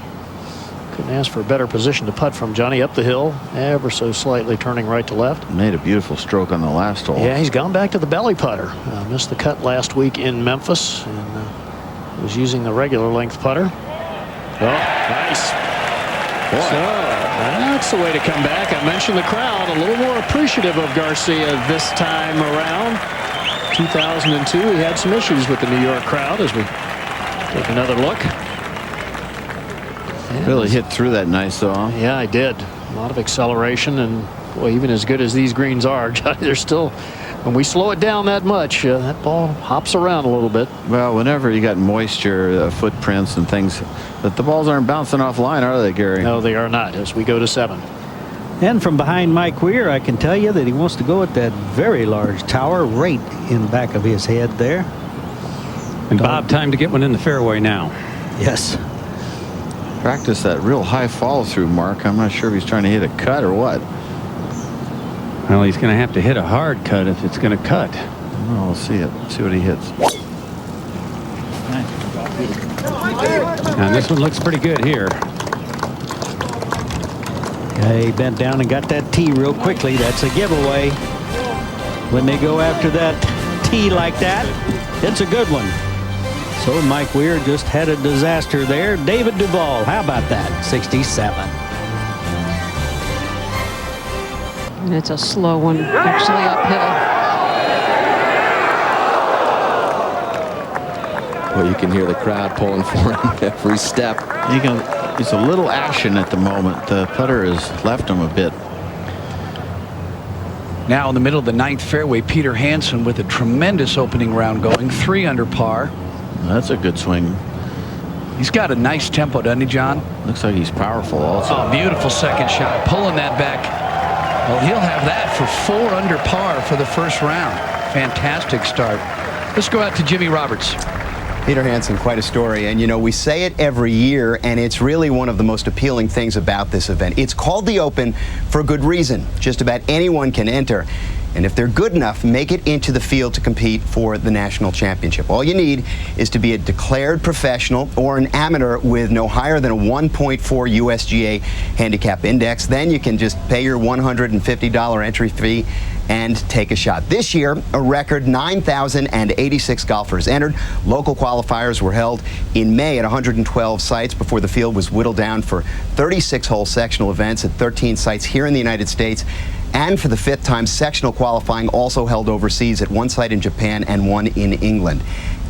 Couldn't ask for a better position to putt from. Johnny up the hill, ever so slightly turning right to left. Made a beautiful stroke on the last hole. Yeah, he's gone back to the belly putter. Missed the cut last week in Memphis and was using the regular length putter. Oh, nice. Boy. So that's the way to come back. I mentioned the crowd a little more appreciative of Garcia this time around. 2002, he had some issues with the New York crowd as we take another look. Really hit through that nice, though. Huh? Yeah, I did. A lot of acceleration, and boy, even as good as these greens are, they're still, when we slow it down that much, that ball hops around a little bit. Well, whenever you got moisture, footprints and things, but the balls aren't bouncing off line, are they, Gary? No, they are not, as we go to 7. And from behind Mike Weir, I can tell you that he wants to go at that very large tower right in the back of his head there. And Bob, time to get one in the fairway now. Yes. Practice that real high follow through, Mark. I'm not sure if he's trying to hit a cut or what. Well, he's going to have to hit a hard cut if it's going to cut. Well, we'll see it. See what he hits. And this one looks pretty good here. Yeah, he bent down and got that tee real quickly. That's a giveaway. When they go after that tee like that, it's a good one. So Mike Weir just had a disaster there. David Duval, how about that? 67. And it's a slow one, actually uphill. Well, you can hear the crowd pulling for him every step. He's a little ashen at the moment. The putter has left him a bit. Now in the middle of the 9th fairway, Peter Hansen with a tremendous opening round going, 3 under par. That's a good swing. He's got a nice tempo, doesn't he, John? Looks like he's powerful also. Oh, beautiful second shot, pulling that back. Well, he'll have that for 4 under par for the first round. Fantastic start. Let's go out to Jimmy Roberts. Peter Hansen, quite a story. And, you know, we say it every year, and it's really one of the most appealing things about this event. It's called the Open for good reason. Just about anyone can enter. And if they're good enough, make it into the field to compete for the national championship. All you need is to be a declared professional or an amateur with no higher than a 1.4 USGA handicap index. Then you can just pay your $150 entry fee and take a shot. This year, a record 9,086 golfers entered. Local qualifiers were held in May at 112 sites before the field was whittled down for 36-hole sectional events at 13 sites here in the United States. And for the 5th time, sectional qualifying also held overseas at 1 site in Japan and 1 in England.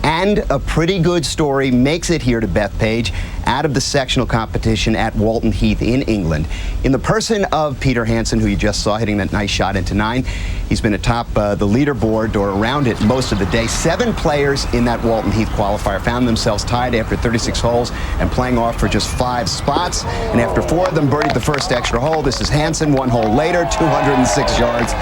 And a pretty good story makes it here to Bethpage out of the sectional competition at Walton Heath in England. In the person of Peter Hansen, who you just saw hitting that nice shot into 9. He's been atop the leaderboard or around it most of the day. 7 players in that Walton Heath qualifier found themselves tied after 36 holes and playing off for just 5 spots. And after 4 of them birdied the first extra hole, this is Hansen 1 hole later, 206 yards.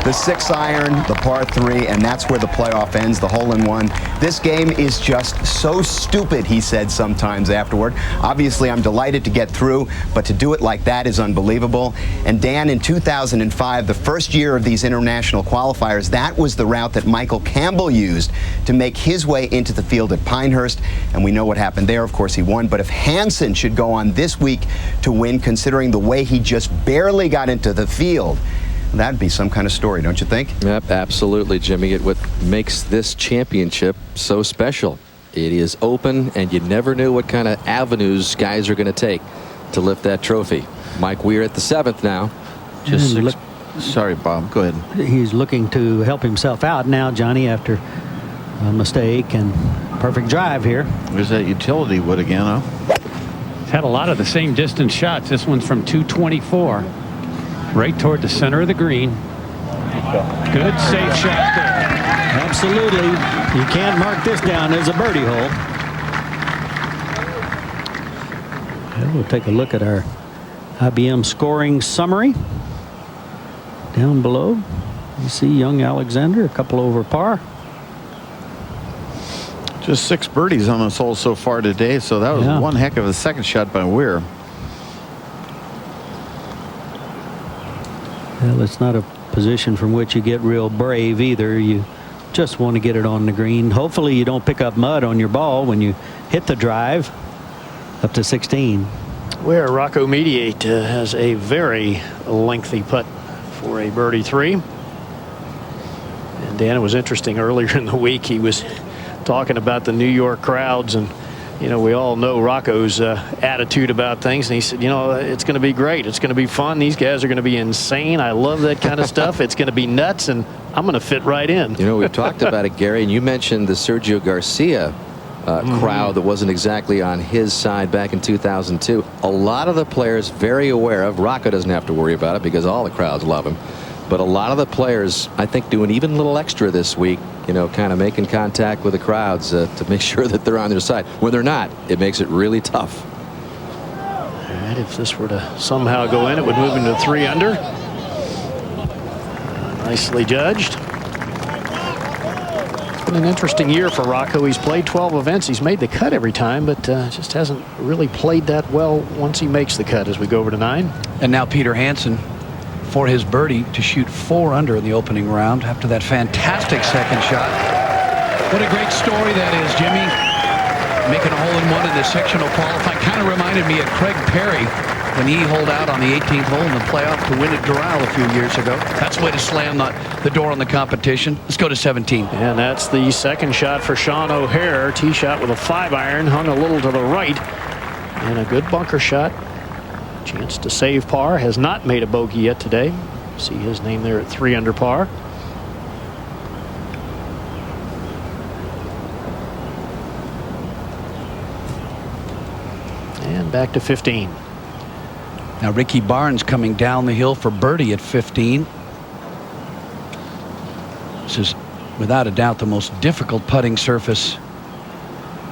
The 6-iron, the par 3, and that's where the playoff ends, the hole-in-one. This game is just so stupid, he said sometimes afterward. Obviously, I'm delighted to get through, but to do it like that is unbelievable. And Dan, in 2005, the first year of these international qualifiers, that was the route that Michael Campbell used to make his way into the field at Pinehurst. And we know what happened there. Of course, he won. But if Hansen should go on this week to win, considering the way he just barely got into the field, that'd be some kind of story, don't you think? Yep, absolutely, Jimmy. What makes this championship so special. It is open, and you never knew what kind of avenues guys are going to take to lift that trophy. Mike Weir at the 7th now. Just sorry, Bob. Go ahead. He's looking to help himself out now, Johnny, after a mistake and perfect drive here. There's that utility wood again, huh? He's had a lot of the same distance shots. This one's from 224. Right toward the center of the green. Good safe shot there. Absolutely. You can't mark this down as a birdie hole. Well, we'll take a look at our IBM scoring summary. Down below, you see young Alexander, a couple over par. Just 6 birdies on this hole so far today, so that was one heck of a second shot by Weir. Well, it's not a position from which you get real brave either. You just want to get it on the green. Hopefully you don't pick up mud on your ball when you hit the drive up to 16. Where Rocco Mediate has a very lengthy putt for a birdie 3. And Dan, it was interesting earlier in the week, he was talking about the New York crowds, and you know, we all know Rocco's attitude about things, and he said, you know, it's going to be great. It's going to be fun. These guys are going to be insane. I love that kind of stuff. It's going to be nuts, and I'm going to fit right in. You know, we've talked about it, Gary, and you mentioned the Sergio Garcia crowd that wasn't exactly on his side back in 2002. A lot of the players very aware of. Rocco doesn't have to worry about it because all the crowds love him. But a lot of the players, I think, doing even a little extra this week, you know, kind of making contact with the crowds to make sure that they're on their side. When they're not, it makes it really tough. All right, if this were to somehow go in, it would move into 3 under. Nicely judged. been an interesting year for Rocco. He's played 12 events. He's made the cut every time, but just hasn't really played that well once he makes the cut as we go over to 9. And now Peter Hansen for his birdie to shoot 4 under in the opening round after that fantastic second shot. What a great story that is, Jimmy. Making a hole-in-one in the sectional qualifying. Kind of reminded me of Craig Perry when he holed out on the 18th hole in the playoff to win at Duval a few years ago. That's a way to slam the door on the competition. Let's go to 17. And that's the second shot for Sean O'Hare. Tee shot with a 5-iron, hung a little to the right. And a good bunker shot. Chance to save par. Has not made a bogey yet today. See his name there at 3 under par. And back to 15. Now Ricky Barnes coming down the hill for birdie at 15. This is without a doubt the most difficult putting surface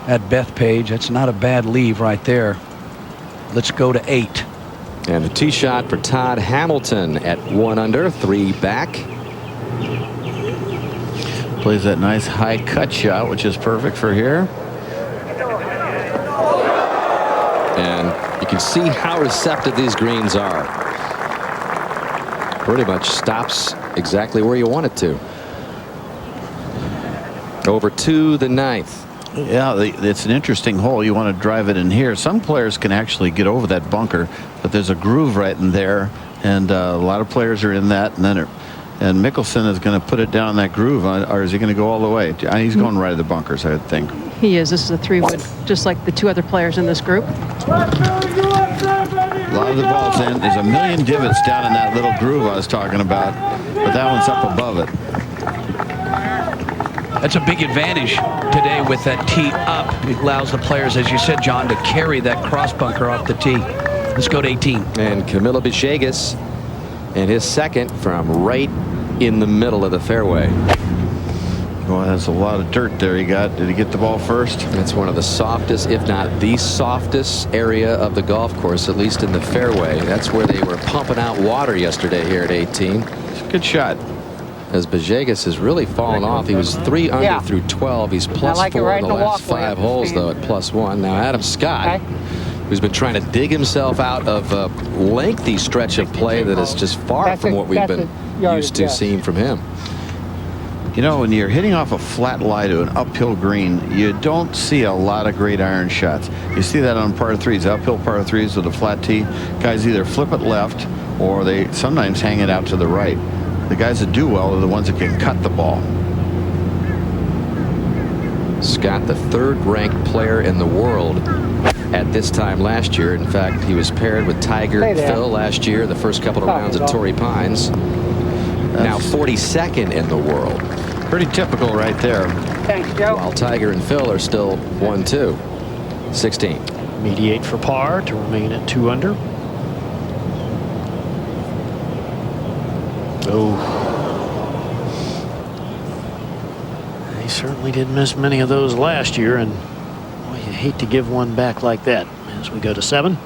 at Bethpage. That's not a bad leave right there. Let's go to 8. And the tee shot for Todd Hamilton at 1 under, 3 back. Plays that nice high cut shot, which is perfect for here. And you can see how receptive these greens are. Pretty much stops exactly where you want it to. Over to the 9th. Yeah, it's an interesting hole. You want to drive it in here. Some players can actually get over that bunker, but there's a groove right in there, and a lot of players are in that. And Mickelson is going to put it down that groove, or is he going to go all the way? He's going right at the bunkers, I would think. He is. This is a 3-wood, just like the 2 other players in this group. A lot of the balls in. There's a million divots down in that little groove I was talking about, but that one's up above it. That's a big advantage today with that tee up. It allows the players, as you said, John, to carry that cross bunker off the tee. Let's go to 18. And Camilo Villegas and his second from right in the middle of the fairway. Well, that's a lot of dirt there he got. Did he get the ball first? It's one of the softest, if not the softest area of the golf course, at least in the fairway. That's where they were pumping out water yesterday here at 18. It's a good shot. As Villegas has really fallen off. He was 3 under through 12. He's plus 4 in the last 5 holes, though, at plus 1. Now, Adam Scott, who's been trying to dig himself out of a lengthy stretch of play that is just far from what we've been used to seeing from him. You know, when you're hitting off a flat lie to an uphill green, you don't see a lot of great iron shots. You see that on par 3s, uphill par 3s with a flat tee. Guys either flip it left or they sometimes hang it out to the right. The guys that do well are the ones that can cut the ball. Scott, the 3rd-ranked player in the world at this time last year. In fact, he was paired with Tiger and Phil last year, the first couple of rounds at Torrey Pines. Now 42nd in the world. Pretty typical right there. Thanks, Joe. While Tiger and Phil are still 1-2. 16. Mediate for par to remain at 2 under. Oh. He certainly did miss many of those last year, and boy, you hate to give one back like that. As we go to 7.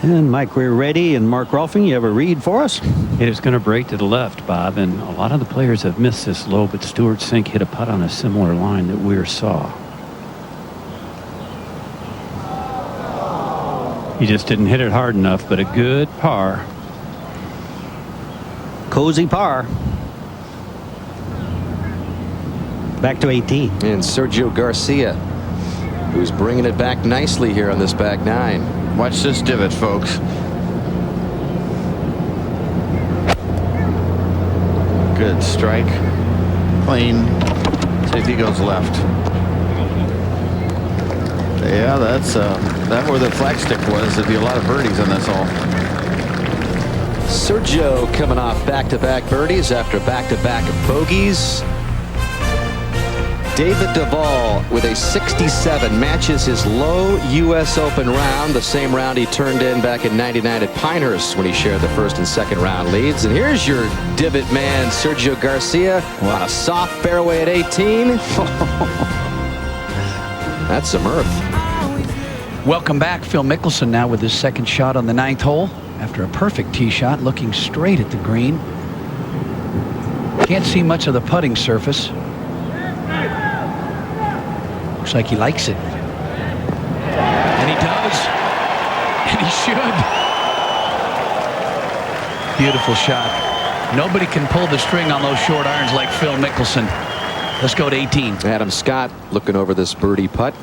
And Mike, we're ready. And Mark Rolfing, you have a read for us? It is going to break to the left, Bob, and a lot of the players have missed this low, but Stuart Sink hit a putt on a similar line that Weir saw. He just didn't hit it hard enough, but a good par. Cozy par. Back to 18. And Sergio Garcia, who's bringing it back nicely here on this back 9. Watch this divot, folks. Good strike. Clean. See if he goes left. Yeah, that's that where the flagstick was. There'd be a lot of birdies on this hole. Sergio coming off back-to-back birdies after back-to-back bogeys. David Duval with a 67 matches his low U.S. Open round, the same round he turned in back in '99 at Pinehurst when he shared the 1st and 2nd round leads. And here's your divot man, Sergio Garcia, on a soft fairway at 18. That's some earth. Welcome back. Phil Mickelson now with his 2nd shot on the 9th hole after a perfect tee shot, looking straight at the green. Can't see much of the putting surface. Looks like he likes it. And he does. And he should. Beautiful shot. Nobody can pull the string on those short irons like Phil Mickelson. Let's go to 18. Adam Scott looking over this birdie putt.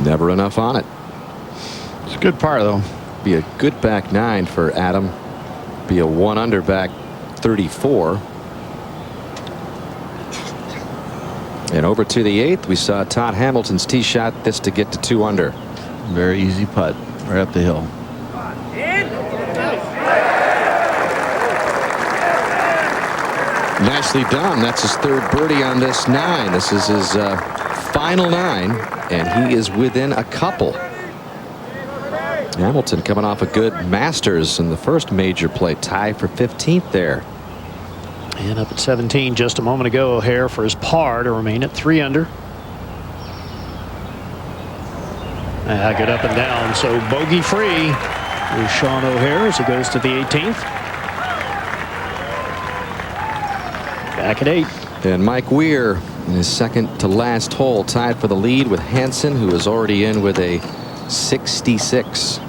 Never enough on it. It's a good par, though. Be a good back 9 for Adam. Be a 1 under back 34. And over to the 8th, we saw Todd Hamilton's tee shot this to get to 2 under. Very easy putt right up the hill. Nicely done. That's his 3rd birdie on this 9. This is his final 9, and he is within a couple. Hamilton coming off a good Masters in the first major play, tied for 15th there. And up at 17 just a moment ago, O'Hare for his par to remain at 3 under. Good up and down, so bogey free with Sean O'Hare as he goes to the 18th. Back at 8. And Mike Weir in his second to last hole, tied for the lead with Hansen, who is already in with a 66.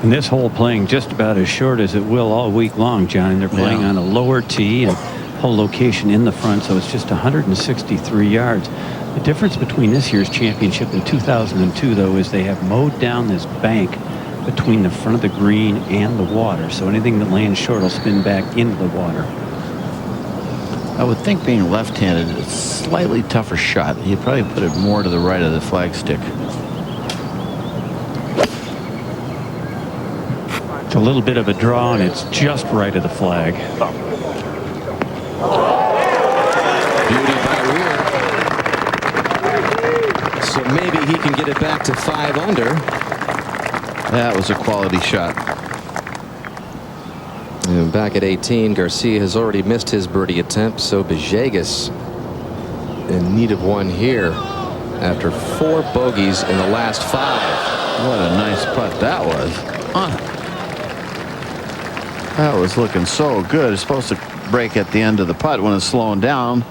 And this hole playing just about as short as it will all week long, John. They're playing on a lower tee and hole location in the front, so it's just 163 yards. The difference between this year's championship and 2002, though, is they have mowed down this bank between the front of the green and the water, so anything that lands short will spin back into the water. I would think being left-handed, it's a slightly tougher shot. He'd probably put it more to the right of the flagstick. It's a little bit of a draw, and it's just right of the flag. Beauty by Weir. So maybe he can get it back to 5 under. That was a quality shot. And back at 18, Garcia has already missed his birdie attempt, so Villegas in need of one here after 4 bogeys in the last 5. What a nice putt that was. That was looking so good. It's supposed to break at the end of the putt when it's slowing down.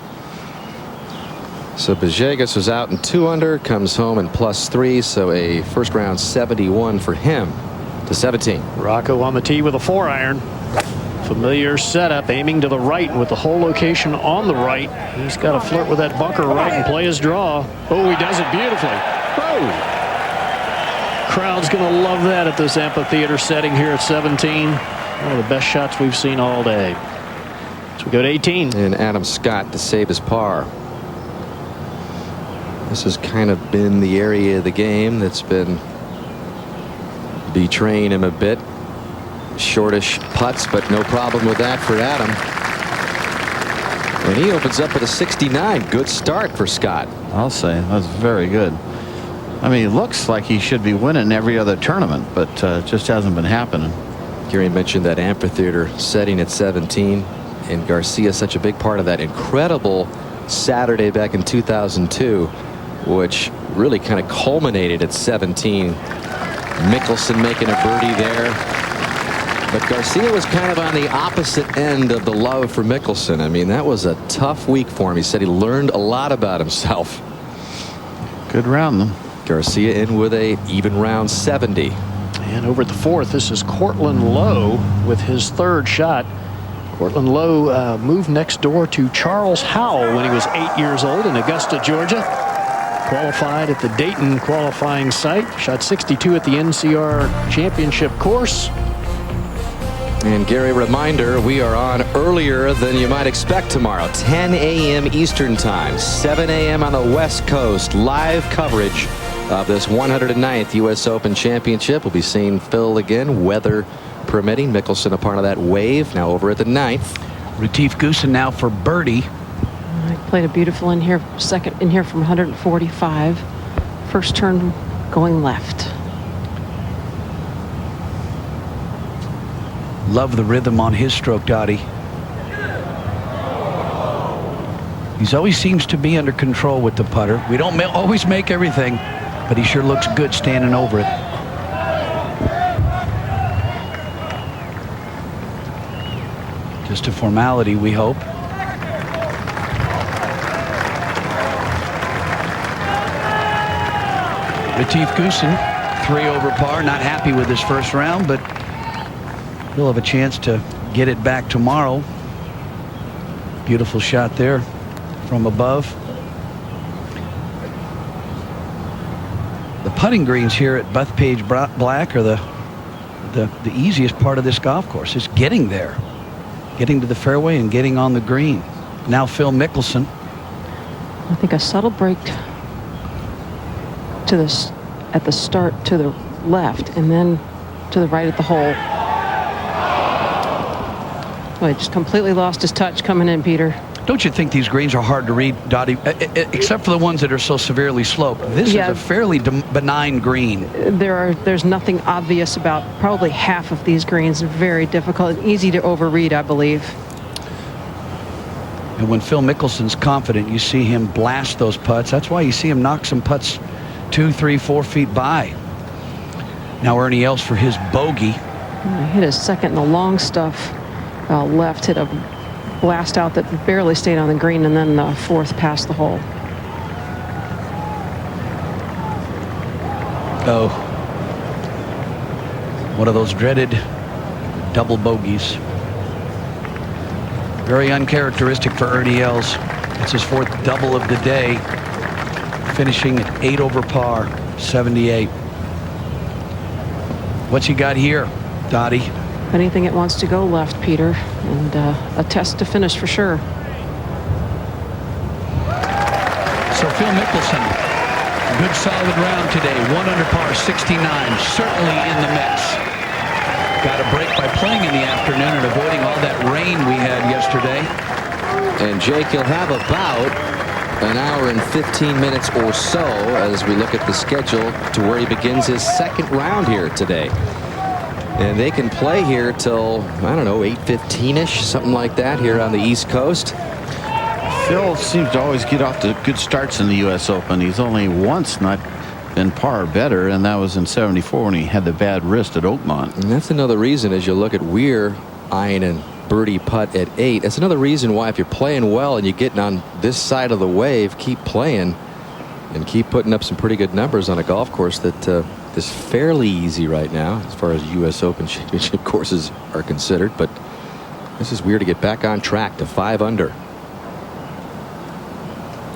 So Villegas was out in 2 under, comes home in +3, so a first round 71 for him to 17. Rocco on the tee with a 4-iron. Familiar setup, aiming to the right with the hole location on the right. He's got to flirt with that bunker right and play his draw. Oh, he does it beautifully. Oh! Crowd's going to love that at this amphitheater setting here at 17. One of the best shots we've seen all day. So we go to 18. And Adam Scott to save his par. This has kind of been the area of the game that's been betraying him a bit. Shortish putts, but no problem with that for Adam. And he opens up with a 69. Good start for Scott. I'll say that's very good. I mean, it looks like he should be winning every other tournament, but just hasn't been happening. Gary mentioned that amphitheater setting at 17, and Garcia is such a big part of that incredible Saturday back in 2002, which really kind of culminated at 17. Mickelson making a birdie there. But Garcia was kind of on the opposite end of the love for Mickelson. I mean, that was a tough week for him. He said he learned a lot about himself. Good round, though. Garcia in with a even round 70. And over at the 4th, this is Cortland Lowe with his 3rd shot. Cortland Lowe moved next door to Charles Howell when he was 8 years old in Augusta, Georgia. Qualified at the Dayton qualifying site. Shot 62 at the NCR championship course. And Gary, reminder, we are on earlier than you might expect tomorrow. 10 a.m. Eastern time, 7 a.m. on the West Coast. Live coverage of this 109th U.S. Open Championship. We'll be seeing Phil again, weather permitting. Mickelson a part of that wave. Now over at the 9th. Retief Goosen now for birdie. I played a beautiful in here, second in here from 145. First turn going left. Love the rhythm on his stroke, Dottie. He always seems to be under control with the putter. We don't always make everything, but he sure looks good standing over it. Just a formality, we hope. Retief Goosen, 3 over par, not happy with his first round, but he'll have a chance to get it back tomorrow. Beautiful shot there from above. The putting greens here at Bethpage Black are the easiest part of this golf course. Is getting there, getting to the fairway and getting on the green. Now Phil Mickelson. I think a subtle break to this at the start to the left and then to the right at the hole. Well, he just completely lost his touch coming in, Peter. Don't you think these greens are hard to read, Dottie? Except for the ones that are so severely sloped. This is a fairly benign green. There's nothing obvious about probably half of these greens. Very difficult and easy to overread, I believe. And when Phil Mickelson's confident, you see him blast those putts. That's why you see him knock some putts 2, 3, 4 feet by. Now Ernie Els for his bogey. He hit his second in the long stuff. Left, hit a blast out that barely stayed on the green, and then the fourth past the hole. Oh, one of those dreaded double bogeys. Very uncharacteristic for Ernie Els. It's his 4th double of the day, finishing at 8 over par, 78. What's he got here, Dottie? Anything it wants to go left, Peter, and a test to finish for sure. So Phil Mickelson, good solid round today, 1 under par, 69, certainly in the mix. Got a break by playing in the afternoon and avoiding all that rain we had yesterday. And Jake, he'll have about an hour and 15 minutes or so as we look at the schedule to where he begins his 2nd round here today. And they can play here till, I don't know, 8:15-ish, something like that here on the East Coast. Phil seems to always get off to good starts in the U.S. Open. He's only once not been par better, and that was in '74 when he had the bad wrist at Oakmont. And that's another reason, as you look at Weir eyeing and birdie putt at 8. That's another reason why, if you're playing well and you're getting on this side of the wave, keep playing and keep putting up some pretty good numbers on a golf course that is fairly easy right now as far as U.S. Open Championship courses are considered. But this is Weir to get back on track to 5 under.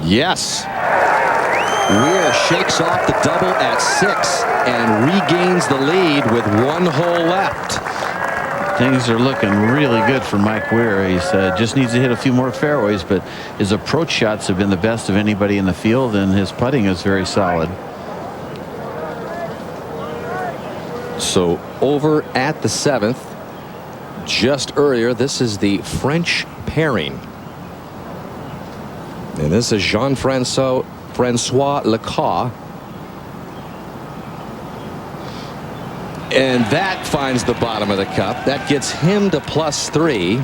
Yes. Weir shakes off the double at 6 and regains the lead with 1 hole left. Things are looking really good for Mike Weir. He just needs to hit a few more fairways, but his approach shots have been the best of anybody in the field, and his putting is very solid. So over at the 7th, just earlier, this is the French pairing. And this is Jean-Francois Lecoq. And that finds the bottom of the cup. That gets him to +3.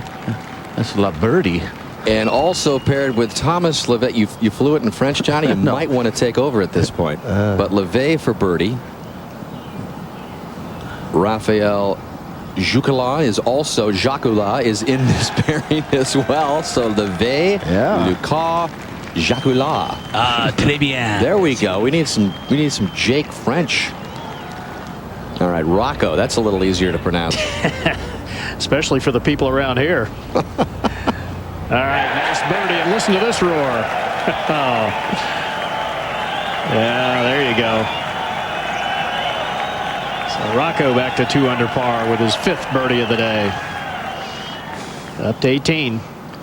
That's La Birdie. And also paired with Thomas Levet. You flew it in French, Johnny. You might want to take over at this point. But Levet for birdie. Raphael Jacquelin is in this pairing as well. So Levet, Lecoq, Jacquelin. Très bien. There we go. We need some Jake French. All right, Rocco. That's a little easier to pronounce. Especially for the people around here. All right, nice birdie, and listen to this roar. Oh. Yeah, there you go. So Rocco back to 2 under par with his 5th birdie of the day. Up to 18.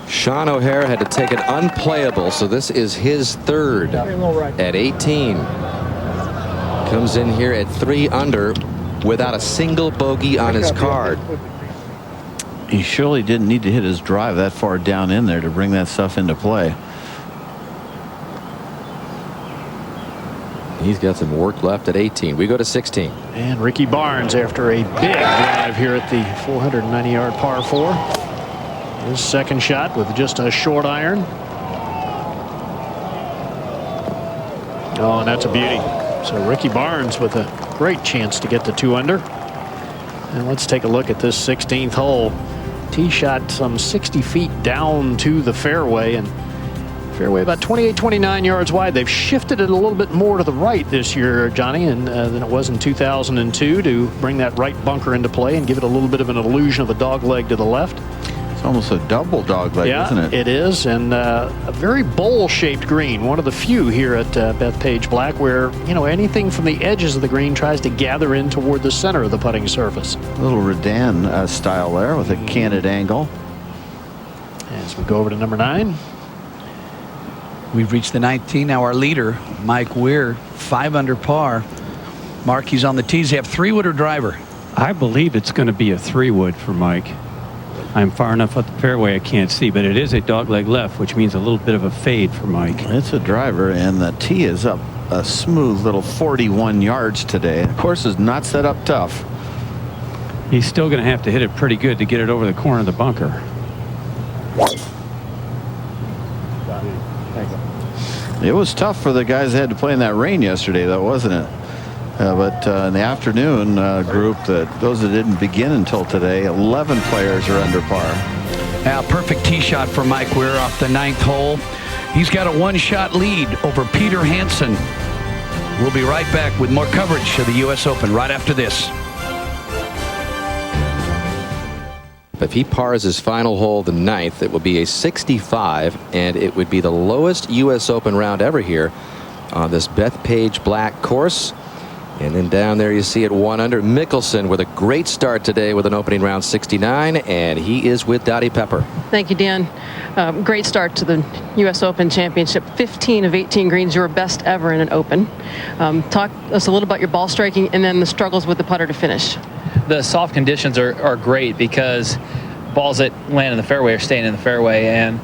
Sean O'Hare had to take an unplayable, so this is his 3rd at 18. Comes in here at 3 under without a single bogey on his card. He surely didn't need to hit his drive that far down in there to bring that stuff into play. He's got some work left at 18. We go to 16. And Ricky Barnes, after a big drive here at the 490-yard par 4. His 2nd shot with just a short iron. Oh, and that's a beauty. So Ricky Barnes with a great chance to get to 2 under. And let's take a look at this 16th hole. Tee shot some 60 feet down to the fairway, and fairway about 28, 29 yards wide. They've shifted it a little bit more to the right this year, Johnny, and than it was in 2002 to bring that right bunker into play and give it a little bit of an illusion of a dog leg to the left. It's almost a double dog leg, isn't it? It is, and a very bowl-shaped green. One of the few here at Bethpage Black where, you know, anything from the edges of the green tries to gather in toward the center of the putting surface. A little Redan style there with a canted angle. As we go over to number 9. We've reached the 19. Now our leader, Mike Weir, 5 under par. Mark, he's on the tees. They have 3-wood or driver? I believe it's going to be a 3-wood for Mike. I'm far enough up the fairway I can't see, but it is a dogleg left, which means a little bit of a fade for Mike. It's a driver, and the tee is up a smooth little 41 yards today. The course is not set up tough. He's still going to have to hit it pretty good to get it over the corner of the bunker. It was tough for the guys that had to play in that rain yesterday, though, wasn't it? But in the afternoon group, those that didn't begin until today, 11 players are under par. Now, perfect tee shot for Mike Weir off the 9th hole. He's got a 1-shot lead over Peter Hansen. We'll be right back with more coverage of the U.S. Open right after this. If he pars his final hole, the 9th, it will be a 65, and it would be the lowest U.S. Open round ever here on this Bethpage Black course. And then down there you see it 1 under. Mickelson with a great start today with an opening round 69, and he is with Dottie Pepper. Thank you, Dan. Great start to the U.S. Open Championship. 15 of 18 greens, your best ever in an Open. Talk us a little about your ball striking and then the struggles with the putter to finish. The soft conditions are great because balls that land in the fairway are staying in the fairway, and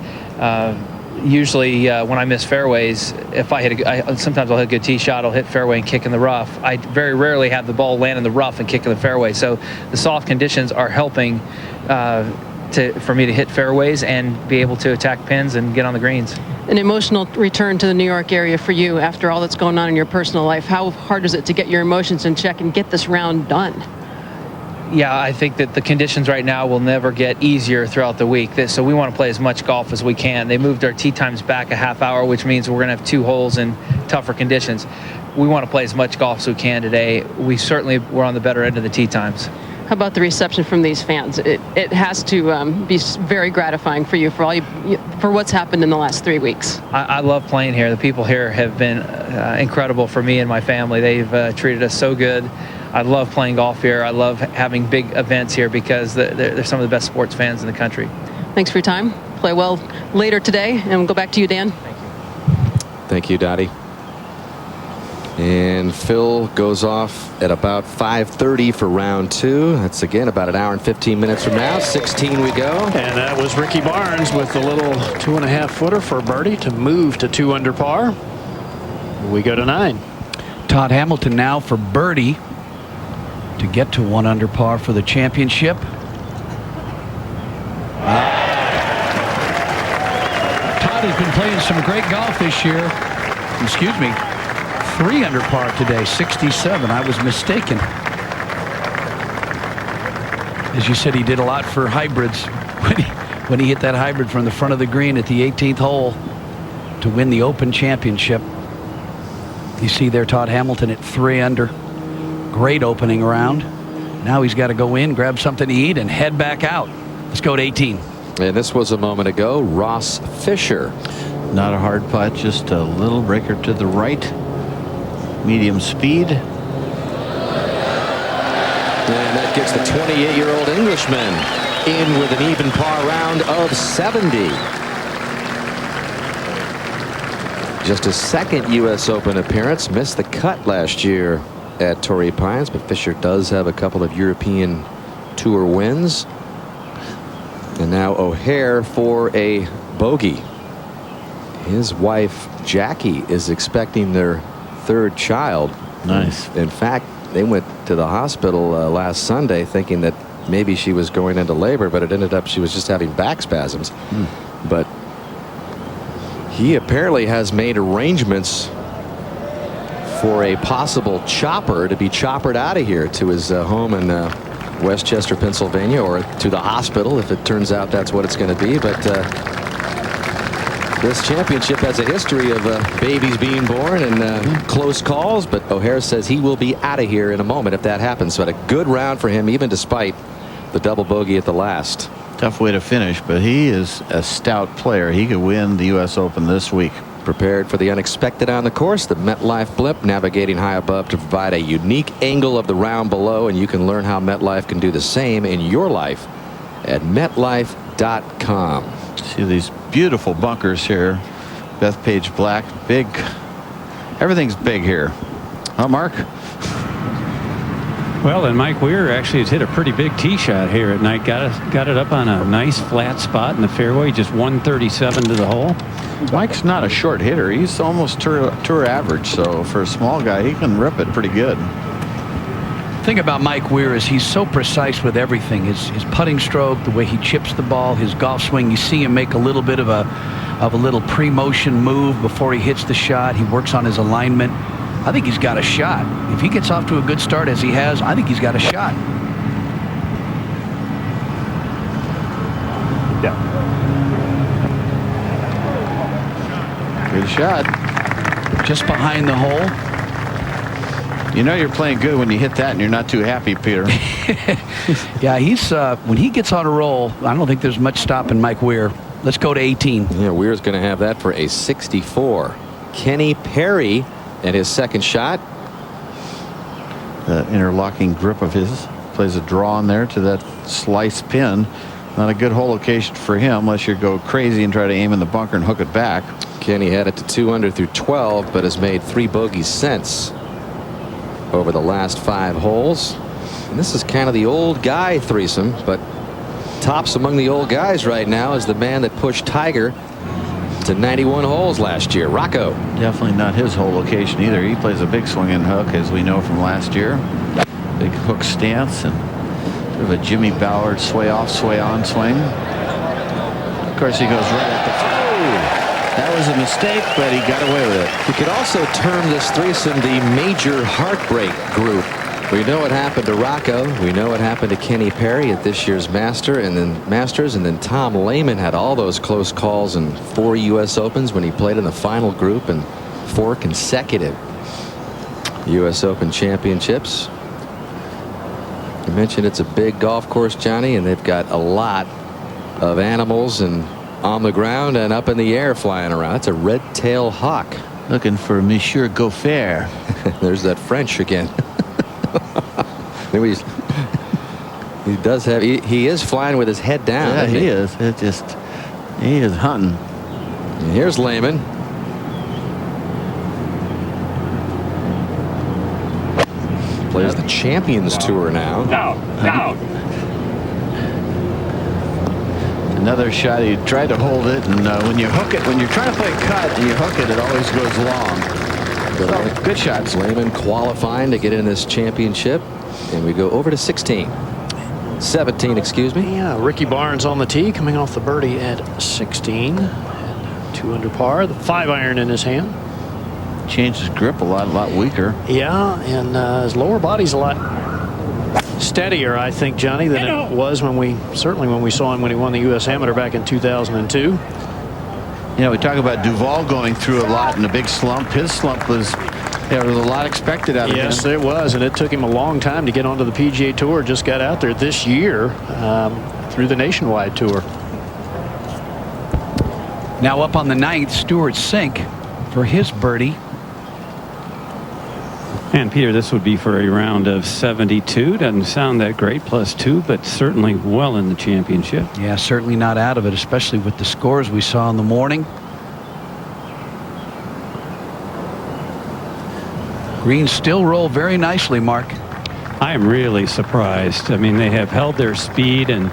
usually when I miss fairways, if I hit sometimes I'll hit a good tee shot, I'll hit fairway and kick in the rough. I very rarely have the ball land in the rough and kick in the fairway. So the soft conditions are helping for me to hit fairways and be able to attack pins and get on the greens. An emotional return to the New York area for you after all that's going on in your personal life. How hard is it to get your emotions in check and get this round done? Yeah, I think that the conditions right now will never get easier throughout the week. So we want to play as much golf as we can. They moved our tee times back a half hour, which means we're going to have 2 holes in tougher conditions. We want to play as much golf as we can today. We certainly were on the better end of the tee times. How about the reception from these fans? It has to be very gratifying for you for what's happened in the last 3 weeks. I love playing here. The people here have been incredible for me and my family. They've treated us so good. I love playing golf here. I love having big events here because they're some of the best sports fans in the country. Thanks for your time. Play well later today, and we'll go back to you, Dan. Thank you, Dottie. And Phil goes off at about 5:30 for round 2. That's again about an hour and 15 minutes from now. 16 we go. And that was Ricky Barnes with the little 2.5-footer for birdie to move to 2 under par. We go to 9. Todd Hamilton now for birdie to get to 1 under par for the championship. Todd has been playing some great golf this year. Excuse me. 3 under par today, 67. I was mistaken. As you said, he did a lot for hybrids when he hit that hybrid from the front of the green at the 18th hole to win the Open Championship. You see there Todd Hamilton at 3 under. Great opening round. Now he's got to go in, grab something to eat, and head back out. Let's go to 18. And this was a moment ago. Ross Fisher. Not a hard putt, just a little breaker to the right. Medium speed. And that gets the 28-year-old Englishman in with an even par round of 70. Just his second U.S. Open appearance. Missed the cut last year at Torrey Pines, but Fisher does have a couple of European Tour wins. And now O'Hare for a bogey. His wife Jackie is expecting their 3rd child. Nice. In fact, they went to the hospital last Sunday thinking that maybe she was going into labor, but it ended up she was just having back spasms. But he apparently has made arrangements for a possible chopper to be choppered out of here to his home in Westchester, Pennsylvania, or to the hospital if it turns out that's what it's going to be. But this championship has a history of babies being born and close calls, but O'Hare says he will be out of here in a moment if that happens. So a good round for him, even despite the double bogey at the last. Tough way to finish, but he is a stout player. He could win the U.S. Open this week. Prepared for the unexpected on the course, the MetLife blimp navigating high above to provide a unique angle of the round below, and you can learn how MetLife can do the same in your life at MetLife.com. See these beautiful bunkers here. Bethpage Black, big. Everything's big here. Huh, Mark? Well, and Mike Weir actually has hit a pretty big tee shot here at night. Got it up on a nice flat spot in the fairway, just 137 to the hole. Mike's not a short hitter. He's almost tour average, so for a small guy, he can rip it pretty good. The thing about Mike Weir is he's so precise with everything. His putting stroke, the way he chips the ball, his golf swing. You see him make a little bit of a little pre-motion move before he hits the shot. He works on his alignment. I think he's got a shot. If he gets off to a good start as he has, I think he's got a shot. Yeah. Good shot. Just behind the hole. You know you're playing good when you hit that and you're not too happy, Peter. Yeah, he's when he gets on a roll, I don't think there's much stopping Mike Weir. Let's go to 18. Yeah, Weir's going to have that for a 64. Kenny Perry and his second shot. The interlocking grip of his plays a draw in there to that slice pin. Not a good hole location for him unless you go crazy and try to aim in the bunker and hook it back. Kenny had it to 2 under through 12, but has made 3 bogeys since over the last 5 holes. And this is kind of the old guy threesome, but tops among the old guys right now is the man that pushed Tiger to 91 holes last year, Rocco. Definitely not his hole location either. He plays a big swing and hook, as we know from last year. Big hook stance and sort of a Jimmy Ballard sway off, sway on swing. Of course, he goes right at the That was a mistake, but he got away with it. You could also term this threesome the major heartbreak group. We know what happened to Rocco. We know what happened to Kenny Perry at this year's Masters, and then Tom Lehman had all those close calls in 4 U.S. Opens when he played in the final group and 4 consecutive U.S. Open championships. You mentioned it's a big golf course, Johnny, and they've got a lot of animals and on the ground and up in the air flying around. It's a red-tailed hawk. Looking for Monsieur Goffer. There's that French again. He does have. He is flying with his head down. Yeah, he is. He is hunting. And here's Lehman. Plays the Champions Tour now. Down. Another shot. He tried to hold it, and when you hook it, when you're trying to play cut and you hook it always goes long. So, good shots. Lehman qualifying to get in this championship. And we go over to 17, excuse me. Yeah, Ricky Barnes on the tee, coming off the birdie at 16. And 2 under par, the 5-iron in his hand. Changed his grip a lot weaker. Yeah, and his lower body's a lot steadier, I think, Johnny, than it was when we saw him when he won the U.S. Amateur back in 2002. You know, we talk about Duval going through a lot in a big slump. His slump was, there was a lot expected out of him. Yes, there was, and it took him a long time to get onto the PGA Tour. Just got out there this year through the Nationwide Tour. Now up on the 9th, Stuart Sink for his birdie. And Peter, this would be for a round of 72. Doesn't sound that great, +2, but certainly well in the championship. Yeah, certainly not out of it, especially with the scores we saw in the morning. Greens still roll very nicely, Mark. I am really surprised. I mean, they have held their speed and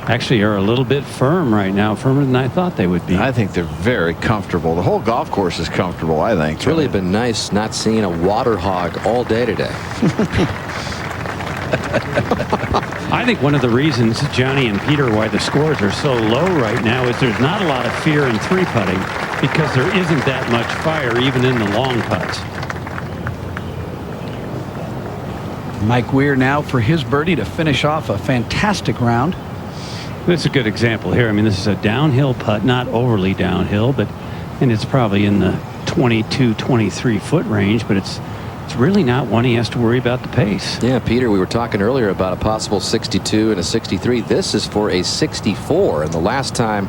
actually are a little bit firm right now, firmer than I thought they would be. I think they're very comfortable. The whole golf course is comfortable, I think. It's really been nice not seeing a water hog all day today. I think one of the reasons, Johnny and Peter, why the scores are so low right now is there's not a lot of fear in 3-putting because there isn't that much fire even in the long putts. Mike Weir now for his birdie to finish off a fantastic round. This is a good example here. I mean, this is a downhill putt, not overly downhill, and it's probably in the 22, 23 foot range, but it's really not one he has to worry about the pace. Yeah, Peter, we were talking earlier about a possible 62 and a 63. This is for a 64, and the last time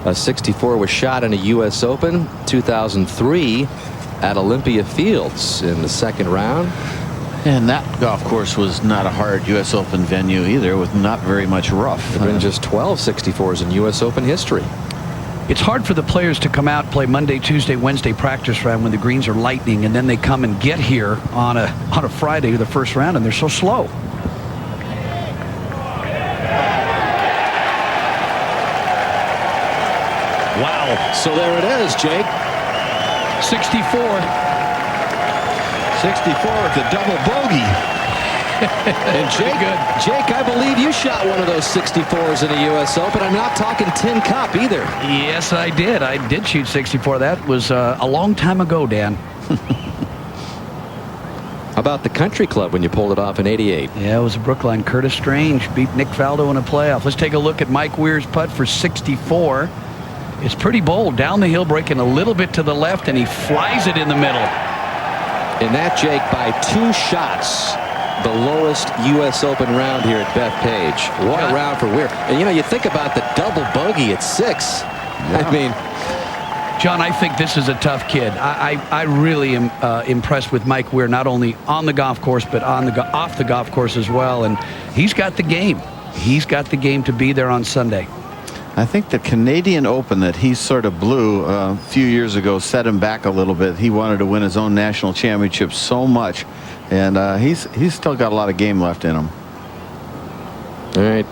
a 64 was shot in a U.S. Open, 2003 at Olympia Fields in the second round. And that golf course was not a hard U.S. Open venue either, with not very much rough. There have been just 12 64s in U.S. Open history. It's hard for the players to come out, play Monday, Tuesday, Wednesday practice round when the greens are lightning, and then they come and get here on a Friday, the first round, and they're so slow. Wow. So there it is, Jake. 64. 64 with a double bogey. And Jake, I believe you shot one of those 64s in the U.S. Open. I'm not talking Tin Cup either. Yes, I did. I did shoot 64. That was a long time ago, Dan. How about the Country Club when you pulled it off in '88? Yeah, it was a Brookline. Curtis Strange beat Nick Faldo in a playoff. Let's take a look at Mike Weir's putt for 64. It's pretty bold. Down the hill, breaking a little bit to the left, and he flies it in the middle. And that, Jake, by 2 shots, the lowest U.S. Open round here at Bethpage. What a round for Weir. And, you think about the double bogey at 6. Yeah. I mean, John, I think this is a tough kid. I really am impressed with Mike Weir, not only on the golf course, but off the golf course as well. And he's got the game. He's got the game to be there on Sunday. I think the Canadian Open that he sort of blew a few years ago set him back a little bit. He wanted to win his own national championship so much, and he's still got a lot of game left in him. All right.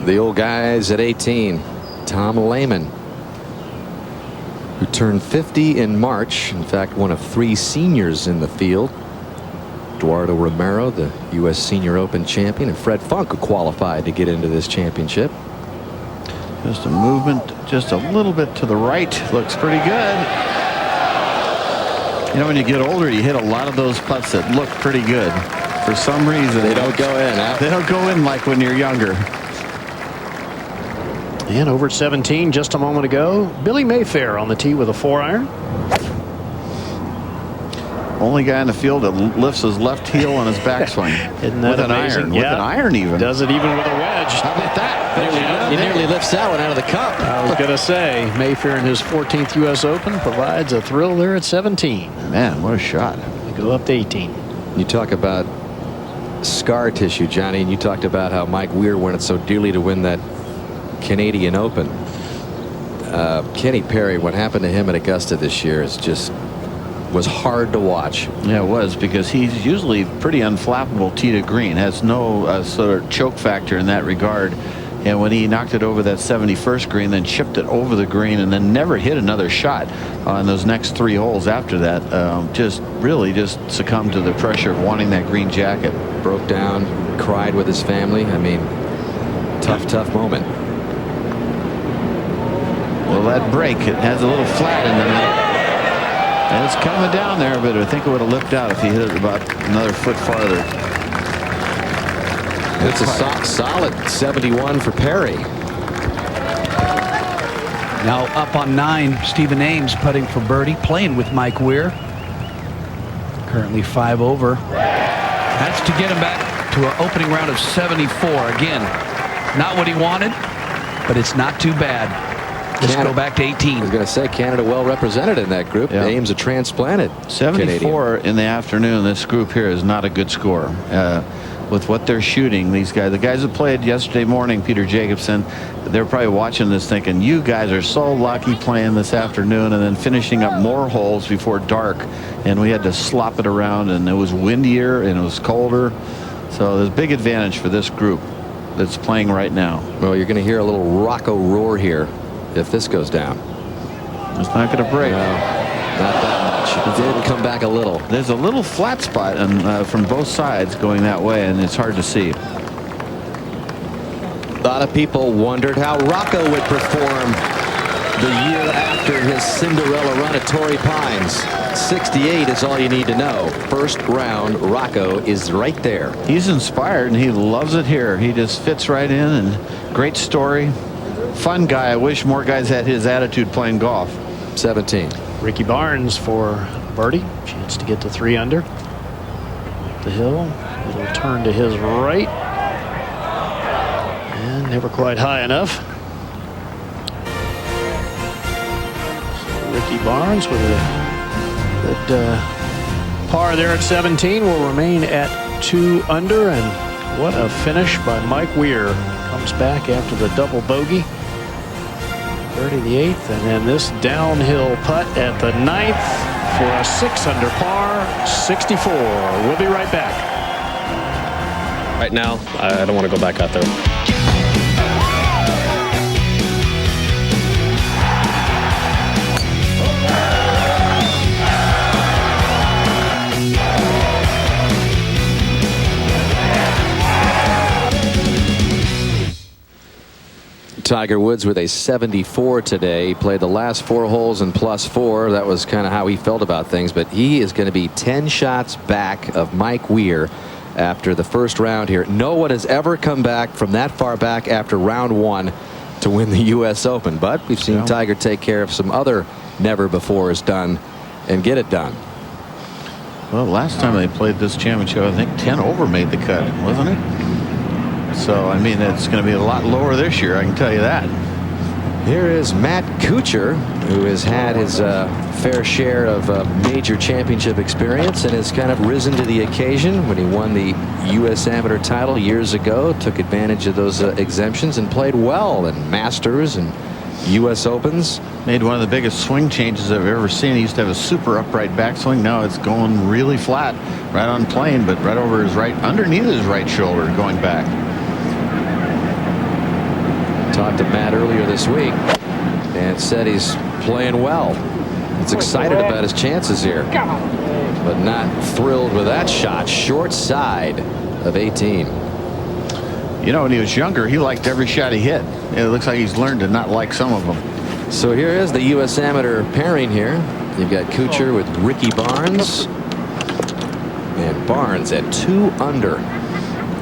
The old guys at 18. Tom Lehman, who turned 50 in March. In fact, one of 3 seniors in the field. Eduardo Romero, the U.S. Senior Open champion, and Fred Funk, who qualified to get into this championship. Just a movement just a little bit to the right. Looks pretty good. When you get older, you hit a lot of those putts that look pretty good. For some reason, they don't go in. Huh? They don't go in like when you're younger. And over 17 just a moment ago, Billy Mayfair on the tee with a 4-iron. Only guy in the field that lifts his left heel on his backswing. Isn't that with an amazing? iron. With an iron even. Does it even with a wedge. How about that? He nearly lifts that one out of the cup. I was going to say, Mayfair in his 14th U.S. Open provides a thrill there at 17. Man, what a shot. They go up to 18. You talk about scar tissue, Johnny, and you talked about how Mike Weir wanted so dearly to win that Canadian Open. Kenny Perry, what happened to him at Augusta this year was hard to watch. Yeah, it was, because he's usually pretty unflappable tee to green, has no sort of choke factor in that regard. And when he knocked it over that 71st green, then chipped it over the green, and then never hit another shot on those next 3 holes after that, just succumbed to the pressure of wanting that green jacket. Broke down, cried with his family. I mean, tough moment. Well, that break, it has a little flat in the middle. And it's coming down there, but I think it would have lipped out if he hit it about another foot farther. It's a solid 71 for Perry. Now up on 9, Stephen Ames putting for birdie, playing with Mike Weir. Currently 5 over. That's to get him back to an opening round of 74. Again, not what he wanted, but it's not too bad. Let's go back to 18. I was going to say, Canada well represented in that group. Yeah. Ames a transplanted 74 Canadian. In the afternoon. This group here is not a good score. With what they're shooting, these guys, the guys that played yesterday morning, Peter Jacobson, they're probably watching this thinking, you guys are so lucky playing this afternoon, and then finishing up more holes before dark, and we had to slop it around, and it was windier and it was colder. So there's a big advantage for this group that's playing right now. Well, you're going to hear a little Rocco roar here if this goes down. It's not going to break. No, not that much. It did come back a little. There's a little flat spot from both sides going that way, and it's hard to see. A lot of people wondered how Rocco would perform the year after his Cinderella run at Torrey Pines. 68 is all you need to know. First round, Rocco is right there. He's inspired and he loves it here. He just fits right in, and great story. Fun guy. I wish more guys had his attitude playing golf. 17. Ricky Barnes for birdie. Chance to get to 3 under. Up the hill. It'll turn to his right. And never quite high enough. So Ricky Barnes with a good par there at 17 will remain at 2 under. And what a finish by Mike Weir. Comes back after the double bogey. Birdie the 8th, and then this downhill putt at the 9th for a 6 under par, 64. We'll be right back. Right now, I don't want to go back out there. Tiger Woods with a 74 today. He played the last 4 holes in +4. That was kind of how he felt about things, but he is going to be 10 shots back of Mike Weir after the first round here. No one has ever come back from that far back after round 1 to win the U.S. Open, but we've seen Tiger take care of some other never-befores done and get it done. Well, last time they played this championship, I think 10 over made the cut, wasn't it? So, I mean, it's going to be a lot lower this year, I can tell you that. Here is Matt Kuchar, who has had his fair share of major championship experience and has kind of risen to the occasion when he won the U.S. Amateur title years ago, took advantage of those exemptions and played well in Masters and U.S. Opens. Made one of the biggest swing changes I've ever seen. He used to have a super upright backswing. Now it's going really flat, right on plane, but right over his right, underneath his right shoulder going back. Talked to Matt earlier this week and said he's playing well. He's excited about his chances here, but not thrilled with that shot. Short side of 18. You know, when he was younger, he liked every shot he hit. It looks like he's learned to not like some of them. So here is the U.S. Amateur pairing here. You've got Kuchar with Ricky Barnes, and Barnes at 2 under.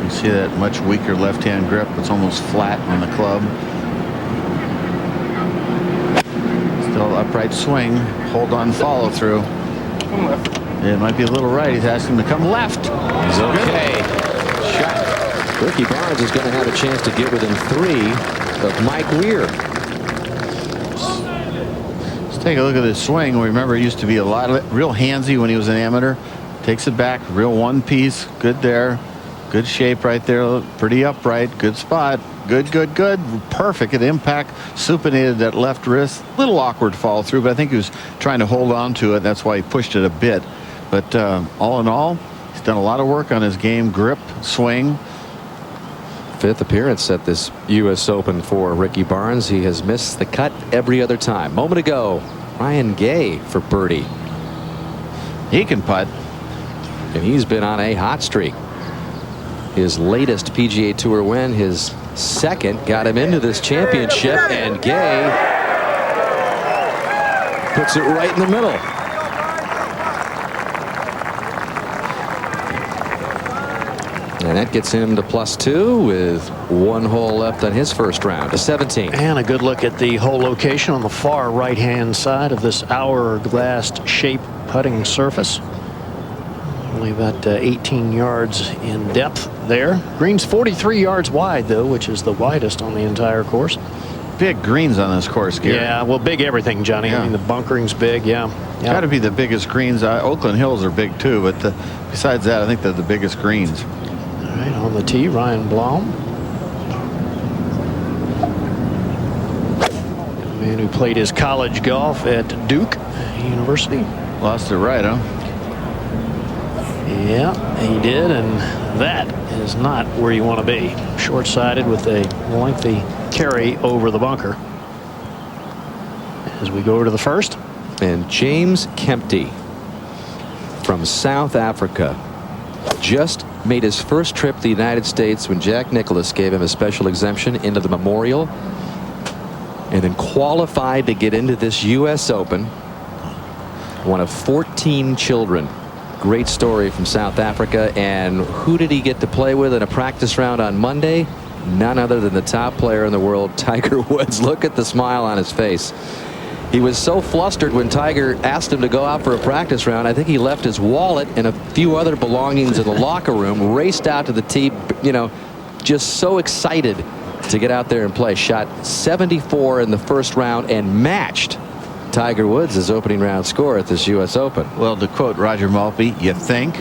You see that much weaker left-hand grip. It's almost flat on the club. Still upright swing. Hold on follow through. It might be a little right. He's asking him to come left. He's okay. Shot. Ricky Barnes is going to have a chance to get within 3 of Mike Weir. Let's take a look at this swing. Remember, it used to be a lot of real handsy when he was an amateur. Takes it back, real one piece. Good there. Good shape right there. Pretty upright. Good spot. Good, good, good. Perfect at impact. Supinated that left wrist. Little awkward follow through, but I think he was trying to hold on to it. That's why he pushed it a bit. But all in all, he's done a lot of work on his game. Grip, swing. 5th appearance at this U.S. Open for Ricky Barnes. He has missed the cut every other time. Moment ago, Ryan Gay for birdie. He can putt. And he's been on a hot streak. His latest PGA Tour win, his 2nd, got him into this championship, and Gay puts it right in the middle. And that gets him to +2 with 1 hole left on his first round to 17. And a good look at the hole location on the far right-hand side of this hourglass shape putting surface. Only about 18 yards in depth there. Green's 43 yards wide, though, which is the widest on the entire course. Big greens on this course, Gary. Yeah, well, big everything, Johnny. Yeah. I mean, the bunkering's big, yeah. Got to be the biggest greens. Oakland Hills are big, too, but besides that, I think they're the biggest greens. All right, on the tee, Ryan Blom. A man who played his college golf at Duke University. Lost it right, huh? Yeah, he did, and that is not where you want to be. Short-sided with a lengthy carry over the bunker. As we go over to the first. And James Kempty from South Africa just made his first trip to the United States when Jack Nicklaus gave him a special exemption into the Memorial. and then qualified to get into this U.S. Open. One of 14 children. Great story from South Africa. And who did he get to play with in a practice round on Monday? None other than the top player in the world, Tiger Woods. Look at the smile on his face. He was so flustered when Tiger asked him to go out for a practice round. I think he left his wallet and a few other belongings in the locker room, raced out to the tee, you know, just so excited to get out there and play. Shot 74 in the first round and matched Tiger Woods' opening round score at this U.S. Open. Well, to quote Roger Maltby, you think?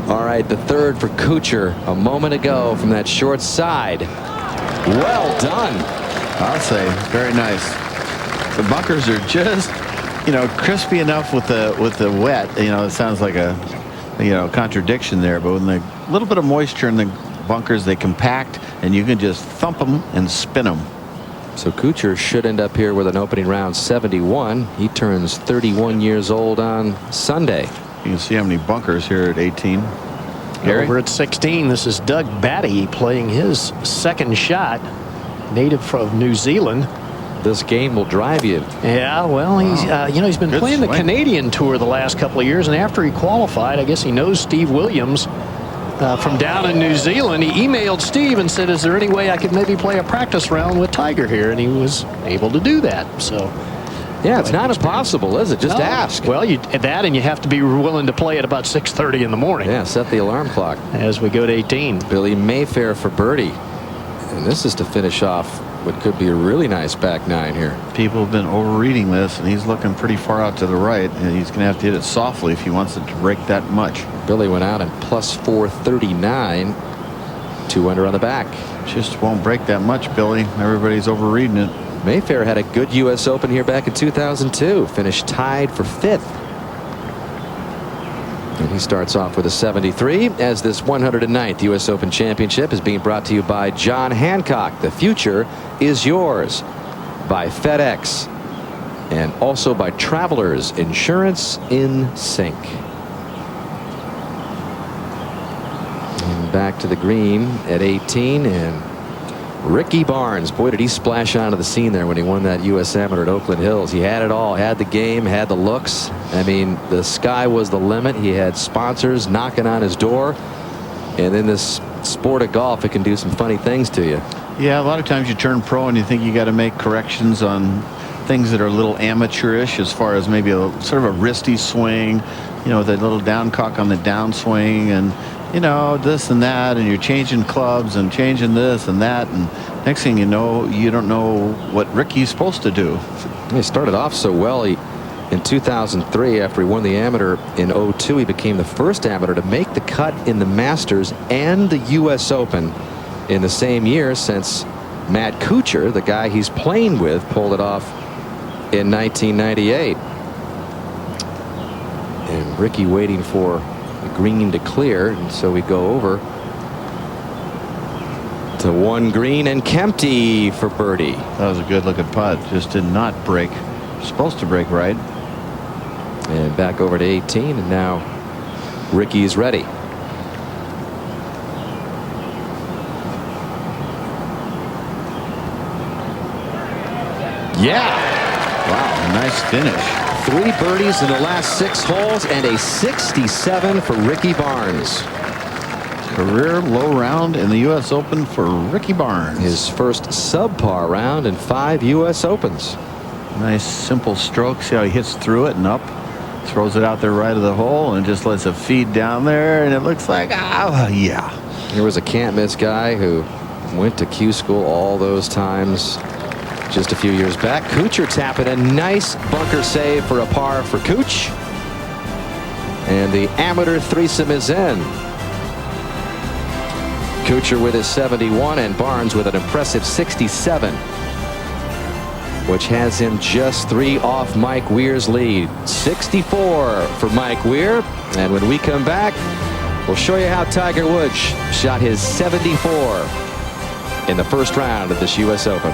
All right, the third for Kuchar a moment ago from that short side. Well done. I'll say, very nice. The bunkers are just, you know, crispy enough with the wet. You know, it sounds like a, you know, contradiction there, but when the little bit of moisture in the bunkers, they compact, and you can just thump them and spin them. So Kuchar should end up here with an opening round 71. He turns 31 years old on Sunday. You can see how many bunkers here at 18. Gary? Over at 16, this is Doug Batty playing his second shot. Native of New Zealand. This game will drive you. Yeah, well, he's you know, he's been playing the Canadian Tour the last couple of years, and after he qualified, I guess he knows Steve Williams from down in New Zealand. He emailed Steve and said, is there any way I could maybe play a practice round with Tiger here? And he was able to do that. So yeah, it's not impossible, is it? Just ask. Well, that, and you have to be willing to play at about 6:30 in the morning. Yeah, set the alarm clock. As we go to 18. Billy Mayfair for birdie. And this is to finish off what could be a really nice back nine here. People have been overreading this, and he's looking pretty far out to the right, and he's going to have to hit it softly if he wants it to break that much. Billy went out and plus 439. 2 under on the back. Just won't break that much, Billy. Everybody's overreading it. Mayfair had a good U.S. Open here back in 2002. Finished tied for 5th. And he starts off with a 73 as this 109th U.S. Open Championship is being brought to you by John Hancock. The future is yours. By FedEx. And also by Travelers Insurance in Sync. And back to the green at 18, and Ricky Barnes, boy, did he splash onto the scene there when he won that U.S. Amateur at Oakland Hills. He had it all, had the game, had the looks. I mean, the sky was the limit. He had sponsors knocking on his door. And in this sport of golf, it can do some funny things to you. Yeah, a lot of times you turn pro and you think you got to make corrections on things that are a little amateurish, as far as maybe a sort of a wristy swing, you know, with a little down cock on the downswing, and you know, this and that, and you're changing clubs and changing this and that, and next thing you know, you don't know what Ricky's supposed to do. He started off so well. In 2003, after he won the amateur in 02, he became the first amateur to make the cut in the Masters and the U.S. Open in the same year, since Matt Kuchar, the guy he's playing with, pulled it off in 1998. And Ricky waiting for the green to clear, and so we go over to one green and Kempty for birdie. That was a good looking putt. Just did not break. Supposed to break right. And back over to 18, and now Ricky's ready. Yeah. Wow, nice finish. 3 birdies in the last 6 holes and a 67 for Ricky Barnes. Career low round in the U.S. Open for Ricky Barnes. His first subpar round in 5 U.S. Opens. Nice simple stroke. See how he hits through it and up. Throws it out there right of the hole and just lets it feed down there, and it looks like, yeah. Here was a can't miss guy who went to Q school all those times just a few years back. Kuchar tapping a nice bunker save for a par for Kuch. And the amateur threesome is in. Kuchar with his 71 and Barnes with an impressive 67, which has him just 3 off Mike Weir's lead. 64 for Mike Weir. And when we come back, we'll show you how Tiger Woods shot his 74 in the first round of this U.S. Open.